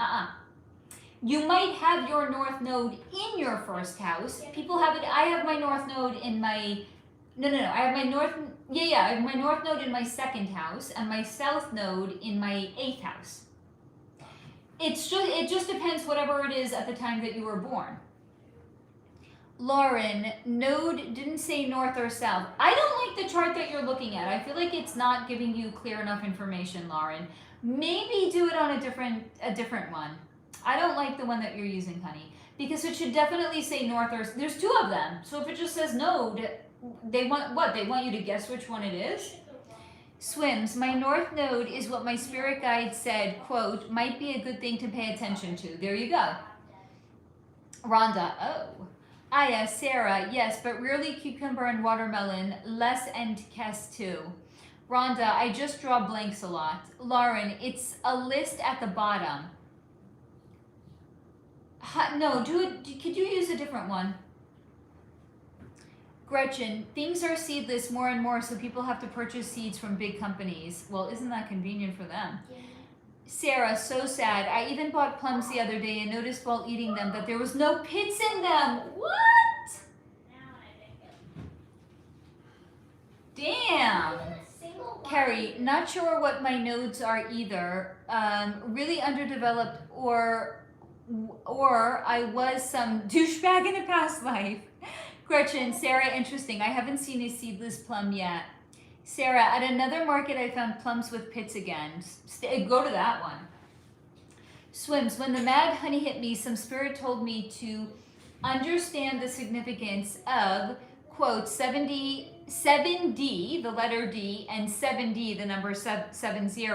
You might have your North Node in your first house. People have it. I have my North Node in my... No. I have my North... Yeah. I have my North Node in my second house and my South Node in my 8th house. It just depends whatever it is at the time that you were born. Lauren, Node didn't say north or south. I don't like the chart that you're looking at. I feel like it's not giving you clear enough information, Lauren. Maybe do it on a different one. I don't like the one that you're using, honey, because it should definitely say north or... There's 2 of them. So if it just says node, they want what? They want you to guess which one it is? Swims, my North Node is what my spirit guide said, quote, might be a good thing to pay attention to. There you go. Rhonda, oh. Aya, Sarah, yes, but rarely cucumber and watermelon, less and Kess too. Rhonda, I just draw blanks a lot. Lauren, it's a list at the bottom. No, could you use a different one? Gretchen, things are seedless more and more, so people have to purchase seeds from big companies. Well, isn't that convenient for them? Yeah. Sarah, so sad. I even bought plums the other day and noticed while eating them that there was no pits in them. What? Damn. Carrie, not sure what my nodes are either. Really underdeveloped or or I was some douchebag in a past life. Gretchen, Sarah, interesting. I haven't seen a seedless plum yet. Sarah, at another market I found plums with pits again. Go to that one. Swims, when the mad honey hit me, some spirit told me to understand the significance of, quote, 7D, the letter D, and 7D, the number 70.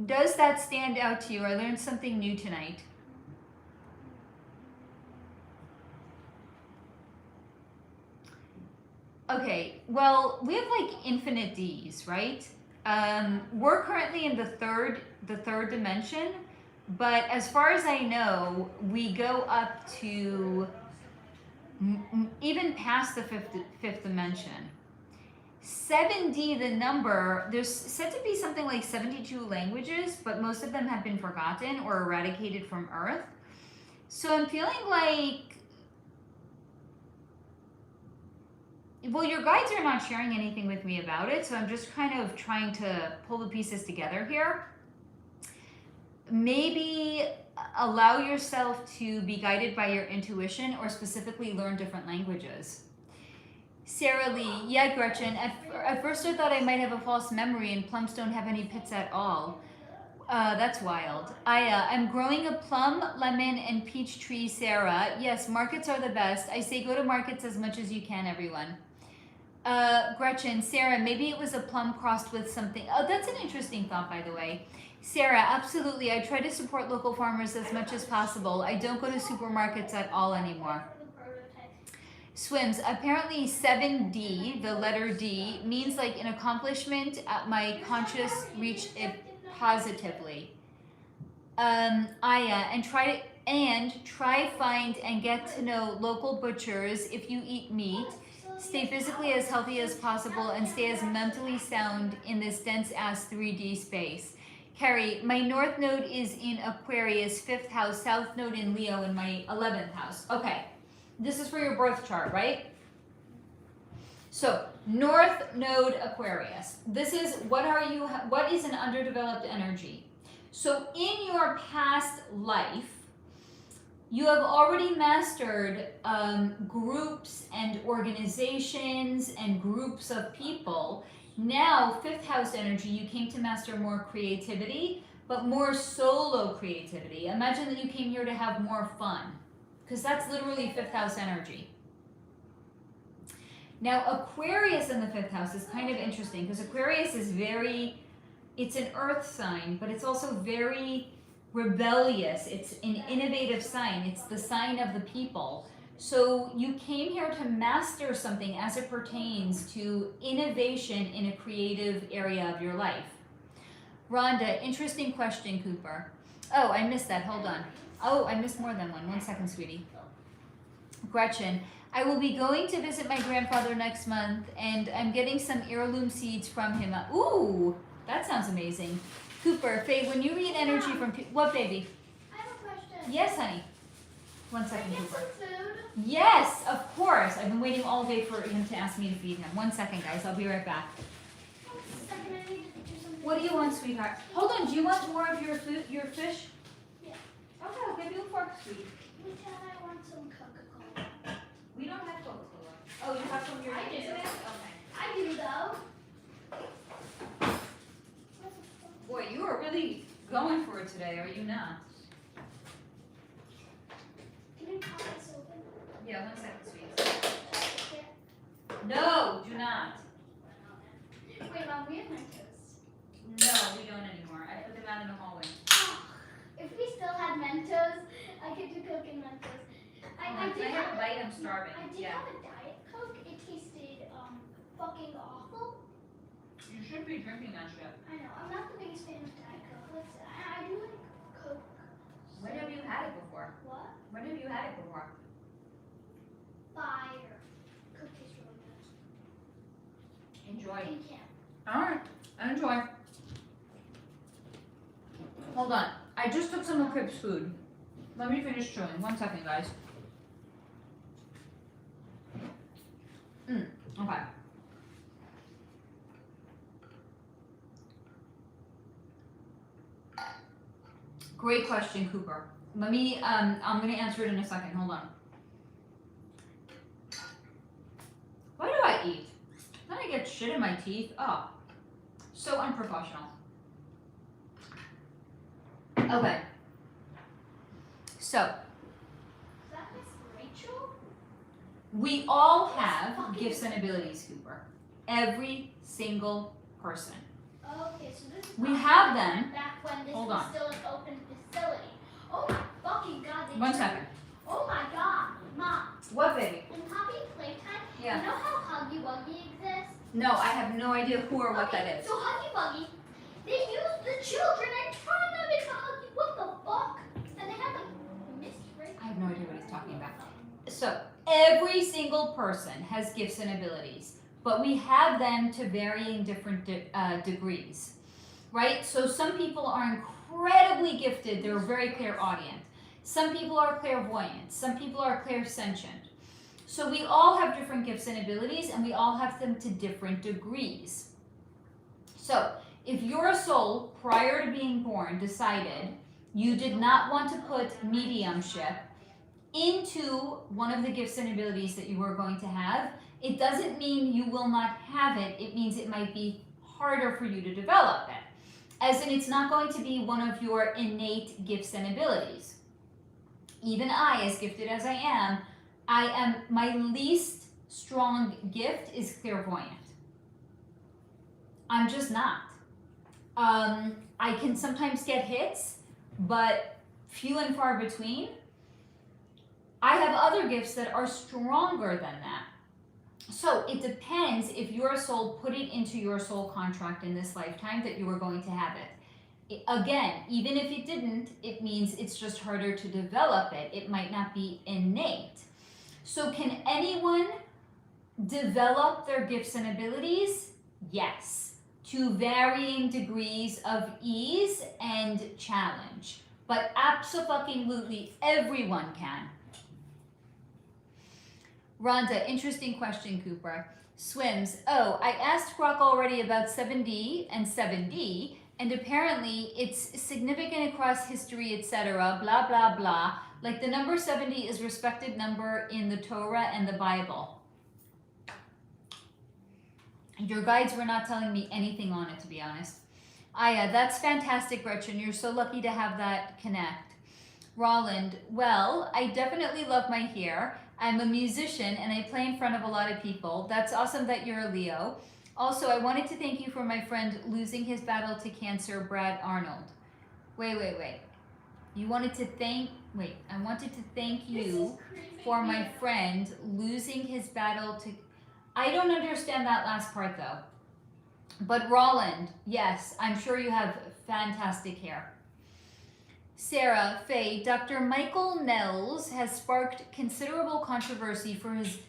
Does that stand out to you? I learned something new tonight. Okay, well, we have like infinite D's, right? We're currently in the third dimension, but as far as I know, we go up to even past the fifth dimension. 7D, the number, there's said to be something like 72 languages, but most of them have been forgotten or eradicated from Earth. So I'm feeling like, well, your guides are not sharing anything with me about it, so I'm just kind of trying to pull the pieces together here. Maybe allow yourself to be guided by your intuition or specifically learn different languages. Sarah Lee, yeah, Gretchen, at first I thought I might have a false memory and plums don't have any pits at all. That's wild. I'm growing a plum, lemon, and peach tree, Sarah. Yes, markets are the best. I say go to markets as much as you can, everyone. Gretchen, Sarah, maybe it was a plum crossed with something. Oh, that's an interesting thought, by the way. Sarah, absolutely. I try to support local farmers as much as possible. I don't go to supermarkets at all anymore. Swims, apparently 7D, the letter D, means like an accomplishment at my conscious reached it positively. Aya, and try find and get to know local butchers if you eat meat. Stay physically as healthy as possible and stay as mentally sound in this dense ass 3D space. Carrie, my north node is in Aquarius, 5th house, south node in Leo in my 11th house. Okay, this is for your birth chart, right? So, north node Aquarius. This is, what is an underdeveloped energy? So, in your past life, you have already mastered groups and organizations and groups of people. Now, 5th house energy, you came to master more creativity, but more solo creativity. Imagine that you came here to have more fun, because that's literally 5th house energy. Now, Aquarius in the 5th house is kind of interesting, because Aquarius is it's an earth sign, but it's also very rebellious. It's an innovative sign. It's the sign of the people. So you came here to master something as it pertains to innovation in a creative area of your life. Rhonda, interesting question, Cooper. Oh, I missed that. Hold on. Oh, I missed more than one. 1 second, sweetie. Gretchen, I will be going to visit my grandfather next month, and I'm getting some heirloom seeds from him. Ooh, that sounds amazing. Cooper, Faye, when you read energy from what, baby? I have a question. Yes, honey. 1 second, Can I get Cooper. some food? Yes, of course. I've been waiting all day for him to ask me to feed him. 1 second, guys. I'll be right back. 1 second, I need to do something. What do you want, sweetheart? Hold on. Do you want more of your food, your fish? Yeah. Okay, I'll give you a fork, sweetie. I want some Coca-Cola. We don't have Coca-Cola. Oh, you have some of your I do. incident? Okay. I do, though. Boy, you are really going for it today, are you not? Can you pop this open? Yeah, 1 second, sweetie. No, do not. Wait, Mom, we have Mentos. No, we don't anymore. I put them out in the hallway. Oh, if we still had Mentos, I could do Coke and Mentos. I Can I have a bite? I'm starving. I did have a Diet Coke. It tasted fucking awful. You should be drinking that shit. I know. I'm not the biggest fan of Diet Coke. I do like Coke. When have you had it before? What? When have you had it before? Fire. Coke tastes really good. Enjoy. And can. Alright, enjoy. Hold on. I just took some of Crip's food. Let me finish chewing. 1 second, guys. Okay. Great question, Cooper. Let me, I'm gonna answer it in a second. Hold on. Why do I eat? Then I get shit in my teeth. Oh, so unprofessional. Okay. So, Is that Miss Rachel? we all have gifts and abilities, Cooper. Every single person. Okay, so this is We have them. back when this Hold was on. still an open facility. Oh my fucking god! They 1 turned- second. Oh my god, Mom. What, baby? In Poppy Playtime, Yeah. you know how Huggy Wuggy exists? No, I have no idea who or what that is. So Huggy Wuggy, they use the children and turn them into Huggy. What the fuck? And they have like Miss Rachel. I have no idea what he's talking about. So, every single person has gifts and abilities, but we have them to varying different degrees, right? So, some people are incredibly gifted, they're very clairaudient. Some people are clairvoyant, some people are clairsentient. So, we all have different gifts and abilities, and we all have them to different degrees. So, if your soul, prior to being born, decided you did not want to put mediumship into one of the gifts and abilities that you were going to have, it doesn't mean you will not have it. It means it might be harder for you to develop it. As in, it's not going to be one of your innate gifts and abilities. Even I, as gifted as I am, my least strong gift is clairvoyant. I'm just not. I can sometimes get hits, but few and far between. I have other gifts that are stronger than that. So it depends if your soul put it into your soul contract in this lifetime that you were going to have it. Again, even if it didn't, it means it's just harder to develop it. It might not be innate. So can anyone develop their gifts and abilities? Yes, to varying degrees of ease and challenge. But absolutely everyone can. Rhonda, interesting question, Cooper. Swims. Oh, I asked Brock already about 7D and 7D, and apparently it's significant across history, etc. Blah, blah, blah. Like the number 70 is respected number in the Torah and the Bible. Your guides were not telling me anything on it, to be honest. Aya, that's fantastic, Gretchen. You're so lucky to have that connect. Roland, well, I definitely love my hair. I'm a musician and I play in front of a lot of people. That's awesome that you're a Leo. Also, I wanted to thank you for my friend losing his battle to cancer, Brad Arnold. Wait. I wanted to thank you for my friend losing his battle to... I don't understand that last part though. But Roland, yes, I'm sure you have fantastic hair. Sarah, Faye, Dr. Michael Nels has sparked considerable controversy for his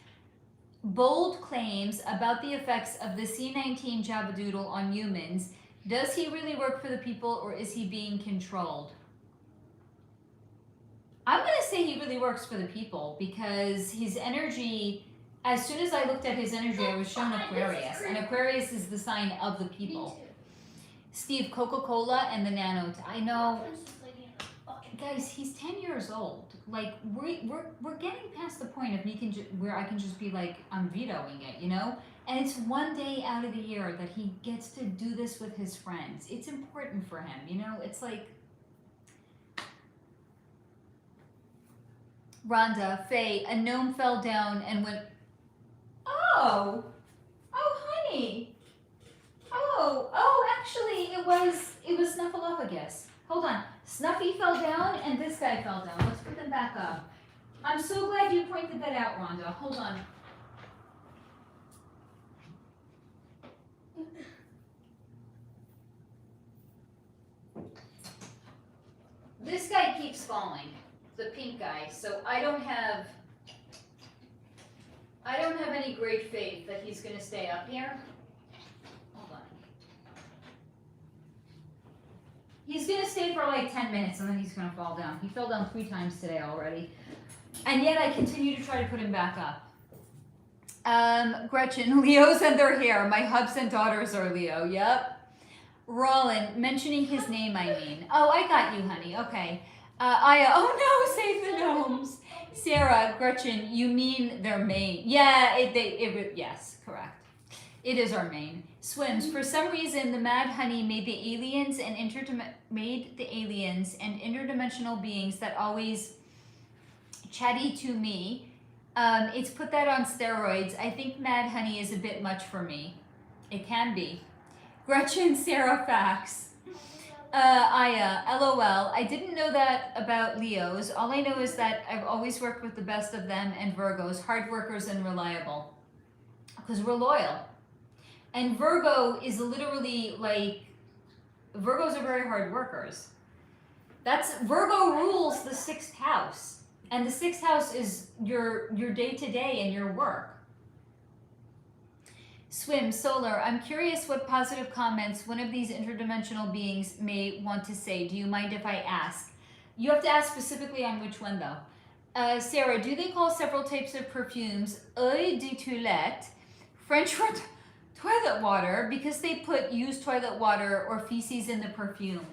bold claims about the effects of the C19 Jabadoodle on humans. Does he really work for the people or is he being controlled? I'm going to say he really works for the people because his energy, as soon as I looked at his energy, I was shown Aquarius. And Aquarius is the sign of the people. Steve, Coca-Cola and the nanot. I know. Guys, he's 10 years old. Like we're getting past the point of where I can just be like, I'm vetoing it, you know? And it's one day out of the year that he gets to do this with his friends. It's important for him, you know? It's like Rhonda, Faye, a gnome fell down and went, oh, honey. Actually, it was Snuffleupagus. Hold on. Snuffy fell down and this guy fell down. Let's put them back up. I'm so glad you pointed that out, Rhonda. Hold on. This guy keeps falling, the pink guy, so I don't have any great faith that he's going to stay up here. Hold on. He's going to stay for like 10 minutes and then he's going to fall down. He fell down 3 times today already. And yet I continue to try to put him back up. Gretchen, Leos and their hair. My hubs and daughters are Leo. Yep. Roland, mentioning his name, I mean. Oh, I got you, honey. Okay. Aya, oh no, save the gnomes. Sarah, Gretchen, you mean their main? Yeah, yes, correct. It is our main. Swims. For some reason, the Mad Honey made the aliens and interdimensional beings that always chatty to me. It's put that on steroids. I think Mad Honey is a bit much for me. It can be. Gretchen, Sarah, facts. Aya, LOL. I didn't know that about Leos. All I know is that I've always worked with the best of them and Virgos, hard workers and reliable. Because we're loyal. And Virgo is literally like, Virgos are very hard workers. Virgo rules the 6th house. And the 6th house is your day-to-day and your work. Swim, Solar, I'm curious what positive comments one of these interdimensional beings may want to say. Do you mind if I ask? You have to ask specifically on which one, though. Sarah, do they call several types of perfumes eau de toilette, French for toilet water, because they put used toilet water or feces in the perfume?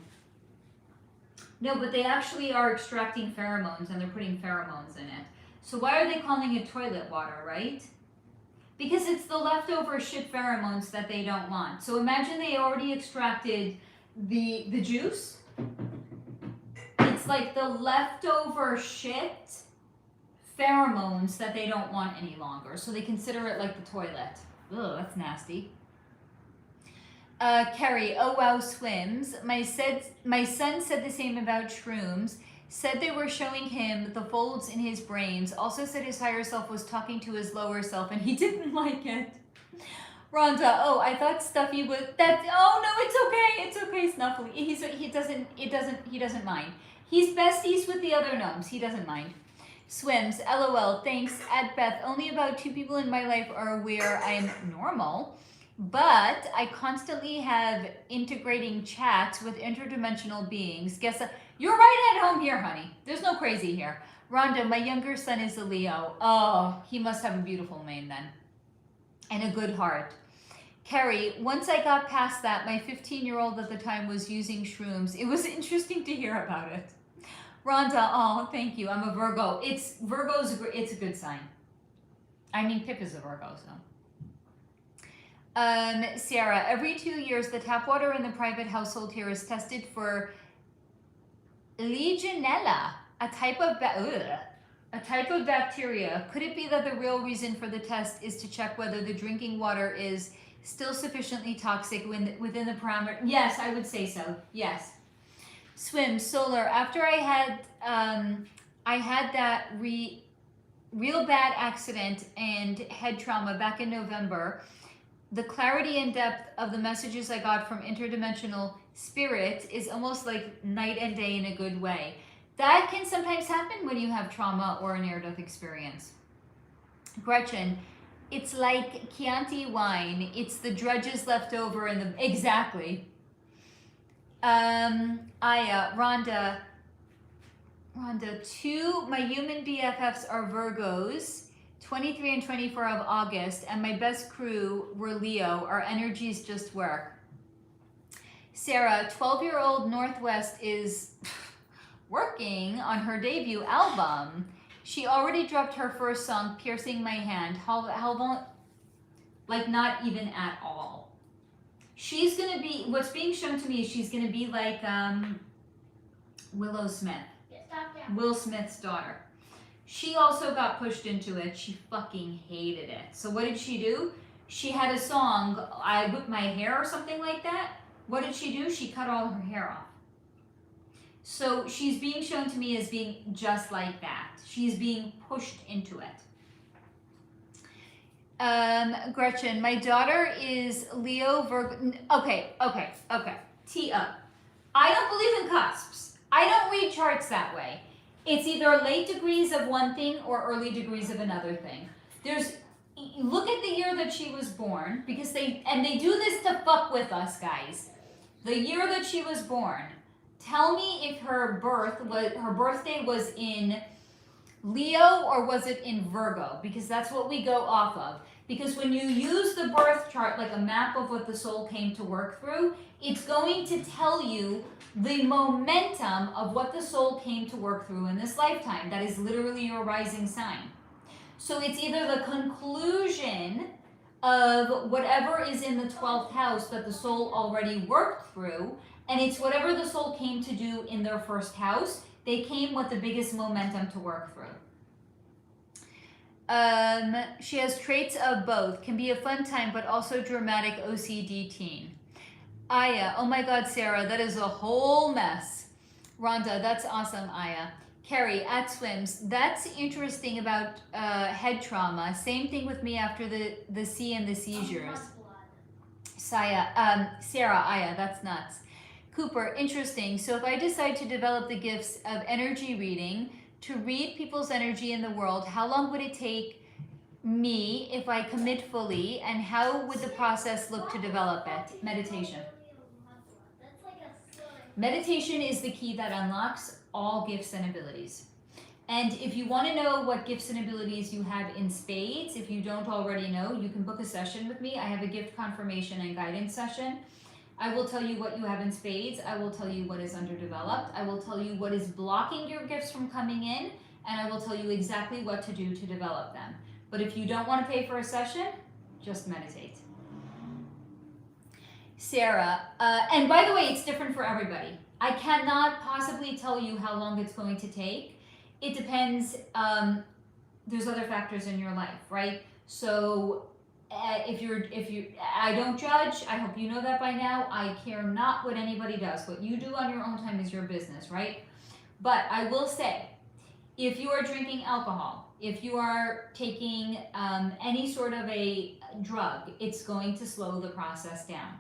No, but they actually are extracting pheromones, and they're putting pheromones in it. So why are they calling it toilet water, right? Because it's the leftover shit pheromones that they don't want. So imagine they already extracted the juice. It's like the leftover shit pheromones that they don't want any longer. So they consider it like the toilet. Ugh, that's nasty. Carrie, oh wow, swims. My son said the same about shrooms. Said they were showing him the folds in his brains. Also said his higher self was talking to his lower self and he didn't like it. Rhonda, oh, I thought Stuffy was oh no, it's okay, Snuffly. He doesn't mind. He's besties with the other gnomes. He doesn't mind. Swims, LOL, thanks. At Beth, only about 2 people in my life are aware I'm normal, but I constantly have integrating chats with interdimensional beings. You're right at home here, honey. There's no crazy here. Rhonda, my younger son is a Leo. Oh, he must have a beautiful mane then. And a good heart. Carrie, once I got past that, my 15-year-old at the time was using shrooms. It was interesting to hear about it. Rhonda, oh, thank you. I'm a Virgo. It's a good sign. I mean, Pip is a Virgo, so. Sarah, every 2 years, the tap water in the private household here is tested for Legionella, a type of bacteria. Could it be that the real reason for the test is to check whether the drinking water is still sufficiently toxic within the parameter? Yes, I would say so. Yes. Swim, Solar. After I had that real bad accident and head trauma back in November, the clarity and depth of the messages I got from interdimensional spirit is almost like night and day in a good way. That can sometimes happen when you have trauma or a near-death experience. Gretchen, it's like Chianti wine. It's the dregs left over in the... Exactly. Aya, Rhonda, 2, my human BFFs are Virgos, 23 and 24 of August, and my best crew were Leo. Our energies just work. Sarah, 12-year-old Northwest is working on her debut album. She already dropped her first song, Piercing My Hand. Like not even at all. She's gonna be, what's being shown to me is she's gonna be like Willow Smith. Will Smith's daughter. She also got pushed into it. She fucking hated it. So what did she do? She had a song, I Whip My Hair or something like that. What did she do? She cut all her hair off. So she's being shown to me as being just like that. She's being pushed into it. Gretchen, my daughter is Leo Virgo. Okay. Tee up. I don't believe in cusps. I don't read charts that way. It's either late degrees of one thing or early degrees of another thing. Look at the year that she was born, because they do this to fuck with us, guys. The year that she was born. Tell me if her birthday was in Leo, or was it in Virgo? Because that's what we go off of. Because when you use the birth chart like a map of what the soul came to work through, it's going to tell you the momentum of what the soul came to work through in this lifetime. That is literally your rising sign. So it's either the conclusion of whatever is in the 12th house that the soul already worked through, and it's whatever the soul came to do in their first house. They came with the biggest momentum to work through. She has traits of both. Can be a fun time, but also dramatic OCD teen. Aya, oh my God, Sarah, that is a whole mess. Rhonda, that's awesome, Aya. Carrie, at Swims, that's interesting about head trauma. Same thing with me after the C and the seizures. Sarah, Aya, that's nuts. Cooper, interesting. So if I decide to develop the gifts of energy reading, to read people's energy in the world, how long would it take me if I commit fully, and how would the process look to develop it? Meditation. Meditation is the key that unlocks all gifts and abilities. And if you want to know what gifts and abilities you have in spades, if you don't already know, you can book a session with me. I have a gift confirmation and guidance session. I will tell you what you have in spades. I will tell you what is underdeveloped. I will tell you what is blocking your gifts from coming in, and I will tell you exactly what to do to develop them. But if you don't want to pay for a session, just meditate. Sarah, and by the way, it's different for everybody. I cannot possibly tell you how long it's going to take. It depends. There's other factors in your life, right? So if you, I don't judge. I hope you know that by now. I care not what anybody does. What you do on your own time is your business, right? But I will say, if you are drinking alcohol, if you are taking any sort of a drug, it's going to slow the process down.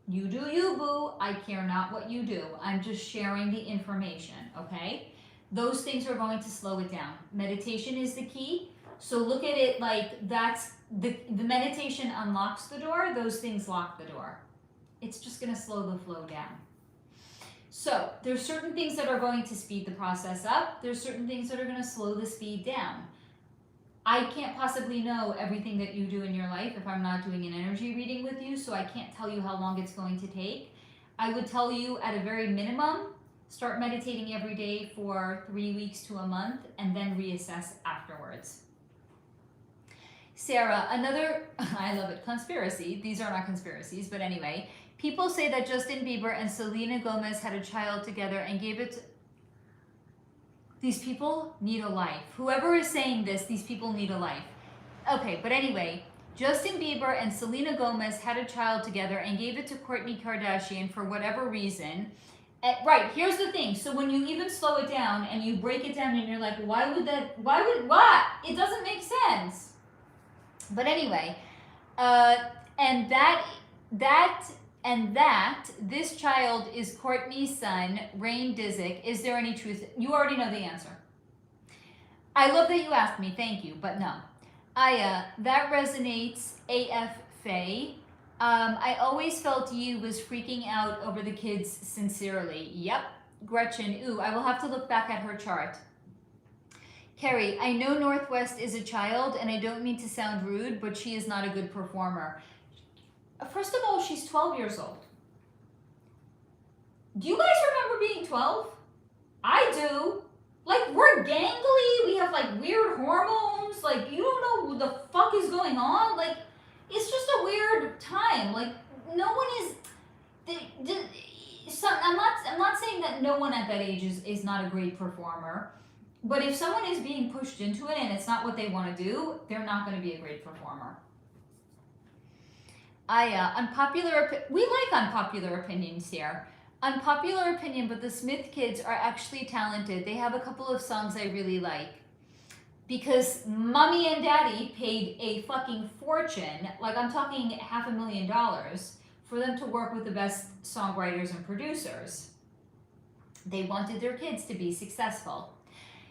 You do you, boo. I care not what you do. I'm just sharing the information, okay? Those things are going to slow it down. Meditation is the key. So look at it like that's the meditation unlocks the door. Those things lock the door. It's just going to slow the flow down. So there's certain things that are going to speed the process up. There's certain things that are going to slow the speed down. I can't possibly know everything that you do in your life if I'm not doing an energy reading with you, so I can't tell you how long it's going to take. I would tell you at a very minimum, start meditating every day for 3 weeks to a month, and then reassess afterwards. Sarah, another, I love it, conspiracy. These are not conspiracies, but anyway. People say that Justin Bieber and Selena Gomez had a child together and gave it to... These people need a life. Whoever is saying this, these people need a life. Okay, but anyway, Justin Bieber and Selena Gomez had a child together and gave it to Kourtney Kardashian for whatever reason. Right, here's the thing. So when you even slow it down and you break it down and you're like, what? It doesn't make sense. But anyway, and this child is Kourtney's son, Rain Disick. Is there any truth? You already know the answer. I love that you asked me, thank you, but no. Aya, that resonates, AF Faye. I always felt you was freaking out over the kids sincerely. Yep. Gretchen, ooh, I will have to look back at her chart. Carrie, I know Northwest is a child, and I don't mean to sound rude, but she is not a good performer. First of all, she's 12 years old. Do you guys remember being 12? I do. Like, we're gangly, we have like weird hormones, like you don't know what the fuck is going on. Like, it's just a weird time. Like, no one is, I'm not saying that no one at that age is not a great performer, but if someone is being pushed into it and it's not what they want to do, they're not going to be a great performer. We like unpopular opinions here. Unpopular opinion, but the Smith kids are actually talented. They have a couple of songs I really like. Because mommy and daddy paid a fucking fortune, like I'm talking $500,000, for them to work with the best songwriters and producers. They wanted their kids to be successful.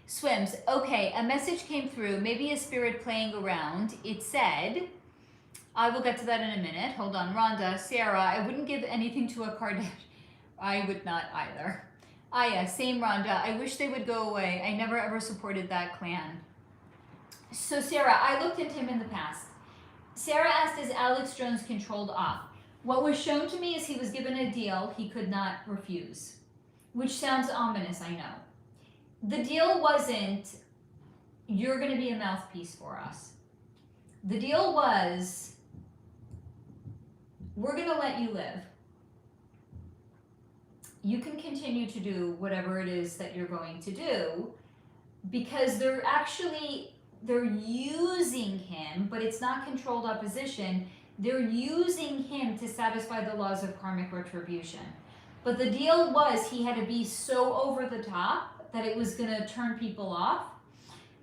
Swims, okay, a message came through, maybe a spirit playing around. It said, I will get to that in a minute. Hold on, Rhonda, Sarah, I wouldn't give anything to a Kardashian. I would not either. Ah, yeah, same Rhonda. I wish they would go away. I never ever supported that clan. So, Sarah, I looked into him in the past. Sarah asked, is Alex Jones controlled off? What was shown to me is he was given a deal he could not refuse, which sounds ominous, I know. The deal wasn't, you're going to be a mouthpiece for us. The deal was, we're going to let you live. You can continue to do whatever it is that you're going to do, because they're using him, but it's not controlled opposition. They're using him to satisfy the laws of karmic retribution. But the deal was he had to be so over the top that it was going to turn people off.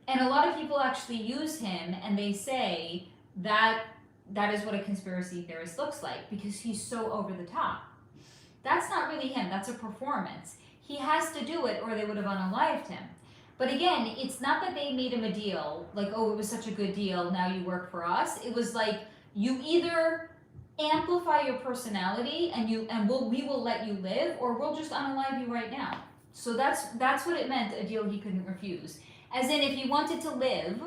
And a lot of people actually use him, and they say that that is what a conspiracy theorist looks like, because he's so over the top. That's not really him. That's a performance. He has to do it or they would have unalived him. But again, it's not that they made him a deal, like, oh, it was such a good deal, now you work for us. It was like, you either amplify your personality and we will let you live, or we'll just unalive you right now. So that's what it meant, a deal he couldn't refuse. As in, if he wanted to live,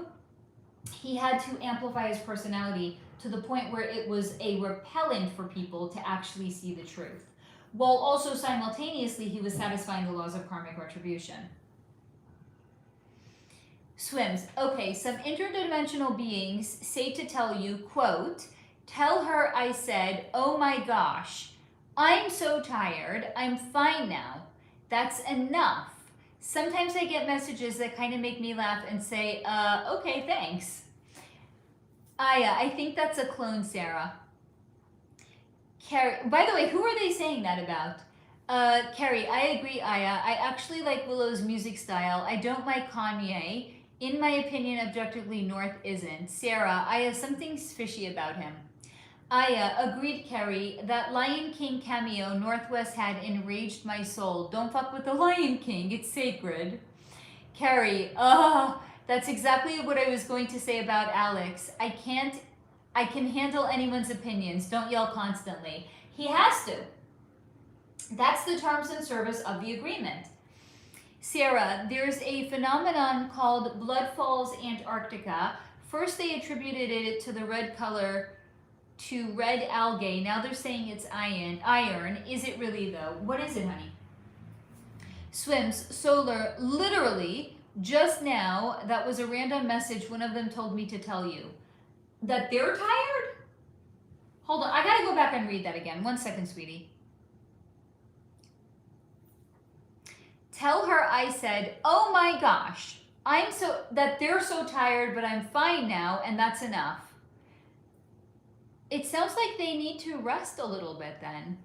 he had to amplify his personality to the point where it was a repellent for people to actually see the truth. While also simultaneously, he was satisfying the laws of karmic retribution. Swims. Okay, some interdimensional beings say to tell you, quote, tell her I said, oh my gosh, I'm so tired, I'm fine now. That's enough. Sometimes I get messages that kind of make me laugh and say, okay, thanks. Aya, I think that's a clone, Sarah. Carrie, by the way, who are they saying that about? Carrie, I agree, Aya. I actually like Willow's music style. I don't like Kanye. In my opinion, objectively, North isn't. Sarah, Aya, something's fishy about him. Aya, agreed, Carrie. That Lion King cameo Northwest had enraged my soul. Don't fuck with the Lion King. It's sacred. Carrie, that's exactly what I was going to say about Alex. I can handle anyone's opinions. Don't yell constantly. He has to. That's the terms and service of the agreement. Sarah, there's a phenomenon called Blood Falls Antarctica. First they attributed it to the red color to red algae. Now they're saying it's iron. Is it really though? What is it, honey? Swims, Solar, literally, just now, that was a random message one of them told me to tell you. That they're tired? Hold on, I gotta go back and read that again. 1 second, sweetie. Tell her I said, oh my gosh, that they're so tired, but I'm fine now, and that's enough. It sounds like they need to rest a little bit then.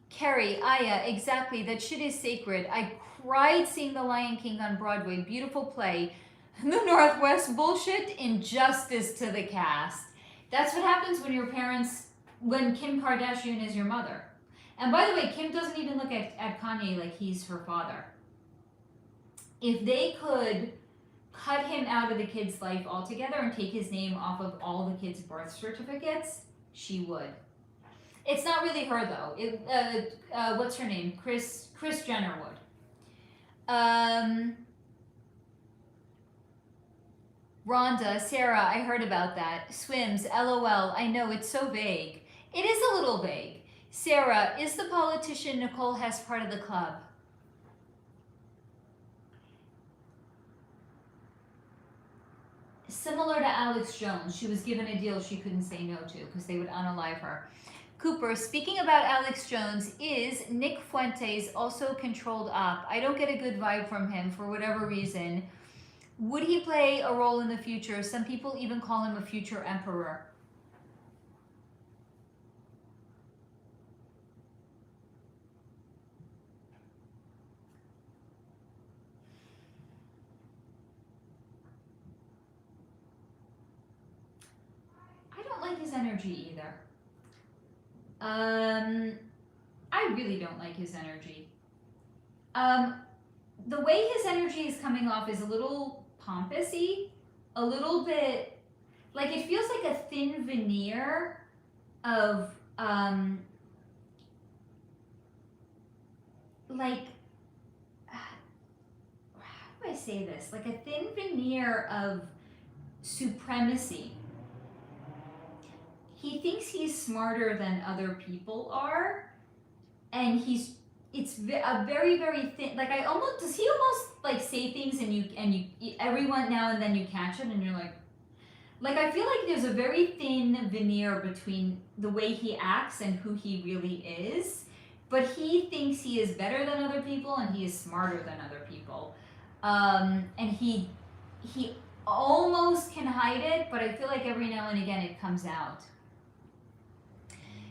Carrie, Aya, exactly, that shit is sacred. I cried seeing The Lion King on Broadway, beautiful play. The Northwest bullshit, injustice to the cast. That's what happens when Kim Kardashian is your mother. And by the way, Kim doesn't even look at Kanye like he's her father. If they could cut him out of the kid's life altogether and take his name off of all the kids' birth certificates, she would. It's not really her though. What's her name? Kris Jenner would. Rhonda, Sarah, I heard about that. Swims, LOL, I know, it's so vague. It is a little vague. Sarah, is the politician Nicole Hess part of the club? Similar to Alex Jones, she was given a deal she couldn't say no to because they would unalive her. Cooper, speaking about Alex Jones, is Nick Fuentes also controlled op? I don't get a good vibe from him for whatever reason. Would he play a role in the future? Some people even call him a future emperor. I don't like his energy either. I really don't like his energy. The way his energy is coming off is a little pompous-y, a little bit, like it feels like a thin veneer of, like, how do I say this? Like a thin veneer of supremacy. He thinks he's smarter than other people are, and it's a very, very thin, like does he almost like say things and you everyone now and then you catch it and you're like I feel like there's a very thin veneer between the way he acts and who he really is, but he thinks he is better than other people and he is smarter than other people, and he almost can hide it, but I feel like every now and again it comes out.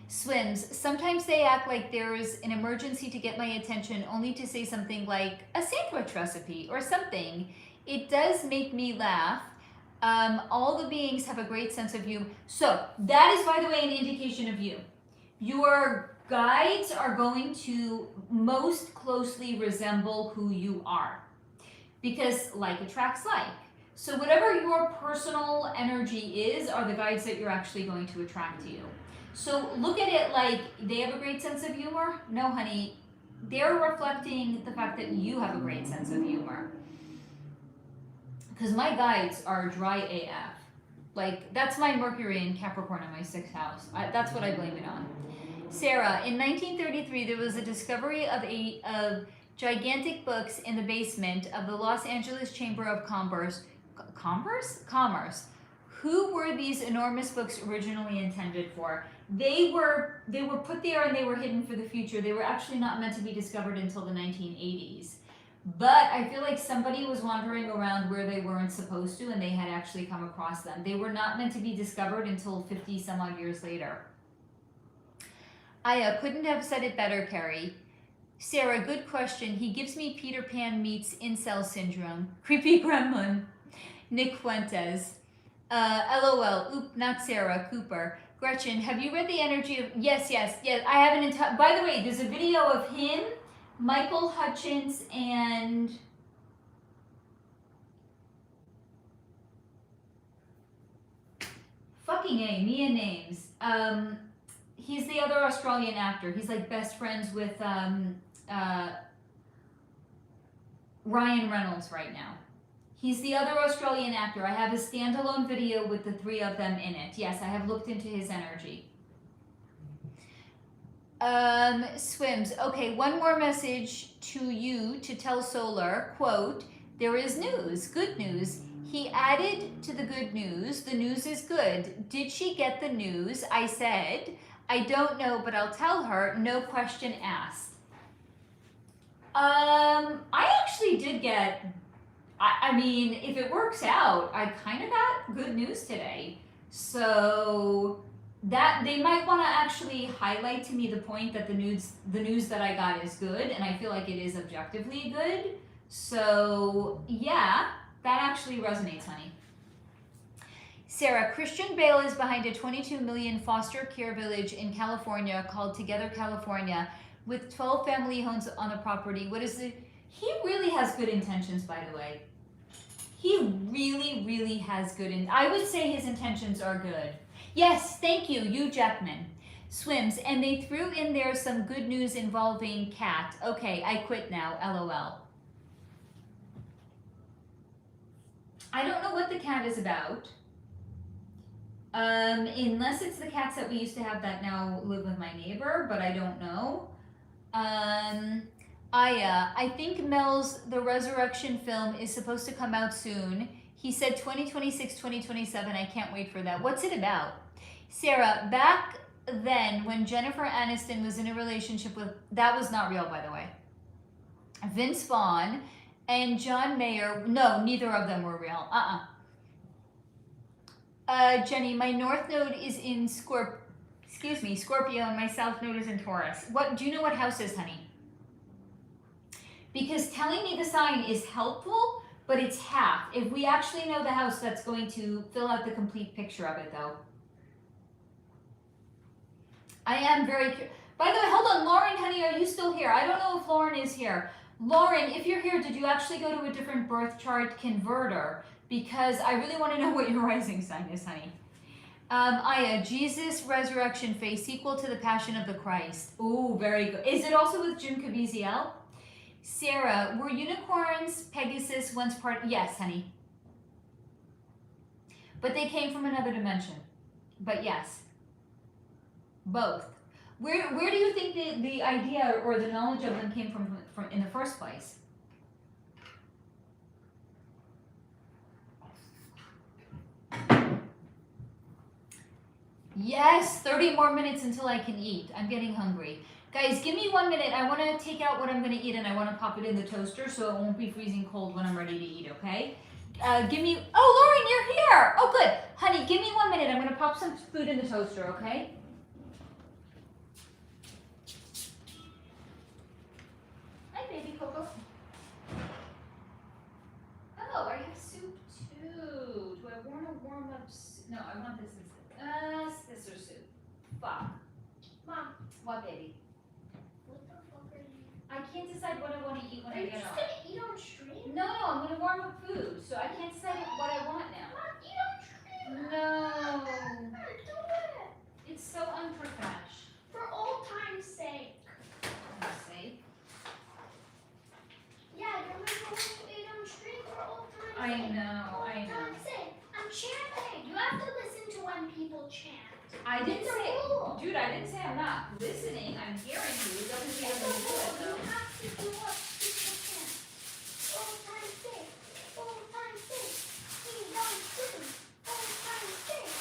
Swims. Sometimes they act like there's an emergency to get my attention, only to say something like a sandwich recipe or something. It does make me laugh. All the beings have a great sense of humor. So that is, by the way, an indication of you. Your guides are going to most closely resemble who you are, because like attracts like. So whatever your personal energy is are the guides that you're actually going to attract to you. So look at it like they have a great sense of humor. No, honey, they're reflecting the fact that you have a great sense of humor. Because my guides are dry AF. Like, that's my Mercury in Capricorn in my 6th house. That's what I blame it on. Sarah, in 1933, there was a discovery of gigantic books in the basement of the Los Angeles Chamber of Commerce. Commerce. Who were these enormous books originally intended for? They were put there and they were hidden for the future. They were actually not meant to be discovered until the 1980s. But I feel like somebody was wandering around where they weren't supposed to and they had actually come across them. They were not meant to be discovered until 50 some odd years later. I couldn't have said it better, Carrie. Sarah, good question. He gives me Peter Pan meets incel syndrome. Creepy gremlin. Nick Fuentes. LOL. Oop, not Sarah. Cooper. Gretchen, have you read The Energy of... Yes. I have an entire... By the way, there's a video of him, Michael Hutchins, and... Fucking A, me and names. He's the other Australian actor. He's like best friends with Ryan Reynolds right now. He's the other Australian actor. I have a standalone video with the 3 of them in it. Yes, I have looked into his energy. Swims. Okay, one more message to you to tell Solar. Quote, there is news, good news. He added to the good news. The news is good. Did she get the news? I said, I don't know, but I'll tell her. No question asked. I actually did get... I mean, if it works out, I kind of got good news today. So that they might want to actually highlight to me the point that the news that I got is good, and I feel like it is objectively good. So yeah, that actually resonates, honey. Sarah, Christian Bale is behind a 22 million foster care village in California called Together California with 12 family homes on the property. What is it? He really has good intentions, by the way. He really, really has good, I would say his intentions are good. Yes, thank you, Hugh Jackman. Swims, and they threw in there some good news involving cat. Okay, I quit now, LOL. I don't know what the cat is about. Unless it's the cats that we used to have that now live with my neighbor, but I don't know. I think Mel's The Resurrection film is supposed to come out soon. He said 2026, 2027. I can't wait for that. What's it about? Sarah, back then when Jennifer Aniston was in a relationship with... That was not real, by the way. Vince Vaughn and John Mayer... No, neither of them were real. Jenny, my north node is in Scorpio, and my south node is in Taurus. What do you know what house is, honey? Because telling me the sign is helpful, but it's half. If we actually know the house, that's going to fill out the complete picture of it, though. I am very curious. By the way, hold on, Lauren, honey, are you still here? I don't know if Lauren is here. Lauren, if you're here, did you actually go to a different birth chart converter? Because I really want to know what your rising sign is, honey. Aya, Jesus Resurrection Face, sequel to The Passion of the Christ. Ooh, very good. Is it also with Jim Caviezel? Sarah, were unicorns, Pegasus once part? Yes, honey. But they came from another dimension. But yes, both. Where do you think the idea or the knowledge of them came from in the first place? Yes, 30 more minutes until I can eat. I'm getting hungry. Guys, give me 1 minute. I want to take out what I'm going to eat and I want to pop it in the toaster so it won't be freezing cold when I'm ready to eat, okay? Give me, oh, Lauren, you're here. Oh, good. Honey, give me 1 minute. I'm going to pop some food in the toaster, okay? Hi, baby Coco. Oh, I have soup too. Do I want to warm up soup? No, I want this instead. Scissor soup. Fuck. Mom. What, baby? What the fuck are you? I can't decide what I want to eat when Are I you get just up. gonna eat on stream? No, I'm going to warm up food, so I can't decide what I want now. Mom, eat on stream. No. Do it. It's so unprofessional. For old time's sake. See? Yeah, you remember when you ate on stream for old time's I sake? know, I Old know. time's sake. I'm chanting. You have to listen to when people chant. I didn't It's a say, rule. dude, I didn't say I'm not listening. I'm hearing you. It doesn't mean I'm It's a going to do rule. it, You though. have to do what people chant. Old time's sake. Old time's sake. Eat on stream. Old time's sake.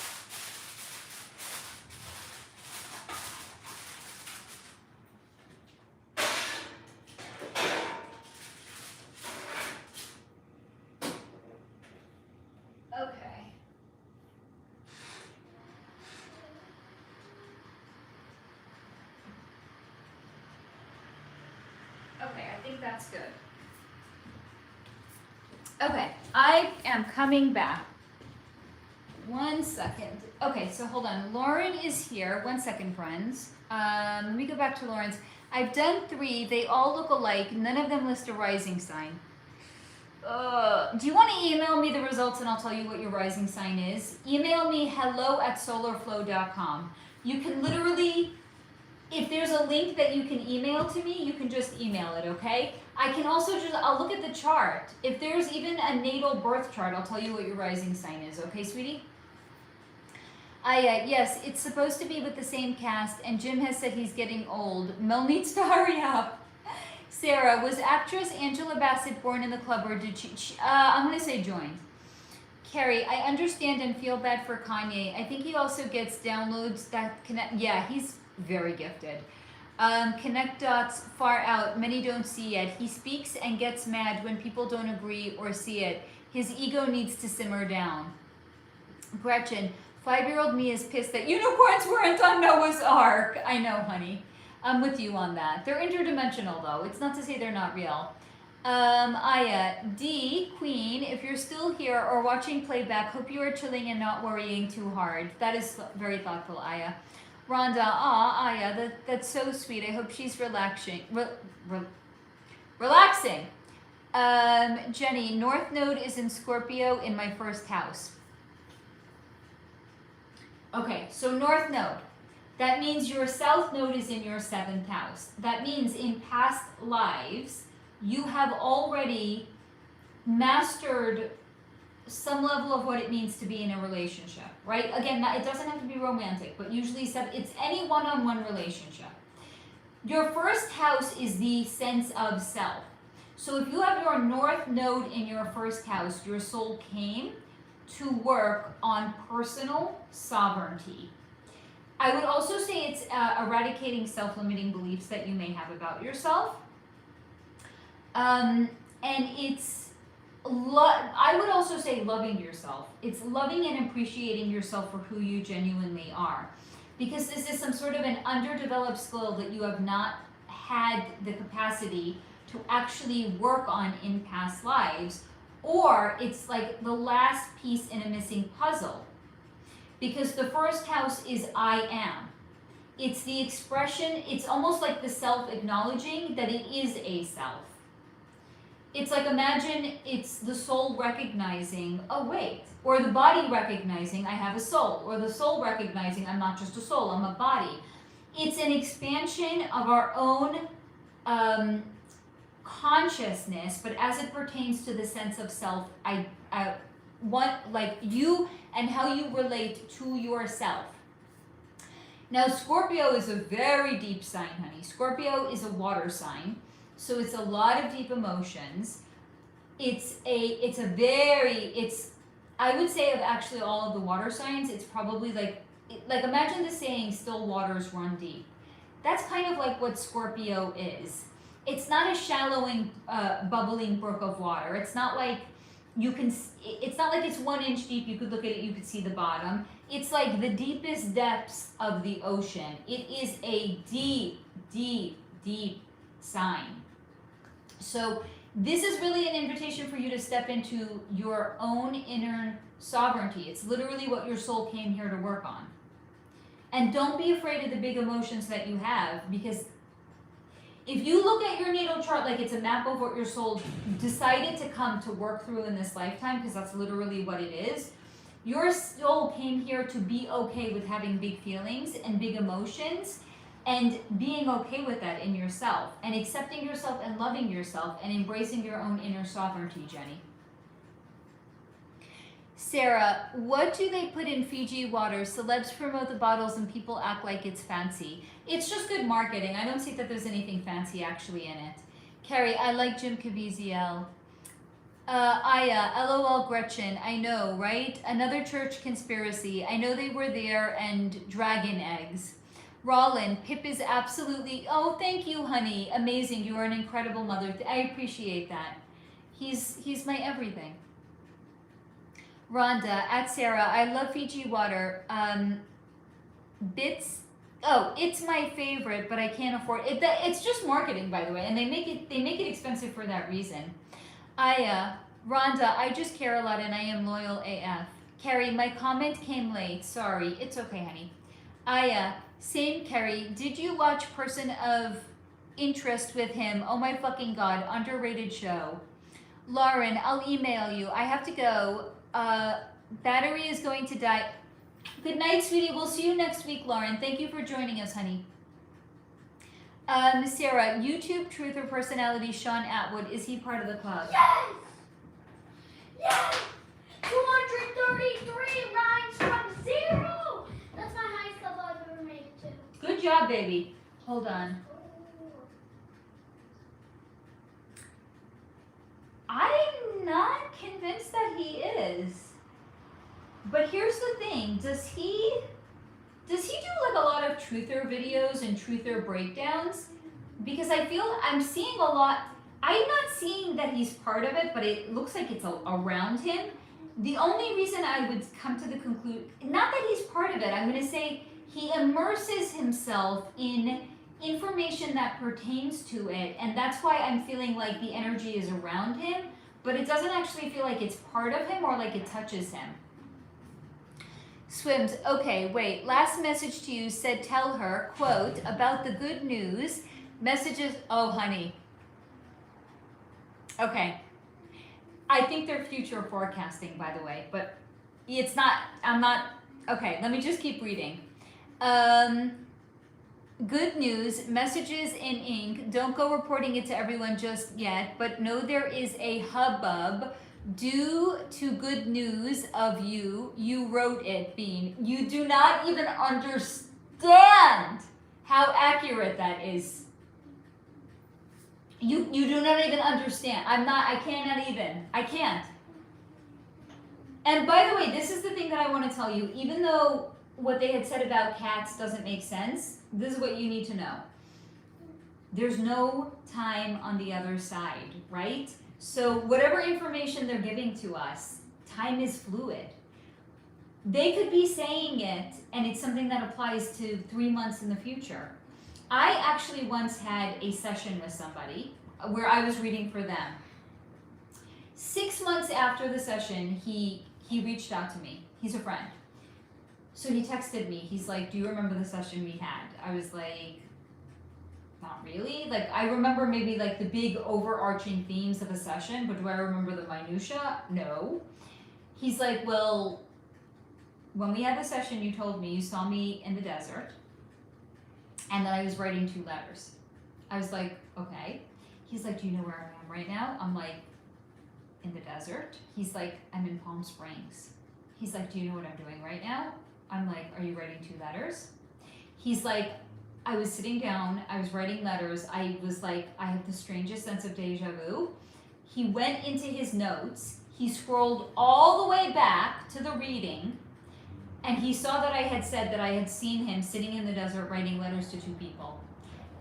Okay. Okay, I think that's good. Okay, I am coming back. 1 second. Okay, so hold on. Lauren is here. 1 second, friends. Let me go back to Lauren's. I've done 3. They all look alike. None of them list a rising sign. Do you want to email me the results and I'll tell you what your rising sign is? Email me hello@solarflow.com. You can literally, if there's a link that you can email to me, you can just email it, okay? I can also I'll look at the chart. If there's even a natal birth chart, I'll tell you what your rising sign is, okay, sweetie? Yes, it's supposed to be with the same cast, and Jim has said he's getting old. Mel needs to hurry up. Sarah, was actress Angela Bassett born in the club, or did she I'm going to say joined. Carrie, I understand and feel bad for Kanye. I think he also gets downloads that connect. Yeah, he's very gifted. Connect dots far out. Many don't see it. He speaks and gets mad when people don't agree or see it. His ego needs to simmer down. Gretchen, 5-year-old me is pissed that unicorns weren't on Noah's Ark. I know, honey. I'm with you on that. They're interdimensional, though. It's not to say they're not real. Aya, D, Queen, if you're still here or watching playback, hope you are chilling and not worrying too hard. That is very thoughtful, Aya. Rhonda, Aya, that's so sweet. I hope she's relaxing. Relaxing. Jenny, North Node is in Scorpio in my first house. Okay, so North Node. That means your South Node is in your 7th house. That means in past lives, you have already mastered some level of what it means to be in a relationship, right? Again, it doesn't have to be romantic, but usually it's any one-on-one relationship. Your first house is the sense of self. So if you have your North Node in your first house, your soul came to work on personal sovereignty. I would also say it's eradicating self-limiting beliefs that you may have about yourself. And it's, I would also say loving yourself. It's loving and appreciating yourself for who you genuinely are. Because this is some sort of an underdeveloped skill that you have not had the capacity to actually work on in past lives. Or it's like the last piece in a missing puzzle. Because the first house is I am. It's the expression, it's almost like the self acknowledging that it is a self. It's like, imagine it's the soul recognizing, oh wait, or the body recognizing I have a soul, or the soul recognizing I'm not just a soul, I'm a body. It's an expansion of our own consciousness, but as it pertains to the sense of self, like you and how you relate to yourself. Now, Scorpio is a very deep sign, honey. Scorpio is a water sign, so it's a lot of deep emotions. I would say of actually all of the water signs, it's probably like imagine the saying, still waters run deep. That's kind of like what Scorpio is. It's not a shallowing, bubbling brook of water. It's not like it's not like it's 1 inch deep, you could look at it, you could see the bottom. It's like the deepest depths of the ocean. It is a deep, deep, deep sign. So this is really an invitation for you to step into your own inner sovereignty. It's literally what your soul came here to work on. And don't be afraid of the big emotions that you have, because if you look at your natal chart like it's a map of what your soul decided to come to work through in this lifetime, because that's literally what it is, your soul came here to be okay with having big feelings and big emotions, and being okay with that in yourself, and accepting yourself and loving yourself and embracing your own inner sovereignty, Jenny. Sarah, what do they put in Fiji water? Celebs promote the bottles and people act like it's fancy. It's just good marketing. I don't see that there's anything fancy actually in it. Carrie, I like Jim Caviezel. Aya, LOL Gretchen, I know, right? Another church conspiracy. I know they were there, and dragon eggs. Rollin, Pip is absolutely, oh, thank you, honey. Amazing. You are an incredible mother. I appreciate that. He's my everything. Rhonda, at Sarah, I love Fiji water. Bits, oh, it's my favorite, but I can't afford it. It's just marketing, by the way, and they make it expensive for that reason. Aya, Rhonda, I just care a lot and I am loyal AF. Carrie, my comment came late. Sorry. It's okay, honey. Aya, same Carrie. Did you watch Person of Interest with him? Oh my fucking god. Underrated show. Lauren, I'll email you. I have to go. Battery is going to die. Good night, sweetie. We'll see you next week, Lauren. Thank you for joining us, honey. Sarah, YouTube truth or personality, Sean Atwood. Is he part of the club? Yes! Yes! 233 lines from 0! That's my highest level I've ever made it to. Good job, baby. Hold on. I'm not convinced that he is. But here's the thing. Does he do like a lot of truther videos and truther breakdowns? Because I feel I'm seeing a lot. I'm not seeing that he's part of it, but it looks like it's around him. The only reason I would come to the conclusion, not that he's part of it, I'm going to say he immerses himself in information that pertains to it, and that's why I'm feeling like the energy is around him, but it doesn't actually feel like it's part of him or like it touches him. Swims, okay, wait, last message to you said tell her, quote, about the good news, messages, oh honey. Okay. I think they're future forecasting, by the way, but it's not, okay, let me just keep reading. Good news, messages in ink. Don't go reporting it to everyone just yet, but know there is a hubbub due to good news of you. You wrote it, Bean. You do not even understand how accurate that is. You do not even understand. I can't. And by the way, this is the thing that I want to tell you. Even though what they had said about cats doesn't make sense, this is what you need to know. There's no time on the other side, right? So whatever information they're giving to us, time is fluid. They could be saying it, and it's something that applies to 3 months in the future. I actually once had a session with somebody where I was reading for them. 6 months after the session, he reached out to me. He's a friend. So he texted me. He's like, do you remember the session we had? I was like, not really. Like, I remember maybe like the big overarching themes of a session, but do I remember the minutia? No. He's like, well, when we had the session, you told me you saw me in the desert and that I was writing 2 letters. I was like, okay. He's like, do you know where I am right now? I'm like, in the desert. He's like, I'm in Palm Springs. He's like, do you know what I'm doing right now? I'm like, are you writing 2 letters? He's like, I was sitting down, I was writing letters. I was like, I have the strangest sense of deja vu. He went into his notes. He scrolled all the way back to the reading, and he saw that I had said that I had seen him sitting in the desert writing letters to 2 people.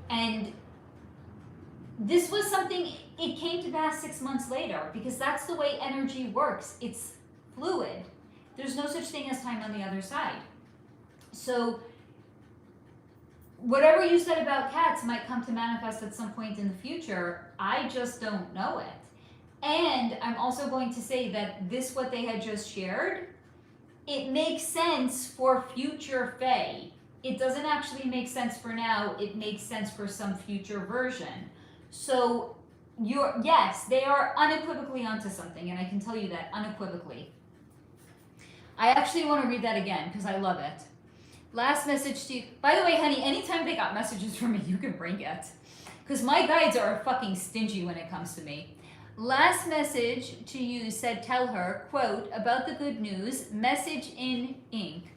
And this was something, it came to pass 6 months later, because that's the way energy works. It's fluid. There's no such thing as time on the other side. So whatever you said about cats might come to manifest at some point in the future. I just don't know it. And I'm also going to say that this, what they had just shared, it makes sense for future Fae. It doesn't actually make sense for now. It makes sense for some future version. So yes, they are unequivocally onto something, and I can tell you that unequivocally. I actually want to read that again because I love it. Last message to you. By the way, honey, anytime they got messages from me, you can bring it. Because my guides are fucking stingy when it comes to me. Last message to you said, tell her, quote, about the good news, message in ink.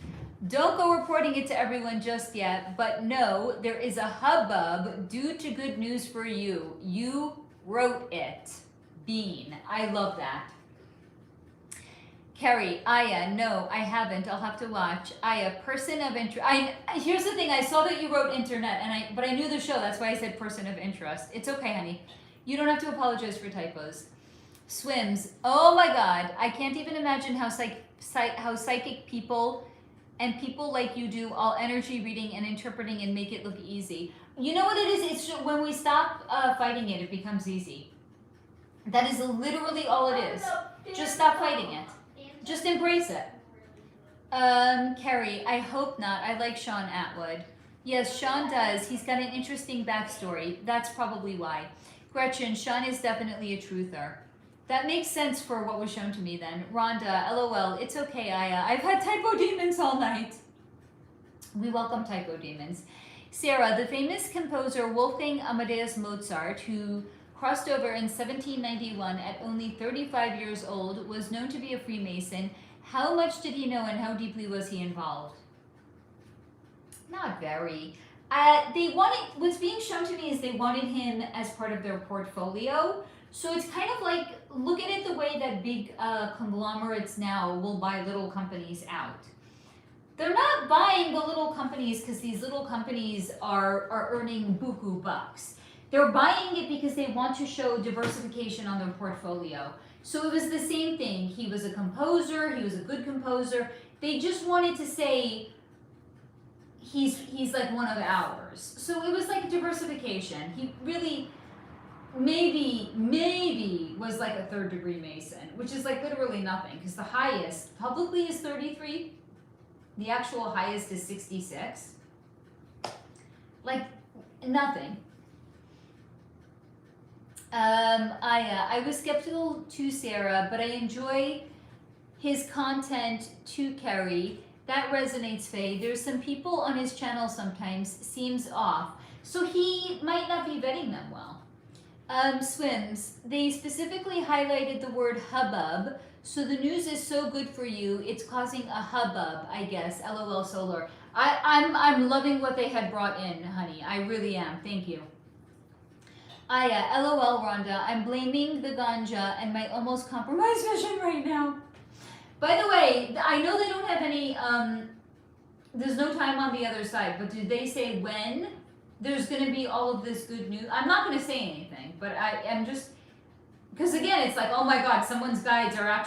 Don't go reporting it to everyone just yet, but no, there is a hubbub due to good news for you. You wrote it. Bean. I love that. Carrie, Aya, no, I haven't. I'll have to watch. Aya, person of interest. Here's the thing. I saw that you wrote internet, but I knew the show. That's why I said person of interest. It's okay, honey. You don't have to apologize for typos. Swims. Oh my God. I can't even imagine how psychic people and people like you do all energy reading and interpreting and make it look easy. You know what it is? It's just, when we stop fighting it, it becomes easy. That is literally all it is. Just stop fighting it. Just embrace it. Carrie, I hope not. I like Sean Atwood. Yes, Sean does. He's got an interesting backstory. That's probably why. Gretchen, Sean is definitely a truther. That makes sense for what was shown to me then. Rhonda, LOL, it's okay, Aya. I've had typo demons all night. We welcome typo demons. Sarah, the famous composer Wolfgang Amadeus Mozart, who crossed over in 1791 at only 35 years old, was known to be a Freemason. How much did he know and how deeply was he involved? Not very. What's being shown to me is they wanted him as part of their portfolio. So it's kind of like, look at it the way that big conglomerates now will buy little companies out. They're not buying the little companies because these little companies are earning buku bucks. They're buying it because they want to show diversification on their portfolio. So it was the same thing. He was a composer. He was a good composer. They just wanted to say he's like one of ours. So it was like diversification. He really maybe was like a 3rd degree Mason, which is like literally nothing because the highest publicly is 33. The actual highest is 66. Like nothing. I was skeptical to Sarah, but I enjoy his content to Carrie. That resonates, Faye. There's some people on his channel sometimes seems off. So he might not be vetting them well. Swims. They specifically highlighted the word hubbub. So the news is so good for you, it's causing a hubbub, I guess. LOL Solar. I'm loving what they had brought in, honey. I really am. Thank you. Aya, LOL Rhonda, I'm blaming the ganja and my almost compromised vision right now. By the way, I know they don't have any, there's no time on the other side, but did they say when there's going to be all of this good news? I'm not going to say anything, but I'm just, because again, it's like, oh my God, someone's guides are actually